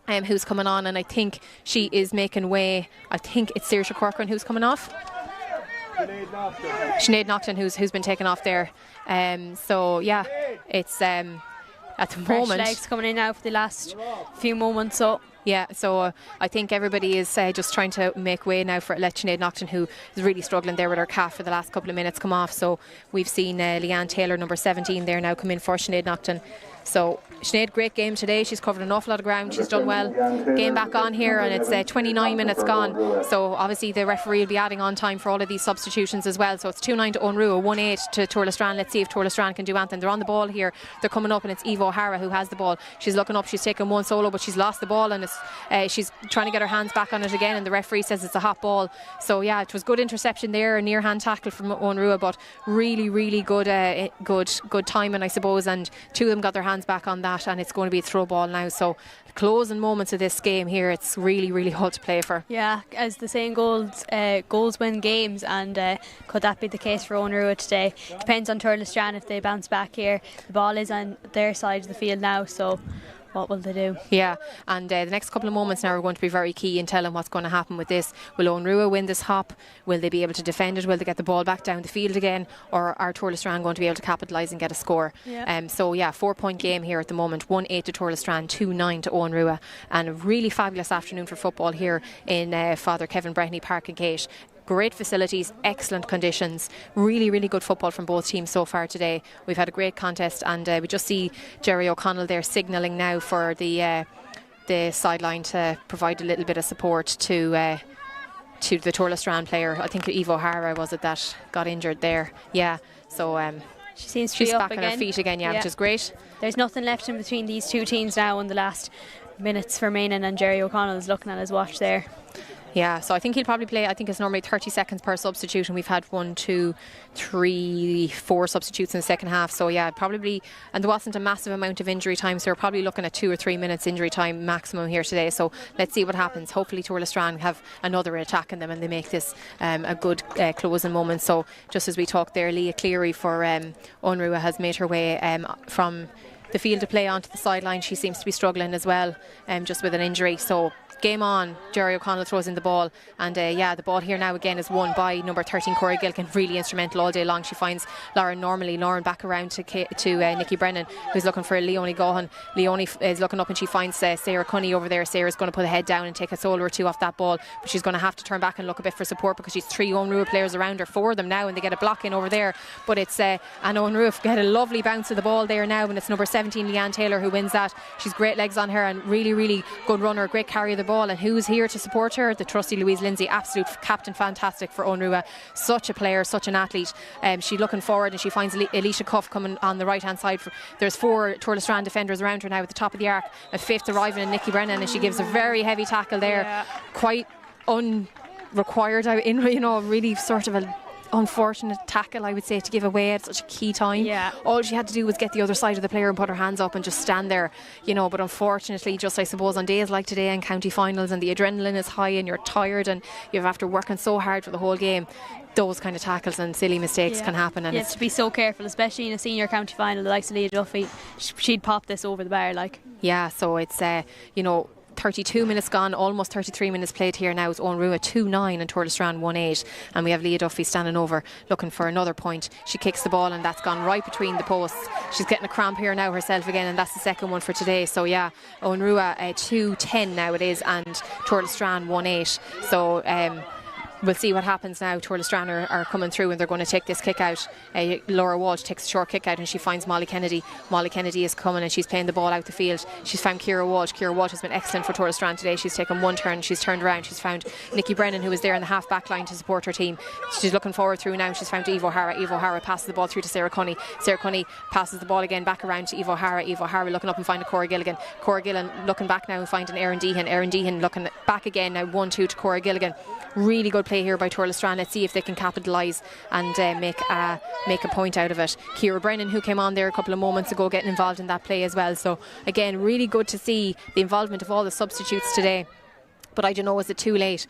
who's coming on, and I think she is making way. I think it's Saoirse Corcoran who's coming off. Sinead Naughton who's been taken off there. So yeah, it's at the Fresh moment legs coming in now for the last few moments. So yeah, so I think everybody is just trying to make way now for let Sinead Naughton, who is really struggling there with her calf for the last couple of minutes, come off. So we've seen Leanne Taylor, number 17 there now, come in for Sinead Naughton. So Sinead, great game today. She's covered an awful lot of ground. She's done well. Game back on here, and it's 29 minutes gone. So obviously the referee will be adding on time for all of these substitutions as well. So it's 2-9 to Owen Rua, 1-8 to Tour de Strand. Let's see if Tour de Strand can do anything. They're on the ball here. They're coming up, and it's Eva O'Hara who has the ball. She's looking up. She's taken one solo, but she's lost the ball, and she's trying to get her hands back on it again, and the referee says it's a hot ball. So yeah, it was good interception there, a near hand tackle from Owen Rua, but really good timing, I suppose, and two of them got their hands back on that, and it's going to be a throw ball now. So the closing moments of this game here, it's really hard to play for. yeah, as the saying goals win games, and could that be the case for Owen Rua today? Depends on Tour de Strand if they bounce back here. The ball is on their side of the field now, so what will they do? Yeah, and the next couple of moments now are going to be very key in telling what's going to happen with this. Will Owen Rua win this hop? Will they be able to defend it? Will they get the ball back down the field again? Or are Tour de Strand going to be able to capitalise and get a score? Yeah. So yeah, 4-point game here at the moment. 1-8 to Tour de Strand, 2-9 to Owen Rua. And a really fabulous afternoon for football here in Father Kevin Breheny Park in KEASH. Great facilities, excellent conditions, really good football from both teams so far today. We've had a great contest, and we just see Jerry O'Connell there signalling now for the sideline to provide a little bit of support to the Tour de Strand player. I think Eva O'Hara was it that got injured there. Yeah, so she seems to she's be up back on her feet again, which is great. There's nothing left in between these two teams now in the last minutes remaining, and Jerry O'Connell is looking at his watch there. Yeah, so I think he'll probably play. I think it's normally 30 seconds per substitute, and we've had 1, 2, 3, 4 substitutes in the second half. So yeah, probably, and there wasn't a massive amount of injury time, so we're probably looking at 2 or 3 minutes injury time maximum here today. So let's see what happens. Hopefully Tour de Strand have another attack in them, and they make this a good closing moment. So just as we talked there, Leah Cleary for Owen Rua has made her way from the field of play onto the sideline. She seems to be struggling as well, just with an injury. So game on. Jerry O'Connell throws in the ball, and the ball here now again is won by number 13 Corey Gilkin, really instrumental all day long. She finds Lauren back around to Nikki Brennan, who's looking for Leonie Gaughan. Leonie is looking up, and she finds Sarah Cunney over there. Sarah's going to put a head down and take a solo or two off that ball, but she's going to have to turn back and look a bit for support, because she's 3 Owen Rua players around her, 4 of them now, and they get a block in over there. But it's and Owen Rua get a lovely bounce of the ball there now, and it's number 17 Leanne Taylor who wins that. She's great legs on her, and really good runner, great carry of the ball. And who's here to support her? The trusty Louise Lindsay, absolute captain, fantastic for Owen Rua. Such a player, such an athlete. She's looking forward, and she finds Alicia Cuff coming on the right hand side. There's 4 Tour de Strand defenders around her now at the top of the arc. A 5th arriving in Nikki Brennan, and she gives a very heavy tackle there. Quite unrequired, really sort of a unfortunate tackle, I would say, to give away at such a key time. All she had to do was get the other side of the player and put her hands up and just stand there, but unfortunately, just I suppose on days like today in county finals, and the adrenaline is high and you're tired and you're after working so hard for the whole game, those kind of tackles and silly mistakes can happen, and you have to be so careful, especially in a senior county final. The likes of Leah Duffy, she'd pop this over the bar, like. Yeah, so it's 32 minutes gone, almost 33 minutes played here now. It's Owen Rua 2-9 and Torlestrand 1-8, and we have Leah Duffy standing over looking for another point. She kicks the ball and that's gone right between the posts. She's getting a cramp here now herself again, and that's the second one for today. So yeah, Owen Rua 2-10 now it is, and Torlestrand 1-8. So we'll see what happens now. Torlestrand are coming through and they're going to take this kick out. Laura Walsh takes a short kick out and she finds Molly Kennedy. Molly Kennedy is coming and she's playing the ball out the field. She's found Ciara Walsh. Ciara Walsh has been excellent for Torlestrand today. She's taken one turn, she's turned around, she's found Nikki Brennan, who was there in the half back line to support her team. She's looking forward through now. She's found Eve O'Hara. Eve O'Hara passes the ball through to Sarah Cunny. Sarah Cunny passes the ball again back around to Eve O'Hara. Eve O'Hara looking up and finding Cora Gilligan. Cora Gilligan looking back now and finding Erin Deehan. Erin Deehan looking back again now, 1-2 to Cora Gilligan. Really good play here by Torlestrand. Let's see if they can capitalise and make a point out of it. Ciara Brennan, who came on there a couple of moments ago, getting involved in that play as well. So again, really good to see the involvement of all the substitutes today. But I don't know, is it too late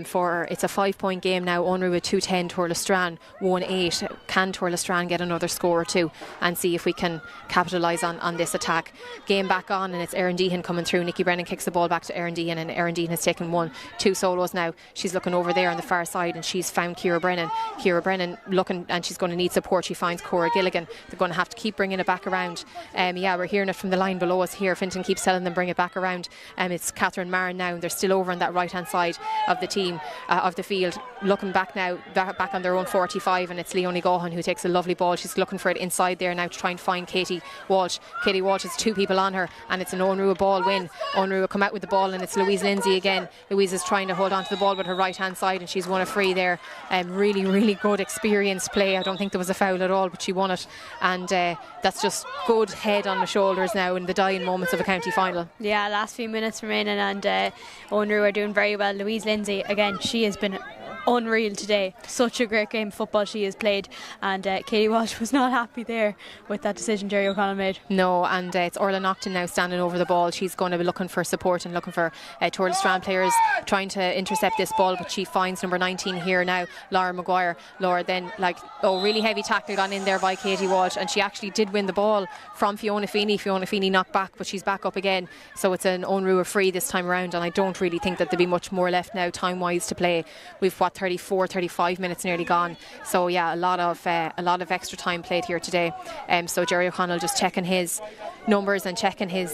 for it's a 5-point game now? Unruh 2-10, Torlestrand 1-8. Can Torlestrand get another score or two and see if we can capitalise on this attack? Game back on, and it's Erin Deehan coming through. Nikki Brennan kicks the ball back to Erin Deehan, and Erin Deehan has taken 1-2 solos now. She's looking over there on the far side and she's found Ciara Brennan. Ciara Brennan looking, and she's going to need support. She finds Cora Gilligan. They're going to have to keep bringing it back around. Yeah, we're hearing it from the line below us here. Finton keeps telling them bring it back around. It's Catherine Marin now, and they're still over on that right hand side of the team of the field, looking back now, back on their own 45, and it's Leonie Gaughan who takes a lovely ball. She's looking for it inside there now to try and find Katie Walsh. Katie Walsh has two people on her, and it's an Unruh ball win. Unruh come out with the ball, and it's Louise Lindsay again. Louise is trying to hold on to the ball with her right hand side, and she's won a free there. Really good experienced play. I don't think there was a foul at all, but she won it, and that's just good head on the shoulders now in the dying moments of a county final. Yeah, last few minutes remaining, and Unruh are doing very well. Louise Lindsay, again, she has been unreal today. Such a great game of football she has played, and Katie Walsh was not happy there with that decision Jerry O'Connell made. No, and it's Orla Naughton now standing over the ball. She's going to be looking for support and looking for Torlestrand players trying to intercept this ball, but she finds number 19 here now, Laura Maguire. Laura then, really heavy tackle gone in there by Katie Walsh, and she actually did win the ball from Fiona Feeney. Fiona Feeney knocked back, but she's back up again, so it's an Unruh free this time around, and I don't really think that there'll be much more left now time wise to play. We've 35 minutes nearly gone, so yeah, a lot of extra time played here today. So Jerry O'Connell just checking his numbers and checking his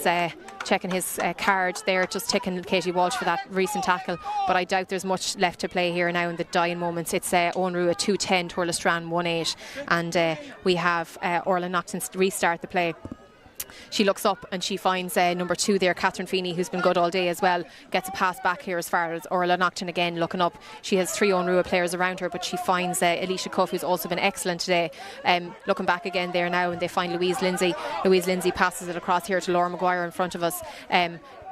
card there, just taking Katie Walsh for that recent tackle, but I doubt there's much left to play here now in the dying moments. It's Unruh 2-10, Torlestrand 1-8, and we have Orla Naughton restart the play. She looks up and she finds number 2 there, Catherine Feeney, who's been good all day as well. Gets a pass back here as far as Orla Naughton again looking up. She has 3 Unruh players around her, but she finds Alicia Cuff, who's also been excellent today. Looking back again there now, and they find Louise Lindsay. Louise Lindsay passes it across here to Laura Maguire in front of us.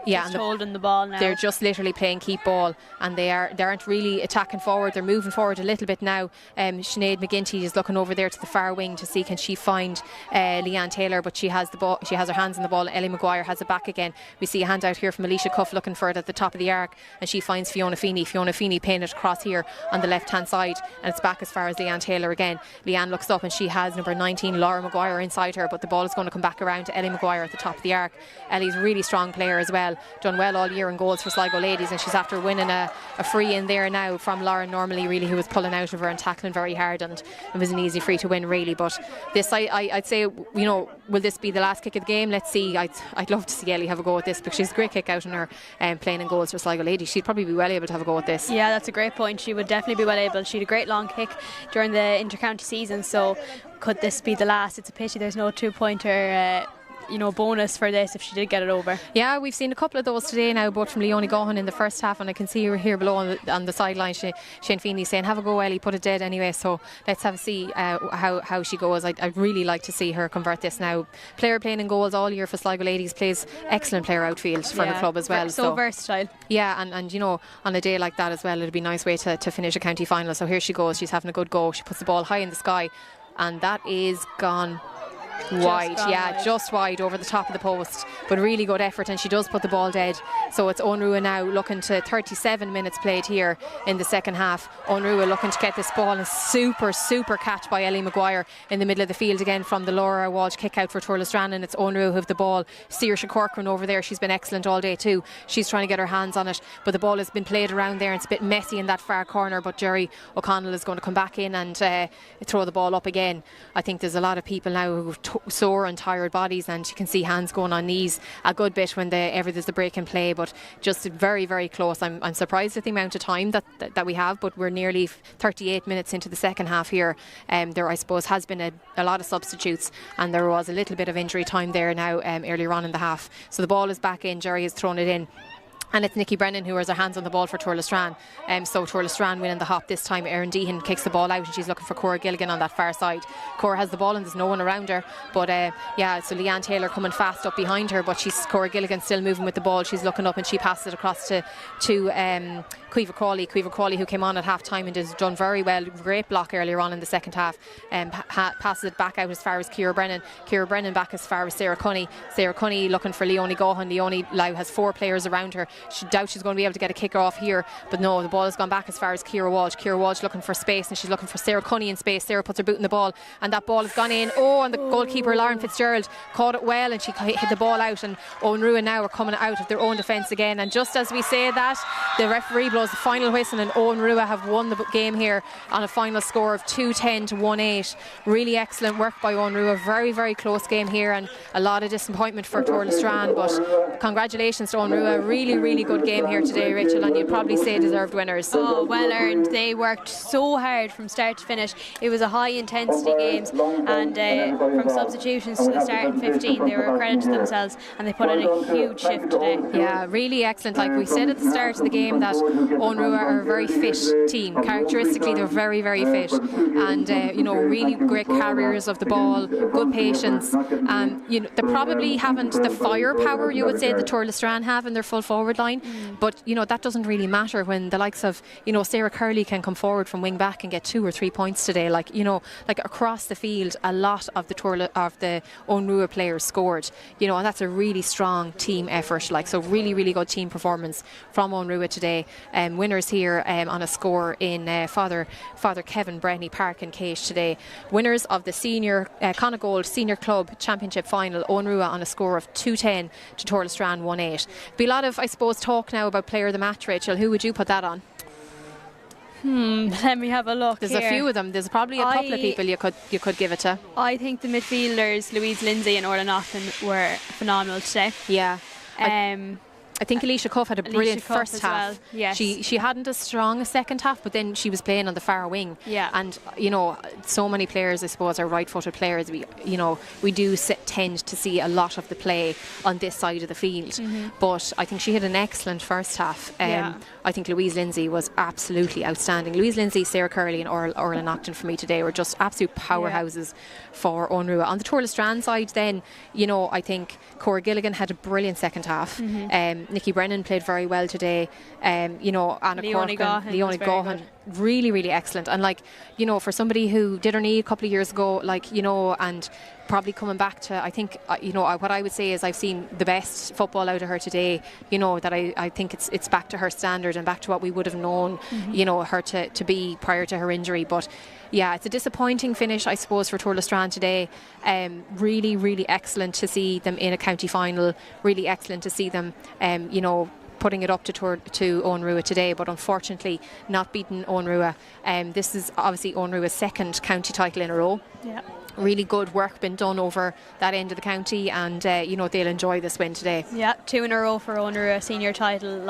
Yeah, just holding the ball now. They're just literally playing keep ball, and they aren't really attacking forward. They're moving forward a little bit now. Sinead McGinty is looking over there to the far wing to see can she find Leanne Taylor, but she has the ball. She has her hands on the ball. And Ellie Maguire has it back again. We see a handout here from Alicia Cuff looking for it at the top of the arc, and she finds Fiona Feeney. Fiona Feeney paying it across here on the left hand side, and it's back as far as Leanne Taylor again. Leanne looks up and she has number 19 Laura Maguire inside her, but the ball is going to come back around to Ellie Maguire at the top of the arc. Ellie's a really strong player as well, done well all year in goals for Sligo Ladies, and she's after winning a free in there now from Lauren Normally, really, who was pulling out of her and tackling very hard, and it was an easy free to win really. But this, I'd say, will this be the last kick of the game? Let's see. I'd love to see Ellie have a go at this, because she's a great kick out in her playing in goals for Sligo Ladies. She'd probably be well able to have a go at this. Yeah, that's a great point. She would definitely be well able. She had a great long kick during the inter-county season, so could this be the last? It's a pity there's no 2-pointer bonus for this if she did get it over. Yeah, we've seen a couple of those today now, both from Leonie Gaughan in the first half, and I can see her here below on the sideline, Shane Feeney saying have a go Ellie, put it dead anyway. So let's have a see how she goes. I'd really like to see her convert this now. Player playing in goals all year for Sligo Ladies, plays excellent player outfield for the club as well. So versatile. Yeah, and on a day like that as well, it'd be a nice way to finish a county final. So here she goes, she's having a good go. She puts the ball high in the sky, and that is gone wide, just wide over the top of the post, but really good effort, and she does put the ball dead. So it's Onrua now looking to 37 minutes played here in the second half. Onrua looking to get this ball, and super catch by Ellie Maguire in the middle of the field again from the Laura Walsh kick out for Turlestrane, and it's Onrua who have the ball. Saoirse Corcoran over there, she's been excellent all day too. She's trying to get her hands on it, but the ball has been played around there and it's a bit messy in that far corner, but Jerry O'Connell is going to come back in and throw the ball up again. I think there's a lot of people now who have sore and tired bodies, and you can see hands going on knees a good bit when there's the break in play, but just very close. I'm surprised at the amount of time that we have, but we're nearly 38 minutes into the second half here. There I suppose has been a lot of substitutes, and there was a little bit of injury time there now earlier on in the half. So the ball is back in, Jerry has thrown it in, and it's Nikki Brennan who has her hands on the ball for Turlestrane. So Turlestrane winning the hop this time. Erin Deehan kicks the ball out and she's looking for Cora Gilligan on that far side. Cora has the ball and there's no one around her, but so Leanne Taylor coming fast up behind her, but Cora Gilligan still moving with the ball. She's looking up and she passes it across to Caoimhe Crawley, who came on at half time and has done very well. Great block earlier on in the second half. Passes it back out as far as Ciara Brennan back as far as Sarah Cunney looking for Leonie Gaughan. Leonie now has 4 players around her. She doubts she's going to be able to get a kick off here, but no, the ball has gone back as far as Ciara Walsh looking for space, and she's looking for Sarah Cunney in space. Sarah puts her boot in the ball and that ball has gone in. And the goalkeeper Lauren Fitzgerald caught it well and she hit the ball out, and Onrua now are coming out of their own defence again, and just as we say that, the referee blows the final whistle and Onrua have won the game here on a final score of 2-10 to 1-8. Really excellent work by Onrua. Very close game here, and a lot of disappointment for Turlestrane, but congratulations to Onrua. Really good game here today, Rachel, and you'd probably say deserved winners. Oh, well earned. They worked so hard from start to finish. It was a high intensity games, and from substitutions to the starting 15 they were a credit to themselves, and they put in a huge shift today. Yeah, really excellent. Like we said at the start of the game that Onrua are a very fit team. Characteristically they're very fit, and really great carriers of the ball, good patience. They probably haven't the firepower you would say the Turlestrane have in their full forward line, but that doesn't really matter when the likes of Sarah Curley can come forward from wing back and get 2 or 3 points today. Like across the field a lot of the Onrua players scored, and that's a really strong team effort. So really good team performance from Onrua today. Winners here on a score in Father Kevin Breheny Park in KEASH today. Winners of the senior Connagold Senior Club Championship final, Onrua on a score of 2-10 to Turlestrane 1-8. Be a lot of, I suppose, talk now about player of the match, Rachel. Who would you put that on? Let me have a look. There's here. a few of them. There's probably a couple of people you could give it to. I think the midfielders Louise Lindsay and Orla Naughton were phenomenal today. Yeah. I think Alicia Cuff had a brilliant first half. Well. Yes. She hadn't as strong a second half, but then she was playing on the far wing. Yeah. And so many players, I suppose, are right-footed players. We do tend to see a lot of the play on this side of the field. Mm-hmm. But I think she had an excellent first half. I think Louise Lindsay was absolutely outstanding. Louise Lindsay, Sarah Curley and Orla Naughton for me today were just absolute powerhouses for Onrua. On the Turlestrane side then, I think Cora Gilligan had a brilliant second half. Mm-hmm. Nikki Brennan played very well today. Anna Leonie Corcoran, Gaughan, really excellent. And for somebody who did her knee a couple of years ago, and probably coming back to, I think, what I would say is I've seen the best football out of her today. That I think it's back to her standard and back to what we would have known, her to be prior to her injury. But yeah, it's a disappointing finish, I suppose, for Turlestrane today. Really excellent to see them in a county final. Really excellent to see them, putting it up to Onrua today, but unfortunately not beating Onrua. This is obviously Onrua's second county title in a row. Yeah. Really good work been done over that end of the county, and they'll enjoy this win today. Yeah, 2 in a row for Onrua senior title.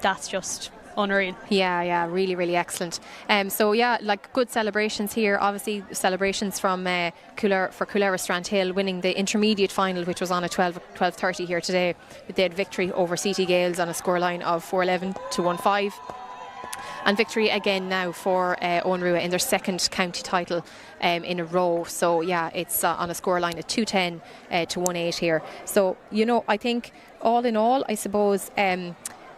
That's just unreal. Yeah, really excellent. Good celebrations here. Obviously celebrations from Coolera Strandhill winning the intermediate final, which was on at 12:30 here today. They had victory over CT Gales on a scoreline of 4-11 to 1-5. And victory again now for Onrua in their second county title in a row. So yeah, it's on a scoreline of 2-10 to 1-8 here. So I think all in all, I suppose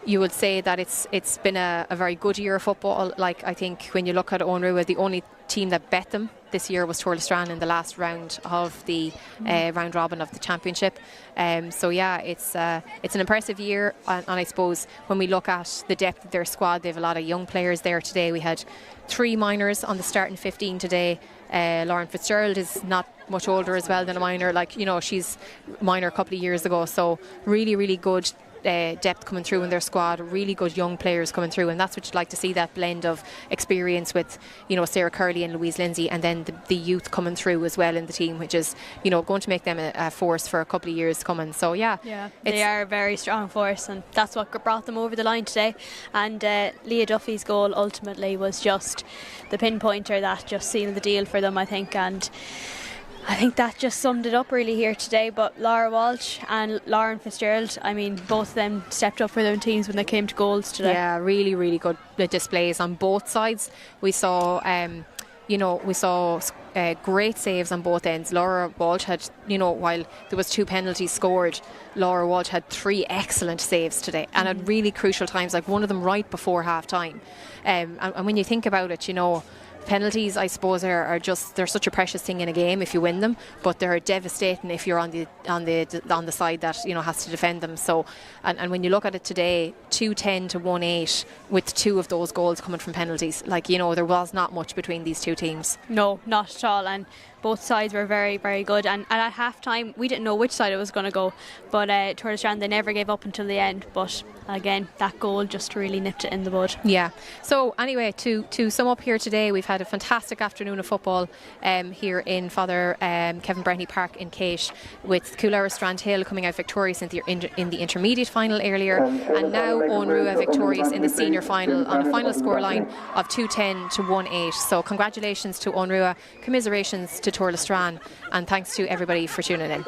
you would say that it's been a very good year of football. I think when you look at Onrua, the only team that bet them this year was Torlestrane in the last round of the round robin of the championship. So yeah, it's an impressive year, and I suppose when we look at the depth of their squad, they have a lot of young players there today. We had 3 minors on the starting 15 today. Lauren Fitzgerald is not much older as well than a minor, she's minor a couple of years ago, so really good depth coming through in their squad, really good young players coming through, and that's what you'd like to see, that blend of experience with Sarah Curley and Louise Lindsay, and then the youth coming through as well in the team, which is going to make them a force for a couple of years coming. So yeah, they are a very strong force, and that's what brought them over the line today. And Leah Duffy's goal ultimately was just the pinpointer that just sealed the deal for them, I think, and I think that just summed it up really here today. But Laura Walsh and Lauren Fitzgerald, I mean, both of them stepped up for their teams when they came to goals today. Yeah, really good displays on both sides. We saw great saves on both ends. Laura Walsh had, while there was 2 penalties scored, Laura Walsh had 3 excellent saves today, and at really crucial times, like one of them right before half time. And when you think about it, penalties, I suppose, are just, they're such a precious thing in a game if you win them, but they're devastating if you're on the side that has to defend them. So, and when you look at it today, 2-10 to 1-8, with 2 of those goals coming from penalties, there was not much between these 2 teams. No, not at all, and both sides were very, very good. And at half time, we didn't know which side it was going to go, but Torlestrane, they never gave up until the end. But again, that goal just really nipped it in the bud. Yeah. So anyway, to sum up here today, we've had a fantastic afternoon of football here in Father Kevin Breheny Park in KEASH, with Coolera Strandhill coming out victorious in the intermediate final earlier, and now Onrua victorious in the senior final on a final scoreline of 2-10 to 1-8. So congratulations to Onrua, commiserations to Torlestrane, and thanks to everybody for tuning in.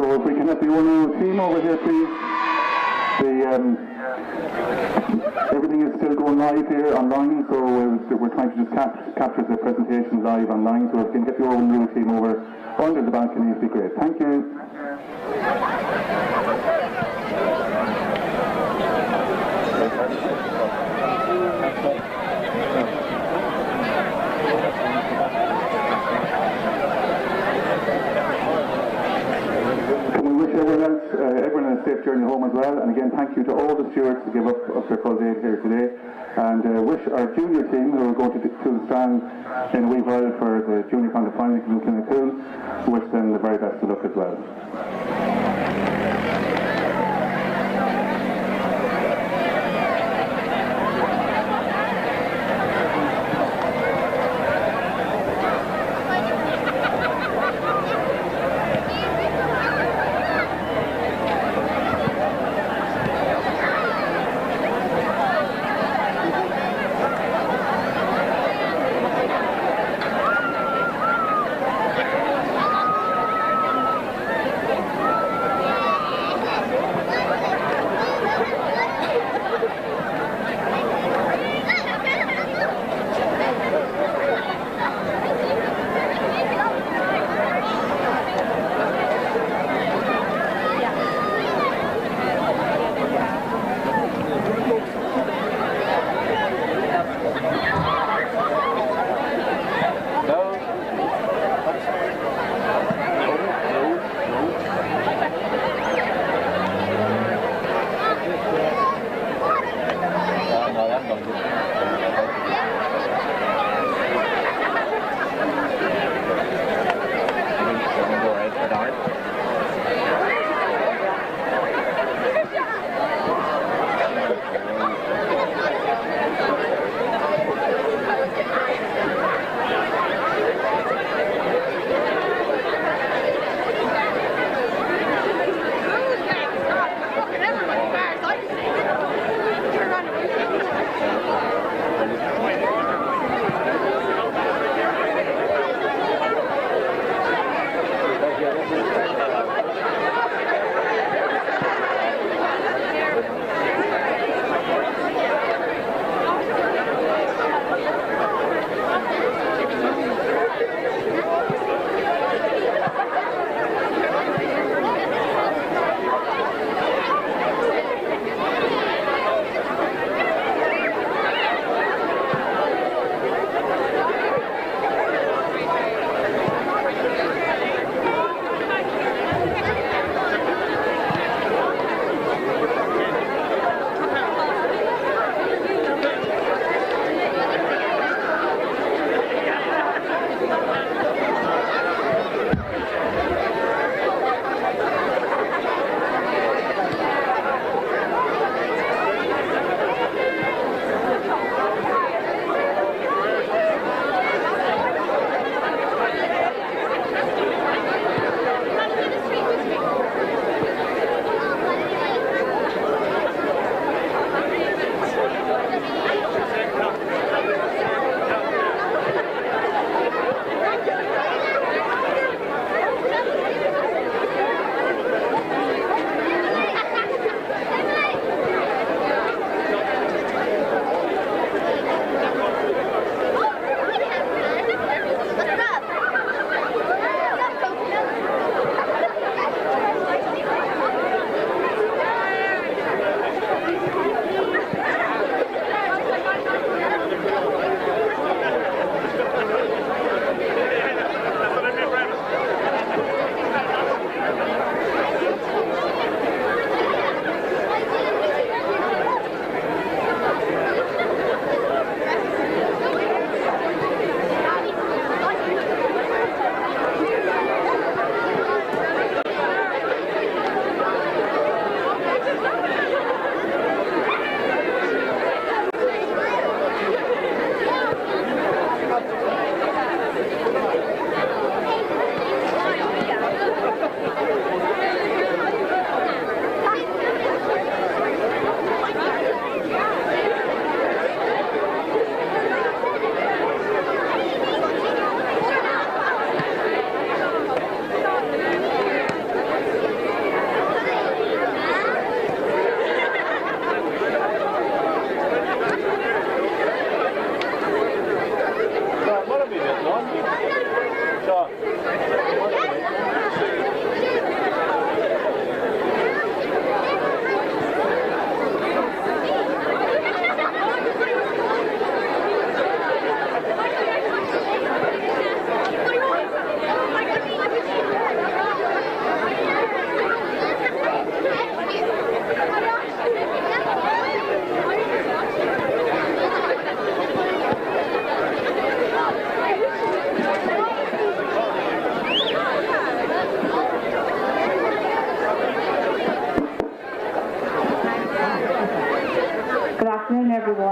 So if we can have the Onrua team over here, please. The everything is still going live here online, so we're trying to just capture the presentation live online, so if we can get the overall team over under the balcony, it'd be great. Thank you. Can we wish everyone a safe journey home as well, and again thank you to all the stewards who gave up their full day here today, and wish our junior team who are going to stand in a wee while for the junior county final in Clonakilty, wish them the very best of luck as well.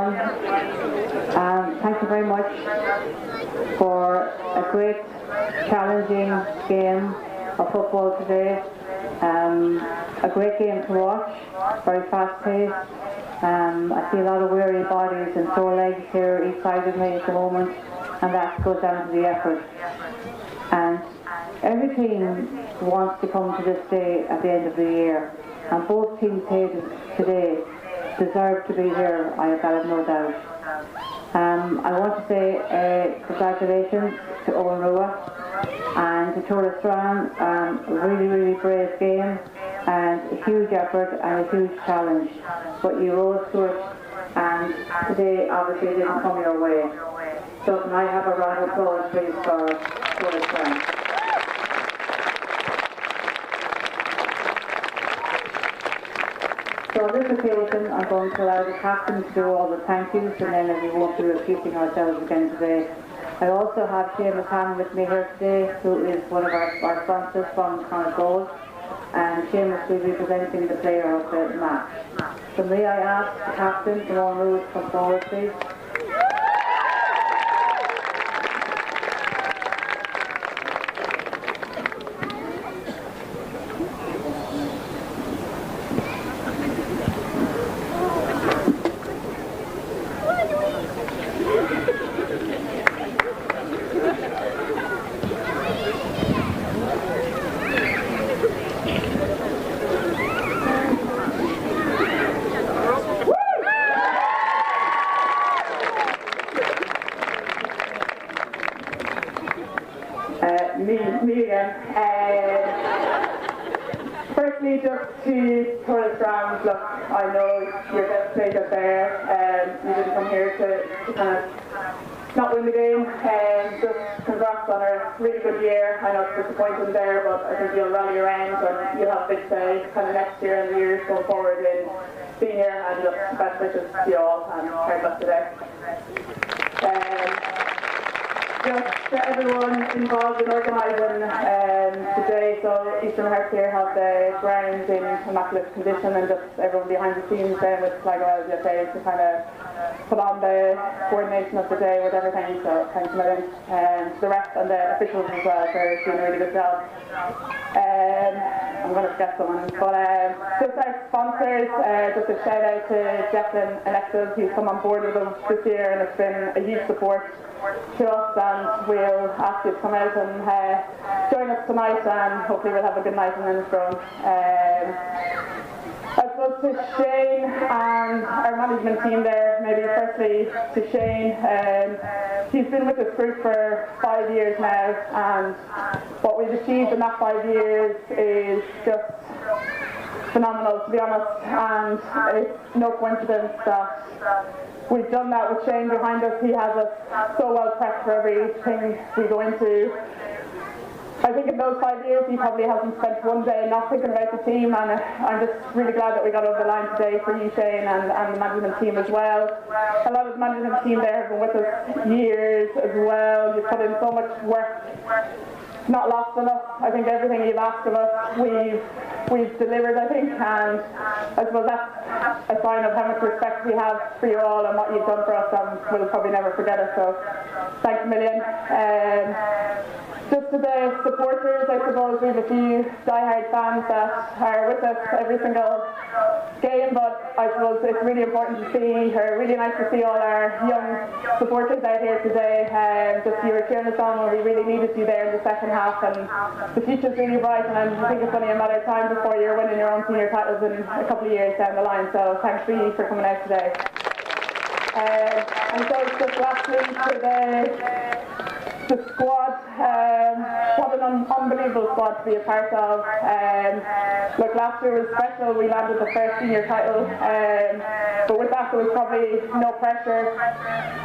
everyone. Thank you very much for a great, challenging game of football today. A great game to watch, very fast-paced. I see a lot of weary bodies and sore legs here each side of me at the moment, and that goes down to the effort. And every team wants to come to this day at the end of the year, and both teams here today deserve to be here, I have no doubt. I want to say congratulations to Owen Rua and to Tora Strand. Really, really brave game and a huge effort and a huge challenge. But you rose to it, and today obviously didn't come your way. So can I have a round of applause please for Tora Strand? So on this occasion, I'm going to allow the captain to do all the thank yous, and then we won't be repeating ourselves again today. I also have Seamus Ham with me here today, who is one of our sponsors from Connacht Gold, and Seamus will be presenting the player of the match. So may I ask the captain, Simone Rood, to come forward please. Me again. Firstly, just to Tora Strand, look, I know you're devastated there. You didn't come here to kind of not win the game. Just congrats on a really good year. I know it's disappointing there, but I think you'll rally around and you'll have big say kind of next year and the years going forward in being here. And look, best wishes to you all and hard luck today. Just to everyone involved in organising today, so Eastern Hearts here have the grounds in immaculate condition, and just everyone behind the scenes there with Sligo LGFA to kind of put on the coordination of the day with everything, so thanks a million. To the rest and the officials as well for doing a really good job. I'm going to forget someone, but just our sponsors, just a shout out to Declan and Exes, who's come on board with us this year, and it's been a huge support to us, and we'll ask you to come out and join us tonight, and hopefully we'll have a good night in Enniscrone. I suppose to Shane and our management team there, maybe firstly to Shane. He's been with this group for 5 years now, and what we've achieved in that 5 years is just phenomenal, to be honest, and it's no coincidence that we've done that with Shane behind us. He has us so well prepped for everything we go into. I think in those 5 years he probably hasn't spent one day not thinking about the team, and I'm just really glad that we got over the line today for you, Shane, and the management team as well. A lot of the management team there have been with us years as well. You've put in so much work, not lost on us. I think everything you've asked of us, we've delivered, I think, and I suppose that's a sign of how much respect we have for you all and what you've done for us, and we'll probably never forget it, so thanks a million. Just to the supporters, I suppose we have a few diehard fans that are with us every single game, but I suppose it's really important to see, or really nice to see all our young supporters out here today. Just you were cheering us on when we really needed you there in the second half, and the future's really bright, and I think it's only a matter of time before you're winning your own senior titles in a couple of years down the line, so thanks for you for coming out today. And so just lastly to the squad, what an unbelievable squad to be a part of. Look, last year was special, we landed the first senior title, but with that there was probably no pressure.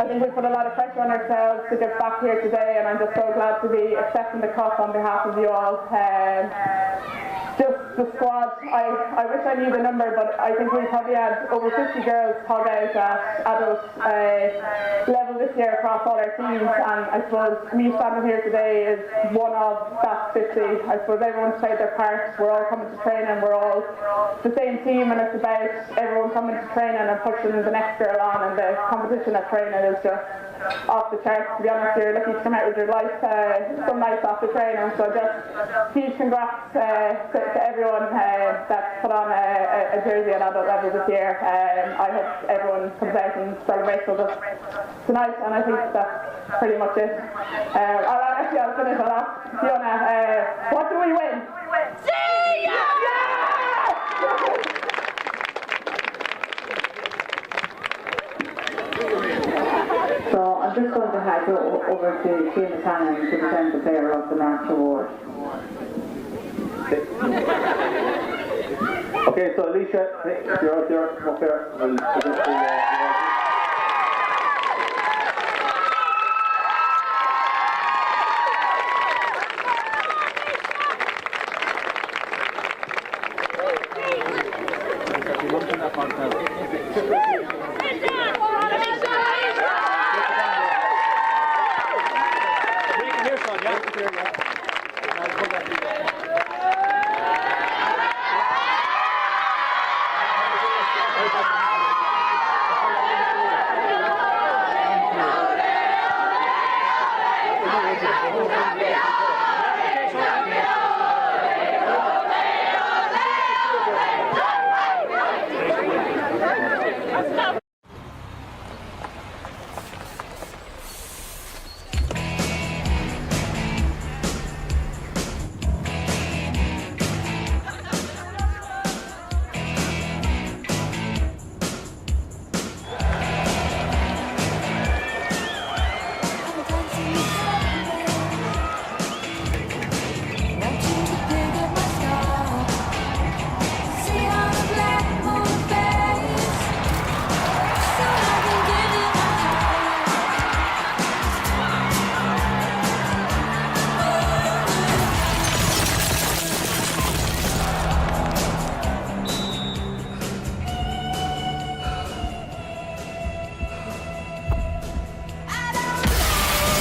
I think we put a lot of pressure on ourselves to get back here today, and I'm just so glad to be accepting the cup on behalf of you all. just the squad. I wish I knew the number, but I think we probably had over 50 girls tug out at adult level this year across all our teams, and I suppose me standing here today is one of that 50. I suppose everyone's played their part. We're all coming to training, we're all the same team, and it's about everyone coming to training and pushing the next girl on, and the competition at training is just off the charts. To be honest, you're lucky to come out with your life some nights after training, so just huge congrats to everyone that put on a jersey at adult level this year. I hope everyone comes out and celebrates with us tonight, and I think that's pretty much it. I'll finish. I'll ask Fiona, what do we win? See ya! So I'm just going to hand you over to Fiona Cannon to present the Player of the Match Award. Okay, so Alicia, you're out there, come up there. We'll present the award.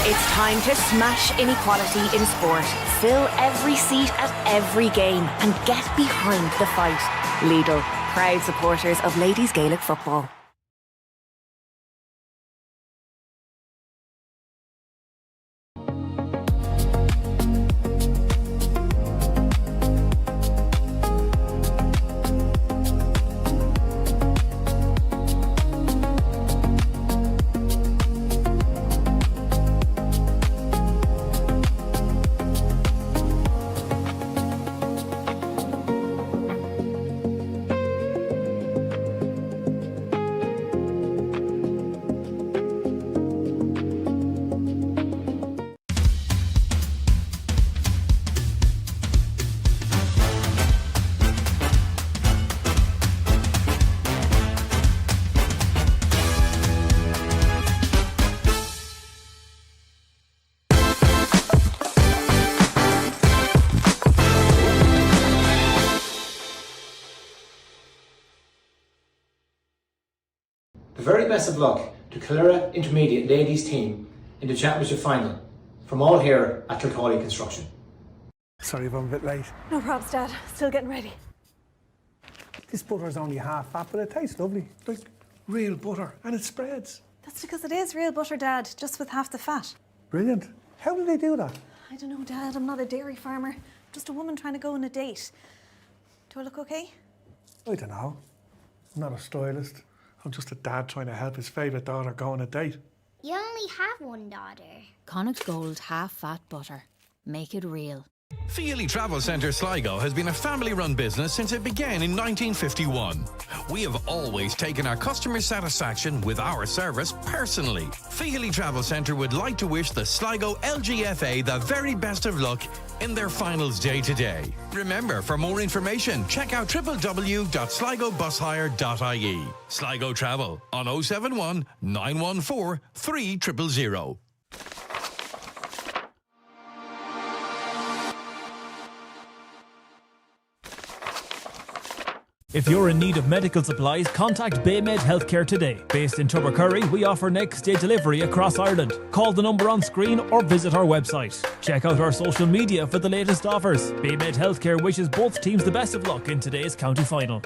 It's time to smash inequality in sport. Fill every seat at every game and get behind the fight. Lidl, proud supporters of ladies Gaelic football. The very best of luck to Killera Intermediate ladies team in the championship final from all here at Kilcawley Construction. Sorry if I'm a bit late. No probs, Dad. Still getting ready. This butter's only half fat, but it tastes lovely. Like real butter, and it spreads. That's because it is real butter, Dad, just with half the fat. Brilliant. How do they do that? I don't know, Dad. I'm not a dairy farmer. Just a woman trying to go on a date. Do I look okay? I don't know. I'm not a stylist. I'm just a dad trying to help his favourite daughter go on a date. You only have one daughter. Connacht Gold half-fat butter. Make it real. Feely Travel Centre Sligo has been a family-run business since it began in 1951. We have always taken our customer satisfaction with our service personally. Feely Travel Centre would like to wish the Sligo LGFA the very best of luck in their finals day today. Remember, for more information, check out www.sligobusHire.ie. Sligo Travel on 071 914 3000. If you're in need of medical supplies, contact Baymed Healthcare today. Based in Tubbercurry, we offer next day delivery across Ireland. Call the number on screen or visit our website. Check out our social media for the latest offers. Baymed Healthcare wishes both teams the best of luck in today's county final.